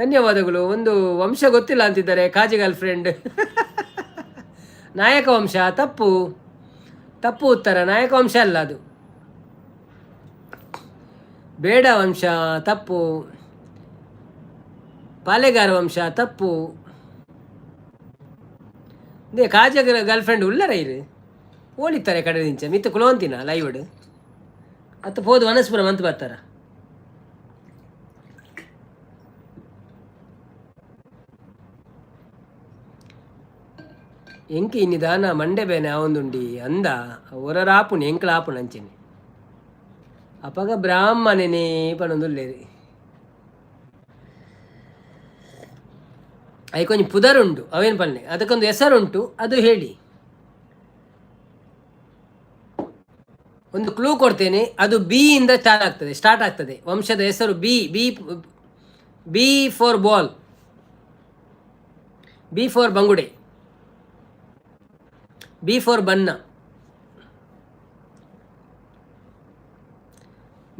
Speaker 3: ಧನ್ಯವಾದಗಳು. ಒಂದು ವಂಶ ಗೊತ್ತಿಲ್ಲ ಅಂತಿದ್ದಾರೆ ಕಾಜಿ ಗರ್ಲ್ ಫ್ರೆಂಡ್. ನಾಯಕ ವಂಶ ತಪ್ಪು, ತಪ್ಪು ಉತ್ತರ. ನಾಯಕ ವಂಶ ಅಲ್ಲ ಅದು. ಬೇಡ ವಂಶ ತಪ್ಪು. ಪಾಲೆಗಾರ ವಂಶ ತಪ್ಪು. ಇದೇ ಕಾಜ ಗರ್ಲ್ ಫ್ರೆಂಡ್ ಉಳ್ಳರ ಇರು ಓಡಿತಾರೆ ಕಡೆ ನಿಂಚ ಮಿತ್ತು ಕುಲವಂತಿನ ಲೈವಡ್ ಅತ್ತ ಹೋದು ವನಸ್ಪುರ ಮಂತ್ ಬರ್ತಾರ. ಎಂಕಿ ನಿಧಾನ ಮಂಡೆ ಬೇನೆ ಅವೊಂದುಂಡಿ ಅಂದ ಹೊರರಾಪುಣಿ ಎಂಕ್ಲಾಪುಣ ಅಂಚೆನೆ ಅಪಗ ಬ್ರಾಹ್ಮಣನೇ ಪಣೊಂದುಲ್ಲೇರಿ ಐಕೊಂಚ ಪುದರುಂಟು ಅವೇನು ಪಲ್ಲೆ ಅದಕ್ಕೊಂದು ಹೆಸರುಂಟು ಅದು ಹೇಳಿ. ಒಂದು ಕ್ಲೂ ಕೊಡ್ತೇನೆ, ಅದು ಬಿ ಇಂದ ಸ್ಟಾರ್ಟ್ ಆಗ್ತದೆ. ವಂಶದ ಹೆಸರು B. B B for ball, B for ಬಂಗುಡೆ, ಬಿ ಫಾರ್ ಬನ್ನ,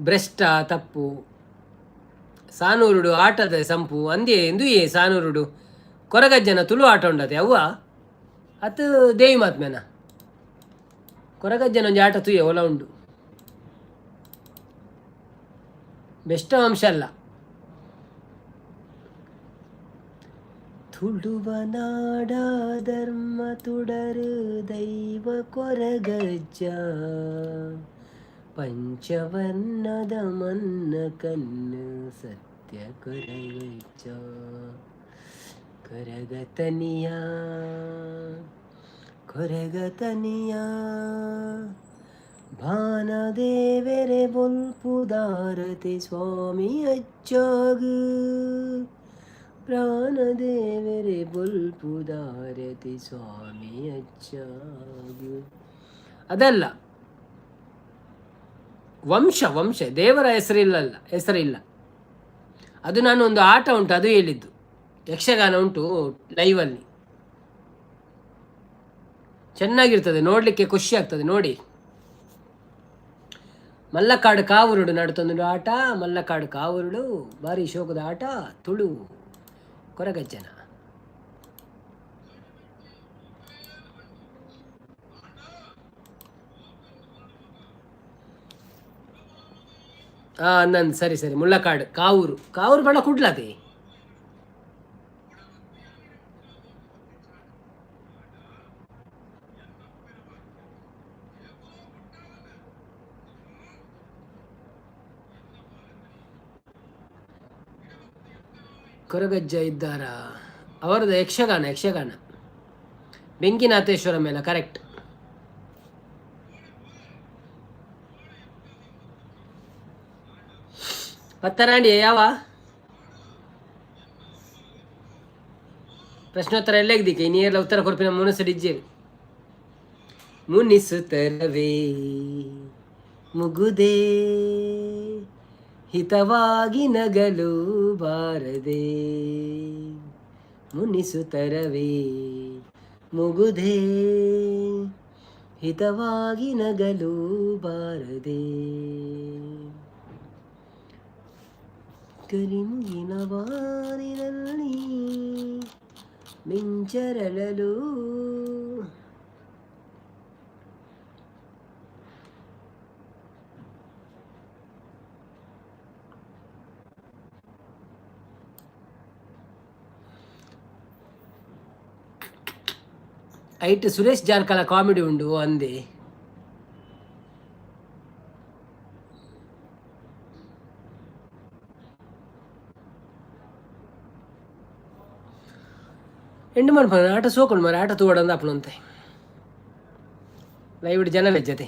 Speaker 3: ಬ್ರೆಸ್ಟ ತಪ್ಪು. ಸಾನೂರುಡು ಆಟದ ಸಂಪು ಅಂದೇ ಎಂದುಯೇ ಸಾನೂರುಡು ಕೊರಗಜ್ಜನ ತುಳು ಆಟ ಉಂಡತೆ ಅವ್ವ ಅತ್ತು ದೇವಿ ಮಾತ್ಮೇನ ಕೊರಗಜ್ಜನ ಒಂಜಿ ಆಟ ತುಯ್ಯ ಒಲ ಉಂಡು. ಬೆಷ್ಟ ವಂಶ ಅಲ್ಲ. ತುಳುವನಾಡ ಧರ್ಮ ತುಡರು ದೈವ ಕೊರಗಜ್ಜ ಪಂಚವರ್ಣದ ಮನ್ನ ಕಣ್ಣು ಸತ್ಯ ಕೊರಗಜ್ಜ ಕೊರಗತನಿಯ ಕೊರಗತನಿಯ ಭಾನದೇವರೆ ಬೊಲ್ಪುದಾರತೆ ಸ್ವಾಮಿ ಅಚ್ಚಾಗು ಪ್ರಾಣದೇವರೆ ಬೊಲ್ಪುದಾರತೆ ಸ್ವಾಮಿ ಅಚ್ಚಾಗು. ಅದಲ್ಲ ವಂಶ. ವಂಶ ದೇವರ ಹೆಸರಿಲ್ಲ. ಅದು ನಾನು ಒಂದು ಆಟ ಉಂಟು ಅದು ಹೇಳಿದ್ದು. ಯಕ್ಷಗಾನ ಉಂಟು ಲೈವಲ್ಲಿ, ಚೆನ್ನಾಗಿರ್ತದೆ ನೋಡಲಿಕ್ಕೆ, ಖುಷಿ ಆಗ್ತದೆ ನೋಡಿ. ಮಲ್ಲಕಾಡು ಕಾವುರುಡು ನಡುತ್ತೊಂದು ಆಟ. ಮಲ್ಲಕಾಡು ಕಾವುರುಡು ಭಾರಿ ಶೋಕದ ಆಟ. ತುಳು ಕೊರಗಜ್ಜನ. ನಂದು ಸರಿ ಸರಿ. ಮುಳ್ಳಕಾಡು ಕಾವೂರು ಬಡ ಕುಡ್ಲತೆ. ಕೊರಗಜ್ಜ ಇದ್ದಾರ ಅವರದ್ದು ಯಕ್ಷಗಾನ ಬೆಂಕಿನಾಥೇಶ್ವರ ಮೇಲೆ ಕರೆಕ್ಟ್. ಪತ್ತರಾಂಡಿ ಯಾವ ಪ್ರಶ್ನೋತ್ತರ ಎಲ್ಲೆಗ್ದಿಕ್ಕೆ ನೀರೆಲ್ಲ ಉತ್ತರ ಕೊರ್ಪಿನ ಮುನಿಸಿಡಿಜ್ಜೇರಿ. ಮುನಿಸುತ್ತರವೇ ಮುಗುದೇ ಹಿತವಾಗಿ ನಗಲು ಬಾರದೆ. ಮುನಿಸುತ್ತರವೇ ಮುಗುದೇ ಹಿತವಾಗಿ ನಗಲು ಬಾರದೆ. ಕರಿಮುಗಿನ ಬಾರಿನಲ್ಲಿ ಮಿಂಚರಳಲು. ಐಟ್ ಸುರೇಶ್ ಜಾರ್ಕಲ ಕಾಮಿಡಿ ಉಂಡು ಅಂದೆ. ಎಂಡು ಮನ್ಪ ಆಟ ಸೋಕೊಂಡು ಮಾರೆ ಆಟ ತೂವಡಂದು ಅಪ್ಪನಂತೆ ಲೈವ್ ಜನ ಜೊತೆ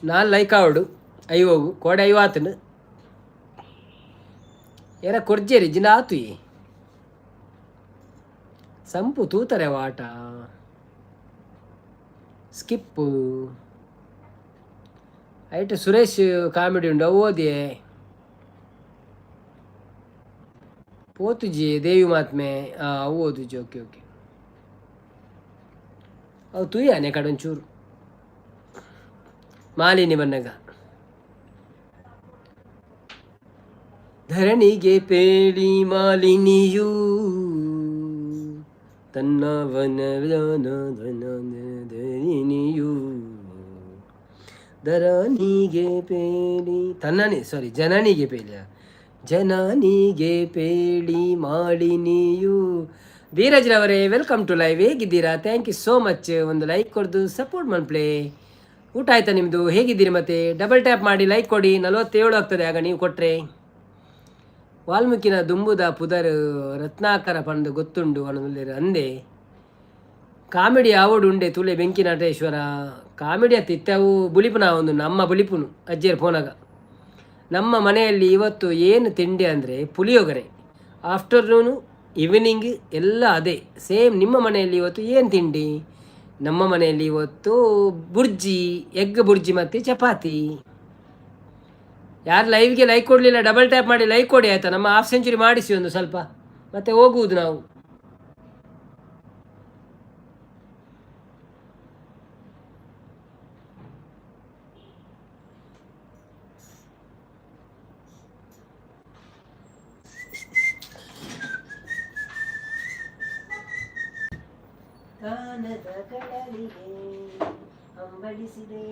Speaker 3: ನಾನು ಲೈಕ್ ಆವಡು ಐವೋಗು ಕೋಡೆ ಐವಾತನು ಎರ ಕೊರ್ಜೇರಿ ಜಿನ ಆತು ಸಂಪು ತೂತಾರೆ ಆಟ ಸ್ಕಿಪ್ಪು ಐಟು ಸುರೇಶ್ ಕಾಮಿಡಿ ಉಂಡು ಅವು ಓದಿಯೇ ಪೋತುಜಿ ದೇವಿ ಮಾತ್ಮೆ ಅವು ಓದುಜಿ ಓಕೆ ಓಕೆ ಅವು ತುಯ್ಯಾನೆ ಕಡೊಂಚೂರು ಮಾಲಿನಿ ಬನ್ನಗ ಧರಣಿಗೆ ಪೇಳಿ ಮಾಲಿನಿಯೂ ತನ್ನ ಧರಣಿಯೂ ಧರಣಿಗೆ ಪೇಳಿ ತನ್ನನೇ ಸಾರಿ ಜನನಿಗೆ ಪೇಳಿಯ ಜನನಿಗೆ ಪೇಳಿ ಮಾಲಿನಿಯೂ. ಧೀರಜ್ರವರೇ ವೆಲ್ಕಮ್ ಟು ಲೈವ್, ಹೇಗಿದ್ದೀರಾ? Thank you so much. ಒಂದು ಲೈಕ್ ಕೊಡ್ದು ಸಪೋರ್ಟ್ ಮನ್ಪ್ಲೇ. ಊಟ ಆಯ್ತಾ ನಿಮ್ಮದು? ಹೇಗಿದ್ದೀರಿ? ಮತ್ತೆ ಡಬಲ್ ಟ್ಯಾಪ್ ಮಾಡಿ ಲೈಕ್ ಕೊಡಿ. 47 ಆಗ್ತದೆ ಆಗ ನೀವು ಕೊಟ್ಟರೆ. ವಾಲ್ಮೀಕಿನ ದುಂಬುದ ಪುದರ್ ರತ್ನಾಕರ ಪಂದು ಗೊತ್ತುಂಡು ಅನ್ನೋದಿರ ಅಂದೆ ಕಾಮಿಡಿ ಆವಡು ಉಂಡೆ ತುಳೆ ಬೆಂಕಿ ನಟೇಶ್ವರ ಕಾಮಿಡಿ ಅತ್ತಿತ್ತವು ಬುಲಿಪುನ ಒಂದು ನಮ್ಮ ಬುಲಿಪುನು ಅಜ್ಜಿಯರ್ ಫೋನಾಗ. ನಮ್ಮ ಮನೆಯಲ್ಲಿ ಇವತ್ತು ಏನು ತಿಂಡಿ ಅಂದರೆ ಪುಳಿಯೋಗರೆ, ಆಫ್ಟರ್ನೂನು ಈವ್ನಿಂಗ್ ಎಲ್ಲ ಅದೇ ಸೇಮ್. ನಿಮ್ಮ ಮನೆಯಲ್ಲಿ ಇವತ್ತು ಏನು ತಿಂಡಿ? ನಮ್ಮ ಮನೆಯಲ್ಲಿ ಇವತ್ತು ಬುರ್ಜಿ, ಎಗ್ ಬುರ್ಜಿ ಮತ್ತು ಚಪಾತಿ. ಯಾರು ಲೈವ್ಗೆ ಲೈಕ್ ಕೊಡಲಿಲ್ಲ ಡಬಲ್ ಟ್ಯಾಪ್ ಮಾಡಿ ಲೈಕ್ ಕೊಡಿ ಆಯಿತಾ? ನಮ್ಮ ಹಾಫ್ ಸೆಂಚುರಿ ಮಾಡಿಸಿ ಒಂದು ಸ್ವಲ್ಪ, ಮತ್ತೆ ಹೋಗುವುದು ನಾವು. ಕಾನದ ಕಡಲಿಗೆ ಅಂಬಡಿಸಿದೆ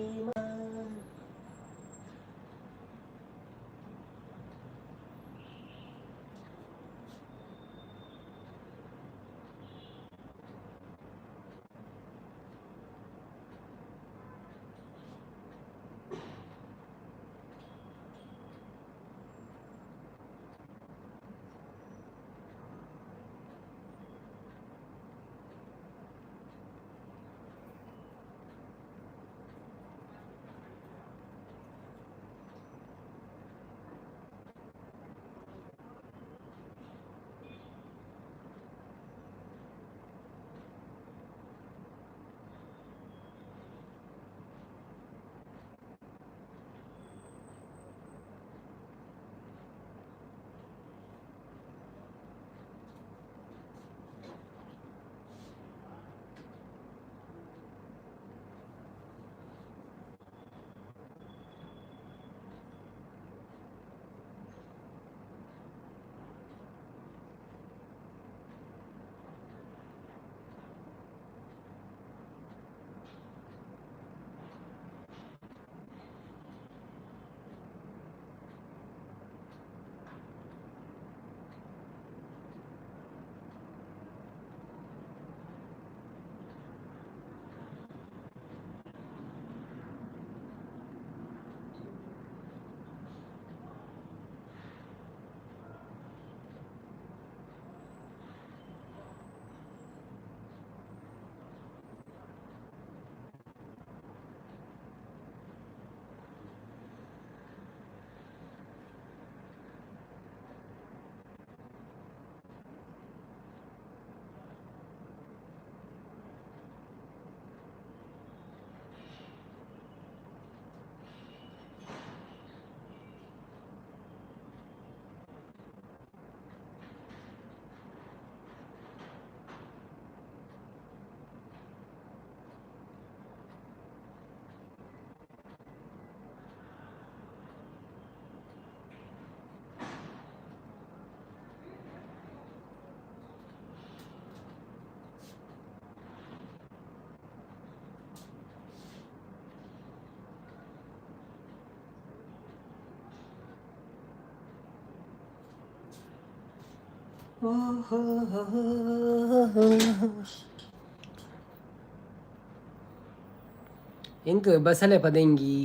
Speaker 3: ಎಂಕ್ ಬಸಳೆ ಪದಂಗಿ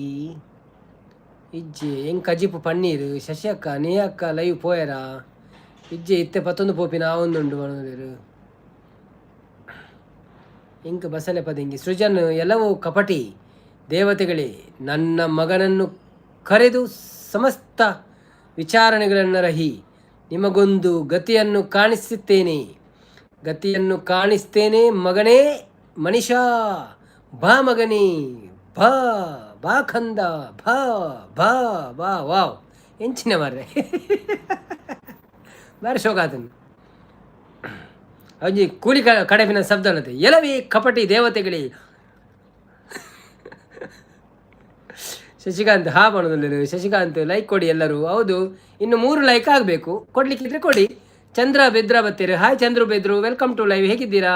Speaker 3: ಇಜ್ಜೆ ಎಂಕ್ ಕಜಿಪು ಪನ್ನೀರು ಶಶಿಯಕ್ಕ ನೇಯಕ್ಕ ಲೈವ್ ಪೋಯರ ಇಜ್ಜೆ ಇತ್ತೆ 11 ಪೋಪಿನ ಆವೊಂದುಂಡು ಮನೋದಿರು ಎಂಕ್ ಬಸಳೆ ಪದಂಗಿ ಸೃಜನ್ ಎಲ್ಲವೂ ಕಪಟಿ ದೇವತೆಗಳೇ ನನ್ನ ಮಗನನ್ನು ಕರೆದು ಸಮಸ್ತ ವಿಚಾರಣೆಗಳನ್ನು ರಹಿ ನಿಮಗೊಂದು ಗತಿಯನ್ನು ಕಾಣಿಸುತ್ತೇನೆ ಮಗನೇ ಮನಿಷಾ ಬಾ ಮಗನಿ, ಬಾ ಬಾ ಕಂದ, ಬಾ ಬಾ ಬಾ ವಾವ್ ಎಂಚಿನ ಮಾರ್ರೆ ಬಾರಿ ಶೋಕ ಆತನು ಅಜ್ಜಿ ಕೂಲಿ ಕಡಪಿನ ಶಬ್ದ ಅಲ್ಲದೆ ಎಲವಿ ಕಪಟಿ ದೇವತೆಗಳಿ ಶಶಿಕಾಂತ್ ಹಾ ಮಾಡೋದಿಲ್ಲ. ಶಶಿಕಾಂತ್ ಲೈಕ್ ಕೊಡಿ ಎಲ್ಲರೂ. ಹೌದು, ಇನ್ನು 3 ಲೈಕ್ ಆಗಬೇಕು. ಕೊಡ್ಲಿಕ್ಕಿದ್ರೆ ಕೊಡಿ. ಚಂದ್ರ ಬೆದ್ರ ಬತ್ತೀರಿ. Hi Chandru Bedru, welcome to live. ಹೇಗಿದ್ದೀರಾ?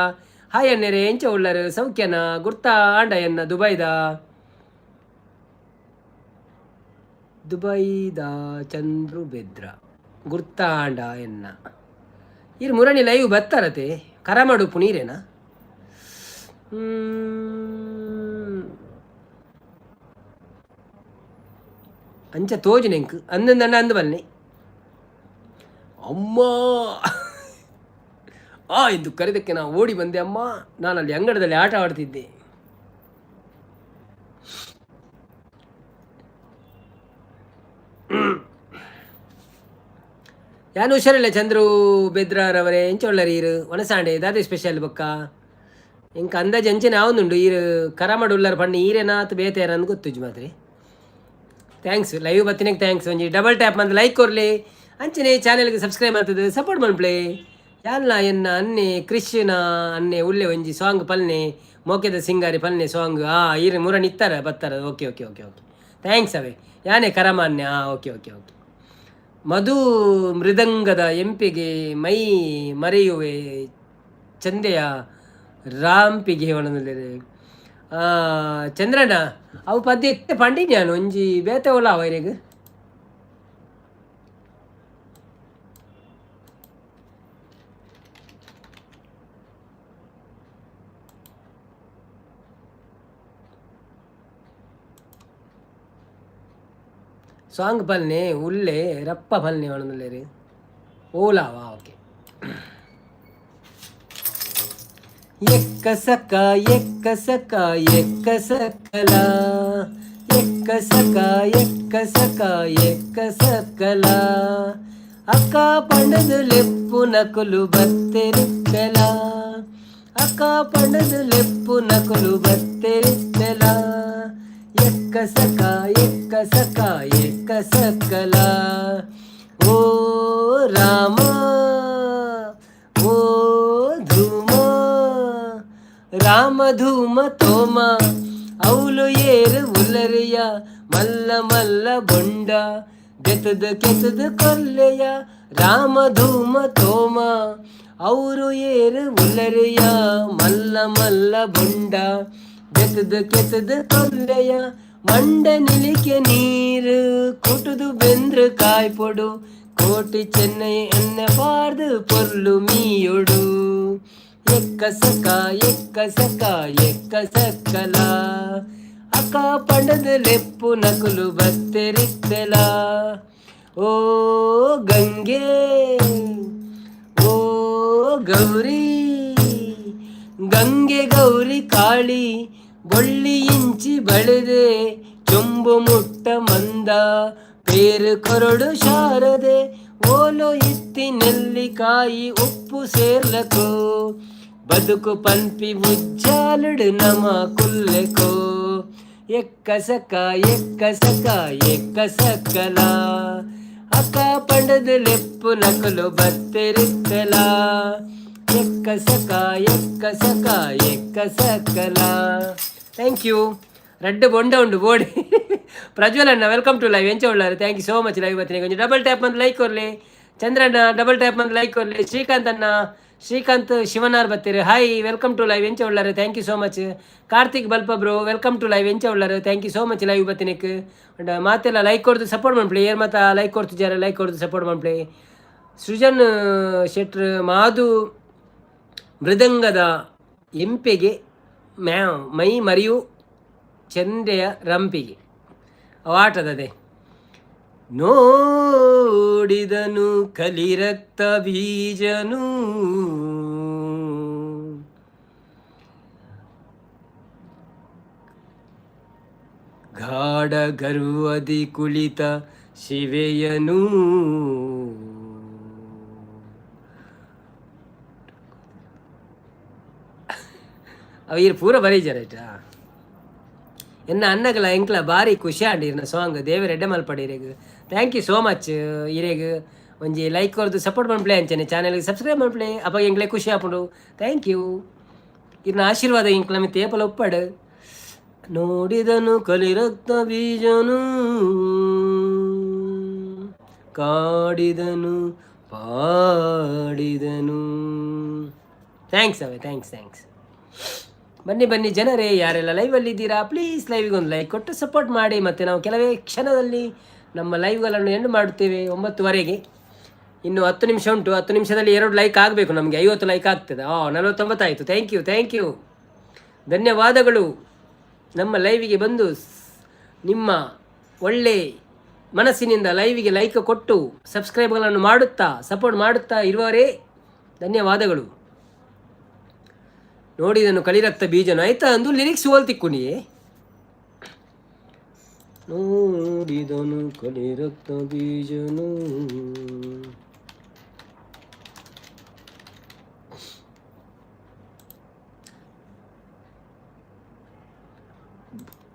Speaker 3: ಹಾಯ್ ಅನ್ನೆರೆ ಎಂಚ ಉಳ್ಳರು ಸೌಖ್ಯನ ಗುರ್ತಾ ಆಂಡ ಎನ್ನ ದುಬೈದ ಚಂದ್ರು ಬೆದ್ರ ಗುರ್ತಾ ಆಂಡ ಎನ್ನ ಇರು ಮುರಣಿ ಲೈವ್ ಬತ್ತಾರತೆ ಕರಮಾಡು ಪುನೀರೇನಾ? ಅಂಚ ತೋಜು ನೆಂಕು ಅಂದಂದಣ್ಣ ಅಂದು ಬನ್ನಿ ಅಮ್ಮ ಎಂದು ಕರೆದಕ್ಕೆ ನಾ ಓಡಿ ಬಂದೆ. ಅಮ್ಮ, ನಾನಲ್ಲಿ ಅಂಗಡದಲ್ಲಿ ಆಟ ಆಡ್ತಿದ್ದೆ. ಯಾನು ಹುಷಾರಿಲ್ಲ ಚಂದ್ರು ಬೆದ್ರವರೇ ಎಂಚ ಒಳ್ಳರೀರು ಒಣಸಾಂಡೆ ದಾದಿ ಸ್ಪೆಷಲ್ ಬೊಕ್ಕ ಇಂಕ ಅಂದಾಜು ಅಂಚನೆ ಆವೊಂದುಂಡು ಈರು ಕರಮಡು ಉಳ್ಳರ್ ಪಣ್ಣು ಈರೇನಾತ್ ಬೇತೇರ ಅಂದ್ ಗೊತ್ತುಜ್ ಮಾತ್ರೆ. ಥ್ಯಾಂಕ್ಸ್ ಲೈವ್ ಬತ್ತಿನಕ್ಕೆ ಥ್ಯಾಂಕ್ಸ್. ಒಂಜಿ ಡಬಲ್ ಟ್ಯಾಪ್ ಮಂದು ಲೈಕ್ ಕೊರ್ಲಿ, ಅಂಚನೆ ಚಾನೆಲ್ಗೆ ಸಬ್ಸ್ಕ್ರೈಬ್ ಮಾಡ್ತದೆ ಸಪೋರ್ಟ್ ಮನ್ಪ್ಲೆ. ಯಾಲ್ಲ ಎನ್ನ ಅನ್ನೆ ಕೃಷ್ಣ ಅನ್ನೆ ಉಳ್ಳೆ ಒಂಜಿ ಸಾಂಗ್ ಪಲ್ನೆ ಮೋಕೆದ ಸಿಂಗಾರಿ ಪಲ್ನೆ ಸಾಂಗ್ ಈರು ಮುರನ್ ಇತ್ತಾರ ಬತ್ತಾರ. Okay okay okay okay thanks ಅವೇ ಯಾನೇ ಕರಮಾನ್ಯ. ಓಕೆ ಓಕೆ ಓಕೆ ಮಧು ಮೃದಂಗದ ಎಂಪಿಗೆ ಮೈ ಮರೆಯುವೆ ಚಂದೆಯ ರಾಂಪಿಗೆ ಒಣದಲ್ಲಿ ಚಂದ್ರಣ್ಣ ಅವು ಪದ್ಯ ಪಂಡಿನ್ಯಾನು ಒಂಜಿ ಬೇತೆ ಒಲ ಅವರಿಗೆ ಸಾಂಗ್ ಪಲ್ನೆ ಉಳ್ಳೆ ರಪ್ಪ ಪಲ್ನೆ ಒಣದಲ್ಲಿ ಓಲಾವಾ. ಓಕೆ ಎಕ್ಕ ಸಕ ಎಕ್ಕ ಸಕ ಎಕ್ಕ ಸಕಲ ಎಕ್ಕ ಸಕ ಎಕ್ಕ ಸಕ ಎಕ್ಕ ಸಕಲ ಅಕ್ಕ ಪಣದು ಲೆಪ್ಪು ನಕಲು ಬತ್ತೆರಿತ್ತಲ ಅಕ್ಕ ಪಣದು ಲೆಪ್ಪು ನಕಲು ಬತ್ತೆರಿತ್ತಲ ಎಕ್ಕ ಸಕ ಎಕ್ಕ ಸಕ ಎಕ್ಕ ಸಕಲ ಓ ರಾಮ ಓ ಧೂಮ ರಾಮ ಧೂಮ ತೋಮ ಅವಳು ಏರು ಉಲರಿಯ ಮಲ್ಲ ಮಲ್ಲ ಬೊಂಡ ಬೆತದ ಕೆತದ ಕೊಲ್ಲೆಯ ರಾಮ ಧೂಮ ತೋಮ ಅವರು ಏರು ಉಲರಿಯ ಮಲ್ಲ ಮಲ್ಲ ಬೊಂಡ ಬೆತದ ಕೆತದ ಕೊಲ್ಲೆಯ ಮಂಡ ನಿಲಿಕೆ ನೀರು ಕುಟುದು ಬೆಂದ್ರ ಕಾಯ್ಪೊಡು ಕೋಟಿ ಚೆನ್ನೈ ಎಣ್ಣೆ ಪಾರ್ದು ಪೊರ್ಲು ಮೀಯೊಡು ಎಕ್ಕ ಸಕ ಎಕ್ಕ ಸಕ ಎಕ್ಕ ಸಕ್ಕಲ ಅಕ್ಕ ಪಂಡದ ಲೆಪ್ಪು ನಕಲು ಬತ್ತೆರಿತ್ತಲ ಓ ಗಂಗೆ ಓ ಗೌರಿ ಗಂಗೆ ಗೌರಿ ಕಾಳಿ ಬೊಳ್ಳಿ ಇಂಚಿ ಬಳೆದೆ ಚೊಂಬು ಮುಟ್ಟ ಮಂದ ಪೇರು ಕೊರಡು ಶಾರದೆ ಓಲೋ ಇತ್ತಿ ನೆಲ್ಲಿಕಾಯಿ ಉಪ್ಪು ಸೇರ್ಲಕೋ ಬದುಕು ಪನ್ಪಿ ಉಜ್ಜಾಲಡು ನಮ ಕುಲ್ಲೆಕೋ ಎಕ್ಕ ಸಕ ಎಕ್ಕ ಸಕ ಎಕ್ಕ ಸಕಲ ಅಕ್ಕ ಪಂಡದ ಲೆಪ್ಪು ನಕಲು ಬತ್ತೆರಿತ್ತಲ ಎಕ್ಕ ಸಕ ಎಕ್ಕ ಸಕ ಎಕ್ಕ ಸಕಲ. Thank you. ರೆಡ್ ಬೊಂಡ ಉಂಡು ಬೋಡಿ ಪ್ರಜ್ವಲಣ್ಣ ವೆಲ್ಕಮ್ ಟು ಲೈವ್ ಎಂಚ ಉಳ್ಳಾರೆ. Thank you so much live ಬತ್ತಿನ ಕೊಂಚ ಡಬಲ್ ಟ್ಯಾಪ್ ಮಂದು ಲೈಕ್ ಕೊರಲಿ. ಚಂದ್ರಣ್ಣ ಡಬಲ್ ಟ್ಯಾಪ್ ಮಂದು ಲೈಕ್ ಕೊರಲಿ. ಶ್ರೀಕಾಂತ್ ಅಣ್ಣ ಶ್ರೀಕಾಂತ್ ಶಿವನಾರ್ ಬತ್ತೀರಿ. ಹಾಯ್ ವೆಲ್ಕಮ್ ಟು ಲೈವ್ ಎಂಚ ಉಳ್ಳಾರೆ. Thank you so much. Karthik ಬಲ್ಪ ಬ್ರೋ ವೆಲ್ಕಮ್ ಟು ಲೈವ್ ಎಂಚ ಉಳ್ಳಾರೆ. Thank you so much live ಬತ್ತಿನಕ್ಕೆ ಮಾತೆಲ್ಲ ಲೈಕ್ ಕೊಡ್ದು ಸಪೋರ್ಟ್ ಮಾಡ್ಪ್ಲಿ. ಏರ್ ಮಾತಾ ಲೈಕ್ ಕೊಡ್ತಿದ್ದಾರೆ ಲೈಕ್ ಕೊಡ್ದು ಸಪೋರ್ಟ್ ಮಾಡ್ಪ್ಲಿ. ಸೃಜನ್ ಶೆಟ್ರ್ ಮಾಧು ಮೃದಂಗದ ಎಂಪೆಗೆ ಮೈ ಮರಿಯು ಚಂದೆಯ ರಂಪಿಗೆ ಅವಾಟದದೆ ನೋಡಿದನು ಕಲಿರಕ್ತ ಬೀಜನು ಗಾಢ ಗರ್ವದಿ ಕುಳಿತ ಶಿವೆಯನು ಅವ ಪೂರ ಬರೀ ಜರ ಎನ್ನ ಅನ್ನಗಲ ಎಂಕ್ಲ ಭಾರಿ ಖುಷಿ ಆಂಡಿ ಇರ್ನ ಸಾಂಗ್ ದೇವರ ಎಡ್ಡೆ ಮಲ್ಪಡಿ ಇರೆಗ್ ಥ್ಯಾಂಕ್ ಯು ಸೋ ಮಚ್ ಇರೆಗ್ ಒಂಜಿ ಲೈಕ್ ಕೊರ್ದು ಸಪೋರ್ಟ್ ಮನ್ಪ್ಲೆ ಅಂಚನೆ ಚಾನಲ್ಗೆ ಸಬ್ಸ್ಕ್ರೈಬ್ ಮನ್ಪ್ಲೆ ಅಪ್ಪ ಎಂಕ್ಲೆ ಖುಷಿ ಆಪುಂಡು ಥ್ಯಾಂಕ್ ಯು ಇರ್ನ ಆಶೀರ್ವಾದ ಇಂಕ್ಲ ಮಿತ್ತು ಏಪಲ ಒಪ್ಪಡು ನೋಡಿದನು ಕಲಿರಕ್ತ ಬೀಜನು ಕಾಡಿದನು ಪಾಡಿದನು ಥ್ಯಾಂಕ್ಸ್ ಅವೇ ಥ್ಯಾಂಕ್ಸ್ ಬನ್ನಿ ಜನರೇ ಯಾರೆಲ್ಲ ಲೈವಲ್ಲಿದ್ದೀರಾ ಪ್ಲೀಸ್ ಲೈವಿಗೆ ಒಂದು ಲೈಕ್ ಕೊಟ್ಟು ಸಪೋರ್ಟ್ ಮಾಡಿ ಮತ್ತು ನಾವು ಕೆಲವೇ ಕ್ಷಣದಲ್ಲಿ ನಮ್ಮ ಲೈವ್ಗಳನ್ನು ಎಂಡ್ ಮಾಡುತ್ತೇವೆ 9:30ಗೆ ಇನ್ನು 10 ನಿಮಿಷ ಉಂಟು 10 ನಿಮಿಷದಲ್ಲಿ 2 ಲೈಕ್ ಆಗಬೇಕು ನಮಗೆ 50 ಲೈಕ್ ಆಗ್ತದೆ 49 ಆಯಿತು ಥ್ಯಾಂಕ್ ಯು ಧನ್ಯವಾದಗಳು ನಮ್ಮ ಲೈವಿಗೆ ಬಂದು ನಿಮ್ಮ ಒಳ್ಳೆ ಮನಸ್ಸಿನಿಂದ ಲೈವಿಗೆ ಲೈಕ್ ಕೊಟ್ಟು ಸಬ್ಸ್ಕ್ರೈಬ್ಗಳನ್ನು ಮಾಡುತ್ತಾ ಸಪೋರ್ಟ್ ಮಾಡುತ್ತಾ ಇರುವವರೇ ಧನ್ಯವಾದಗಳು ನೋಡಿದನು ಕಲಿರಕ್ತ ಬೀಜನು ಆಯ್ತಾ ಅಂದು ಲಿರಿಕ್ಸ್ ಓಲ್ತಿಕ್ಕೊಂಡಿಯೇ ನೋಡಿದನು ಕಲಿರಕ್ತ ಬೀಜನು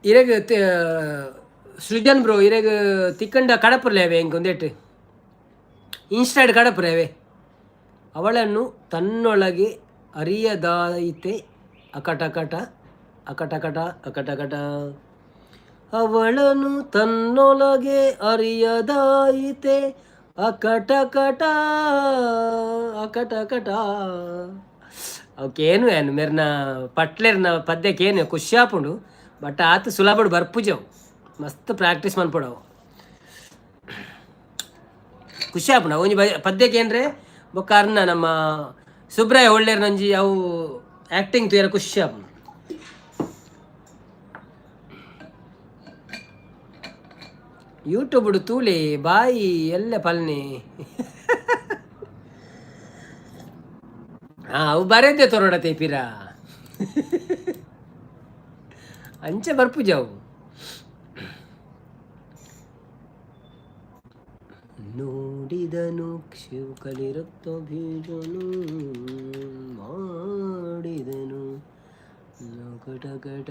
Speaker 3: ಇರಗ ಸೃಜನ್ ಬ್ರೋ ಇರಗ ತಿಕ್ಕಂಡ ಕಡಪರ್ಲೇವೆ ಹೆಂಗೆ ಒಂದೇಟು ಇನ್ಸ್ಟಾಡ್ ಕಡಪರೇವೆ ಅವಳನ್ನು ತನ್ನೊಳಗೆ ಅರಿಯದಾಯಿತೆ ಅಕಟಕಟ ಅವಳನ್ನು ತನ್ನೊಳಗೆ ಅರಿಯದಾಯಿತೆ ಅಕಟಕಟ ಅವಕ್ಕೇನು ಏನು ಮೇರ್ನ ಪಟ್ಲೇರ್ನ ಪದ್ಯಕ್ಕೇನು ಖುಷಿ ಆಪುಂಡು ಬಟ್ ಆತ ಸುಲಭಡು ಬರ್ಪುಜವು ಮಸ್ತ್ ಪ್ರಾಕ್ಟೀಸ್ ಮನ್ಪಡವು ಖುಷಿ ಆಪುಂಡು ಒಂಜಿ ಪದ್ಯಕ್ಕೆ ಏನ್ರೆ ಬೊಕ್ಕ ಅರ್ನ ನಮ್ಮ ಸುಬ್ರಾಯ ಒಳ್ಳೆರ್ ನಂಜಿ ಅವು ಆ್ಯಕ್ಟಿಂಗ್ ತೂಯರ ಖುಷಿ ಆಪುಂಡು ಯೂಟ್ಯೂಬ್ಡು ತೂಲೆ ಬಾಯಿ ಎಲ್ಲ ಪಲ್ನೆ ಅವು ಬರೆದ್ದೆ ತೋರೋಡತೆ ಪಿರ ಅಂಚೆ ಬರ್ಪುಜವು ನೋಡಿದನು ಶಿವ ಕಲಿರಕ್ತ ಬೀಜನು ಮಾಡಿದನು ಕಟಕಟ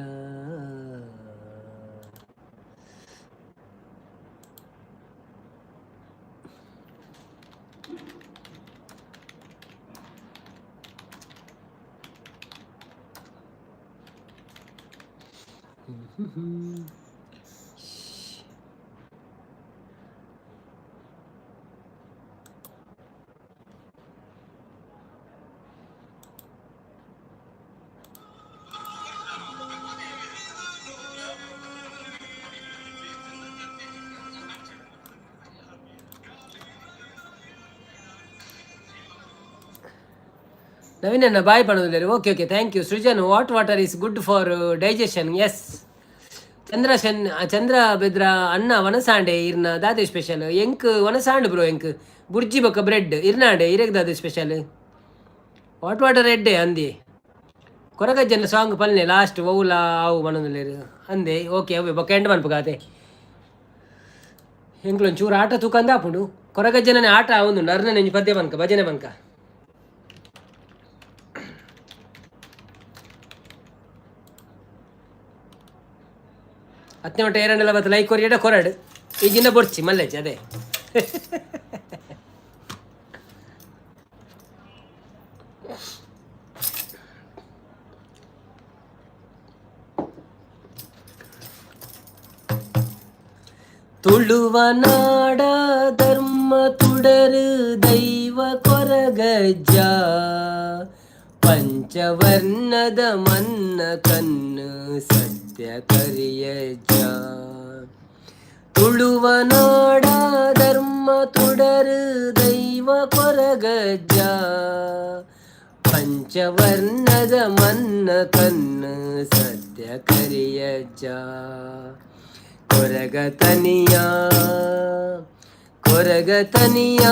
Speaker 3: ನವೀನಣ್ಣ ಬಾಯ್ ಪಣೋದಿಲ್ಲ okay thank you Srujan water is good for digestion yes Chandra Bedra ಅನ್ನ ವನಸಾಂಡೆ ಇರ್ನ ದಾದೆ ಸ್ಪೆಷಲ್ ಎಂಕ್ ವನಸಾಂಡ್ ಬ್ರೋ ಎಂಕ್ ಬುರ್ಜಿ ಬೊಕ್ಕ ಬ್ರೆಡ್ ಇರ್ನಾಂಡೆ ಇರೆಗ್ ದಾದೆ ಸ್ಪೆಷಲ್ ವಾಟರ್ ಎಡ್ಡೆ ಅಂದಿ ಕೊರಗಜ್ಜನ ಸಾಂಗ್ ಪಲ್ನೆ ಲಾಸ್ಟ್ ಓವುಲ ಆವು ಮನೋದಿಲ್ಲ ಅಂದೆ ಓಕೆ ಅವೇ ಬೊಕ್ಕ ಎಂಡ್ ಮನ್ಪಗಾತೆ ಎಂಕ್ಲೊಂಚೂರು ಆಟ ತೂಕಂದ ಆಪುಂಡು ಕೊರಗಜ್ಜನೇ ಆಟ ಅವನು ನರ್ನ ನೆಂಜಿ ಪದ್ಯ ಬನ್ಕ ಭಜನೆ ಬನ್ಕ ಹತ್ತನೇ ಒಟ್ಟು 2 ಲೈಕ್ ಕೊರಿಯಡ ಕೊರಡು ಈಗಿನ ಬೊಡ್ಚಿ ಮಲ್ಲೆಚ್ಚಿ ಅದೇ ತುಳುವ ನಾಡ ಧರ್ಮ ತುಡರು ದೈವ ಕೊರಗಜ್ಜ ಪಂಚವರ್ಣದ ಮನ್ನ ಕಣ್ಣು ಸತ್ಯ ಕರಿಯಜ್ಜ ತುಳುವ ನಾಡ ಧರ್ಮ ತುಡರು ದೈವ ಕೊರಗಜ್ಜ ಪಂಚವರ್ಣದ ಮನ್ನ ಕಣ್ಣು ಸತ್ಯ ಕರಿಯಜ್ಜ ಕೊರಗತನಿಯ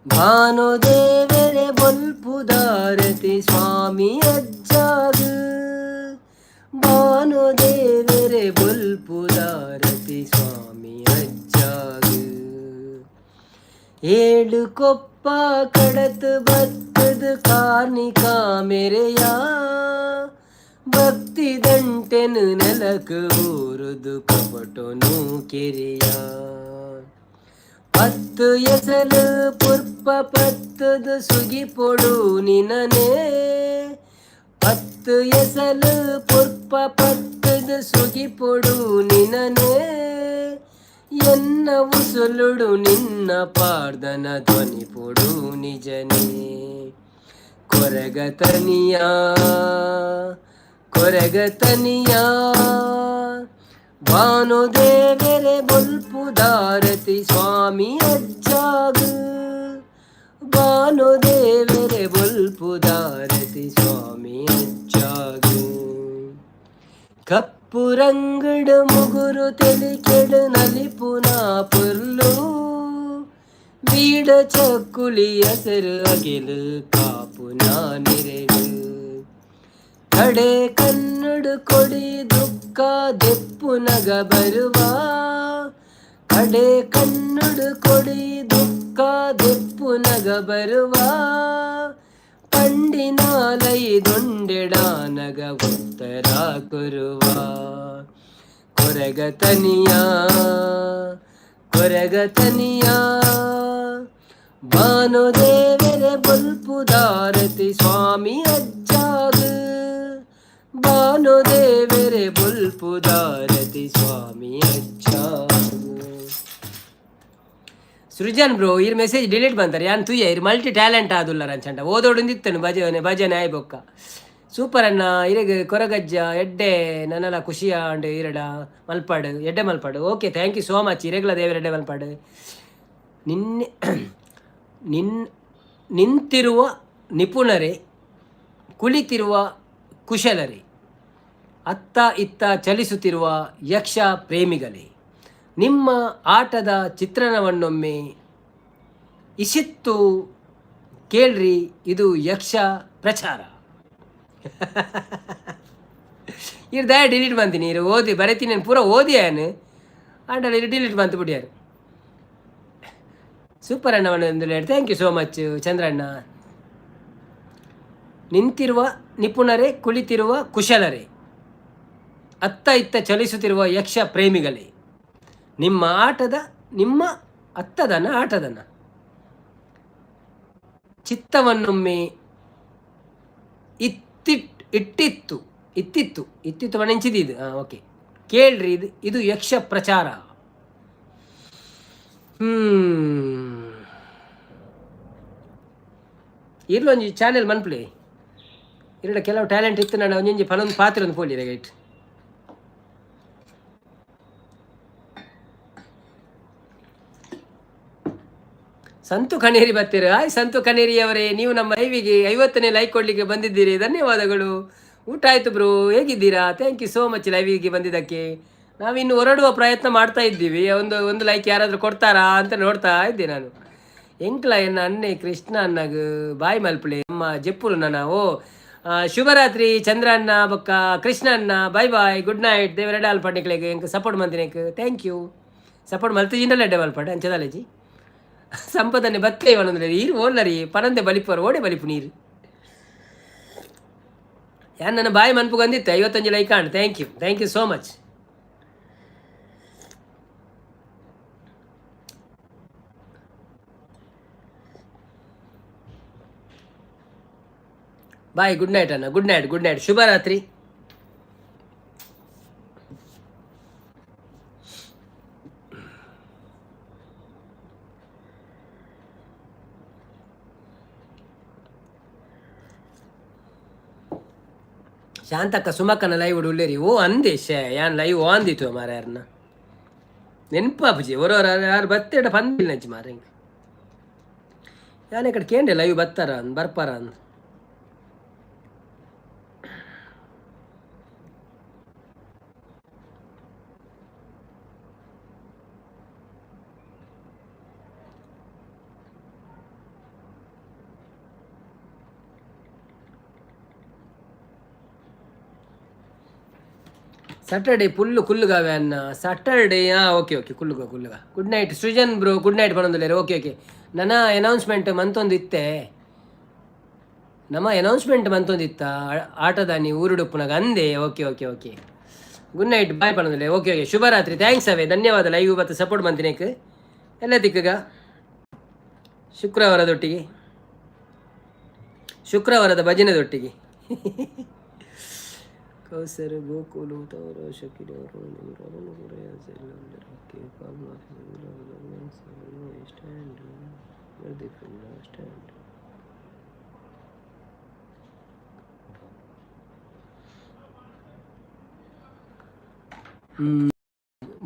Speaker 3: ಭಾನುದೇವರೆ ಬೊಲ್ಪುದಾರತಿ ಸ್ವಾಮಿ ಅಜ್ಜಾಗ ಭಾನುದೇವರೆ ಬೊಲ್ಪುದಾರತಿ ಸ್ವಾಮಿ ಅಜ್ಜಾಗ ಏಳು ಕೊಪ್ಪ ಕಡತು ಬತ್ತದ ಕಾರ್ನಿಕ ಮೆರೆಯ ಭಕ್ತಿ ದಂಟೆನು ನೆಲಕು ಊರುದು ಕಪಟೊನು ಕೆರಿಯ ಪತ್ತು ಎಸಲು ಪುರ್ಪ ಪತ್ತದು ಸುಗಿ ಪೊಡು ನಿನನೇ ಪತ್ತು ಎಸಲು ಪುರ್ಪ ಪತ್ತದು ಸುಗಿ ಪೊಡು ನಿನನೇ ಎನ್ನ ಉಸುಳುಡು ನಿನ್ನ ಪಾರ್ದನ ಧ್ವನಿ ಪೊಡು ನಿಜನೇ ಕೊರಗತನಿಯಾ ಕೊರಗತನಿಯಾ ಭಾನುದೇವರೆ ಬೊಲ್ಪುದಾರತಿ ಸ್ವಾಮಿ ಅಜ್ಜಾಗು ಭಾನುದೇವರೆ ಬೊಲ್ಪುದಾರತಿ ಸ್ವಾಮಿ ಅಜ್ಜಾಗು ಕಪ್ಪು ರಂಗಡು ಮುಗುರು ತೆಲಿಕೆಡು ನಲಿಪುನಾ ಪುರ್ಲು ಬೀಡ ಚಕ್ಕುಲಿ ಹೆಸರು ಅಗಿಲು ಕಾಪು ನಾನಿರೆಡು ಕಡೆ ಕನ್ನಡು ಕೊಡಿ ದುಃಖ ದೆಪ್ಪು ನಗ ಬರುವ ಕಡೆ ಕನ್ನಡು ಕೊಡಿ ದುಃಖ ದೆಪ್ಪು ನಗ ಬರುವ ಪಂಡಿನಾಲೈ ದೊಂಡೆಡ ನಗ ಉತ್ತರ ಕೊರುವ ಕೊರಗತನಿಯಾ ಕೊರಗತನಿಯಾ ಭಾನುದೇವರೆ ಬೊಲ್ಪುದಾರತಿ ಸ್ವಾಮಿ ಅಜ್ಜಾಗು ಭಾನುದೇವರೆ ಬೊಲ್ಪುದಾರತಿ ಸ್ವಾಮಿ ಅಜ್ಜಾಗು ಸೃಜನ್ ಬ್ರೋ ಇರ್ ಮೆಸೇಜ್ ಡಿಲೀಟ್ ಬಂತಾರೆ ಯಾನ್ ತುಯ್ಯ ಇರ್ ಮಲ್ಟಿ ಟ್ಯಾಲೆಂಟ್ ಆದುಲ್ಲ ರಂಚಂಡ ಓದೋಡಿಂದಿತ್ತನು ಭಜನೆ ಆಯ್ಬೊಕ್ಕ ಸೂಪರ್ ಅಣ್ಣ ಇರಗ ಕೊರಗಜ್ಜ ಎಡ್ಡೆ ನನ್ನಲ್ಲ ಖುಷಿಯ ಅಂಡ್ ಇರಡ ಮಲ್ಪಾಡು ಎಡ್ಡೆ ಮಲ್ಪಾಡು okay thank you so much ಇರೆಗ್ಲ ದೇವರ ಎಡ್ಡೆ ಮಲ್ಪಾಡು ನಿನ್ನೆ ನಿಂತಿರುವ ನಿಪುಣರೇ ಕುಳಿತಿರುವ ಕುಶಲರೇ ಅತ್ತ ಇತ್ತ ಚಲಿಸುತ್ತಿರುವ ಯಕ್ಷ ಪ್ರೇಮಿಗಳೇ ನಿಮ್ಮ ಆಟದ ಚಿತ್ರಣವನ್ನೊಮ್ಮೆ ಇಸಿತ್ತು ಕೇಳ್ರಿ ಇದು ಯಕ್ಷ ಪ್ರಚಾರ ಇರ್ ದಯ ಡಿಲೀಟ್ ಬಂತೀನಿ ಇರು ಓದಿ ಬರೀತೀನಿ ನಾನು ಪೂರ ಓದಿ ಏನು ಆಂಡಲ್ಲಿ ಡಿಲೀಟ್ ಬಂತು ಬಿಡ್ಯಾರು ಸೂಪರ್ ಅಣ್ಣವನ್ನು ಹೇಳಿ ಥ್ಯಾಂಕ್ ಯು ಸೋ ಮಚ್ ಚಂದ್ರಣ್ಣ ನಿಂತಿರುವ ನಿಪುಣರೇ ಕುಳಿತಿರುವ ಕುಶಲರೇ ಅತ್ತ ಇತ್ತ ಚಲಿಸುತ್ತಿರುವ ಯಕ್ಷ ಪ್ರೇಮಿಗಳೇ ನಿಮ್ಮ ಆಟದನ ಚಿತ್ತವನ್ನೊಮ್ಮೆ ಇತ್ತಿತ್ತು ಮನೆಂಚಿದ್ದು ಓಕೆ ಕೇಳ್ರಿ ಇದು ಯಕ್ಷ ಪ್ರಚಾರ ಇರ್ಲೊಂಜಿ ಚಾನೆಲ್ ಮನ್ಪ್ಲೆ ಇರಡ ಕೆಲವು ಟ್ಯಾಲೆಂಟ್ ಇತ್ತು ನಾನು ಒಂಜಿ ಪನೊಂದು ಪಾತ್ರ ಒಂದು ಪೋಲಿ ರೈಟ್ ಸಂತು ಕನೇರಿ ಬರ್ತೀರ ಹಾಯ್ ಸಂತು ಕನೇರಿಯವರೇ ನೀವು ನಮ್ಮ ಲೈವಿಗೆ 50ನೇ ಲೈಕ್ ಕೊಡಲಿಕ್ಕೆ ಬಂದಿದ್ದೀರಿ ಧನ್ಯವಾದಗಳು ಊಟ ಆಯಿತು ಬ್ರೋ ಹೇಗಿದ್ದೀರಾ ಥ್ಯಾಂಕ್ ಯು ಸೋ ಮಚ್ ಲೈವಿಗೆ ಬಂದಿದ್ದಕ್ಕೆ ನಾವಿನ್ನು ಹೊರಡುವ ಪ್ರಯತ್ನ ಮಾಡ್ತಾ ಇದ್ದೀವಿ ಒಂದು ಲೈಕ್ ಯಾರಾದರೂ ಕೊಡ್ತಾರಾ ಅಂತ ನೋಡ್ತಾ ಇದ್ದೆ ನಾನು ಎಂಕ್ಲ ಎನ್ನ ಅನ್ನೆ ಕೃಷ್ಣ ಅನ್ನಗ ಬಾಯ್ ಮಲ್ಪಳೆ ನಮ್ಮ ಜಪ್ಪುಲು ನನ್ನ ಶುಭರಾತ್ರಿ ಚಂದ್ರ ಅಣ್ಣ ಬೊಕ್ಕ ಕೃಷ್ಣ ಅಣ್ಣ ಬಾಯ್ ಬಾಯ್ ಗುಡ್ ನೈಟ್ ದೇವರೆಡೆ ಅಲ್ಪಡ್ನಿಕ್ಲೆಗೆ ಎಂಕ್ ಸಪೋರ್ಟ್ ಮಂತಿನೇಕ್ ಥ್ಯಾಂಕ್ ಯು ಸಪೋರ್ಟ್ ಮಲ್ತಿಜಿಂಡಲ್ಲ ಎಡ್ಡೆ ಮಲ್ಪಡೆ ಅಂಚದಾಲೇಜಿ ಸಂಪದನೆ ಬತ್ತೇ ಇವನೊಂದ್ರೆ ನೀರು ಓಲ್ಲರಿ ಪನಂದೆ ಬಲಿಪರು ಓಡೆ ಬಲಿಪು ನೀರು ಯಾರು ನನ್ನ ಬಾಯಿ ಮನ್ಪು ಬಂದಿತ್ತು 55 ಲೈಕ್ ಕಾಣ್ thank you so much bye good night ಅಣ್ಣ ಗುಡ್ ನೈಟ್ ಶುಭರಾತ್ರಿ ಶಾಂತಕ್ಕ ಸುಮಕ್ಕನ ಲೈವ್ ಉಳ್ಳೇರಿ ಅಂದೆ ಯಾನ್ ಲೈವ್ ಅಂದಿತ್ತು ಮಾರ ಯಾರನ್ನ ನೆನಪಾಪುಜಿ ಯಾರು ಬತ್ತೇಡ ಪಂದಿಲ್ಲ ನಂಚಿ ಮಾರ ಹಿಂಗೆ ಯಾನ ಈ ಕಡೆ ಕೇಂಡೆ ಲೈವ್ ಬರ್ಪಾರ ಅಂದ್ ಸಾಟರ್ಡೆ ಫುಲ್ಲು ಕುಲ್ಲುಗಾವೆ ಅನ್ನ ಸಾಟರ್ಡೆ ಓಕೆ ಕುಲ್ಲುಗ good night Srujan bro good night ಬರೋದಿಲ್ಲ ಓಕೆ ನನ್ನ ಅನೌನ್ಸ್ಮೆಂಟ್ ಮಂತೊಂದು ಇತ್ತೆ ನಮ್ಮ ಅನೌನ್ಸ್ಮೆಂಟ್ ಬಂತೊಂದಿತ್ತ ಆಟದಾನಿ ಊರುಡುಪ್ಪುನಾಗ ಅಂದೆ. Okay okay okay, good night, bye ಪಣದಿಲ್ಲ. ಓಕೆ ಓಕೆ, ಶುಭರಾತ್ರಿ, ಥ್ಯಾಂಕ್ಸ್ ಅವೇ, ಧನ್ಯವಾದ. ಲೈವ್ ಇವತ್ತು ಸಪೋರ್ಟ್ ಬಂತಿನೇಕ್ ಎಲ್ಲ ದಿಕ್ಕಗ ಶುಕ್ರವಾರದೊಟ್ಟಿಗೆ, ಶುಕ್ರವಾರದ ಭಜನೆದೊಟ್ಟಿಗೆ. ಕೌಸರ್ ಗೋಕುಲು ತವರ ಶಕಿಡವರು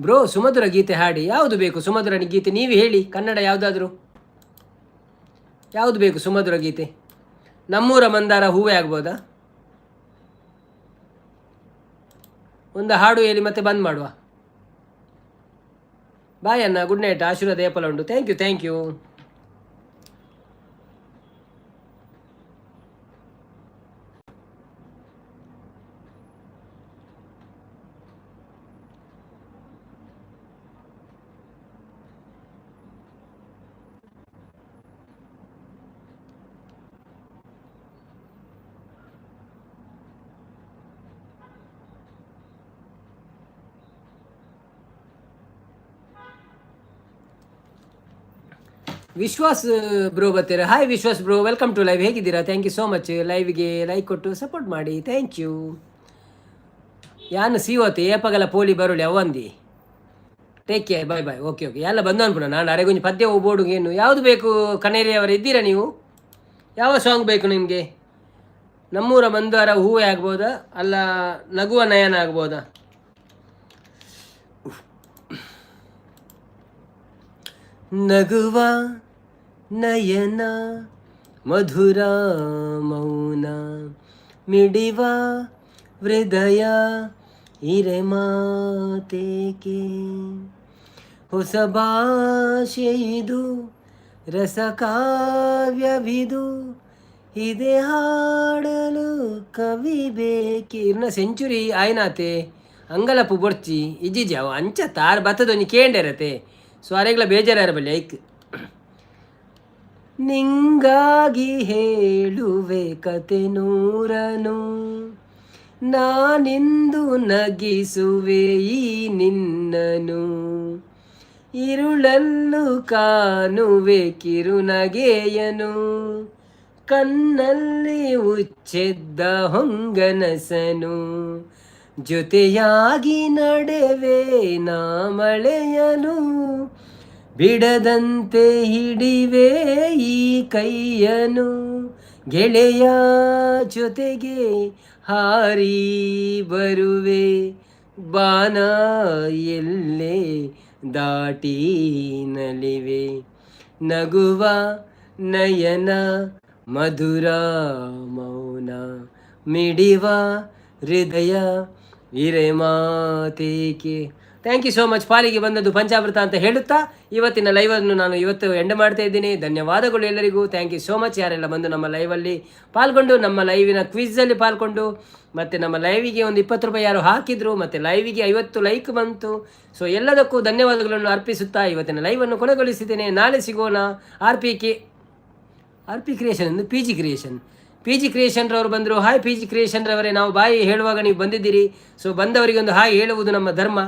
Speaker 3: ಬ್ರೋ, ಸುಮಧುರ ಗೀತೆ ಹಾಡಿ. ಯಾವುದು ಬೇಕು ಸುಮಧುರ ಗೀತೆ, ನೀವು ಹೇಳಿ. ಕನ್ನಡ ಯಾವುದಾದ್ರು ಯಾವುದು ಬೇಕು ಸುಮಧುರ ಗೀತೆ? ನಮ್ಮೂರ ಮಂದಾರ ಹೂವೇ ಆಗ್ಬೋದಾ? ಒಂದು ಹಾಡು ಹೇಳಿ ಮತ್ತೆ ಬಂದ್ ಮಾಡುವ. ಬಾಯ್ ಅಣ್ಣ, ಗುಡ್ ನೈಟ್, ಆಶೀರ್ವಾದ ಏಪಲ ಉಂಟು. Thank you thank you. Vishwas bro ಬರ್ತೀರಾ? Hi Vishwas bro, welcome to live. ಹೇಗಿದ್ದೀರಾ? Thank you so much. ಲೈವ್ಗೆ ಲೈಕ್ ಕೊಟ್ಟು ಸಪೋರ್ಟ್ ಮಾಡಿ, ಥ್ಯಾಂಕ್ ಯು. ಯಾನು ಸೀವತ್ತು ಏಪಗಲ ಪೋಲಿ ಬರುಳಿ ಅವಂದಿ. Take care, bye bye. Okay okay, ಎಲ್ಲ ಬಂದು ಅನ್ಪುಣ. ನಾನು ಅರೆಗೊಂಜಿ ಪದ್ಯ ಬೋರ್ಡು ಏನು ಯಾವುದು ಬೇಕು? ಕನೇರಿ ಅವರು ಇದ್ದೀರಾ ನೀವು? ಯಾವ ಸಾಂಗ್ ಬೇಕು ನಿಮಗೆ? ನಮ್ಮೂರ ಮಂದಾರ ಹೂವೇ ಆಗ್ಬೋದಾ, ಅಲ್ಲ ನಗುವ ನಯನ ಆಗ್ಬೋದಾ? ನಗುವ ನಯನ ಮಧುರ ಮೌನ ಮಿಡಿವ ಹೃದಯ ಹಿರೆ ಮಾತೇಕೆ, ಹೊಸ ಭಾಷೆಯಿದು ರಸಕಾವ್ಯವಿದು ಇದೆ ಹಾಡಲು ಕವಿ ಬೇಕಿ. ಇರ್ನ ಸೆಂಚುರಿ ಆಯ್ನಾತೆ ಅಂಗಲಪು ಬೊಡ್ಚಿ ಇಜ್ಜಿಜಾವ ಅಂಚ ತಾರ್ ಬತ್ತದೊಂದು ಕೇಂಡಿರತೆ. So ಅರೆಗ್ಲ ಬೇಜಾರಿರಬಲ್ಲಿ hike. ನಿಂಗಾಗಿ ಹೇಳುವೆ ಕತೆ ನೂರನು, ನಾನಿಂದು ನಗಿಸುವೆ ಈ ನಿನ್ನನು, ഇരുളಲ್ಲೂ ಕಾಣುವೆ ಕಿರುನಗೆಯನು, ಕಣ್ಣಲ್ಲಿ ಉಚ್ಚೆದ್ದ ಹೊಂಗನಸನು, ಜೊತೆಯಾಗಿ ನಡೆವೆ ನಾ ಮಳೆಯನು, ಬಿಡದಂತೆ ಹಿಡಿವೆ ಈ ಕೈಯನು, ಗೆಳೆಯ ಜೊತೆಗೆ ಹಾರಿ ಬರುವೆ, ಬಾನ ಎಲ್ಲೇ ದಾಟಿ ನಲಿವೆ, ನಗುವ ನಯನ ಮಧುರ ಮೌನ ಮಿಡಿವ ಹೃದಯ ಹಿರೆ ಮಾತೇಕೆ. Thank you so much. ಪಾಲಿಗೆ ಬಂದದ್ದು ಪಂಚಾಮೃತ ಅಂತ ಹೇಳುತ್ತಾ ಇವತ್ತಿನ ಲೈವನ್ನು ನಾನು ಇವತ್ತು ಎಂಡ್ ಮಾಡ್ತಾ ಇದ್ದೀನಿ. ಧನ್ಯವಾದಗಳು ಎಲ್ಲರಿಗೂ. Thank you so much. ಯಾರೆಲ್ಲ ಬಂದು ನಮ್ಮ ಲೈವಲ್ಲಿ ಪಾಲ್ಗೊಂಡು, ನಮ್ಮ ಲೈವಿನ ಕ್ವಿಝಲ್ಲಿ ಪಾಲ್ಗೊಂಡು, ಮತ್ತು ನಮ್ಮ ಲೈವಿಗೆ ಒಂದು 20 ರೂಪಾಯಿ ಯಾರು ಹಾಕಿದ್ರು, ಮತ್ತು ಲೈವಿಗೆ 50 ಲೈಕ್ ಬಂತು. ಸೊ ಎಲ್ಲದಕ್ಕೂ ಧನ್ಯವಾದಗಳನ್ನು ಅರ್ಪಿಸುತ್ತಾ ಇವತ್ತಿನ ಲೈವನ್ನು ಕೊನೆಗೊಳಿಸಿದ್ದೇನೆ. ನಾಳೆ ಸಿಗೋಣ. ಆರ್ ಪಿ ಕ್ರಿಯೇಷನ್ ಎಂದು ಪಿ ಜಿ ಕ್ರಿಯೇಷನ್ ರವರು ಬಂದರು. ಹಾಯ್ ಪಿ ಜಿ ಕ್ರಿಯೇಷನ್ ರವರೇ, ನಾವು ಬಾಯಿ ಹೇಳುವಾಗ ನೀವು ಬಂದಿದ್ದೀರಿ. ಸೊ ಬಂದವರಿಗೆ ಒಂದು ಹಾಯ್ ಹೇಳುವುದು ನಮ್ಮ ಧರ್ಮ.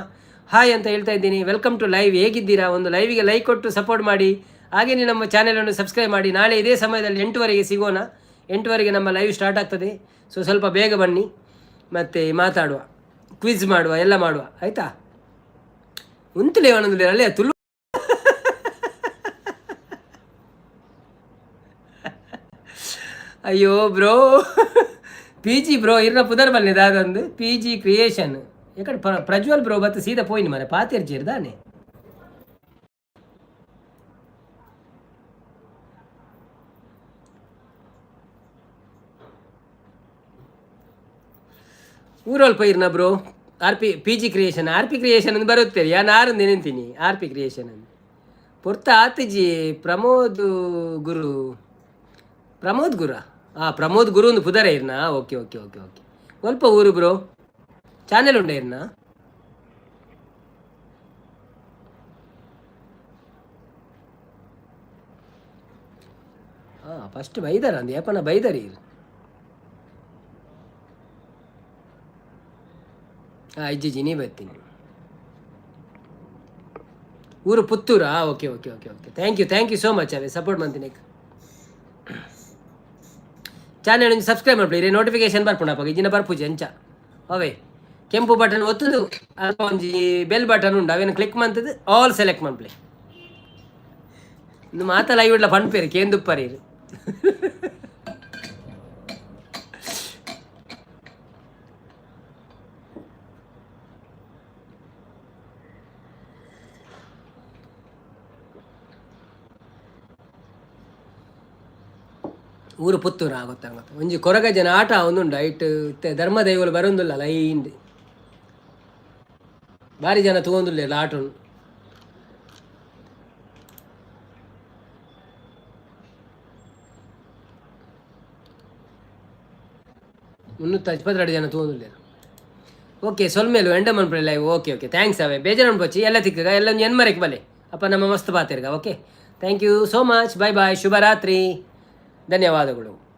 Speaker 3: ಹಾಯ್ ಅಂತ ಹೇಳ್ತಾ ಇದ್ದೀನಿ. Welcome to live. ಹೇಗಿದ್ದೀರಾ? ಒಂದು ಲೈವಿಗೆ ಲೈಕ್ ಕೊಟ್ಟು ಸಪೋರ್ಟ್ ಮಾಡಿ. ಹಾಗೆಯೇ ನಮ್ಮ ಚಾನೆಲನ್ನು ಸಬ್ಸ್ಕ್ರೈಬ್ ಮಾಡಿ. ನಾಳೆ ಇದೇ ಸಮಯದಲ್ಲಿ 8 ಸಿಗೋಣ. 8 ನಮ್ಮ ಲೈವ್ ಸ್ಟಾರ್ಟ್ ಆಗ್ತದೆ. ಸೊ ಸ್ವಲ್ಪ ಬೇಗ ಬನ್ನಿ, ಮತ್ತು ಮಾತಾಡುವ, ಕ್ವಿಜ್ ಮಾಡುವ, ಎಲ್ಲ ಮಾಡುವ, ಆಯಿತಾ? ಉಂತಲೇ ಒಂದೊಂದು ಅಲ್ಲೇ ತುಳು. ಅಯ್ಯೋ ಬ್ರೋ, ಪಿ ಜಿ ಬ್ರೋ ಇರ್ನ ಪುದರ್ ಬಲ್ಲಿದೆ ಅದೊಂದು ಪಿ ಜಿ ಕ್ರಿಯೇಷನ್. ಯಾಕಡೆ ಪ್ರಜ್ವಲ್ ಬ್ರೋ ಬತ್ತು ಸೀದಾ ಪೋಯಿನಿ ಮರೆ ಪಾತಿರ್ಜಿರ್ದಾನೆ. ಊರಲ್ಲಿ ಪೈರ್ನ ಬ್ರೋ ಪಿ ಜಿ ಕ್ರಿಯೇಷನ್ ಅಂತ ಬರುತ್ತೇರಿ. ನಾನು ಆರಂದು ನೆನೆಂತೀನಿ ಪಿ ಕ್ರಿಯೇಷನ್ ಅಂತ ಪೊರ್ತ ಆತಜಿ ಪ್ರಮೋದ್ ಗುರು ಪ್ರಮೋದ್ ಗುರು ಒಂದು ಪುದರ Erna. Okay okay okay okay ಸ್ವಲ್ಪ ಊರು ಬ್ರೋ ಚಾನೆಲ್ ಉಂಡ ಇರ್ನಾ. ಫಸ್ಟ್ ಬೈದಾರ ಅಂದು ಏಪನ ಬೈದಾರಿ ಇಜ್ಜಿಜಿ ನೀ ಬರ್ತೀನಿ. ಊರು ಪುತ್ತೂರಾ? Okay okay okay okay thank you so much ಅವೇ ಸಪೋರ್ಟ್ ಮಾಡ್ತೀನಿ. ಚಾನೆಲ್ ಒಂದು ಸಬ್ಸ್ಕ್ರೈಬ್ ಮಾಡ್ಬಿಡಿ, ನೋಟಿಫಿಕೇಶನ್ ಬರ್ಪುಣಪ್ಪ ಇಜಿನ ಬರ್ಪುಜಿ ಅಂಚ ಅವೇ ಕೆಂಪು ಬಟನ್ ಒತ್ತುದು ಅಲ್ಪ ಒಂಜಿ ಬೆಲ್ ಬಟನ್ ಉಂಡು ಅವೇನು ಕ್ಲಿಕ್ ಮಾಡ್ತದೆ ಆಲ್ ಸೆಲೆಕ್ಟ್ ಮಾಡ್ಪ್ಲೆ. ಇನ್ನು ಮಾತ ಲೈವ್ ಇಡ್ಲ ಪಂಡ್ಪೇರಿ ಕೇಂದುಪ್ಪರಿ ಊರು ಪುತ್ತೂರು ಗೊತ್ತಾಗುತ್ತೆ. ಒಂಜಿ ಕೊರಗ ಜನ ಆಟ ಒಂದುಂಡು ಐಟ್ ಧರ್ಮ ದೈವಗಳು ಬರೋದಿಲ್ಲ ಲೈನ್ ಭಾರಿ ಜನ ತಗೊಂದಿಲ್ಲ ಆಟ ಉಂಡು. ಮುನ್ನೂತ್ತ 22 ಜನ ತಗೊಂದಿಲ್ಲ. ಓಕೆ ಸೊಲ್ಮೇಲು ಎಂಡ ಮನ್ಪಡೆ ಲೈವ್. ಓಕೆ ಥ್ಯಾಂಕ್ಸ್ ಅವೇ ಬೇಜಾರು ಅನ್ಪಚ್ಚಿ ಎಲ್ಲ ತಿಕ್ಕಗ ಎಲ್ಲ ಒಂದು ಎನ್ಮರೆಕ್ ಬಲೆ ಅಪ್ಪ ನಮ್ಮ ಮಸ್ತ್ ಬಾತಿರ್ಗ. Okay thank you so much, bye ಶುಭರಾತ್ರಿ, ಧನ್ಯವಾದಗಳು.